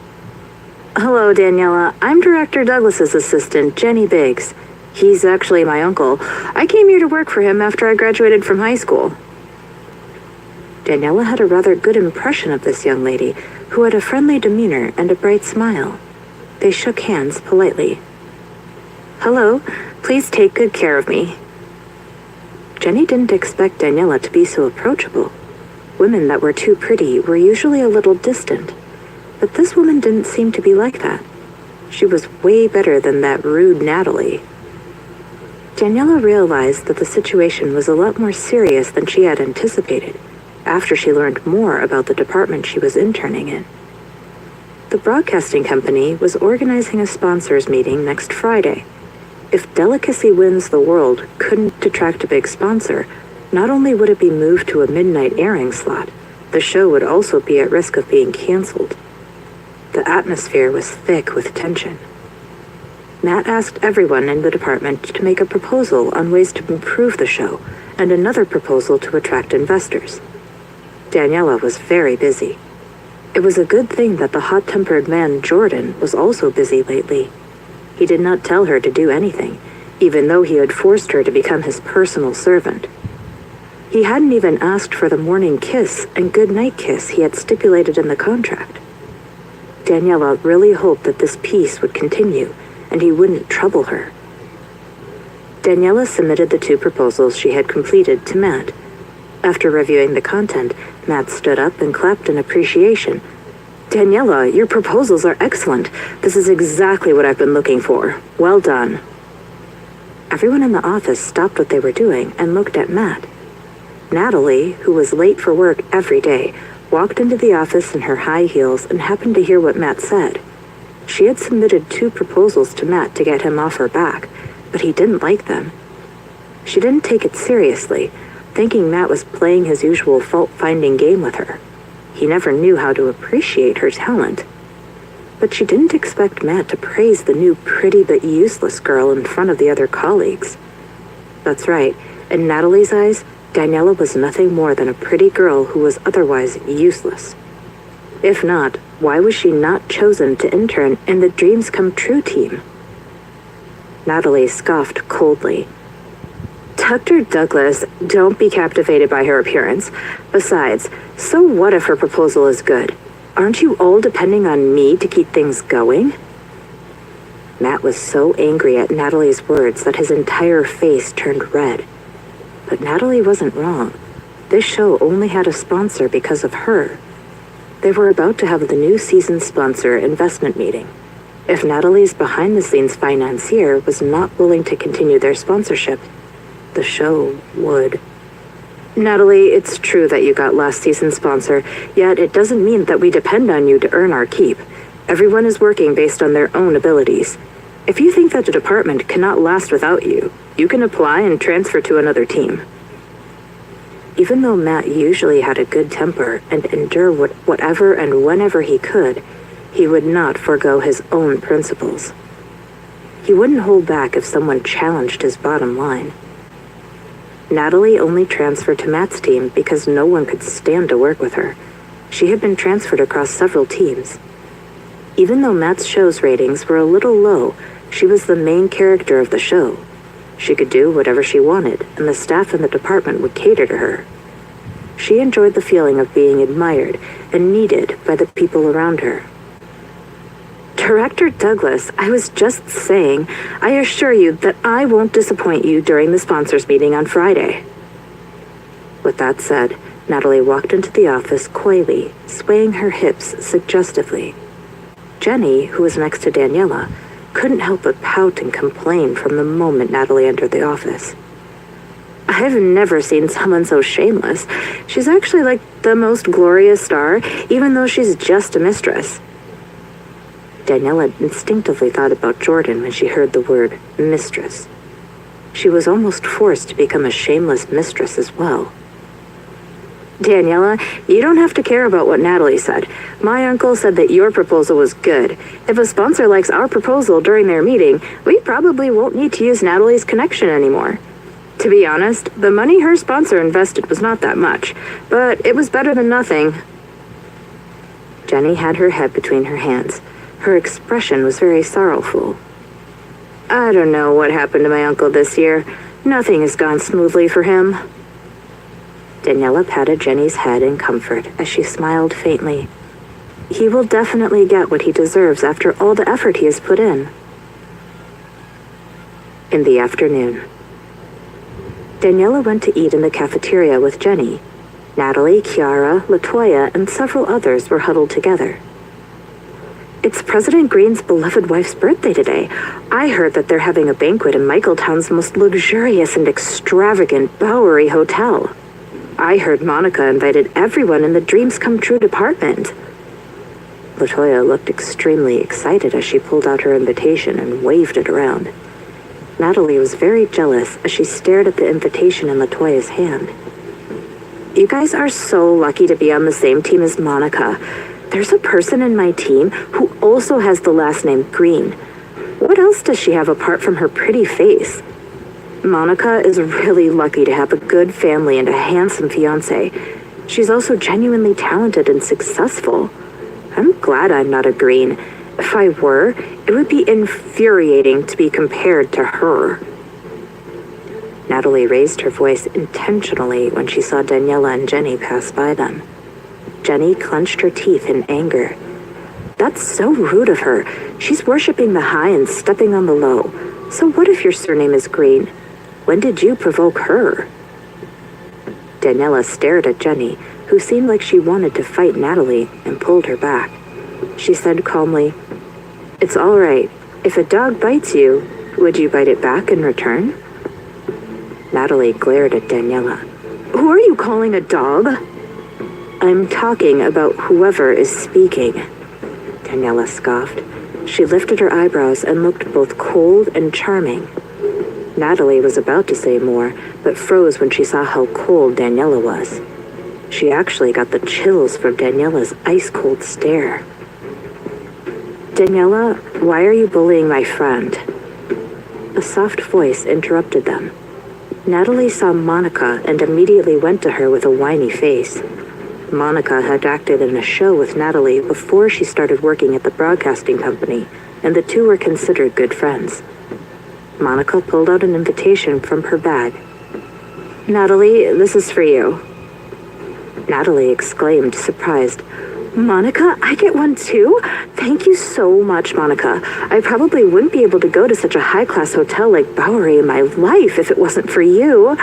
Hello, Daniela. I'm Director Douglas's assistant, Jenny Biggs. He's actually my uncle. I came here to work for him after I graduated from high school. Daniela had a rather good impression of this young lady, who had a friendly demeanor and a bright smile. They shook hands politely. Hello, please take good care of me. Jenny didn't expect Daniela to be so approachable. Women that were too pretty were usually a little distant, but this woman didn't seem to be like that. She was way better than that rude Natalie. Daniela realized that the situation was a lot more serious than she had anticipated after she learned more about the department she was interning in. The broadcasting company was organizing a sponsors meeting next Friday. If Delicacy Wins the World couldn't attract a big sponsor, not only would it be moved to a midnight airing slot, the show would also be at risk of being canceled. The atmosphere was thick with tension. Matt asked everyone in the department to make a proposal on ways to improve the show and another proposal to attract investors. Daniela was very busy. It was a good thing that the hot-tempered man Jordan was also busy lately. He did not tell her to do anything, even though he had forced her to become his personal servant. He hadn't even asked for the morning kiss and goodnight kiss he had stipulated in the contract. Daniela really hoped that this peace would continue and he wouldn't trouble her. Daniela submitted the 2 proposals she had completed to Matt. After reviewing the content, Matt stood up and clapped in appreciation. Daniela, your proposals are excellent. This is exactly what I've been looking for. Well done. Everyone in the office stopped what they were doing and looked at Matt. Natalie, who was late for work every day, walked into the office in her high heels and happened to hear what Matt said. She had submitted 2 proposals to Matt to get him off her back, but he didn't like them. She didn't take it seriously, thinking Matt was playing his usual fault-finding game with her. He never knew how to appreciate her talent. But she didn't expect Matt to praise the new pretty but useless girl in front of the other colleagues. That's right, In Natalie's eyes, Daniela was nothing more than a pretty girl who was otherwise useless. If not, why was she not chosen to intern in the Dreams Come True team? Natalie scoffed coldly. Dr. Douglas, don't be captivated by her appearance. Besides, so what if her proposal is good? Aren't you all depending on me to keep things going? Matt was so angry at Natalie's words that his entire face turned red. But Natalie wasn't wrong. This show only had a sponsor because of her. They were about to have the new season sponsor investment meeting. If Natalie's behind-the-scenes financier was not willing to continue their sponsorship, the show would. Natalie, it's true that you got last season's sponsor, yet it doesn't mean that we depend on you to earn our keep. Everyone is working based on their own abilities. If you think that the department cannot last without you, you can apply and transfer to another team. Even though Matt usually had a good temper and endure whatever and whenever he could, he would not forego his own principles. He wouldn't hold back if someone challenged his bottom line. Natalie only transferred to Matt's team because no one could stand to work with her. She had been transferred across several teams. Even though Matt's show's ratings were a little low, she was the main character of the show. She could do whatever she wanted, and the staff in the department would cater to her. She enjoyed the feeling of being admired and needed by the people around her. Director Douglas, I was just saying, I assure you that I won't disappoint you during the sponsors meeting on Friday. With that said, Natalie walked into the office coyly, swaying her hips suggestively. Jenny, who was next to Daniela, couldn't help but pout and complain from the moment Natalie entered the office. I've never seen someone so shameless. She's actually like the most glorious star, even though she's just a mistress. Daniela instinctively thought about Jordan when she heard the word mistress. She was almost forced to become a shameless mistress as well. Daniela, you don't have to care about what Natalie said. My uncle said that your proposal was good. If a sponsor likes our proposal during their meeting, we probably won't need to use Natalie's connection anymore. To be honest, the money her sponsor invested was not that much, but it was better than nothing. Jenny had her head between her hands. Her expression was very sorrowful. I don't know what happened to my uncle this year. Nothing has gone smoothly for him. Daniela patted Jenny's head in comfort as she smiled faintly. He will definitely get what he deserves after all the effort he has put in. In the afternoon, Daniela went to eat in the cafeteria with Jenny. Natalie, Kiara, LaToya, and several others were huddled together. It's President Green's beloved wife's birthday today. I heard that they're having a banquet in Michaeltown's most luxurious and extravagant Bowery hotel. I heard Monica invited everyone in the Dreams Come True department. LaToya looked extremely excited as she pulled out her invitation and waved it around. Natalie was very jealous as she stared at the invitation in LaToya's hand. You guys are so lucky to be on the same team as Monica. There's a person in my team who also has the last name Green. What else does she have apart from her pretty face? Monica is really lucky to have a good family and a handsome fiancé. She's also genuinely talented and successful. I'm glad I'm not a Green. If I were, it would be infuriating to be compared to her. Natalie raised her voice intentionally when she saw Daniela and Jenny pass by them. Jenny clenched her teeth in anger. That's so rude of her. She's worshiping the high and stepping on the low. So what if your surname is Green? When did you provoke her? Daniela stared at Jenny, who seemed like she wanted to fight Natalie, and pulled her back. She said calmly, It's all right. If a dog bites you, would you bite it back in return? Natalie glared at Daniela. Who are you calling a dog? I'm talking about whoever is speaking, Daniela scoffed. She lifted her eyebrows and looked both cold and charming. Natalie was about to say more, but froze when she saw how cold Daniela was. She actually got the chills from Daniela's ice-cold stare. Daniela, why are you bullying my friend? A soft voice interrupted them. Natalie saw Monica and immediately went to her with a whiny face. Monica had acted in a show with Natalie before she started working at the broadcasting company, and the two were considered good friends. Monica pulled out an invitation from her bag. "Natalie, this is for you." Natalie exclaimed, surprised. "Monica, I get one too? Thank you so much, Monica. I probably wouldn't be able to go to such a high-class hotel like Bowery in my life if it wasn't for you."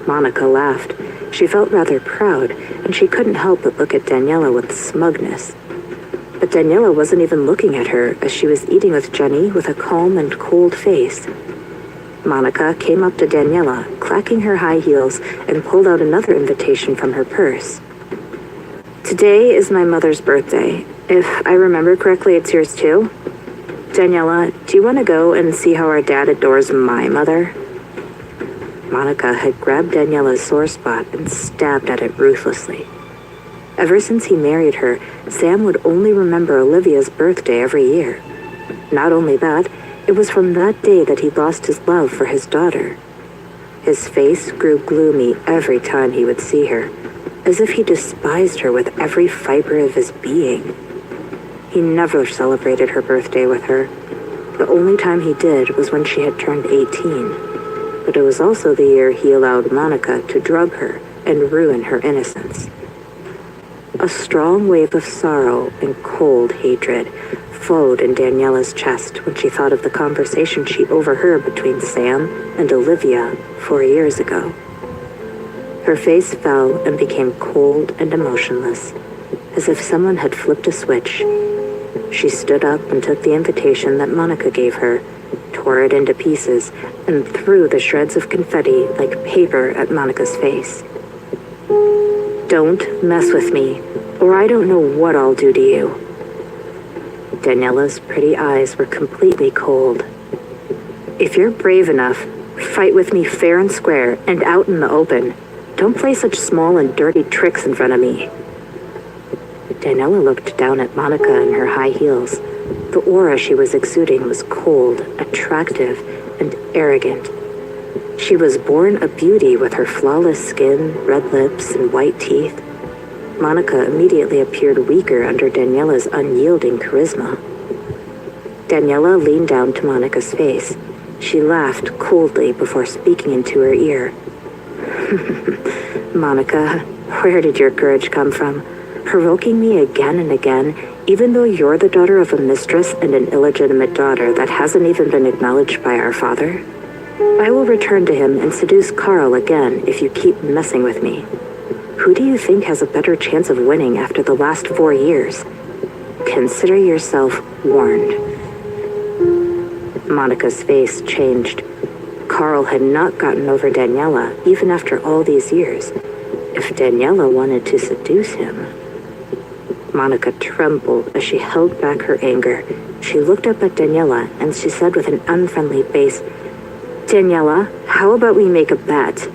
Monica laughed. She felt rather proud, and she couldn't help but look at Daniela with smugness. But Daniela wasn't even looking at her, as she was eating with Jenny with a calm and cold face. Monica came up to Daniela, clacking her high heels, and pulled out another invitation from her purse. "Today is my mother's birthday. If I remember correctly, it's yours too? Daniela, do you want to go and see how our dad adores my mother?" Monica had grabbed Daniela's sore spot and stabbed at it ruthlessly. Ever since he married her, Sam would only remember Olivia's birthday every year. Not only that, it was from that day that he lost his love for his daughter. His face grew gloomy every time he would see her, as if he despised her with every fiber of his being. He never celebrated her birthday with her. The only time he did was when she had turned 18. But it was also the year he allowed Monica to drug her and ruin her innocence. A strong wave of sorrow and cold hatred flowed in Daniela's chest when she thought of the conversation she overheard between Sam and Olivia 4 years ago. Her face fell and became cold and emotionless, as if someone had flipped a switch. She stood up and took the invitation that Monica gave her, tore it into pieces, and threw the shreds of confetti like paper at Monica's face. "Don't mess with me, or I don't know what I'll do to you." Daniela's pretty eyes were completely cold. "If you're brave enough, fight with me fair and square and out in the open. Don't play such small and dirty tricks in front of me." Daniela looked down at Monica in her high heels. The aura she was exuding was cold, attractive, and arrogant. She was born a beauty with her flawless skin, red lips, and white teeth. Monica immediately appeared weaker under Daniela's unyielding charisma. Daniela leaned down to Monica's face. She laughed coldly before speaking into her ear. "Monica, where did your courage come from? Provoking me again and again, even though you're the daughter of a mistress and an illegitimate daughter that hasn't even been acknowledged by our father? I will return to him and seduce Carl again if you keep messing with me. Who do you think has a better chance of winning after the last 4 years? Consider yourself warned." Monica's face changed. Carl had not gotten over Daniela even after all these years. If Daniela wanted to seduce him... Monica trembled as she held back her anger. She looked up at Daniela and she said with an unfriendly face, "Daniela, how about we make a bet?"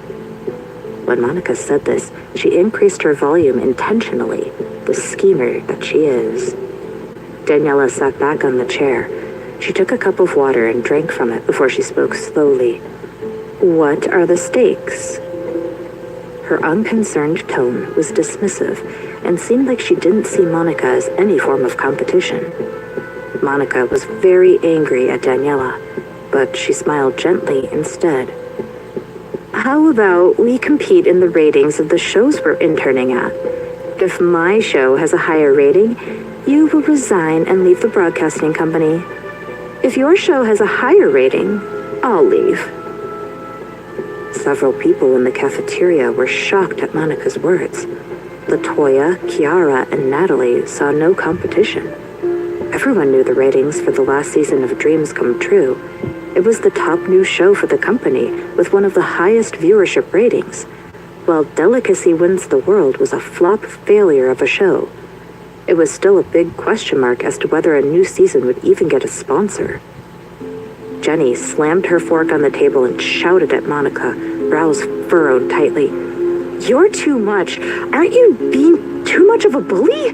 When Monica said this, she increased her volume intentionally, the schemer that she is. Daniela sat back on the chair. She took a cup of water and drank from it before she spoke slowly. "What are the stakes?" Her unconcerned tone was dismissive and seemed like she didn't see Monica as any form of competition. Monica was very angry at Daniela, but she smiled gently instead. "How about we compete in the ratings of the shows we're interning at? If my show has a higher rating, you will resign and leave the broadcasting company. If your show has a higher rating, I'll leave." Several people in the cafeteria were shocked at Monica's words. LaToya, Kiara, and Natalie saw no competition. Everyone knew the ratings for the last season of Dreams Come True. It was the top new show for the company, with one of the highest viewership ratings, while Delicacy Wins the World was a flop failure of a show. It was still a big question mark as to whether a new season would even get a sponsor. Jenny slammed her fork on the table and shouted at Monica, brows furrowed tightly. "You're too much. Aren't you being too much of a bully?"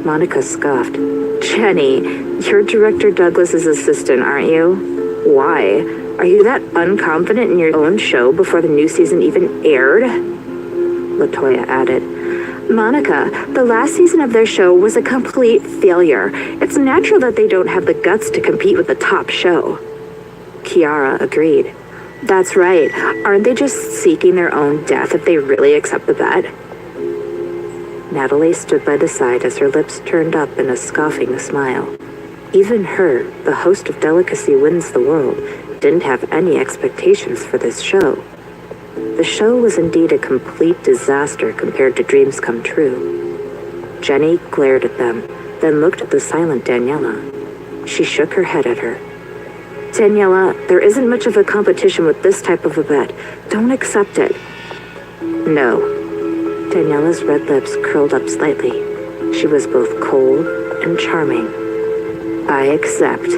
Monica scoffed. "Jenny, you're Director Douglas's assistant, aren't you? Why? Are you that unconfident in your own show before the new season even aired? LaToya added. Monica, the last season of their show was a complete failure. It's natural that they don't have the guts to compete with the top show. Kiara agreed. That's right. Aren't they just seeking their own death if they really accept the bet? Natalie stood by the side as her lips turned up in a scoffing smile. Even her, the host of Delicacy Wins the World, didn't have any expectations for this show. The show was indeed a complete disaster compared to Dreams Come True. Jenny glared at them, then looked at the silent Daniela. She shook her head at her. Daniela, there isn't much of a competition with this type of a bet. Don't accept it. No. Daniela's red lips curled up slightly. She was both cold and charming. I accept.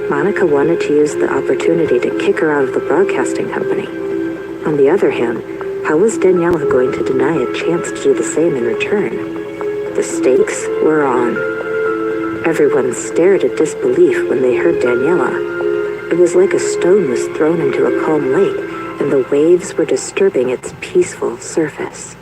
Monica wanted to use the opportunity to kick her out of the broadcasting company. On the other hand, how was Daniela going to deny a chance to do the same in return? The stakes were on. Everyone stared at disbelief when they heard Daniela. It was like a stone was thrown into a calm lake, and the waves were disturbing its peaceful surface.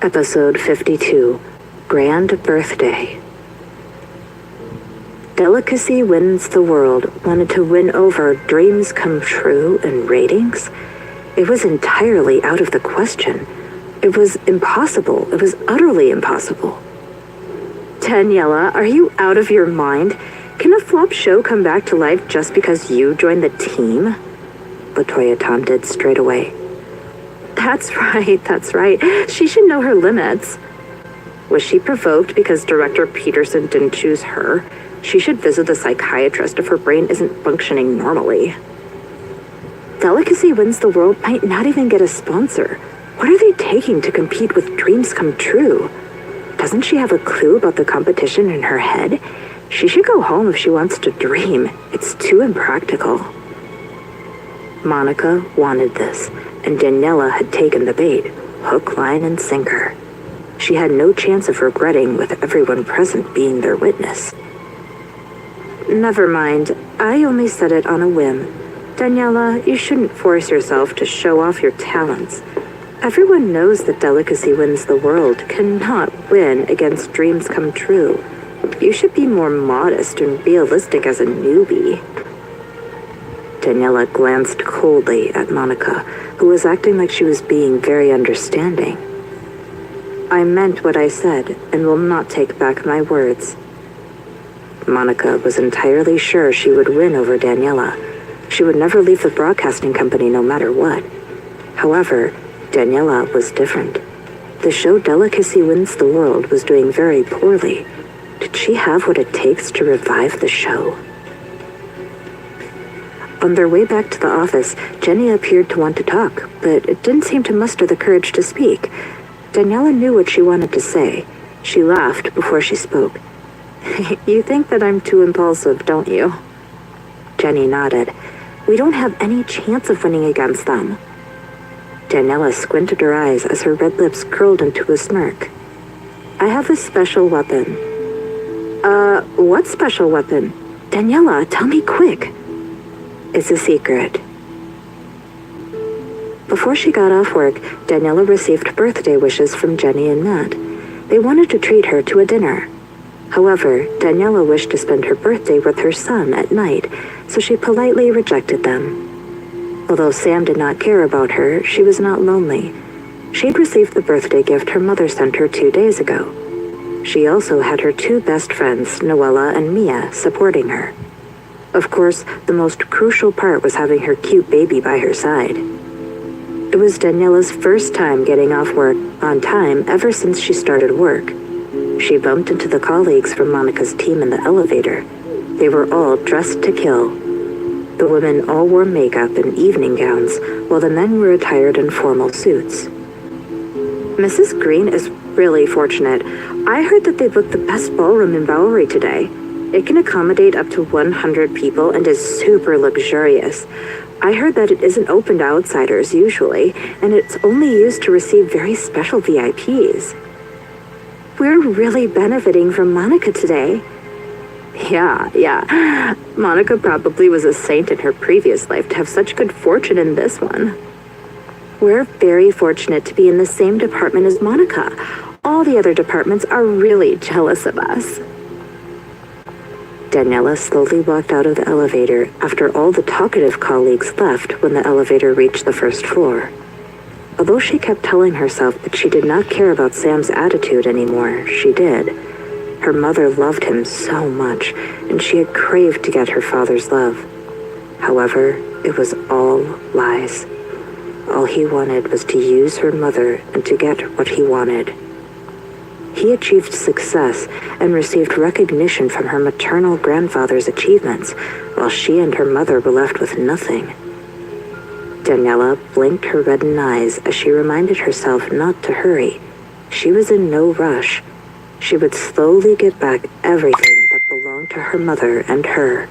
Episode 52, Grand Birthday. Delicacy Wins the World wanted to win over Dreams Come True in ratings? It was entirely out of the question. It was impossible. It was utterly impossible. Daniela, are you out of your mind? Can a flop show come back to life just because you joined the team? LaToya taunted straight away. That's right. She should know her limits. Was she provoked because Director Peterson didn't choose her? She should visit a psychiatrist if her brain isn't functioning normally. Delicacy Wins the World might not even get a sponsor. What are they taking to compete with Dreams Come True? Doesn't she have a clue about the competition in her head? She should go home if she wants to dream. It's too impractical. Monica wanted this, and Daniela had taken the bait, hook, line, and sinker. She had no chance of regretting with everyone present being their witness. Never mind. I only said it on a whim. Daniela, you shouldn't force yourself to show off your talents. Everyone knows that Delicacy Wins the World cannot win against Dreams Come True. You should be more modest and realistic as a newbie. Daniela glanced coldly at Monica, who was acting like she was being very understanding. I meant what I said and will not take back my words. Monica was entirely sure she would win over Daniela. She would never leave the broadcasting company no matter what. However, Daniela was different. The show Delicacy Wins the World was doing very poorly. Did she have what it takes to revive the show? On their way back to the office, Jenny appeared to want to talk, but it didn't seem to muster the courage to speak. Daniela knew what she wanted to say. She laughed before she spoke. You think that I'm too impulsive, don't you? Jenny nodded. We don't have any chance of winning against them. Daniela squinted her eyes as her red lips curled into a smirk. I have a special weapon. What special weapon? Daniela, tell me quick. It's a secret. Before she got off work, Daniela received birthday wishes from Jenny and Matt. They wanted to treat her to a dinner. However, Daniela wished to spend her birthday with her son at night, so she politely rejected them. Although Sam did not care about her, she was not lonely. She'd received the birthday gift her mother sent her 2 days ago. She also had her two best friends, Noella and Mia, supporting her. Of course, the most crucial part was having her cute baby by her side. It was Daniela's first time getting off work on time ever since she started work. She bumped into the colleagues from Monica's team in the elevator. They were all dressed to kill. The women all wore makeup and evening gowns, while the men were attired in formal suits. Mrs. Green is really fortunate. I heard that they booked the best ballroom in Bowery today. It can accommodate up to 100 people and is super luxurious. I heard that it isn't open to outsiders usually, and it's only used to receive very special VIPs. We're really benefiting from Monica today. Yeah. Monica probably was a saint in her previous life to have such good fortune in this one. We're very fortunate to be in the same department as Monica. All the other departments are really jealous of us. Daniela slowly walked out of the elevator after all the talkative colleagues left when the elevator reached the first floor. Although she kept telling herself that she did not care about Sam's attitude anymore, she did. Her mother loved him so much, and she had craved to get her father's love. However, it was all lies. All he wanted was to use her mother and to get what he wanted. He achieved success and received recognition from her maternal grandfather's achievements, while she and her mother were left with nothing. Daniela blinked her reddened eyes as she reminded herself not to hurry. She was in no rush. She would slowly get back everything that belonged to her mother and her.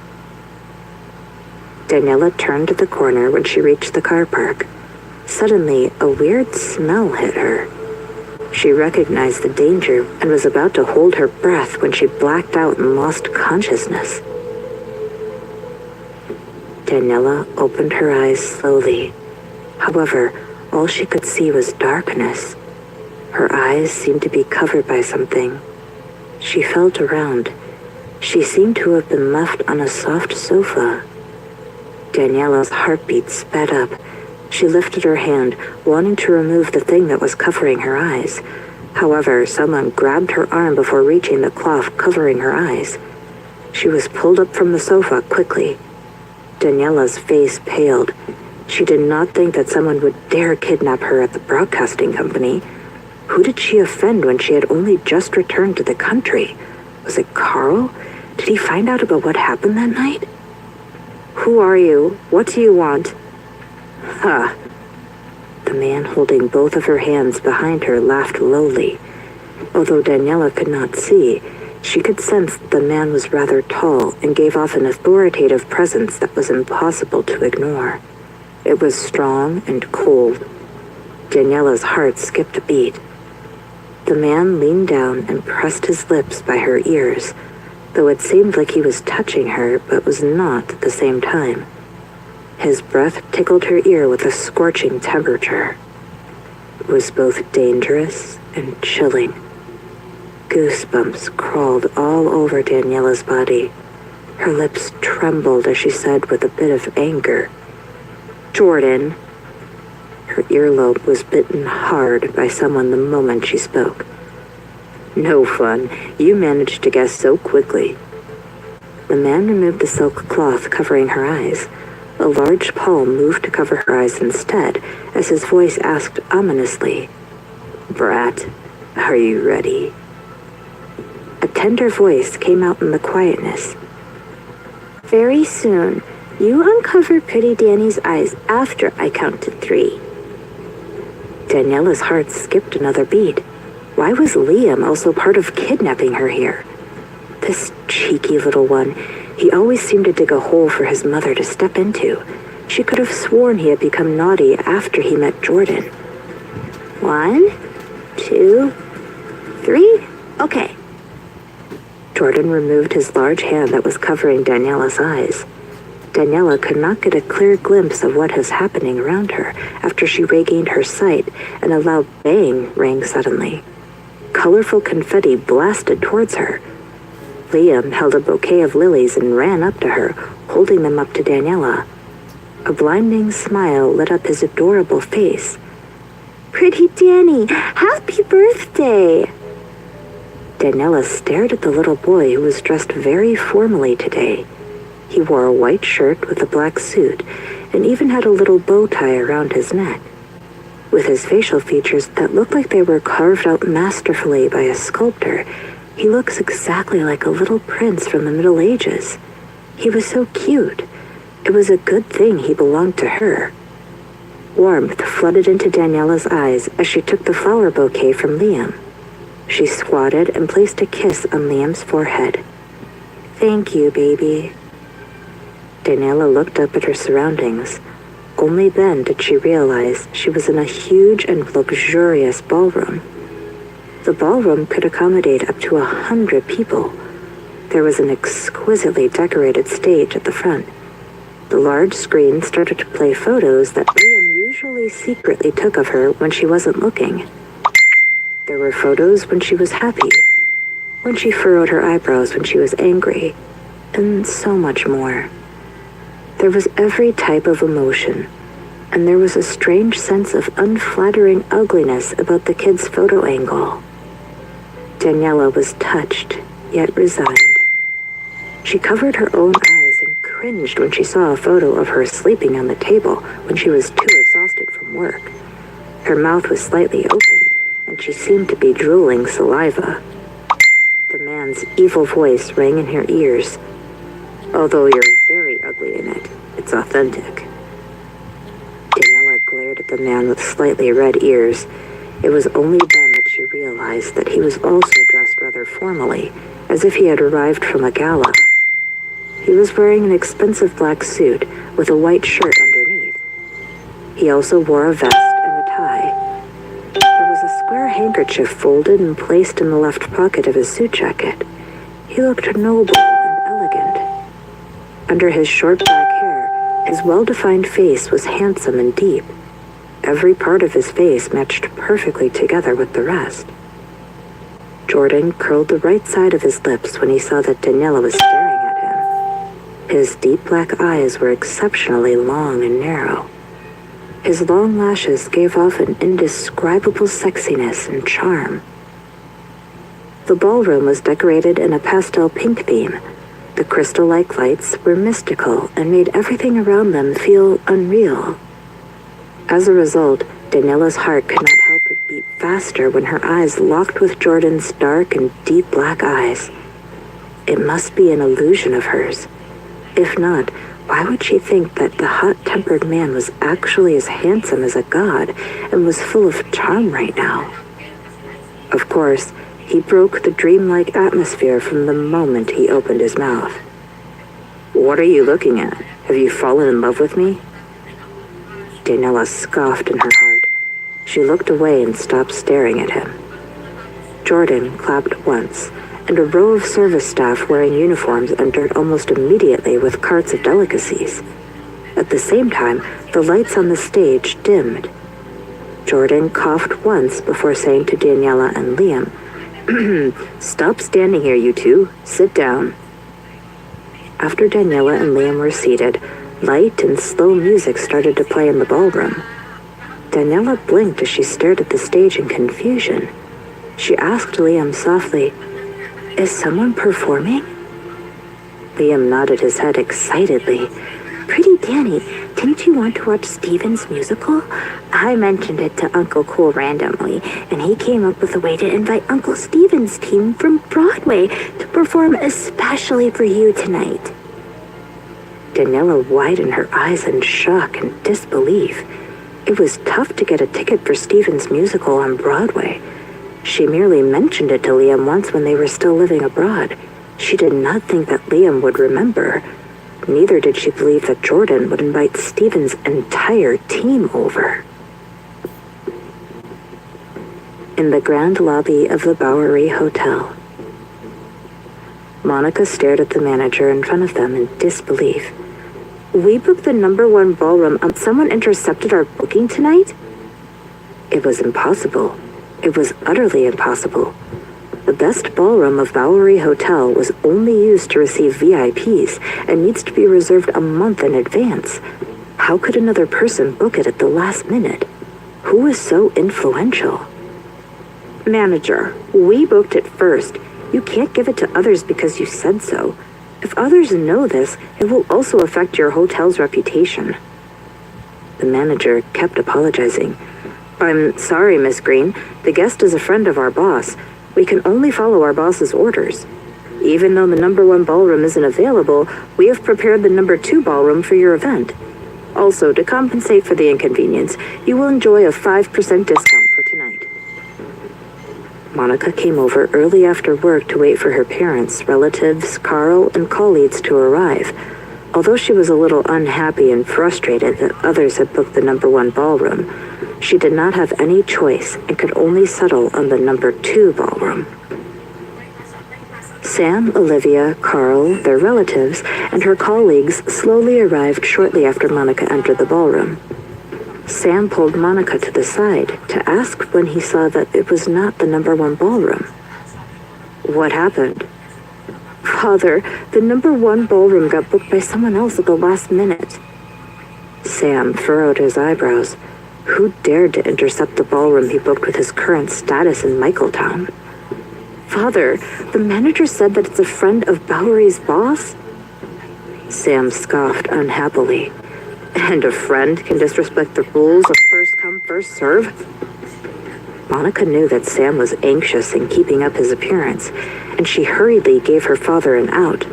Daniela turned to the corner when she reached the car park. Suddenly, a weird smell hit her. She recognized the danger and was about to hold her breath when she blacked out and lost consciousness. Daniela opened her eyes slowly. However, all she could see was darkness. Her eyes seemed to be covered by something. She felt around. She seemed to have been left on a soft sofa. Daniela's heartbeat sped up. She lifted her hand, wanting to remove the thing that was covering her eyes. However, someone grabbed her arm before reaching the cloth covering her eyes. She was pulled up from the sofa quickly. Daniela's face paled. She did not think that someone would dare kidnap her at the broadcasting company. Who did she offend when she had only just returned to the country? Was it Carl? Did he find out about what happened that night? Who are you? What do you want? The man holding both of her hands behind her laughed lowly. Although Daniela could not see, she could sense that the man was rather tall and gave off an authoritative presence that was impossible to ignore. It was strong and cold. Daniela's heart skipped a beat. The man leaned down and pressed his lips by her ears, though it seemed like he was touching her but was not at the same time. His breath tickled her ear with a scorching temperature. It was both dangerous and chilling. Goosebumps crawled all over Daniela's body. Her lips trembled as she said with a bit of anger, "Jordan." Her earlobe was bitten hard by someone the moment she spoke. "No fun. You managed to guess so quickly." The man removed the silk cloth covering her eyes. A large palm moved to cover her eyes instead, as his voice asked ominously, "Brat, are you ready?" A tender voice came out in the quietness. "Very soon. You uncover Pretty Danny's eyes after I count to 3. Daniela's heart skipped another beat. Why was Liam also part of kidnapping her here? This cheeky little one. He always seemed to dig a hole for his mother to step into. She could have sworn he had become naughty after he met Jordan. 1, 2, 3. Okay. Jordan removed his large hand that was covering Daniela's eyes. Daniela could not get a clear glimpse of what was happening around her after she regained her sight, and a loud bang rang suddenly. Colorful confetti blasted towards her. Liam held a bouquet of lilies and ran up to her, holding them up to Daniela. A blinding smile lit up his adorable face. "Pretty Danny, happy birthday!" Daniela stared at the little boy who was dressed very formally today. He wore a white shirt with a black suit and even had a little bow tie around his neck. With his facial features that looked like they were carved out masterfully by a sculptor, he looks exactly like a little prince from the Middle Ages. He was so cute. It was a good thing he belonged to her. Warmth flooded into Daniela's eyes as she took the flower bouquet from Liam. She squatted and placed a kiss on Liam's forehead. Thank you, baby. Daniela looked up at her surroundings. Only then did she realize she was in a huge and luxurious ballroom. The ballroom could accommodate up to 100 people. There was an exquisitely decorated stage at the front. The large screen started to play photos that Liam usually secretly took of her when she wasn't looking. There were photos when she was happy, when she furrowed her eyebrows when she was angry, and so much more. There was every type of emotion, and there was a strange sense of unflattering ugliness about the kid's photo angle. Daniela was touched, yet resigned. She covered her own eyes and cringed when she saw a photo of her sleeping on the table when she was too exhausted from work. Her mouth was slightly open, and she seemed to be drooling saliva. The man's evil voice rang in her ears. Although you're very ugly in it, it's authentic. Daniela glared at the man with slightly red ears. It was only then that she realized that he was also dressed rather formally, as if he had arrived from a gala. He was wearing an expensive black suit with a white shirt underneath. He also wore a vest and a tie. There was a square handkerchief folded and placed in the left pocket of his suit jacket. He looked noble and elegant. Under his short black hair, his well-defined face was handsome and deep. Every part of his face matched perfectly together with the rest. Jordan curled the right side of his lips when he saw that Daniela was staring at him. His deep black eyes were exceptionally long and narrow. His long lashes gave off an indescribable sexiness and charm. The ballroom was decorated in a pastel pink theme. The crystal-like lights were mystical and made everything around them feel unreal. As a result, Daniela's heart could not help but beat faster when her eyes locked with Jordan's dark and deep black eyes. It must be an illusion of hers. If not, why would she think that the hot-tempered man was actually as handsome as a god and was full of charm right now? Of course, he broke the dreamlike atmosphere from the moment he opened his mouth. What are you looking at? Have you fallen in love with me? Daniela scoffed in her heart. She looked away and stopped staring at him. Jordan clapped once, and a row of service staff wearing uniforms entered almost immediately with carts of delicacies. At the same time, the lights on the stage dimmed. Jordan coughed once before saying to Daniela and Liam, "Stop standing here, you two. Sit down." After Daniela and Liam were seated, light and slow music started to play in the ballroom. Daniela blinked as she stared at the stage in confusion. She asked Liam softly, "Is someone performing?" Liam nodded his head excitedly. "Pretty Danny, didn't you want to watch Steven's musical? I mentioned it to Uncle Cool randomly, and he came up with a way to invite Uncle Steven's team from Broadway to perform especially for you tonight." Daniela widened her eyes in shock and disbelief. It was tough to get a ticket for Steven's musical on Broadway. She merely mentioned it to Liam once when they were still living abroad. She did not think that Liam would remember. Neither did she believe that Jordan would invite Steven's entire team over. In the grand lobby of the Bowery Hotel, Monica stared at the manager in front of them in disbelief. "We booked the #1 ballroom. Someone intercepted our booking tonight?" It was impossible. It was utterly impossible. The best ballroom of Bowery Hotel was only used to receive VIPs and needs to be reserved a month in advance. How could another person book it at the last minute? Who was so influential? "Manager, we booked it first. You can't give it to others because you said so. If others know this, it will also affect your hotel's reputation." The manager kept apologizing. "I'm sorry, Miss Green. The guest is a friend of our boss. We can only follow our boss's orders. Even though the #1 ballroom isn't available, we have prepared the #2 ballroom for your event. Also, to compensate for the inconvenience, you will enjoy a 5% discount for tonight." Monica came over early after work to wait for her parents, relatives, Carl, and colleagues to arrive. Although she was a little unhappy and frustrated that others had booked the #1 ballroom, she did not have any choice and could only settle on the #2 ballroom. Sam, Olivia, Carl, their relatives, and her colleagues slowly arrived shortly after Monica entered the ballroom. Sam pulled Monica to the side to ask when he saw that it was not the #1 ballroom. What happened? Father, the #1 ballroom got booked by someone else at the last minute. Sam furrowed his eyebrows. Who dared to intercept the ballroom he booked with his current status in Michaeltown? Father, the manager said that it's a friend of Bowery's boss? Sam scoffed unhappily. And a friend can disrespect the rules of first come, first serve? Monica knew that Sam was anxious in keeping up his appearance, and she hurriedly gave her father an out.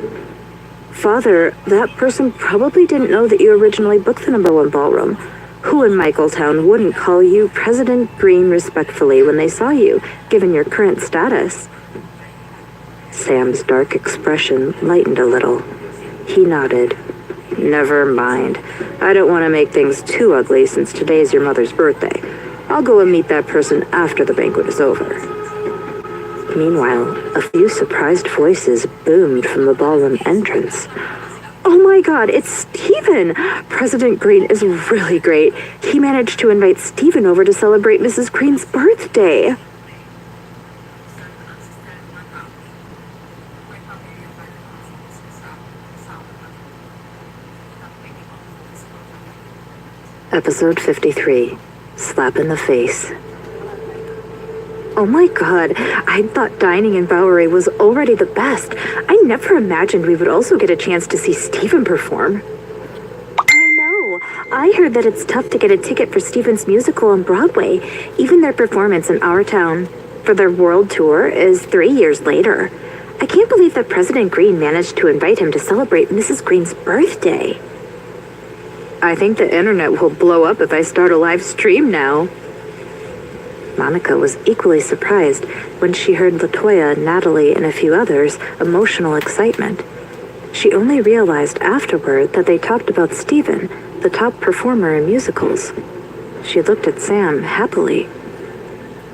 Father, that person probably didn't know that you originally booked the #1 ballroom. Who in Michaeltown wouldn't call you President Green respectfully when they saw you, given your current status? Sam's dark expression lightened a little. He nodded. Never mind. I don't want to make things too ugly since today's your mother's birthday. I'll go and meet that person after the banquet is over. Meanwhile, a few surprised voices boomed from the ballroom entrance. Oh my God, it's Stephen! President Green is really great. He managed to invite Stephen over to celebrate Mrs. Green's birthday. Episode 53, Slap in the Face. Oh my God, I thought dining in Bowery was already the best. I never imagined we would also get a chance to see Stephen perform. I know. I heard that it's tough to get a ticket for Stephen's musical on Broadway. Even their performance in our town for their world tour is 3 years later. I can't believe that President Green managed to invite him to celebrate Mrs. Green's birthday. I think the internet will blow up if I start a live stream now. Monica was equally surprised when she heard LaToya, Natalie, and a few others' emotional excitement. She only realized afterward that they talked about Stephen, the top performer in musicals. She looked at Sam happily.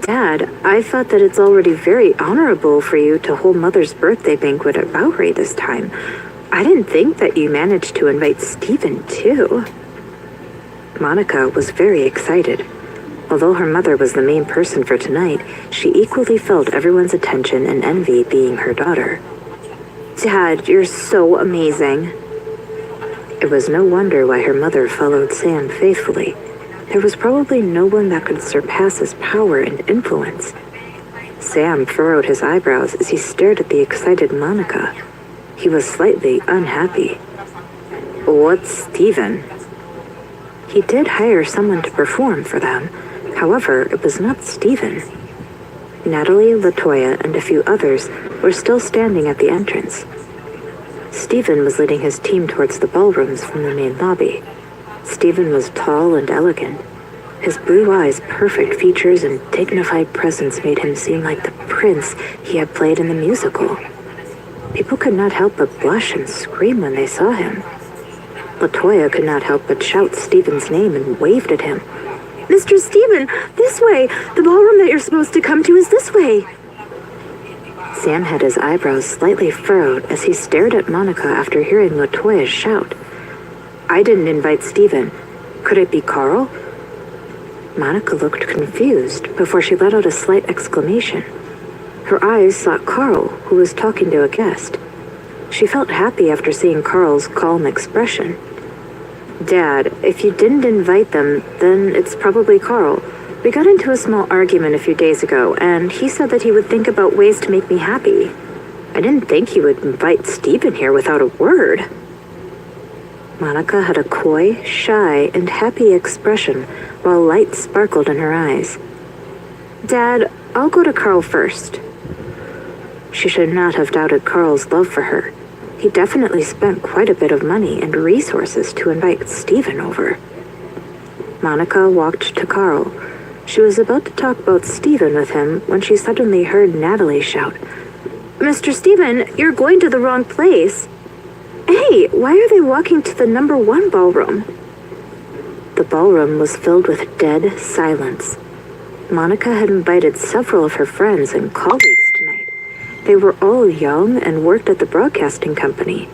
Dad, I thought that it's already very honorable for you to hold Mother's birthday banquet at Bowery this time. I didn't think that you managed to invite Stephen, too. Monica was very excited. Although her mother was the main person for tonight, she equally felt everyone's attention and envy being her daughter. Dad, you're so amazing. It was no wonder why her mother followed Sam faithfully. There was probably no one that could surpass his power and influence. Sam furrowed his eyebrows as he stared at the excited Monica. He was slightly unhappy. What's Stephen? He did hire someone to perform for them. However, it was not Stephen. Natalie, LaToya, and a few others were still standing at the entrance. Stephen was leading his team towards the ballrooms from the main lobby. Stephen was tall and elegant. His blue eyes, perfect features, and dignified presence made him seem like the prince he had played in the musical. People could not help but blush and scream when they saw him. LaToya could not help but shout Stephen's name and waved at him. Mr. Stephen, this way! The ballroom that you're supposed to come to is this way! Sam had his eyebrows slightly furrowed as he stared at Monica after hearing LaToya's shout. I didn't invite Stephen. Could it be Carl? Monica looked confused before she let out a slight exclamation. Her eyes sought Carl, who was talking to a guest. She felt happy after seeing Carl's calm expression. Dad, if you didn't invite them, then it's probably Carl. We got into a small argument a few days ago, and he said that he would think about ways to make me happy. I didn't think he would invite Stephen here without a word. Monica had a coy, shy, and happy expression, while light sparkled in her eyes. Dad, I'll go to Carl first. She should not have doubted Carl's love for her. He definitely spent quite a bit of money and resources to invite Stephen over. Monica walked to Carl. She was about to talk about Stephen with him when she suddenly heard Natalie shout, "Mr. Stephen, you're going to the wrong place." "Hey, why are they walking to the number 1 ballroom?" The ballroom was filled with dead silence. Monica had invited several of her friends and colleagues tonight. They were all young and worked at the broadcasting company.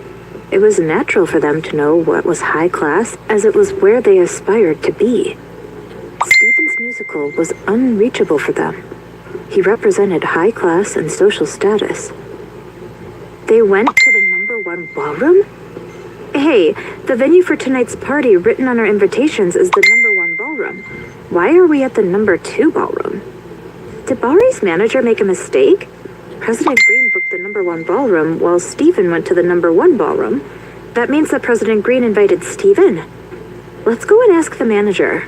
It was natural for them to know what was high class, as it was where they aspired to be. Stephen's musical was unreachable for them. He represented high class and social status. They went to the number 1 ballroom? Hey, the venue for tonight's party written on our invitations is the number 1 ballroom. Why are we at the number 2 ballroom? Did Bowery's manager make a mistake? President Green booked the number 1 ballroom while Stephen went to the number 1 ballroom. That means that President Green invited Stephen. Let's go and ask the manager.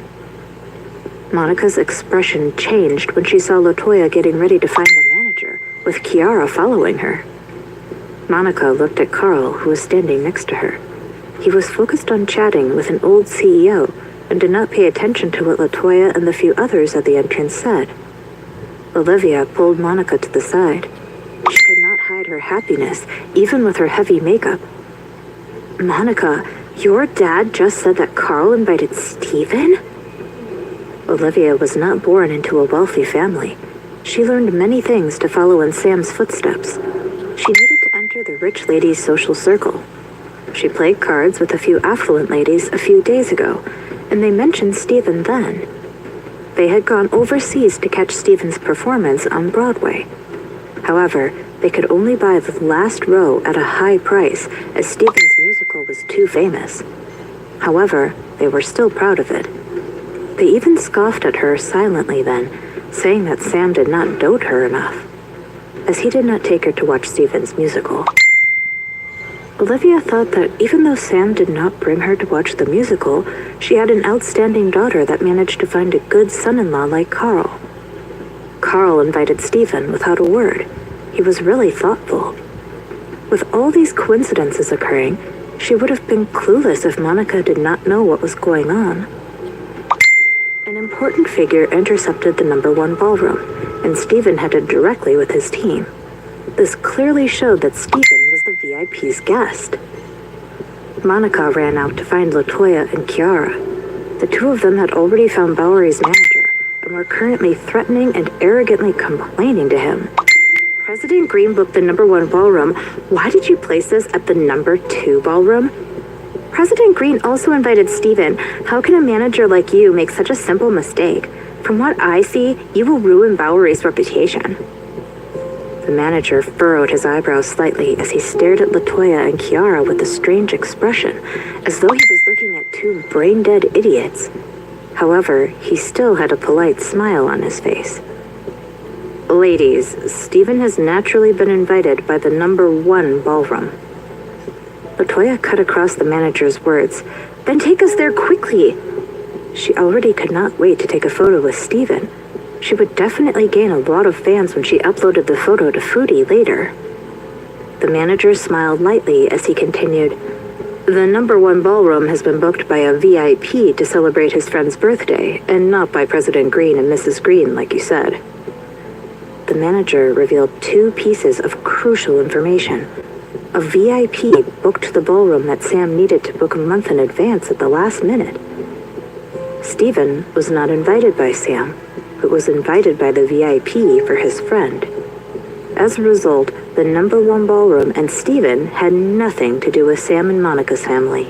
Monica's expression changed when she saw LaToya getting ready to find the manager, with Kiara following her. Monica looked at Carl, who was standing next to her. He was focused on chatting with an old CEO and did not pay attention to what LaToya and the few others at the entrance said. Olivia pulled Monica to the side. She could not hide her happiness, even with her heavy makeup. "Monica, your dad just said that Carl invited Stephen?" Olivia was not born into a wealthy family. She learned many things to follow in Sam's footsteps. She needed to enter the rich ladies' social circle. She played cards with a few affluent ladies a few days ago, and they mentioned Stephen then. They had gone overseas to catch Stephen's performance on Broadway. However, they could only buy the last row at a high price, as Stephen's musical was too famous. However, they were still proud of it. They even scoffed at her silently then, saying that Sam did not dote her enough, as he did not take her to watch Stephen's musical. Olivia thought that even though Sam did not bring her to watch the musical, she had an outstanding daughter that managed to find a good son-in-law like Carl. Carl invited Stephen without a word. He was really thoughtful. With all these coincidences occurring, she would have been clueless if Monica did not know what was going on. An important figure intercepted the number 1 ballroom, and Stephen headed directly with his team. This clearly showed that Stephen was the VIP's guest. Monica ran out to find LaToya and Kiara. The two of them had already found Bowery's manager and were currently threatening and arrogantly complaining to him. "President Green booked the number 1 ballroom. Why did you place this at the number 2 ballroom?" "President Green also invited Stephen. How can a manager like you make such a simple mistake? From what I see, you will ruin Bowery's reputation." The manager furrowed his eyebrows slightly as he stared at LaToya and Kiara with a strange expression, as though he was looking at 2 brain-dead idiots. However, he still had a polite smile on his face. "Ladies, Stephen has naturally been invited by the number 1 ballroom." LaToya cut across the manager's words. "Then take us there quickly." She already could not wait to take a photo with Stephen. She would definitely gain a lot of fans when she uploaded the photo to Foodie later. The manager smiled lightly as he continued, "The number 1 ballroom has been booked by a VIP to celebrate his friend's birthday, and not by President Green and Mrs. Green, like you said." The manager revealed 2 pieces of crucial information. A VIP booked the ballroom that Sam needed to book a month in advance at the last minute. Stephen was not invited by Sam, but was invited by the VIP for his friend. As a result, the number 1 ballroom and Stephen had nothing to do with Sam and Monica's family.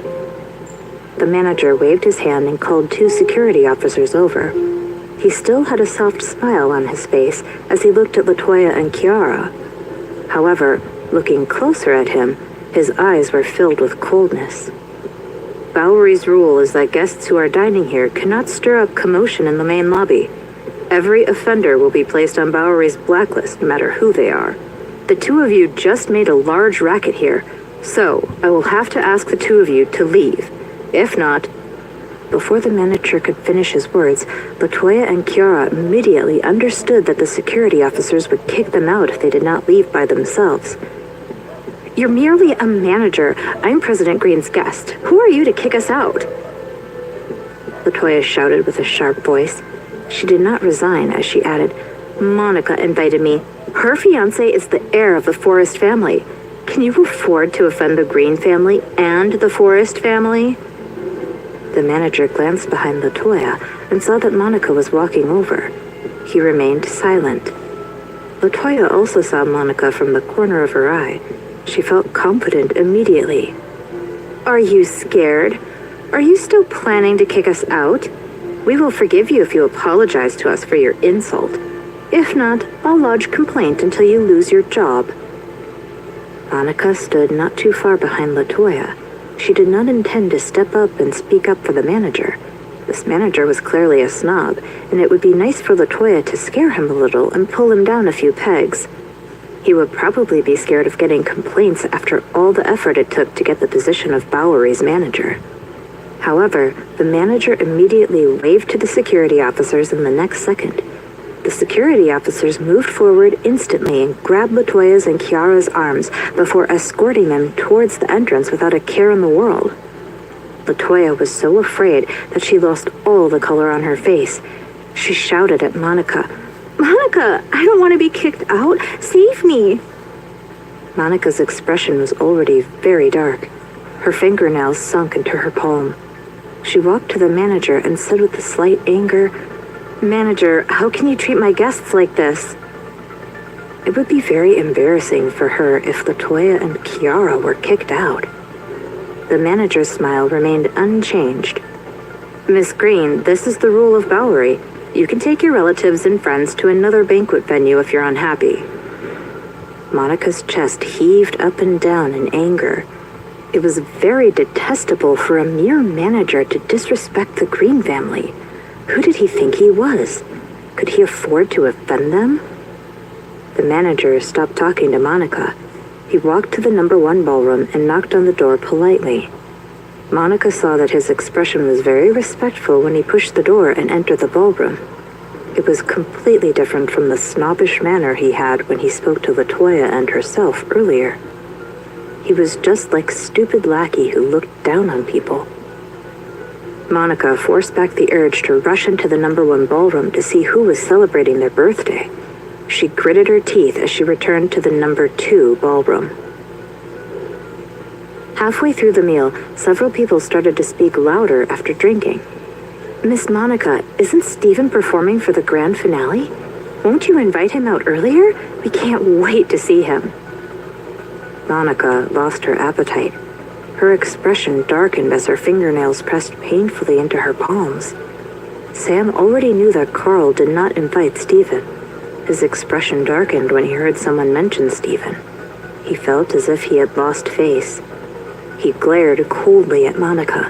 The manager waved his hand and called 2 security officers over. He still had a soft smile on his face as he looked at LaToya and Kiara. However, looking closer at him, his eyes were filled with coldness. "Bowery's rule is that guests who are dining here cannot stir up commotion in the main lobby. Every offender will be placed on Bowery's blacklist, no matter who they are. The 2 of you just made a large racket here, so I will have to ask the 2 of you to leave. If not..." Before the manager could finish his words, LaToya and Kiara immediately understood that the security officers would kick them out if they did not leave by themselves. "You're merely a manager. I'm President Green's guest. Who are you to kick us out?" LaToya shouted with a sharp voice. She did not resign as she added, "Monica invited me. Her fiancé is the heir of the Forrest family. Can you afford to offend the Green family and the Forrest family?" The manager glanced behind LaToya and saw that Monica was walking over. He remained silent. LaToya also saw Monica from the corner of her eye. She felt confident immediately. "Are you scared? Are you still planning to kick us out? We will forgive you if you apologize to us for your insult. If not, I'll lodge complaint until you lose your job." Monica stood not too far behind LaToya. She did not intend to step up and speak up for the manager. This manager was clearly a snob, and it would be nice for LaToya to scare him a little and pull him down a few pegs. He would probably be scared of getting complaints after all the effort it took to get the position of Bowery's manager. However, the manager immediately waved to the security officers in the next second. The security officers moved forward instantly and grabbed LaToya's and Kiara's arms before escorting them towards the entrance without a care in the world. LaToya was so afraid that she lost all the color on her face. She shouted at Monica, "Monica, I don't want to be kicked out. Save me." Monica's expression was already very dark. Her fingernails sunk into her palm. She walked to the manager and said with a slight anger, "Manager, how can you treat my guests like this?" It would be very embarrassing for her if LaToya and Kiara were kicked out. The manager's smile remained unchanged. "Miss Green, this is the rule of Bowery. You can take your relatives and friends to another banquet venue if you're unhappy." Monica's chest heaved up and down in anger. It was very detestable for a mere manager to disrespect the Green family. Who did he think he was? Could he afford to offend them? The manager stopped talking to Monica. He walked to the number 1 ballroom and knocked on the door politely. Monica saw that his expression was very respectful when he pushed the door and entered the ballroom. It was completely different from the snobbish manner he had when he spoke to LaToya and herself earlier. He was just like stupid lackey who looked down on people. Monica forced back the urge to rush into the number 1 ballroom to see who was celebrating their birthday. She gritted her teeth as she returned to the number 2 ballroom. Halfway through the meal, several people started to speak louder after drinking. "Miss Monica, isn't Stephen performing for the grand finale? Won't you invite him out earlier? We can't wait to see him." Monica lost her appetite. Her expression darkened as her fingernails pressed painfully into her palms. Sam already knew that Carl did not invite Stephen. His expression darkened when he heard someone mention Stephen. He felt as if he had lost face. He glared coldly at Monica.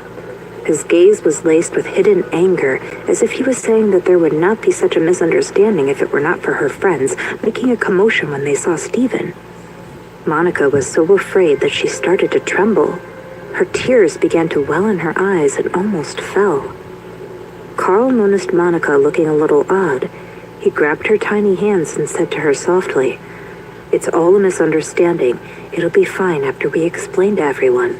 His gaze was laced with hidden anger, as if he was saying that there would not be such a misunderstanding if it were not for her friends making a commotion when they saw Stephen. Monica was so afraid that she started to tremble. Her tears began to well in her eyes and almost fell. Carl noticed Monica looking a little odd. He grabbed her tiny hands and said to her softly, "It's all a misunderstanding. It'll be fine after we explain to everyone."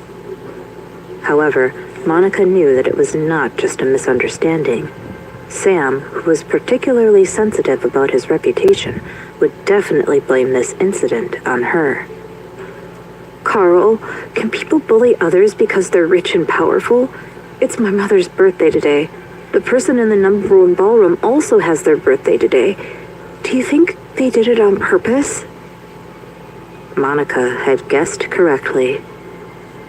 However, Monica knew that it was not just a misunderstanding. Sam, who was particularly sensitive about his reputation, would definitely blame this incident on her. "Carl, can people bully others because they're rich and powerful? It's my mother's birthday today. The person in the number 1 ballroom also has their birthday today. Do you think they did it on purpose?" Monica had guessed correctly.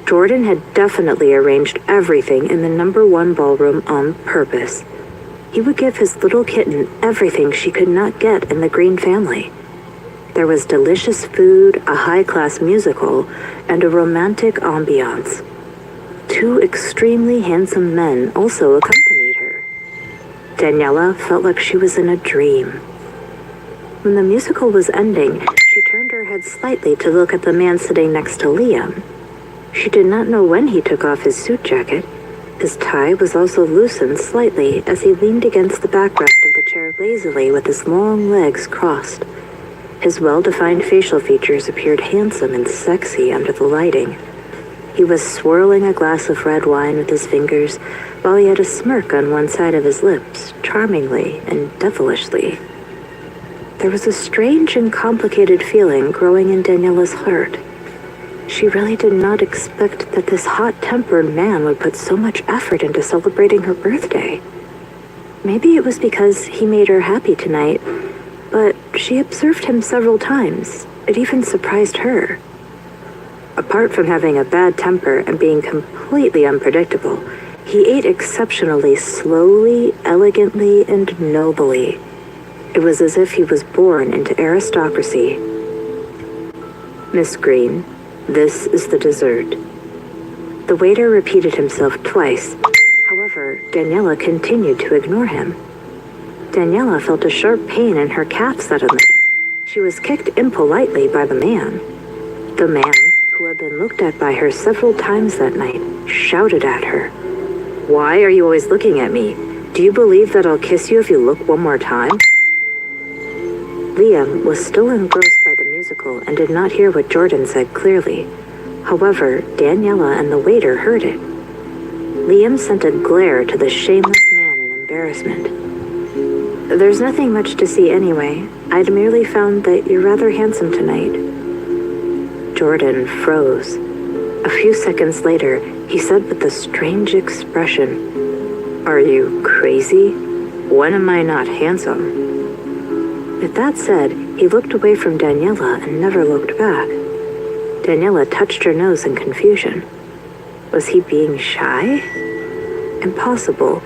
Jordan had definitely arranged everything in the number 1 ballroom on purpose. He would give his little kitten everything she could not get in the Green family. There was delicious food, a high-class musical, and a romantic ambiance. 2 extremely handsome men also accompanied her. Daniela felt like she was in a dream. When the musical was ending, she turned her head slightly to look at the man sitting next to Liam. She did not know when he took off his suit jacket. His tie was also loosened slightly as he leaned against the backrest of the chair lazily with his long legs crossed. His well-defined facial features appeared handsome and sexy under the lighting. He was swirling a glass of red wine with his fingers, while he had a smirk on one side of his lips, charmingly and devilishly. There was a strange and complicated feeling growing in Daniela's heart. She really did not expect that this hot-tempered man would put so much effort into celebrating her birthday. Maybe it was because he made her happy tonight, but she observed him several times. It even surprised her. Apart from having a bad temper and being completely unpredictable, he ate exceptionally slowly, elegantly, and nobly. It was as if he was born into aristocracy. "Miss Green, this is the dessert." The waiter repeated himself twice. However, Daniela continued to ignore him. Daniela felt a sharp pain in her calf suddenly. She was kicked impolitely by the man. The man, who had been looked at by her several times that night, shouted at her. "Why are you always looking at me? Do you believe that I'll kiss you if you look one more time?" Liam was still engrossed by the musical and did not hear what Jordan said clearly. However, Daniela and the waiter heard it. Liam sent a glare to the shameless man in embarrassment. "There's nothing much to see anyway. I'd merely found that you're rather handsome tonight." Jordan froze. A few seconds later, he said with a strange expression, "Are you crazy? When am I not handsome?" With that said, he looked away from Daniela and never looked back. Daniela touched her nose in confusion. Was he being shy? Impossible.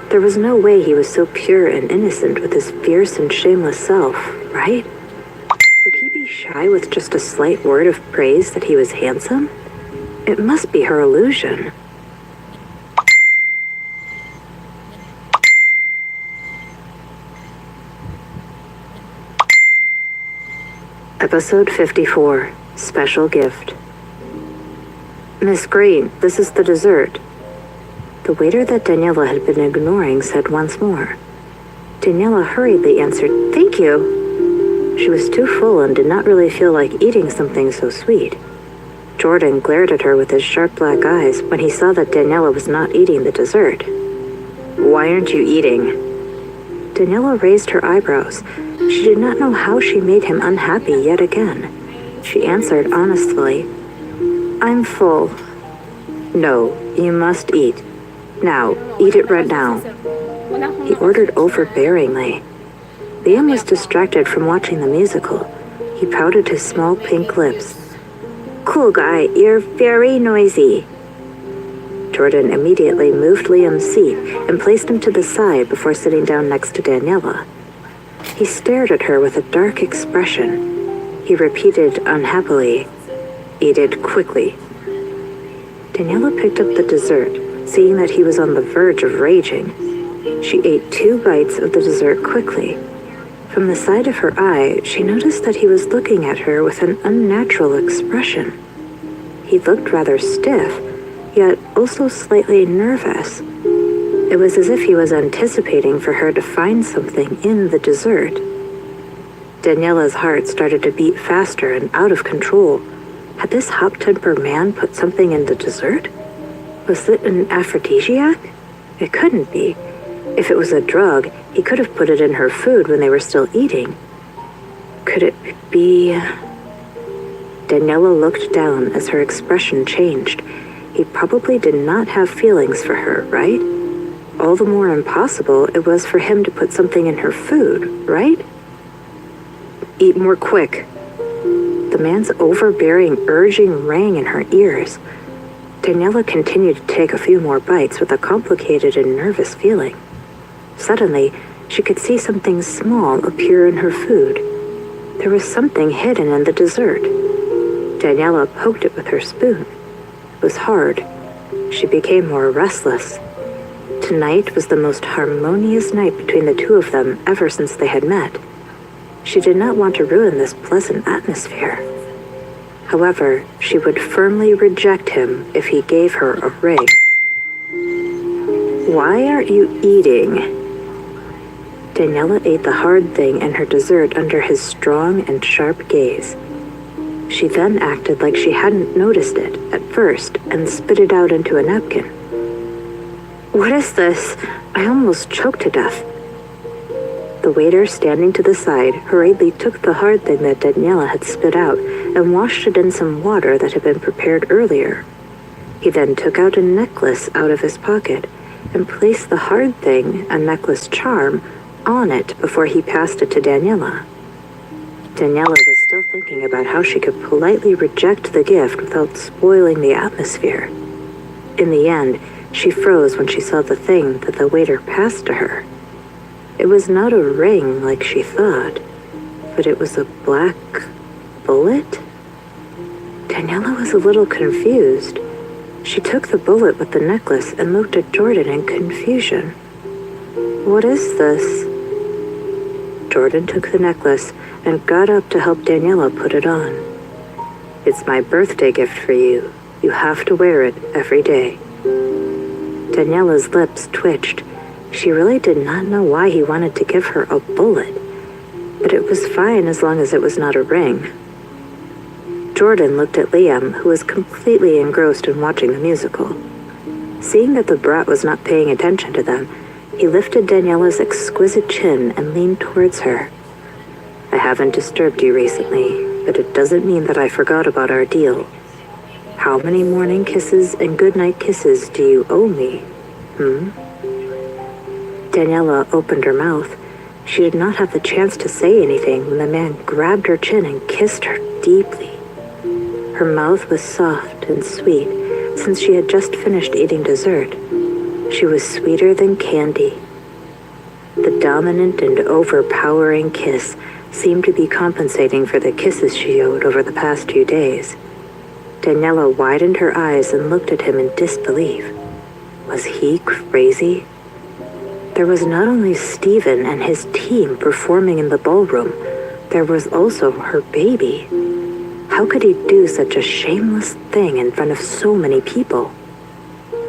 There was no way he was so pure and innocent with his fierce and shameless self, right? Would he be shy with just a slight word of praise that he was handsome? It must be her illusion. Episode 54, Special Gift. "Miss Green, this is the dessert." The waiter that Daniela had been ignoring said once more. Daniela hurriedly answered, "Thank you." She was too full and did not really feel like eating something so sweet. Jordan glared at her with his sharp black eyes when he saw that Daniela was not eating the dessert. "Why aren't you eating?" Daniela raised her eyebrows. She did not know how she made him unhappy yet again. She answered honestly, "I'm full." "No, you must eat. Now, eat it right now," he ordered overbearingly. Liam was distracted from watching the musical. He pouted his small pink lips. "Cool guy, you're very noisy." Jordan immediately moved Liam's seat and placed him to the side before sitting down next to Daniela. He stared at her with a dark expression. He repeated unhappily, "Eat it quickly." Daniela picked up the dessert, seeing that he was on the verge of raging. She ate 2 bites of the dessert quickly. From the side of her eye, she noticed that he was looking at her with an unnatural expression. He looked rather stiff, yet also slightly nervous. It was as if he was anticipating for her to find something in the dessert. Daniela's heart started to beat faster and out of control. Had this hot-tempered man put something in the dessert? Was it an aphrodisiac? It couldn't be. If it was a drug, he could have put it in her food when they were still eating. Could it be... Daniela looked down as her expression changed. He probably did not have feelings for her, right? All the more impossible it was for him to put something in her food, right? "Eat more quick." The man's overbearing urging rang in her ears. Daniela continued to take a few more bites with a complicated and nervous feeling. Suddenly, she could see something small appear in her food. There was something hidden in the dessert. Daniela poked it with her spoon. It was hard. She became more restless. Tonight was the most harmonious night between the two of them ever since they had met. She did not want to ruin this pleasant atmosphere. However, she would firmly reject him if he gave her a ring. "Why aren't you eating?" Daniela ate the hard thing and her dessert under his strong and sharp gaze. She then acted like she hadn't noticed it at first and spit it out into a napkin. "What is this? I almost choked to death." The waiter standing to the side hurriedly took the hard thing that Daniela had spit out and washed it in some water that had been prepared earlier. He then took out a necklace out of his pocket and placed the hard thing, a necklace charm, on it before he passed it to Daniela. Daniela was still thinking about how she could politely reject the gift without spoiling the atmosphere. In the end, she froze when she saw the thing that the waiter passed to her. It was not a ring like she thought, but it was a black bullet? Daniela was a little confused. She took the bullet with the necklace and looked at Jordan in confusion. "What is this?" Jordan took the necklace and got up to help Daniela put it on. "It's my birthday gift for you. You have to wear it every day." Daniela's lips twitched. She really did not know why he wanted to give her a bullet, but it was fine as long as it was not a ring. Jordan looked at Liam, who was completely engrossed in watching the musical. Seeing that the brat was not paying attention to them, he lifted Daniela's exquisite chin and leaned towards her. "I haven't disturbed you recently, but it doesn't mean that I forgot about our deal. How many morning kisses and goodnight kisses do you owe me, Daniela opened her mouth. She did not have the chance to say anything when the man grabbed her chin and kissed her deeply. Her mouth was soft and sweet since she had just finished eating dessert. She was sweeter than candy. The dominant and overpowering kiss seemed to be compensating for the kisses she owed over the past few days. Daniela widened her eyes and looked at him in disbelief. Was he crazy? There was not only Stephen and his team performing in the ballroom, there was also her baby. How could he do such a shameless thing in front of so many people?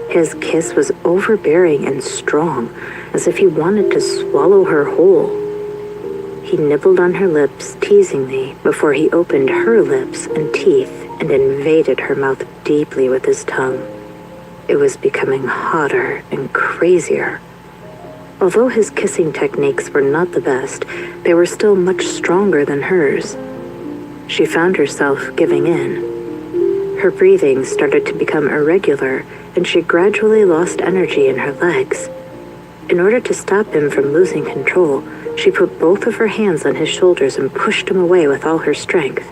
His kiss was overbearing and strong, as if he wanted to swallow her whole. He nibbled on her lips teasingly before he opened her lips and teeth and invaded her mouth deeply with his tongue. It was becoming hotter and crazier. Although his kissing techniques were not the best, they were still much stronger than hers. She found herself giving in. Her breathing started to become irregular, and she gradually lost energy in her legs. In order to stop him from losing control, she put both of her hands on his shoulders and pushed him away with all her strength.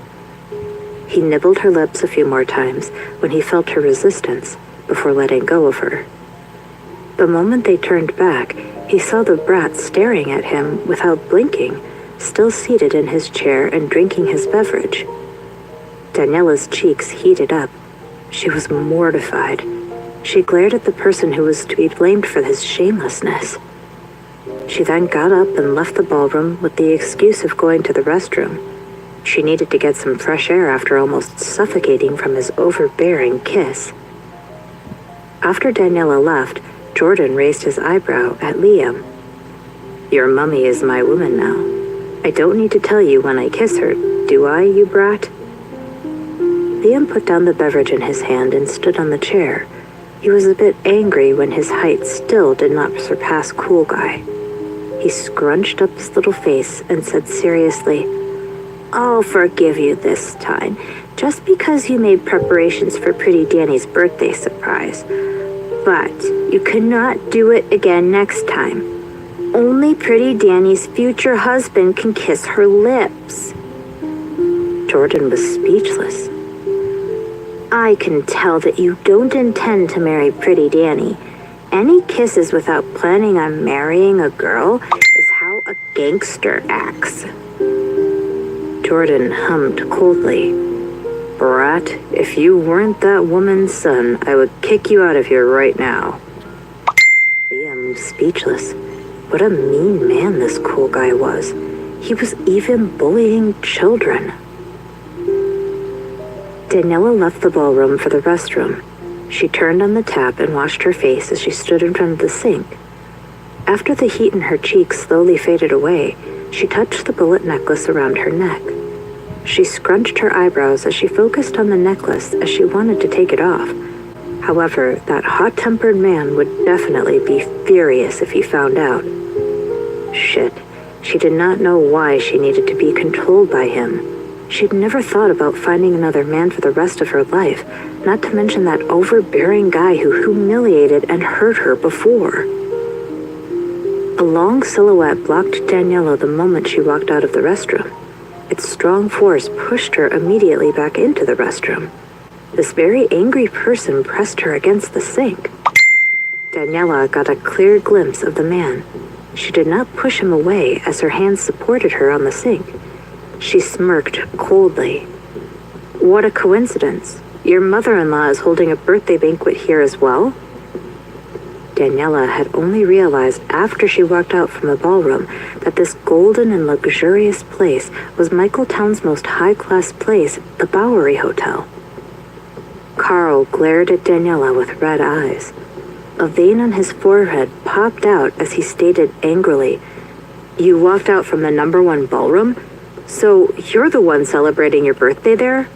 He nibbled her lips a few more times when he felt her resistance before letting go of her. The moment they turned back, he saw the brat staring at him without blinking, still seated in his chair and drinking his beverage. Daniela's cheeks heated up. She was mortified. She glared at the person who was to be blamed for this shamelessness. She then got up and left the ballroom with the excuse of going to the restroom. She needed to get some fresh air after almost suffocating from his overbearing kiss. After Daniela left, Jordan raised his eyebrow at Liam. "Your mummy is my woman now. I don't need to tell you when I kiss her, do I, you brat?" Liam put down the beverage in his hand and stood on the chair. He was a bit angry when his height still did not surpass cool guy. He scrunched up his little face and said seriously, "I'll forgive you this time, just because you made preparations for Pretty Danny's birthday surprise. But you cannot do it again next time. Only Pretty Danny's future husband can kiss her lips." Jordan was speechless. "I can tell that you don't intend to marry Pretty Danny. Any kisses without planning on marrying a girl is how a gangster acts." Jordan hummed coldly. "Brat, if you weren't that woman's son, I would kick you out of here right now." Liam was speechless. What a mean man this cool guy was. He was even bullying children. Daniela left the ballroom for the restroom. She turned on the tap and washed her face as she stood in front of the sink. After the heat in her cheeks slowly faded away, she touched the bullet necklace around her neck. She scrunched her eyebrows as she focused on the necklace as she wanted to take it off. However, that hot-tempered man would definitely be furious if he found out. Shit, she did not know why she needed to be controlled by him. She'd never thought about finding another man for the rest of her life, not to mention that overbearing guy who humiliated and hurt her before. A long silhouette blocked Daniela the moment she walked out of the restroom. Its strong force pushed her immediately back into the restroom. This very angry person pressed her against the sink. Daniela got a clear glimpse of the man. She did not push him away as her hands supported her on the sink. She smirked coldly. What a coincidence. Your mother-in-law is holding a birthday banquet here as well? Daniela had only realized after she walked out from the ballroom that this golden and luxurious place was Michaeltown's most high-class place, the Bowery Hotel. Carl glared at Daniela with red eyes. A vein on his forehead popped out as he stated angrily, You walked out from the #1 ballroom? So you're the one celebrating your birthday there?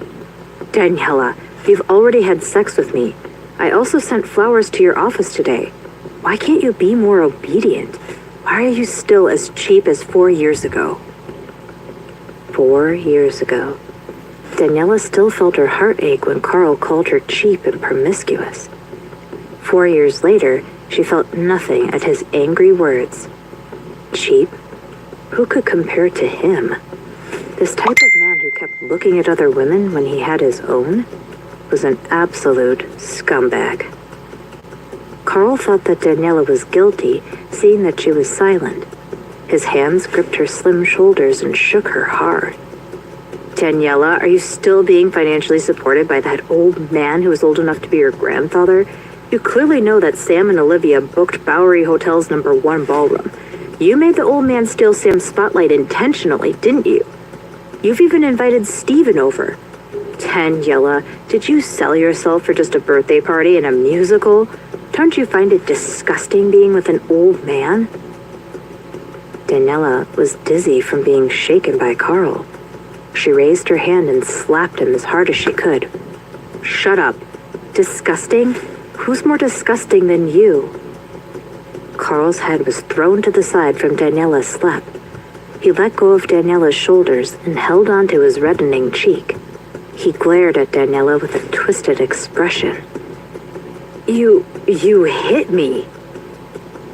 Daniela, you've already had sex with me. I also sent flowers to your office today. Why can't you be more obedient? Why are you still as cheap as 4 years ago? 4 years ago. Daniela still felt her heart ache when Carl called her cheap and promiscuous. 4 years later, she felt nothing at his angry words. Cheap? Who could compare to him? This type of man who kept looking at other women when he had his own was an absolute scumbag. Carl thought that Daniela was guilty, seeing that she was silent. His hands gripped her slim shoulders and shook her hard. Daniela, are you still being financially supported by that old man who is old enough to be your grandfather? You clearly know that Sam and Olivia booked Bowery Hotel's #1 ballroom. You made the old man steal Sam's spotlight intentionally, didn't you? You've even invited Steven over. Daniela, did you sell yourself for just a birthday party and a musical? Don't you find it disgusting being with an old man? Daniela was dizzy from being shaken by Carl. She raised her hand and slapped him as hard as she could. Shut up. Disgusting? Who's more disgusting than you? Carl's head was thrown to the side from Daniela's slap. He let go of Daniela's shoulders and held onto his reddening cheek. He glared at Daniela with a twisted expression. You hit me.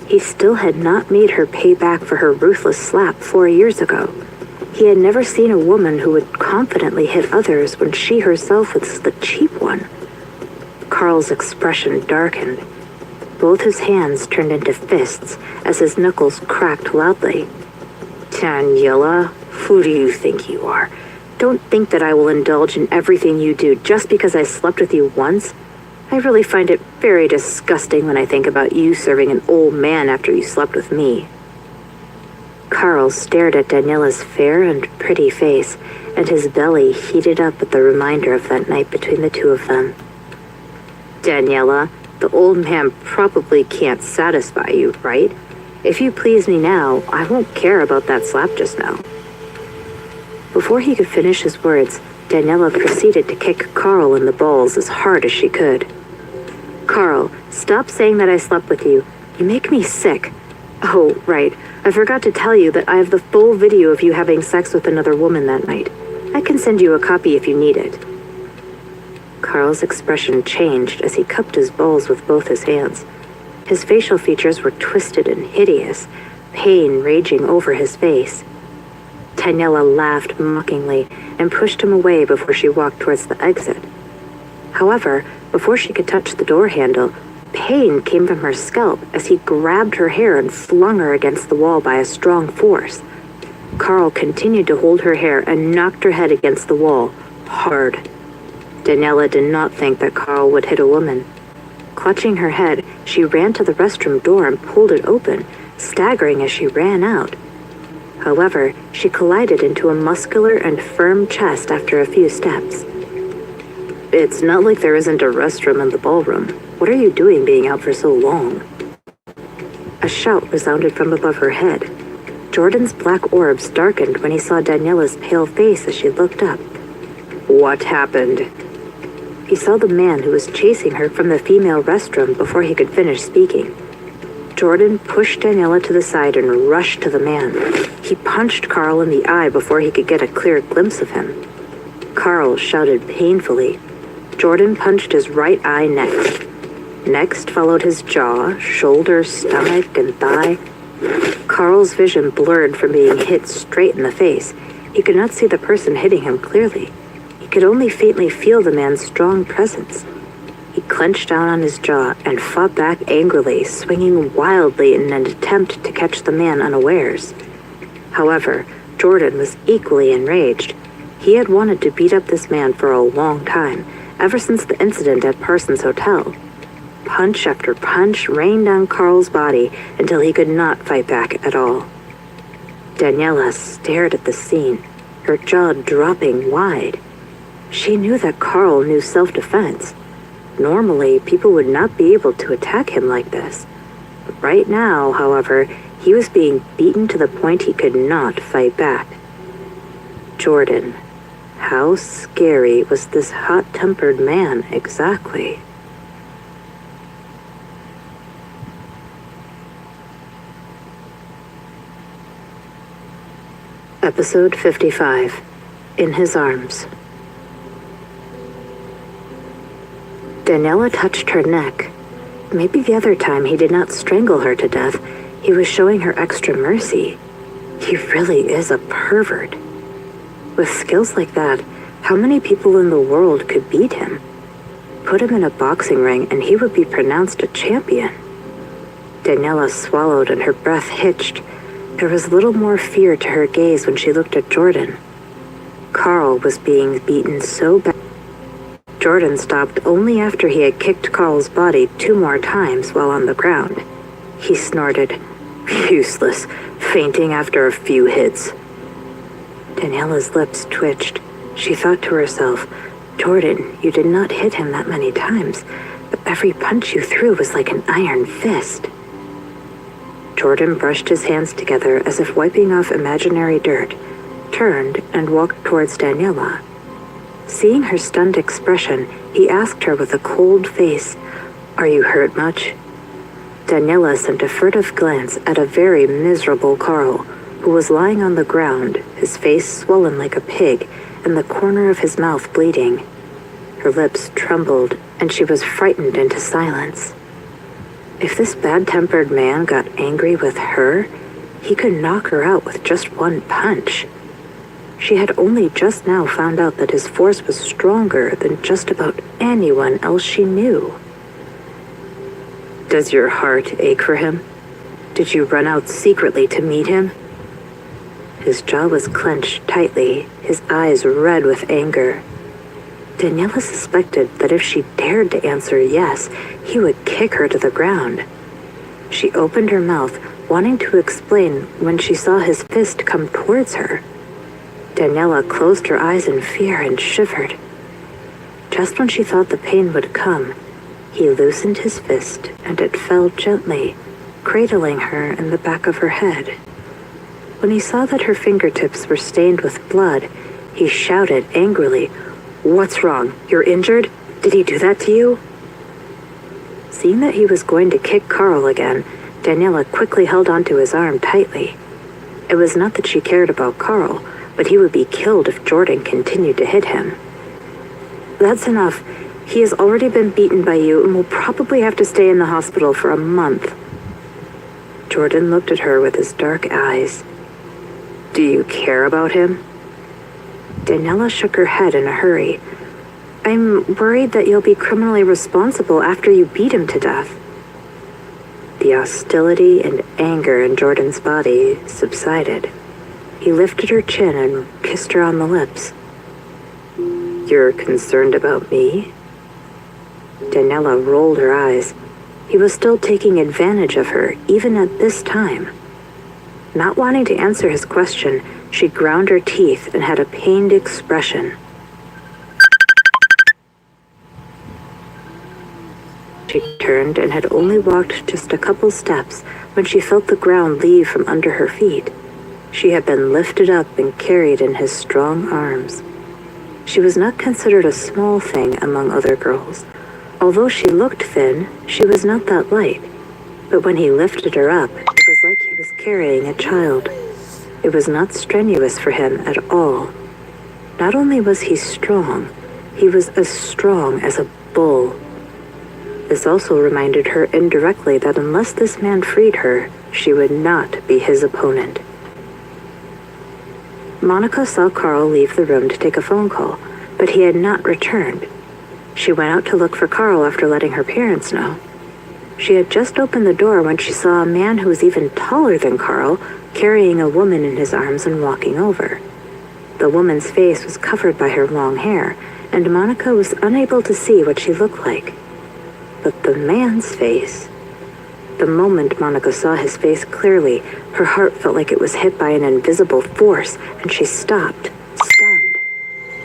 He still had not made her pay back for her ruthless slap 4 years ago. He had never seen a woman who would confidently hit others when she herself was the cheap one. Carl's expression darkened. Both his hands turned into fists as his knuckles cracked loudly. Daniela, who do you think you are? Don't think that I will indulge in everything you do just because I slept with you once. I really find it very disgusting when I think about you serving an old man after you slept with me. Carl stared at Daniela's fair and pretty face, and his belly heated up at the reminder of that night between the two of them. Daniela, the old man probably can't satisfy you, right? If you please me now, I won't care about that slap just now. Before he could finish his words, Daniela proceeded to kick Carl in the balls as hard as she could. Carl, stop saying that I slept with you. You make me sick. Oh, right. I forgot to tell you that I have the full video of you having sex with another woman that night. I can send you a copy if you need it. Carl's expression changed as he cupped his balls with both his hands. His facial features were twisted and hideous, pain raging over his face. Daniela laughed mockingly and pushed him away before she walked towards the exit. However, before she could touch the door handle, pain came from her scalp as he grabbed her hair and flung her against the wall by a strong force. Carl continued to hold her hair and knocked her head against the wall, hard. Daniela did not think that Carl would hit a woman. Clutching her head, she ran to the restroom door and pulled it open, staggering as she ran out. However, she collided into a muscular and firm chest after a few steps. It's not like there isn't a restroom in the ballroom. What are you doing being out for so long? A shout resounded from above her head. Jordan's black orbs darkened when he saw Daniela's pale face as she looked up. What happened? He saw the man who was chasing her from the female restroom before he could finish speaking. Jordan pushed Daniela to the side and rushed to the man. He punched Carl in the eye before he could get a clear glimpse of him. Carl shouted painfully. Jordan punched his right eye next. Next followed his jaw, shoulder, stomach, and thigh. Carl's vision blurred from being hit straight in the face. He could not see the person hitting him clearly. He could only faintly feel the man's strong presence. He clenched down on his jaw and fought back angrily, swinging wildly in an attempt to catch the man unawares. However, Jordan was equally enraged. He had wanted to beat up this man for a long time, ever since the incident at Parsons' Hotel. Punch after punch rained on Carl's body until he could not fight back at all. Daniela stared at the scene, her jaw dropping wide. She knew that Carl knew self-defense. Normally, people would not be able to attack him like this. Right now, however, he was being beaten to the point he could not fight back. Jordan. How scary was this hot-tempered man exactly? Episode 55. In His Arms. Daniela touched her neck. Maybe the other time he did not strangle her to death, he was showing her extra mercy. He really is a pervert. With skills like that, how many people in the world could beat him? Put him in a boxing ring and he would be pronounced a champion. Daniela swallowed and her breath hitched. There was little more fear to her gaze when she looked at Jordan. Carl was being beaten so bad. Jordan stopped only after he had kicked Carl's body 2 more times while on the ground. He snorted, "Useless, fainting after a few hits." Daniela's lips twitched. She thought to herself, "Jordan, you did not hit him that many times, but every punch you threw was like an iron fist." Jordan brushed his hands together as if wiping off imaginary dirt, turned and walked towards Daniela. Seeing her stunned expression, he asked her with a cold face, "Are you hurt much?" Daniela sent a furtive glance at a very miserable Carl, who was lying on the ground, his face swollen like a pig and the corner of his mouth bleeding. Her lips trembled, and she was frightened into silence. If this bad-tempered man got angry with her, he could knock her out with just one punch. She had only just now found out that his force was stronger than just about anyone else she knew. "Does your heart ache for him? Did you run out secretly to meet him?" His jaw was clenched tightly, his eyes red with anger. Daniela suspected that if she dared to answer yes, he would kick her to the ground. She opened her mouth, wanting to explain when she saw his fist come towards her. Daniela closed her eyes in fear and shivered. Just when she thought the pain would come, he loosened his fist and it fell gently, cradling her in the back of her head. When he saw that her fingertips were stained with blood, he shouted angrily, "What's wrong? You're injured? Did he do that to you?" Seeing that he was going to kick Carl again, Daniela quickly held onto his arm tightly. It was not that she cared about Carl, but he would be killed if Jordan continued to hit him. "That's enough. He has already been beaten by you and will probably have to stay in the hospital for a month." Jordan looked at her with his dark eyes. "Do you care about him?" Daniela shook her head in a hurry. "I'm worried that you'll be criminally responsible after you beat him to death." The hostility and anger in Jordan's body subsided. He lifted her chin and kissed her on the lips. "You're concerned about me?" Daniela rolled her eyes. He was still taking advantage of her, even at this time. Not wanting to answer his question, she ground her teeth and had a pained expression. She turned and had only walked just a couple steps when she felt the ground leave from under her feet. She had been lifted up and carried in his strong arms. She was not considered a small thing among other girls. Although she looked thin, she was not that light. But when he lifted her up, it was like he was carrying a child. It was not strenuous for him at all. Not only was he strong, he was as strong as a bull. This also reminded her indirectly that unless this man freed her, she would not be his opponent. Monica saw Carl leave the room to take a phone call, but he had not returned. She went out to look for Carl after letting her parents know. She had just opened the door when she saw a man who was even taller than Carl carrying a woman in his arms and walking over. The woman's face was covered by her long hair, and Monica was unable to see what she looked like. But the man's face... The moment Monica saw his face clearly, her heart felt like it was hit by an invisible force, and she stopped, stunned.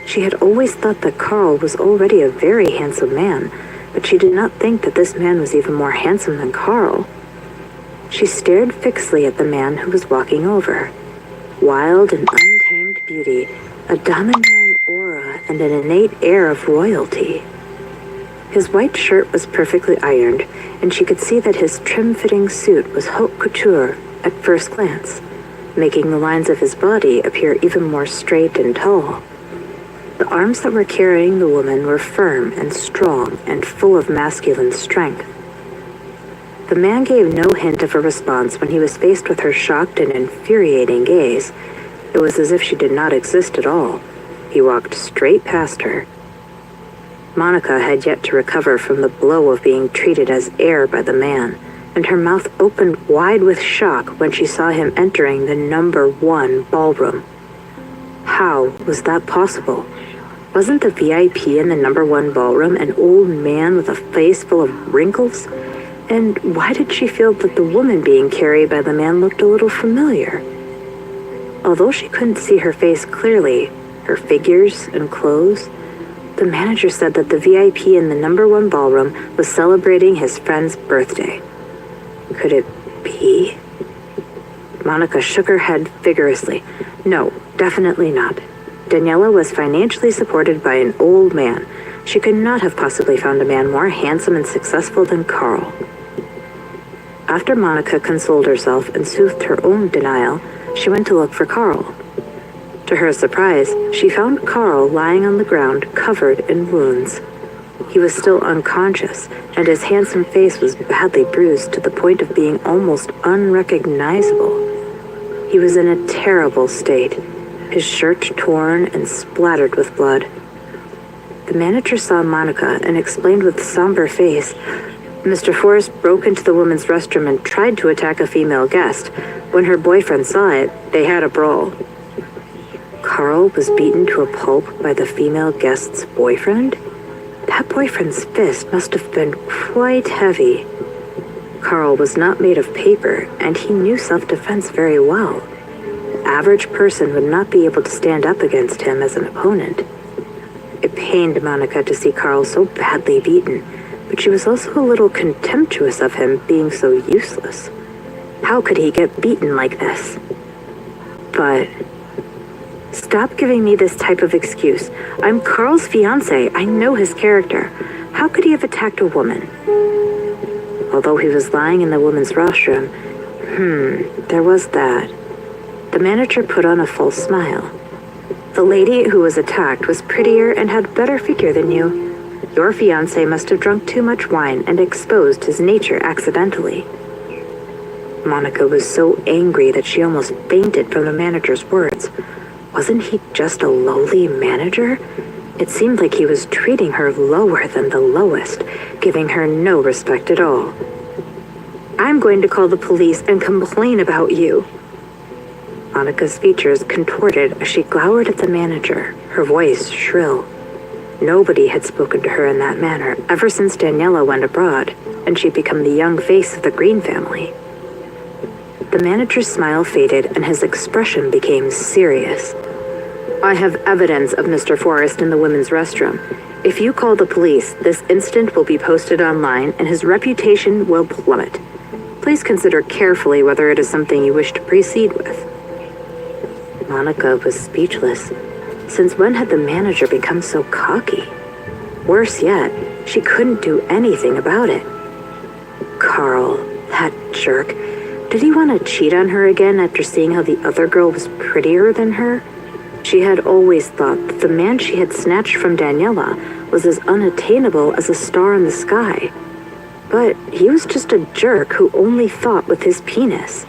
She had always thought that Carl was already a very handsome man, but she did not think that this man was even more handsome than Carl. She stared fixedly at the man who was walking over. Wild and untamed beauty, a domineering aura, and an innate air of royalty. His white shirt was perfectly ironed, and she could see that his trim-fitting suit was haute couture at first glance, making the lines of his body appear even more straight and tall. The arms that were carrying the woman were firm and strong and full of masculine strength. The man gave no hint of a response when he was faced with her shocked and infuriating gaze. It was as if she did not exist at all. He walked straight past her. Monica had yet to recover from the blow of being treated as air by the man, and her mouth opened wide with shock when she saw him entering the number 1 ballroom. How was that possible? Wasn't the VIP in the number 1 ballroom an old man with a face full of wrinkles? And why did she feel that the woman being carried by the man looked a little familiar? Although she couldn't see her face clearly, her figures and clothes, the manager said that the VIP in the number 1 ballroom was celebrating his friend's birthday. Could it be? Monica shook her head vigorously. No, definitely not. Daniela was financially supported by an old man. She could not have possibly found a man more handsome and successful than Carl. After Monica consoled herself and soothed her own denial, she went to look for Carl. To her surprise, she found Carl lying on the ground covered in wounds. He was still unconscious, and his handsome face was badly bruised to the point of being almost unrecognizable. He was in a terrible state, his shirt torn and splattered with blood. The manager saw Monica and explained with somber face, Mr. Forrest broke into the women's restroom and tried to attack a female guest. When her boyfriend saw it, they had a brawl. Carl was beaten to a pulp by the female guest's boyfriend? That boyfriend's fist must have been quite heavy. Carl was not made of paper, and he knew self-defense very well. The average person would not be able to stand up against him as an opponent. It pained Monica to see Carl so badly beaten, but she was also a little contemptuous of him being so useless. How could he get beaten like this? But... Stop giving me this type of excuse. I'm Carl's fiancé. I know his character. How could he have attacked a woman? Although he was lying in the woman's restroom, there was that. The manager put on a false smile. The lady who was attacked was prettier and had better figure than you. Your fiancé must have drunk too much wine and exposed his nature accidentally. Monica was so angry that she almost fainted from the manager's words. Wasn't he just a lowly manager? It seemed like he was treating her lower than the lowest, giving her no respect at all. I'm going to call the police and complain about you. Monica's features contorted as she glowered at the manager, her voice shrill. Nobody had spoken to her in that manner ever since Daniela went abroad, and she'd become the young face of the Green family. The manager's smile faded and his expression became serious. I have evidence of Mr. Forrest in the women's restroom. If you call the police, this incident will be posted online and his reputation will plummet. Please consider carefully whether it is something you wish to proceed with. Monica was speechless. Since when had the manager become so cocky? Worse yet, she couldn't do anything about it. Carl, that jerk. Did he want to cheat on her again after seeing how the other girl was prettier than her? She had always thought that the man she had snatched from Daniela was as unattainable as a star in the sky. But he was just a jerk who only thought with his penis.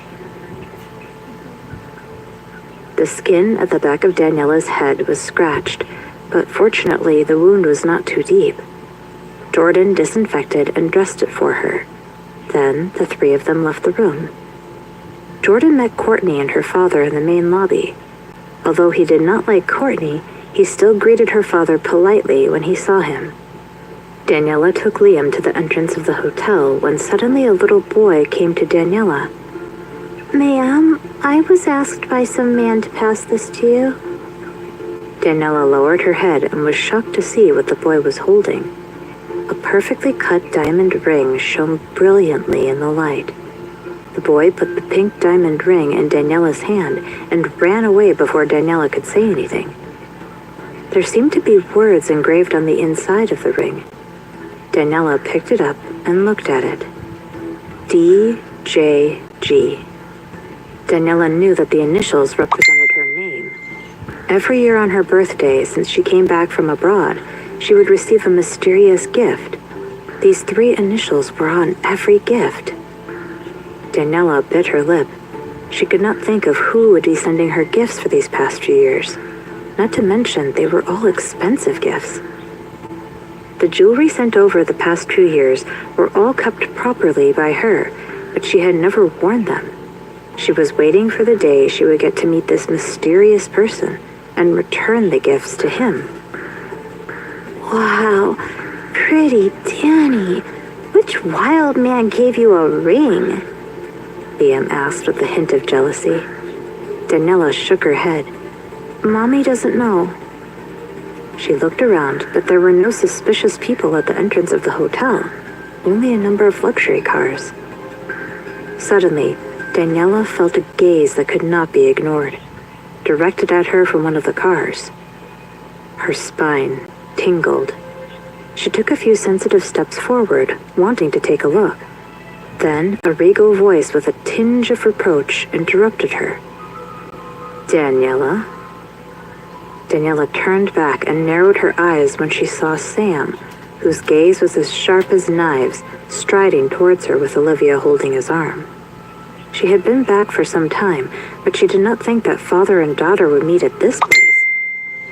The skin at the back of Daniela's head was scratched, but fortunately the wound was not too deep. Jordan disinfected and dressed it for her. Then the three of them left the room. Jordan met Courtney and her father in the main lobby. Although he did not like Courtney, he still greeted her father politely when he saw him. Daniela took Liam to the entrance of the hotel when suddenly a little boy came to Daniela. "Ma'am, I was asked by some man to pass this to you." Daniela lowered her head and was shocked to see what the boy was holding. A perfectly cut diamond ring shone brilliantly in the light. The boy put the pink diamond ring in Daniela's hand and ran away before Daniela could say anything. There seemed to be words engraved on the inside of the ring. Daniela picked it up and looked at it. DJG. Daniela knew that the initials represented her name. Every year on her birthday since she came back from abroad, she would receive a mysterious gift. These three initials were on every gift. Daniela bit her lip. She could not think of who would be sending her gifts for these past few years. Not to mention, they were all expensive gifts. The jewelry sent over the past 2 years were all kept properly by her, but she had never worn them. She was waiting for the day she would get to meet this mysterious person and return the gifts to him. "Wow, pretty Danny. Which wild man gave you a ring?" Liam asked with a hint of jealousy. Daniela shook her head. "Mommy doesn't know." She looked around, but there were no suspicious people at the entrance of the hotel, only a number of luxury cars. Suddenly, Daniela felt a gaze that could not be ignored, directed at her from one of the cars. Her spine tingled. She took a few sensitive steps forward, wanting to take a look. Then, a regal voice with a tinge of reproach interrupted her. "Daniela?" Daniela turned back and narrowed her eyes when she saw Sam, whose gaze was as sharp as knives, striding towards her with Olivia holding his arm. She had been back for some time, but she did not think that father and daughter would meet at this place.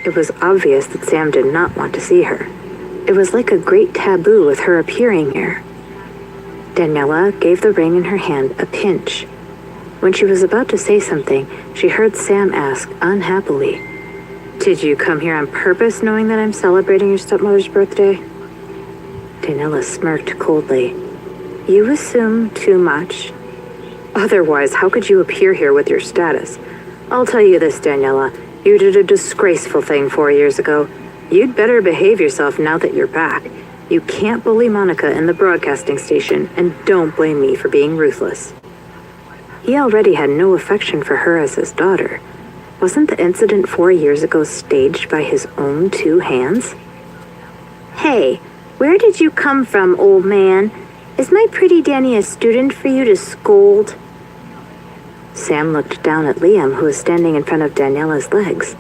It was obvious that Sam did not want to see her. It was like a great taboo with her appearing here. Daniela gave the ring in her hand a pinch. When she was about to say something, she heard Sam ask unhappily, "Did you come here on purpose knowing that I'm celebrating your stepmother's birthday?" Daniela smirked coldly. "You assume too much. Otherwise, how could you appear here with your status? I'll tell you this, Daniela. You did a disgraceful thing 4 years ago. You'd better behave yourself now that you're back. You can't bully Monica in the broadcasting station, and don't blame me for being ruthless." He already had no affection for her as his daughter. Wasn't the incident 4 years ago staged by his own 2 hands? "Hey, where did you come from, old man? Is my pretty Danny a student for you to scold?" Sam looked down at Liam, who was standing in front of Daniela's legs.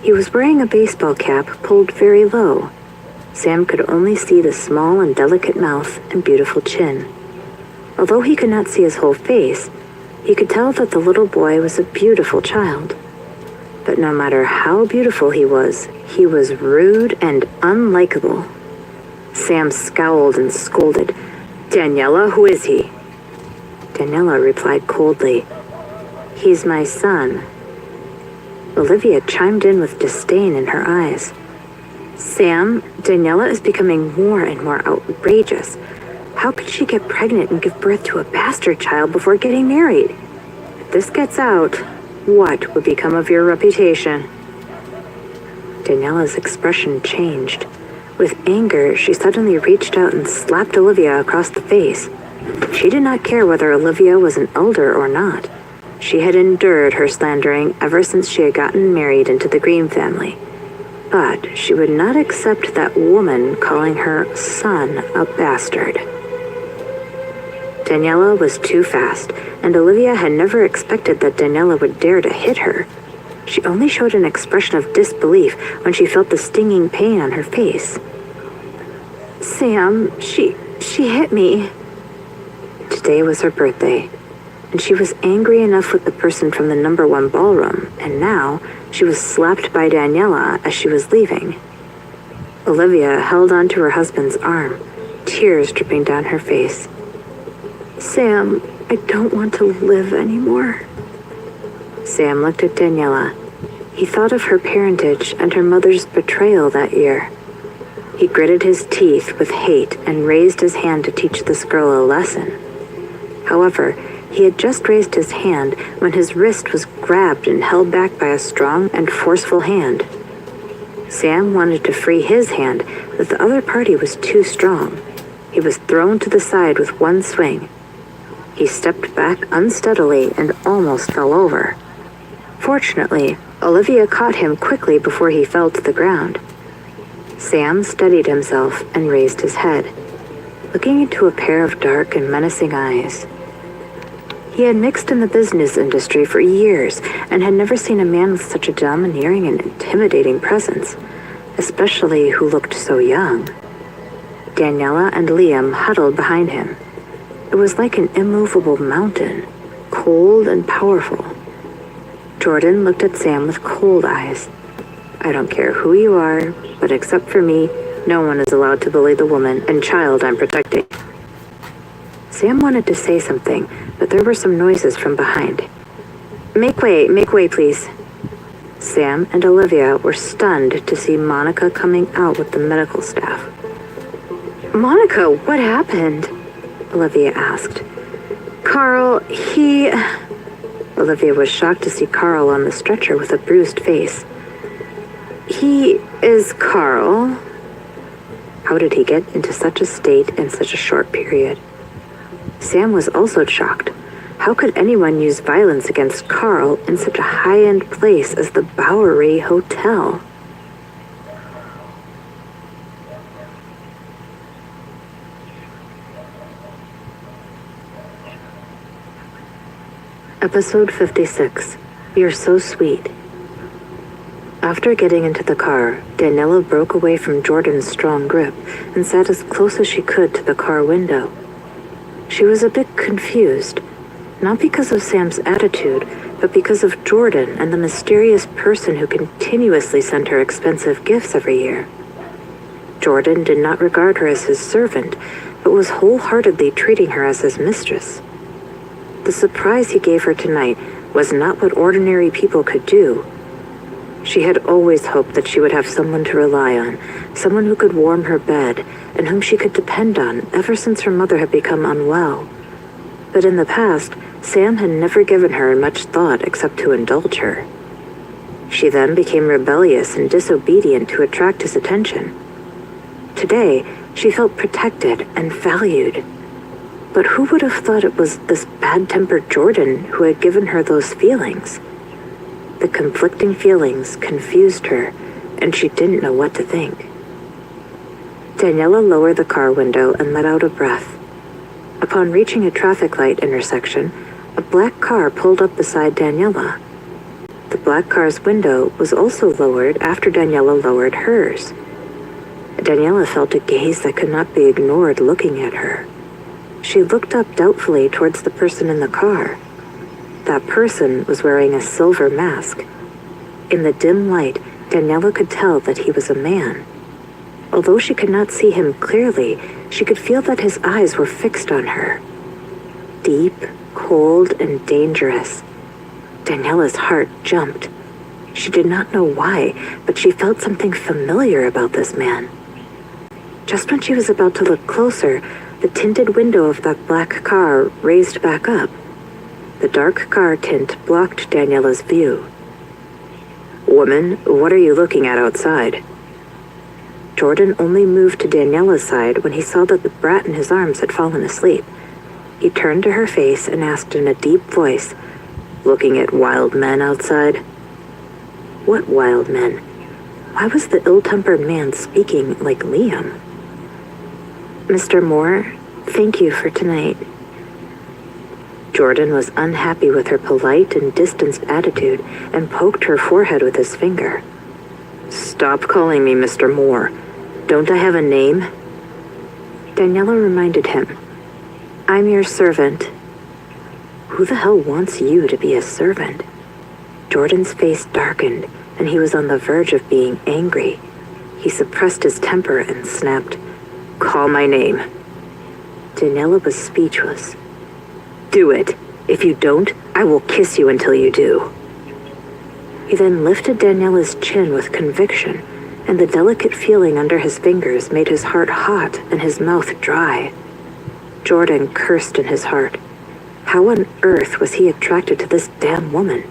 He was wearing a baseball cap pulled very low. Sam could only see the small and delicate mouth and beautiful chin. Although he could not see his whole face, he could tell that the little boy was a beautiful child. But no matter how beautiful he was rude and unlikable. Sam scowled and scolded. "Daniela, who is he?" Daniela replied coldly, "He's my son." Olivia chimed in with disdain in her eyes. "Sam, Daniela is becoming more and more outrageous. How could she get pregnant and give birth to a bastard child before getting married? If this gets out, what would become of your reputation?" Daniela's expression changed. With anger, she suddenly reached out and slapped Olivia across the face. She did not care whether Olivia was an elder or not. She had endured her slandering ever since she had gotten married into the Green family. But she would not accept that woman calling her son a bastard. Daniela was too fast, and Olivia had never expected that Daniela would dare to hit her. She only showed an expression of disbelief when she felt the stinging pain on her face. Sam, she hit me. Today was her birthday, and she was angry enough with the person from the #1 ballroom, and now she was slapped by Daniela as she was leaving. Olivia held onto her husband's arm, tears dripping down her face. Sam, I don't want to live anymore. Sam looked at Daniela. He thought of her parentage and her mother's betrayal that year. He gritted his teeth with hate and raised his hand to teach this girl a lesson. However, he had just raised his hand when his wrist was grabbed and held back by a strong and forceful hand. Sam wanted to free his hand, but the other party was too strong. He was thrown to the side with one swing. He stepped back unsteadily and almost fell over. Fortunately, Olivia caught him quickly before he fell to the ground. Sam steadied himself and raised his head, looking into a pair of dark and menacing eyes. He had mixed in the business industry for years and had never seen a man with such a domineering and intimidating presence, especially who looked so young. Daniela and Liam huddled behind him. It was like an immovable mountain, cold and powerful. Jordan looked at Sam with cold eyes. I don't care who you are, but except for me, no one is allowed to bully the woman and child I'm protecting. Sam wanted to say something, but there were some noises from behind. Make way, please. Sam and Olivia were stunned to see Monica coming out with the medical staff. Monica, what happened? Olivia asked. Carl, Olivia was shocked to see Carl on the stretcher with a bruised face. He is Carl. How did he get into such a state in such a short period? Sam was also shocked. How could anyone use violence against Carl in such a high-end place as the Bowery Hotel? Episode 56. You're So Sweet. After getting into the car, Daniela broke away from Jordan's strong grip and sat as close as she could to the car window. She was a bit confused, not because of Sam's attitude, but because of Jordan and the mysterious person who continuously sent her expensive gifts every year. Jordan did not regard her as his servant, but was wholeheartedly treating her as his mistress. The surprise he gave her tonight was not what ordinary people could do. She had always hoped that she would have someone to rely on, someone who could warm her bed, and whom she could depend on ever since her mother had become unwell. But in the past, Sam had never given her much thought except to indulge her. She then became rebellious and disobedient to attract his attention. Today, she felt protected and valued. But who would have thought it was this bad-tempered Jordan who had given her those feelings? The conflicting feelings confused her, and she didn't know what to think. Daniela lowered the car window and let out a breath. Upon reaching a traffic light intersection, a black car pulled up beside Daniela. The black car's window was also lowered after Daniela lowered hers. Daniela felt a gaze that could not be ignored looking at her. She looked up doubtfully towards the person in the car. That person was wearing a silver mask. In the dim light, Daniela could tell that he was a man. Although she could not see him clearly, she could feel that his eyes were fixed on her. Deep, cold, and dangerous. Daniela's heart jumped. She did not know why, but she felt something familiar about this man. Just when she was about to look closer, the tinted window of that black car raised back up. The dark car tint blocked Daniela's view. Woman, what are you looking at outside? Jordan only moved to Daniela's side when he saw that the brat in his arms had fallen asleep. He turned to her face and asked in a deep voice, looking at wild men outside. What wild men? Why was the ill-tempered man speaking like Liam? Mr. Moore, thank you for tonight. Jordan was unhappy with her polite and distanced attitude and poked her forehead with his finger. Stop calling me Mr. Moore. Don't I have a name? Daniela reminded him. I'm your servant. Who the hell wants you to be a servant? Jordan's face darkened, and he was on the verge of being angry. He suppressed his temper and snapped, Call my name. Daniela was speechless. Do it. If you don't, I will kiss you until you do. He then lifted Daniela's chin with conviction, and the delicate feeling under his fingers made his heart hot and his mouth dry. Jordan cursed in his heart. How on earth was he attracted to this damn woman?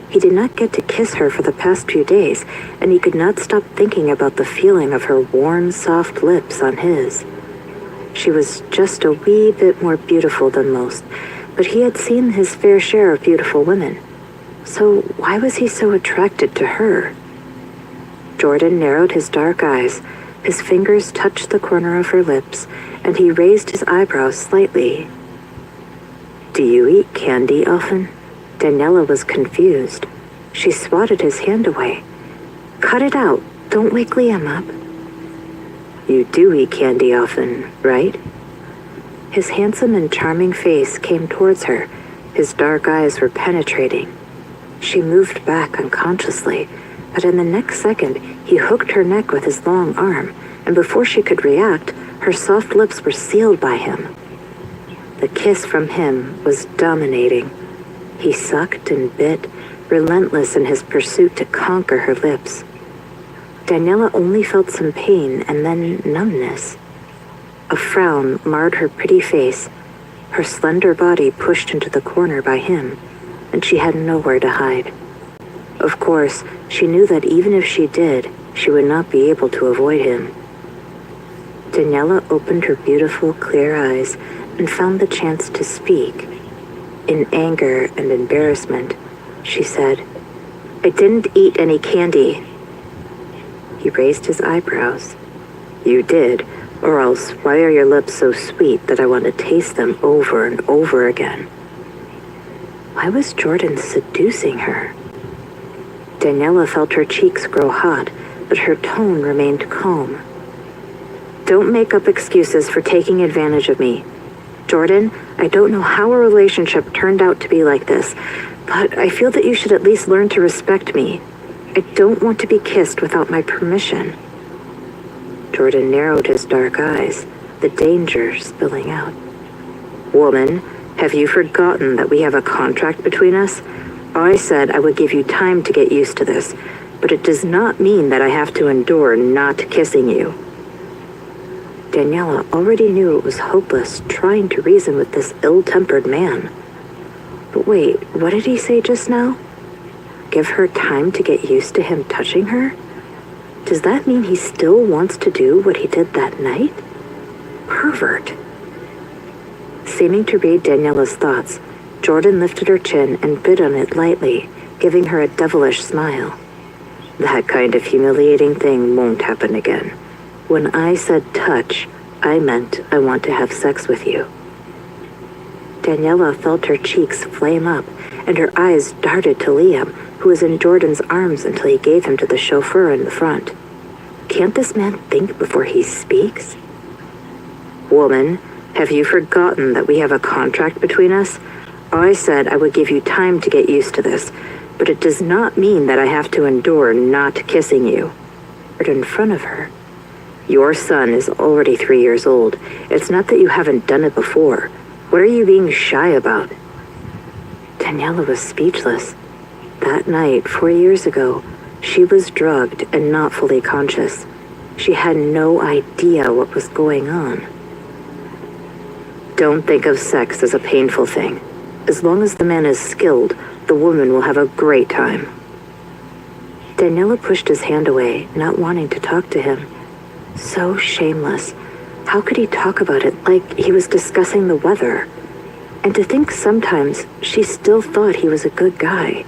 He did not get to kiss her for the past few days, and he could not stop thinking about the feeling of her warm, soft lips on his. She was just a wee bit more beautiful than most, but he had seen his fair share of beautiful women. So why was he so attracted to her? Jordan narrowed his dark eyes, his fingers touched the corner of her lips, and he raised his eyebrows slightly. Do you eat candy often? Daniela was confused. She swatted his hand away. Cut it out. Don't wake Liam up. You do eat candy often, right? His handsome and charming face came towards her. His dark eyes were penetrating. She moved back unconsciously, but in the next second, he hooked her neck with his long arm, and before she could react, her soft lips were sealed by him. The kiss from him was dominating. He sucked and bit, relentless in his pursuit to conquer her lips. Daniela only felt some pain and then numbness. A frown marred her pretty face, her slender body pushed into the corner by him, and she had nowhere to hide. Of course, she knew that even if she did, she would not be able to avoid him. Daniela opened her beautiful, clear eyes and found the chance to speak. In anger and embarrassment, she said, I didn't eat any candy. He raised his eyebrows. You did, or else why are your lips so sweet that I want to taste them over and over again? Why was Jordan seducing her? Daniela felt her cheeks grow hot, but her tone remained calm. Don't make up excuses for taking advantage of me. Jordan, I don't know how a relationship turned out to be like this, but I feel that you should at least learn to respect me. I don't want to be kissed without my permission. Jordan narrowed his dark eyes, the danger spilling out. Woman, have you forgotten that we have a contract between us? I said I would give you time to get used to this, but it does not mean that I have to endure not kissing you. Daniela already knew it was hopeless trying to reason with this ill-tempered man. But wait, what did he say just now? Give her time to get used to him touching her? Does that mean he still wants to do what he did that night? Pervert. Seeming to read Daniela's thoughts, Jordan lifted her chin and bit on it lightly, giving her a devilish smile. That kind of humiliating thing won't happen again. When I said touch, I meant I want to have sex with you. Daniela felt her cheeks flame up, and her eyes darted to Liam, who was in Jordan's arms until he gave him to the chauffeur in the front. Can't this man think before he speaks? Woman, have you forgotten that we have a contract between us? I said I would give you time to get used to this, but it does not mean that I have to endure not kissing you. Right in front of her. Your son is already 3 years old. It's not that you haven't done it before. What are you being shy about? Daniela was speechless. That night, 4 years ago, she was drugged and not fully conscious. She had no idea what was going on. Don't think of sex as a painful thing. As long as the man is skilled, the woman will have a great time. Daniela pushed his hand away, not wanting to talk to him. So shameless. How could he talk about it like he was discussing the weather? And to think sometimes she still thought he was a good guy.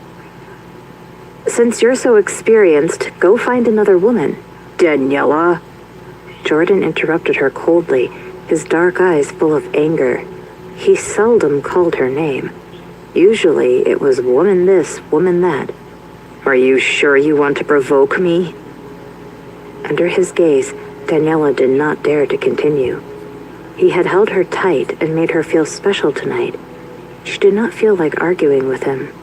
Since you're so experienced, go find another woman. Daniela. Jordan interrupted her coldly, his dark eyes full of anger. He seldom called her name. Usually it was woman this, woman that. Are you sure you want to provoke me? Under his gaze, Daniela did not dare to continue. He had held her tight and made her feel special tonight. She did not feel like arguing with him.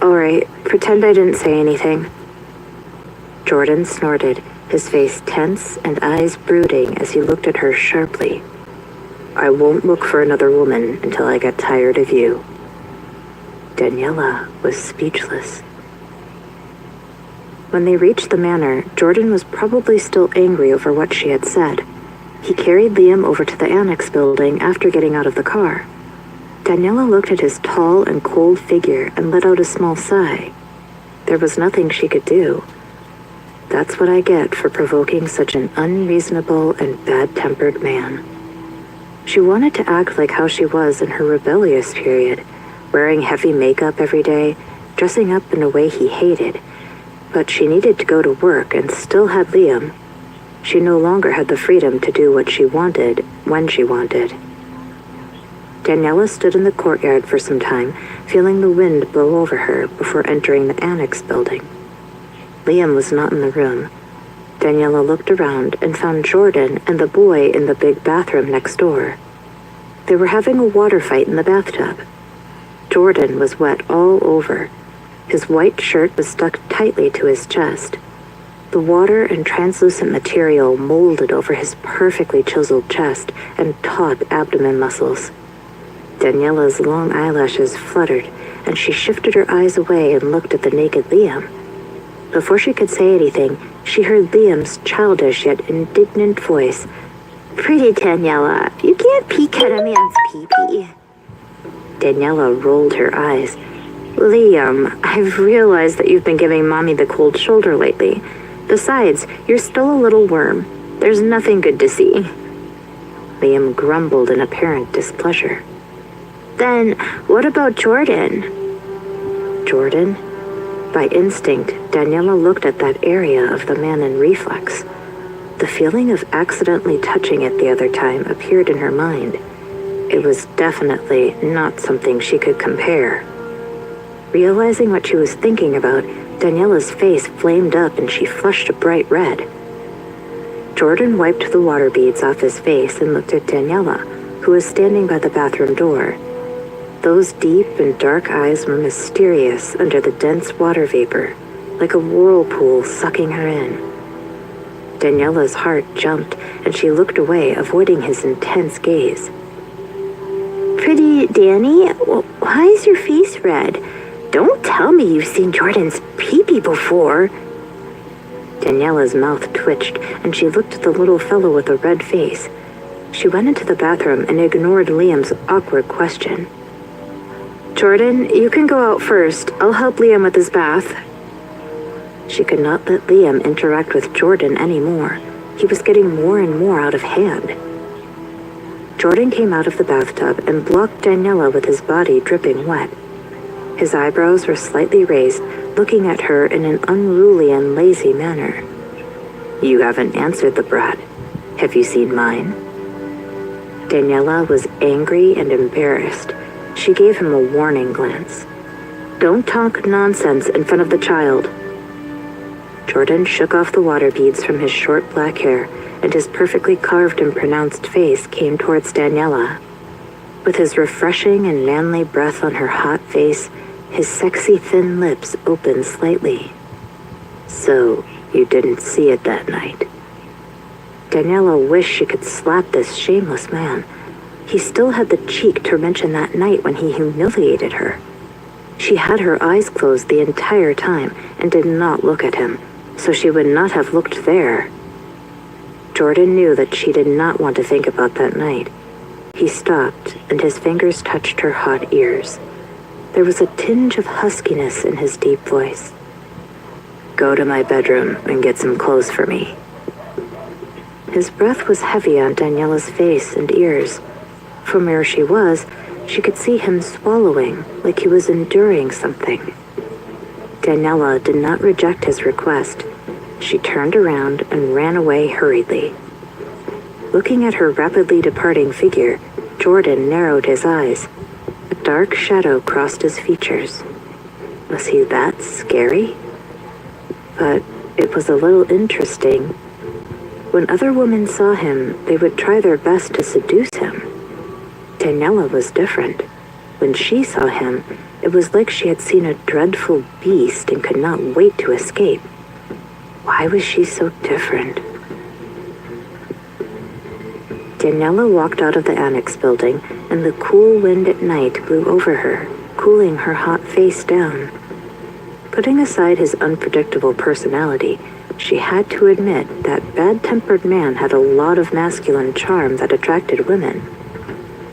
All right, pretend I didn't say anything. Jordan snorted, his face tense and eyes brooding as he looked at her sharply. I won't look for another woman until I get tired of you. Daniela was speechless. When they reached the manor, Jordan was probably still angry over what she had said. He carried Liam over to the annex building after getting out of the car. Daniela looked at his tall and cold figure and let out a small sigh. There was nothing she could do. That's what I get for provoking such an unreasonable and bad-tempered man. She wanted to act like how she was in her rebellious period, wearing heavy makeup every day, dressing up in a way he hated. But she needed to go to work and still had Liam. She no longer had the freedom to do what she wanted, when she wanted. Daniela stood in the courtyard for some time, feeling the wind blow over her before entering the annex building. Liam was not in the room. Daniela looked around and found Jordan and the boy in the big bathroom next door. They were having a water fight in the bathtub. Jordan was wet all over. His white shirt was stuck tightly to his chest. The water and translucent material molded over his perfectly chiseled chest and taut abdomen muscles. Daniela's long eyelashes fluttered, and she shifted her eyes away and looked at the naked Liam. Before she could say anything, she heard Liam's childish yet indignant voice. Pretty Daniela, you can't peek at a man's pee-pee. Daniela rolled her eyes. Liam, I've realized that you've been giving Mommy the cold shoulder lately. Besides, you're still a little worm. There's nothing good to see. Liam grumbled in apparent displeasure. Then, what about Jordan? Jordan? By instinct, Daniela looked at that area of the man in reflex. The feeling of accidentally touching it the other time appeared in her mind. It was definitely not something she could compare. Realizing what she was thinking about, Daniela's face flamed up and she flushed a bright red. Jordan wiped the water beads off his face and looked at Daniela, who was standing by the bathroom door. Those deep and dark eyes were mysterious under the dense water vapor, like a whirlpool sucking her in. Daniela's heart jumped and she looked away, avoiding his intense gaze. Pretty Danny, why is your face red? Don't tell me you've seen Jordan's pee-pee before. Daniela's mouth twitched, and she looked at the little fellow with a red face. She went into the bathroom and ignored Liam's awkward question. Jordan, you can go out first. I'll help Liam with his bath. She could not let Liam interact with Jordan anymore. He was getting more and more out of hand. Jordan came out of the bathtub and blocked Daniela with his body dripping wet. His eyebrows were slightly raised, looking at her in an unruly and lazy manner. You haven't answered the brat. Have you seen mine? Daniela was angry and embarrassed. She gave him a warning glance. Don't talk nonsense in front of the child. Jordan shook off the water beads from his short black hair, and his perfectly carved and pronounced face came towards Daniela. With his refreshing and manly breath on her hot face, his sexy thin lips opened slightly. So, you didn't see it that night. Daniela wished she could slap this shameless man. He still had the cheek to mention that night when he humiliated her. She had her eyes closed the entire time and did not look at him, so she would not have looked there. Jordan knew that she did not want to think about that night. He stopped, and his fingers touched her hot ears. There was a tinge of huskiness in his deep voice. Go to my bedroom and get some clothes for me. His breath was heavy on Daniela's face and ears. From where she was, she could see him swallowing like he was enduring something. Daniela did not reject his request. She turned around and ran away hurriedly. Looking at her rapidly departing figure, Jordan narrowed his eyes. A dark shadow crossed his features. Was he that scary? But it was a little interesting. When other women saw him, they would try their best to seduce him. Daniela was different. When she saw him, it was like she had seen a dreadful beast and could not wait to escape. Why was she so different? Daniela walked out of the annex building, and the cool wind at night blew over her, cooling her hot face down. Putting aside his unpredictable personality, she had to admit that bad-tempered man had a lot of masculine charm that attracted women.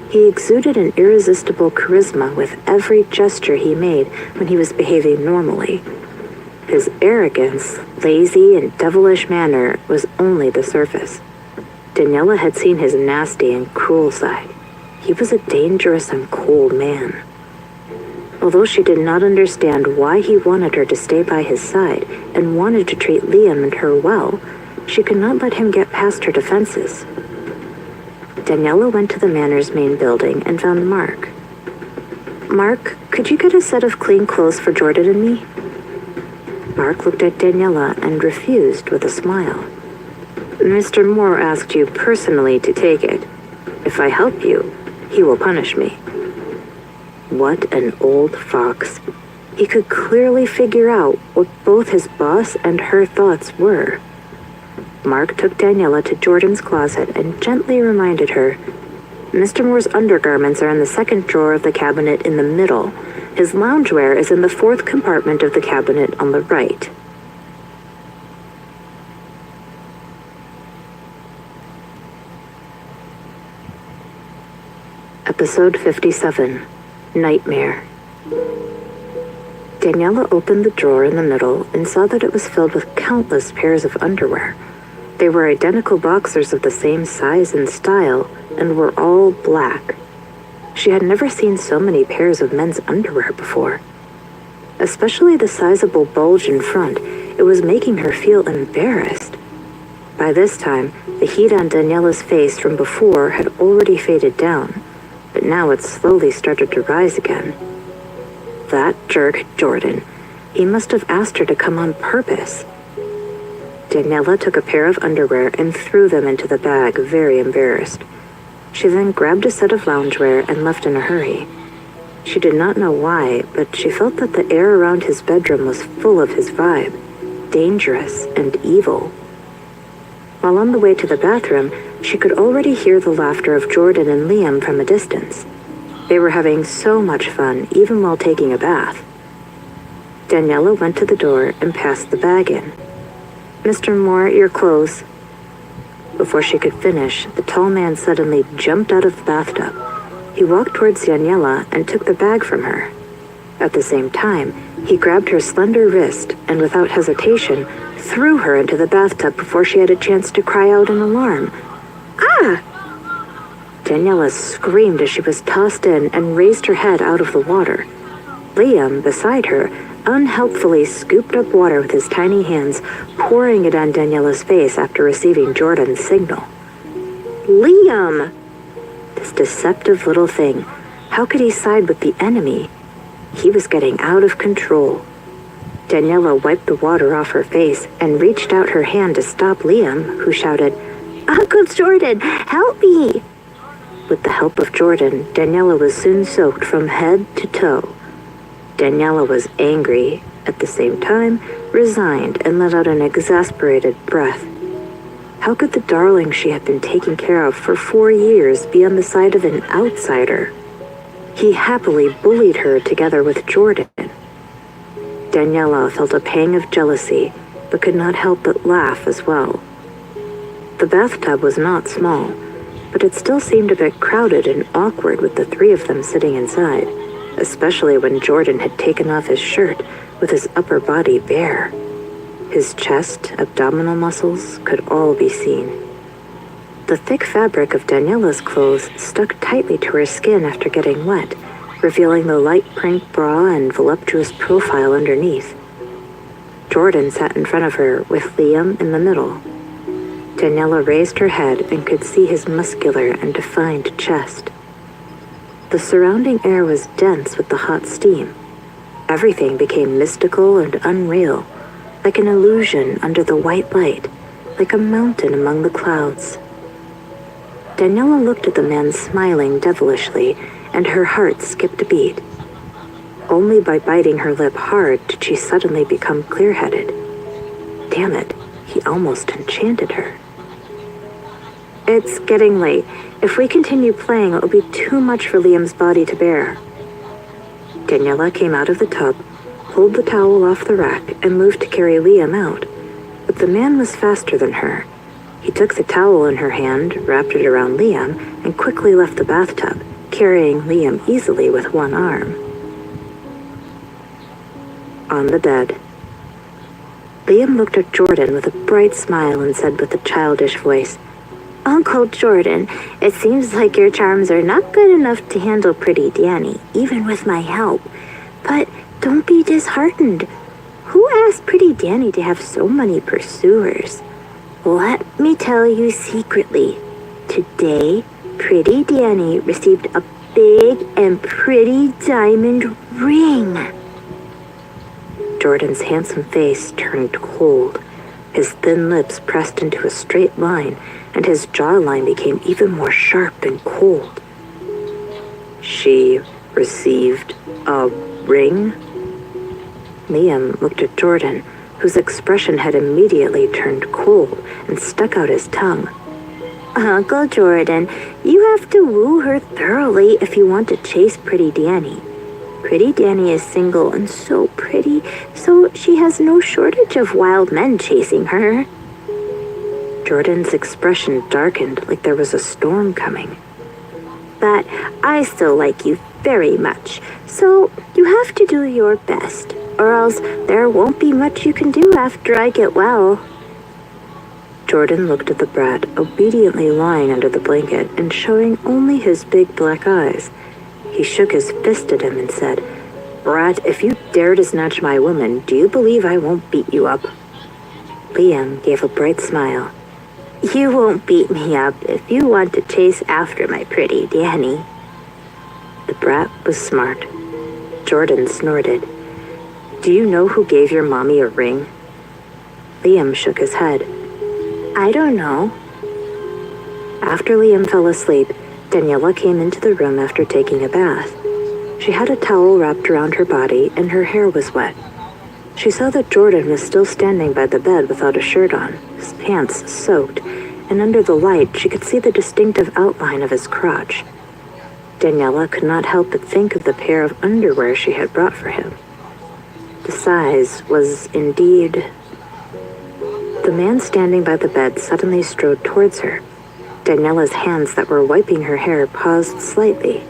He exuded an irresistible charisma with every gesture he made when he was behaving normally. His arrogance, lazy, and devilish manner was only the surface. Daniela had seen his nasty and cruel side. He was a dangerous and cold man. Although she did not understand why he wanted her to stay by his side and wanted to treat Liam and her well, she could not let him get past her defenses. Daniela went to the manor's main building and found Mark. "Mark, could you get a set of clean clothes for Jordan and me?" Mark looked at Daniela and refused with a smile. "Mr. Moore asked you personally to take it. If I help you, he will punish me." What an old fox. He could clearly figure out what both his boss and her thoughts were. Mark took Daniela to Jordan's closet and gently reminded her, "Mr. Moore's undergarments are in the second drawer of the cabinet in the middle. His loungewear is in the fourth compartment of the cabinet on the right." Episode 57, Nightmare. Daniela opened the drawer in the middle and saw that it was filled with countless pairs of underwear. They were identical boxers of the same size and style and were all black. She had never seen so many pairs of men's underwear before. Especially the sizable bulge in front, it was making her feel embarrassed. By this time, the heat on Daniela's face from before had already faded down, but now it slowly started to rise again. That jerk, Jordan. He must have asked her to come on purpose. Daniela took a pair of underwear and threw them into the bag, very embarrassed. She then grabbed a set of loungewear and left in a hurry. She did not know why, but she felt that the air around his bedroom was full of his vibe, dangerous and evil. While on the way to the bathroom, she could already hear the laughter of Jordan and Liam from a distance. They were having so much fun, even while taking a bath. Daniela went to the door and passed the bag in. "Mr. Moore, your clothes." Before she could finish, the tall man suddenly jumped out of the bathtub. He walked towards Daniela and took the bag from her. At the same time, he grabbed her slender wrist and without hesitation, threw her into the bathtub before she had a chance to cry out in alarm. "Ah!" Daniela screamed as she was tossed in and raised her head out of the water. Liam, beside her, unhelpfully scooped up water with his tiny hands, pouring it on Daniela's face after receiving Jordan's signal. Liam! This deceptive little thing. How could he side with the enemy? He was getting out of control. Daniela wiped the water off her face and reached out her hand to stop Liam, who shouted, "Uncle Jordan, help me!" With the help of Jordan, Daniela was soon soaked from head to toe. Daniela was angry, at the same time, resigned, and let out an exasperated breath. How could the darling she had been taking care of for 4 years be on the side of an outsider? He happily bullied her together with Jordan. Daniela felt a pang of jealousy, but could not help but laugh as well. The bathtub was not small, but it still seemed a bit crowded and awkward with the three of them sitting inside, especially when Jordan had taken off his shirt with his upper body bare. His chest, abdominal muscles could all be seen. The thick fabric of Daniela's clothes stuck tightly to her skin after getting wet, revealing the light print bra and voluptuous profile underneath. Jordan sat in front of her with Liam in the middle. Daniela raised her head and could see his muscular and defined chest. The surrounding air was dense with the hot steam. Everything became mystical and unreal, like an illusion under the white light, like a mountain among the clouds. Daniela looked at the man smiling devilishly, and her heart skipped a beat. Only by biting her lip hard did she suddenly become clear-headed. Damn it, he almost enchanted her. It's getting late. If we continue playing, it will be too much for Liam's body to bear. Daniela came out of the tub, pulled the towel off the rack, and moved to carry Liam out. But the man was faster than her. He took the towel in her hand, wrapped it around Liam, and quickly left the bathtub, carrying Liam easily with one arm. On the bed, Liam looked at Jordan with a bright smile and said with a childish voice, "Uncle Jordan, it seems like your charms are not good enough to handle pretty Danny, even with my help. But don't be disheartened. Who asked pretty Danny to have so many pursuers? Let me tell you secretly. Today, pretty Danny received a big and pretty diamond ring." Jordan's handsome face turned cold. His thin lips pressed into a straight line, and his jawline became even more sharp and cold. "She received a ring?" Liam looked at Jordan, whose expression had immediately turned cold and stuck out his tongue. "Uncle Jordan, you have to woo her thoroughly if you want to chase pretty Danny. Pretty Danny is single and so pretty, so she has no shortage of wild men chasing her." Jordan's expression darkened like there was a storm coming. "But I still like you very much, so you have to do your best, or else there won't be much you can do after I get well." Jordan looked at the brat, obediently lying under the blanket and showing only his big black eyes. He shook his fist at him and said, "Brat, if you dare to snatch my woman, do you believe I won't beat you up?" Liam gave a bright smile. "You won't beat me up if you want to chase after my pretty Danny." The brat was smart. Jordan snorted. "Do you know who gave your mommy a ring?" Liam shook his head. "I don't know." After Liam fell asleep, Daniela came into the room after taking a bath. She had a towel wrapped around her body and her hair was wet. She saw that Jordan was still standing by the bed without a shirt on, his pants soaked, and under the light she could see the distinctive outline of his crotch. Daniela could not help but think of the pair of underwear she had brought for him. The size was indeed... The man standing by the bed suddenly strode towards her. Daniela's hands that were wiping her hair paused slightly.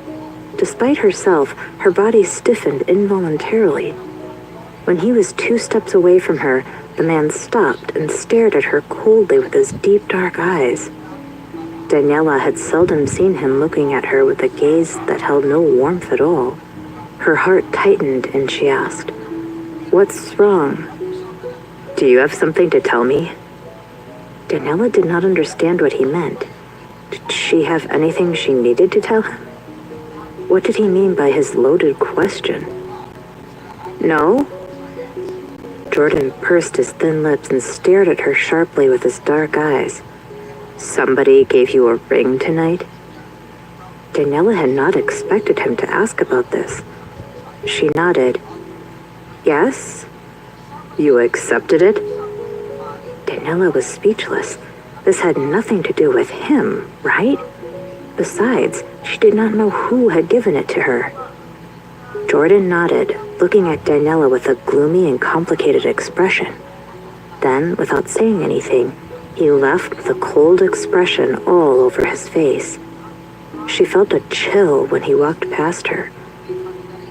Despite herself, her body stiffened involuntarily. When he was 2 steps away from her, the man stopped and stared at her coldly with his deep dark eyes. Daniela had seldom seen him looking at her with a gaze that held no warmth at all. Her heart tightened and she asked, "What's wrong? Do you have something to tell me?" Daniela did not understand what he meant. Did she have anything she needed to tell him? What did he mean by his loaded question? "No?" Jordan pursed his thin lips and stared at her sharply with his dark eyes. "Somebody gave you a ring tonight?" Daniela had not expected him to ask about this. She nodded. "Yes?" "You accepted it?" Daniela was speechless. This had nothing to do with him, right? Besides, she did not know who had given it to her. Jordan nodded, looking at Daniela with a gloomy and complicated expression. Then, without saying anything, he left with a cold expression all over his face. She felt a chill when he walked past her.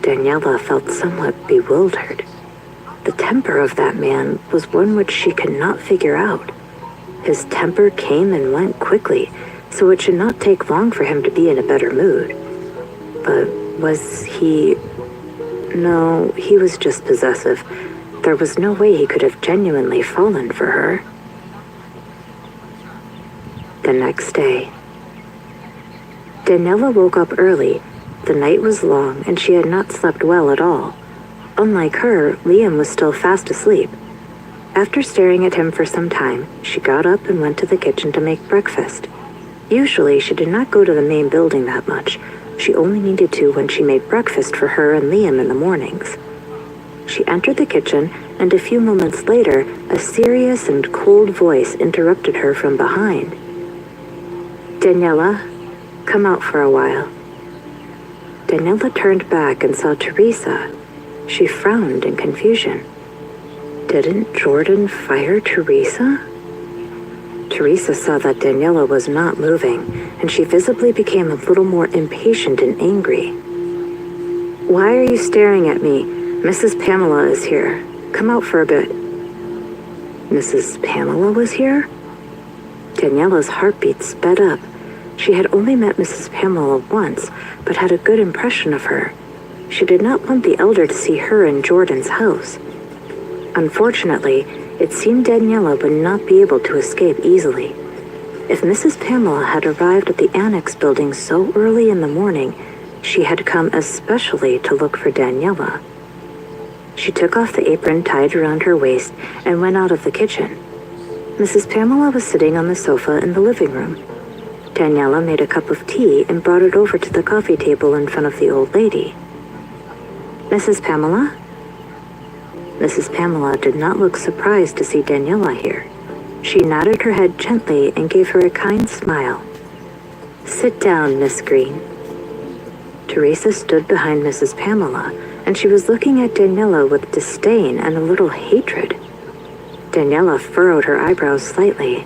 Daniela felt somewhat bewildered. The temper of that man was one which she could not figure out. His temper came and went quickly, so it should not take long for him to be in a better mood. But was he... No, he was just possessive. There was no way he could have genuinely fallen for her. The next day. Daniela woke up early. The night was long and she had not slept well at all. Unlike her, Liam was still fast asleep. After staring at him for some time, she got up and went to the kitchen to make breakfast. Usually, she did not go to the main building that much. She only needed to when she made breakfast for her and Liam in the mornings. She entered the kitchen, and a few moments later, a serious and cold voice interrupted her from behind. "Daniela, come out for a while." Daniela turned back and saw Teresa. She frowned in confusion. Didn't Jordan fire Teresa? Teresa saw that Daniela was not moving, and she visibly became a little more impatient and angry. "Why are you staring at me? Mrs. Pamela is here. Come out for a bit." Mrs. Pamela was here? Daniela's heartbeat sped up. She had only met Mrs. Pamela once, but had a good impression of her. She did not want the elder to see her in Jordan's house. Unfortunately, it seemed Daniela would not be able to escape easily. If Mrs. Pamela had arrived at the annex building so early in the morning, she had come especially to look for Daniela. She took off the apron tied around her waist and went out of the kitchen. Mrs. Pamela was sitting on the sofa in the living room. Daniela made a cup of tea and brought it over to the coffee table in front of the old lady. "Mrs. Pamela?" Mrs. Pamela did not look surprised to see Daniela here. She nodded her head gently and gave her a kind smile. "Sit down, Miss Green." Teresa stood behind Mrs. Pamela, and she was looking at Daniela with disdain and a little hatred. Daniela furrowed her eyebrows slightly.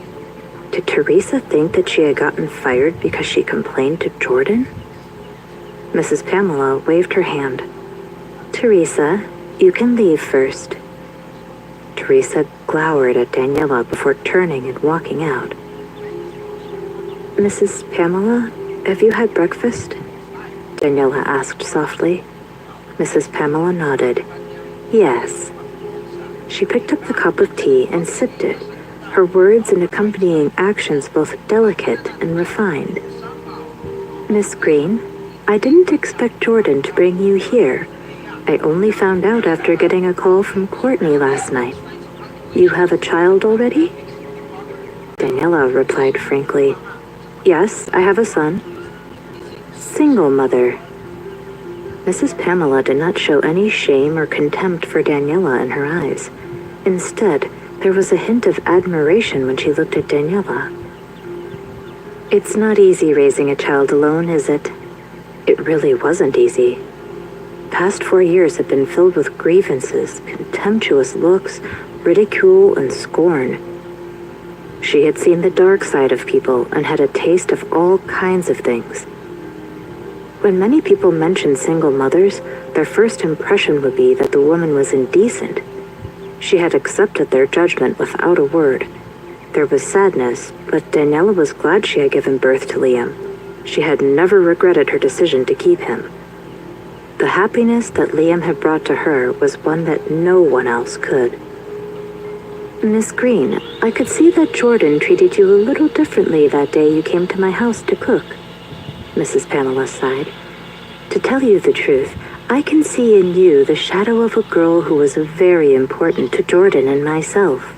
Did Teresa think that she had gotten fired because she complained to Jordan? Mrs. Pamela waved her hand. "Teresa, you can leave first." Teresa glowered at Daniela before turning and walking out. "Mrs. Pamela, have you had breakfast?" Daniela asked softly. Mrs. Pamela nodded. "Yes." She picked up the cup of tea and sipped it, her words and accompanying actions both delicate and refined. "Miss Green, I didn't expect Jordan to bring you here. I only found out after getting a call from Courtney last night. You have a child already?" Daniela replied frankly, "Yes, I have a son." "Single mother." Mrs. Pamela did not show any shame or contempt for Daniela in her eyes. Instead, there was a hint of admiration when she looked at Daniela. "It's not easy raising a child alone, is it?" It really wasn't easy. Past 4 years had been filled with grievances, contemptuous looks, ridicule, and scorn. She had seen the dark side of people and had a taste of all kinds of things. When many people mentioned single mothers, their first impression would be that the woman was indecent. She had accepted their judgment without a word. There was sadness, but Daniela was glad she had given birth to Liam. She had never regretted her decision to keep him. The happiness that Liam had brought to her was one that no one else could. "Miss Green, I could see that Jordan treated you a little differently that day you came to my house to cook." Mrs. Pamela sighed. "To tell you the truth, I can see in you the shadow of a girl who was very important to Jordan and myself."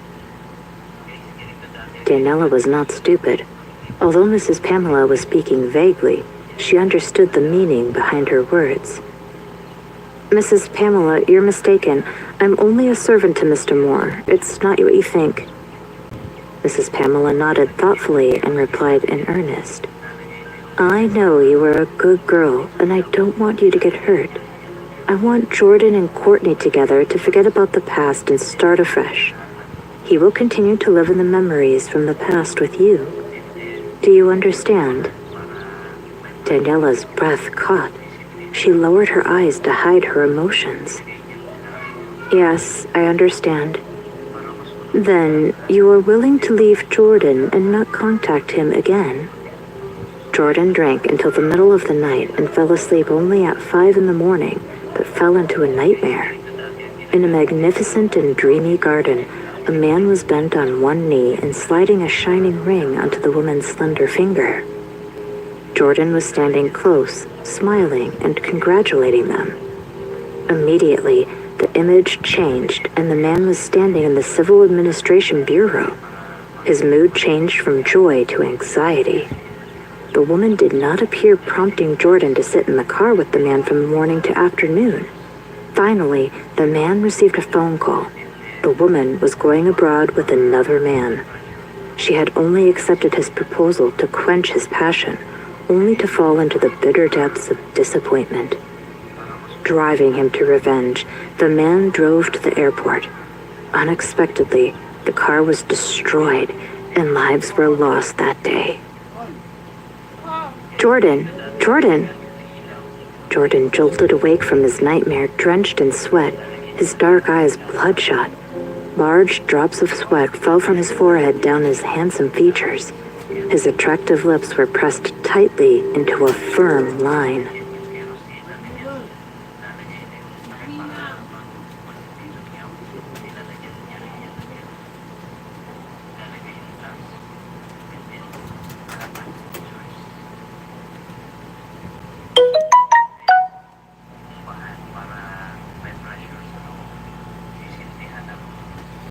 Daniela was not stupid. Although Mrs. Pamela was speaking vaguely, she understood the meaning behind her words. "Mrs. Pamela, you're mistaken. I'm only a servant to Mr. Moore. It's not what you think." Mrs. Pamela nodded thoughtfully and replied in earnest. "I know you are a good girl, and I don't want you to get hurt. I want Jordan and Courtney together to forget about the past and start afresh. He will continue to live in the memories from the past with you. Do you understand?" Daniela's breath caught. She lowered her eyes to hide her emotions. "Yes, I understand." "Then you are willing to leave Jordan and not contact him again?" Jordan drank until the middle of the night and fell asleep only at 5 in the morning, but fell into a nightmare. In a magnificent and dreamy garden, a man was bent on one knee and sliding a shining ring onto the woman's slender finger. Jordan was standing close, smiling and congratulating them. Immediately, the image changed and the man was standing in the Civil Administration Bureau. His mood changed from joy to anxiety. The woman did not appear, prompting Jordan to sit in the car with the man from morning to afternoon. Finally, the man received a phone call. The woman was going abroad with another man. She had only accepted his proposal to quench his passion, only to fall into the bitter depths of disappointment. Driving him to revenge, the man drove to the airport. Unexpectedly, the car was destroyed and lives were lost that day. Jordan! Jordan! Jordan jolted awake from his nightmare, drenched in sweat, his dark eyes bloodshot. Large drops of sweat fell from his forehead down his handsome features. His attractive lips were pressed tightly into a firm line.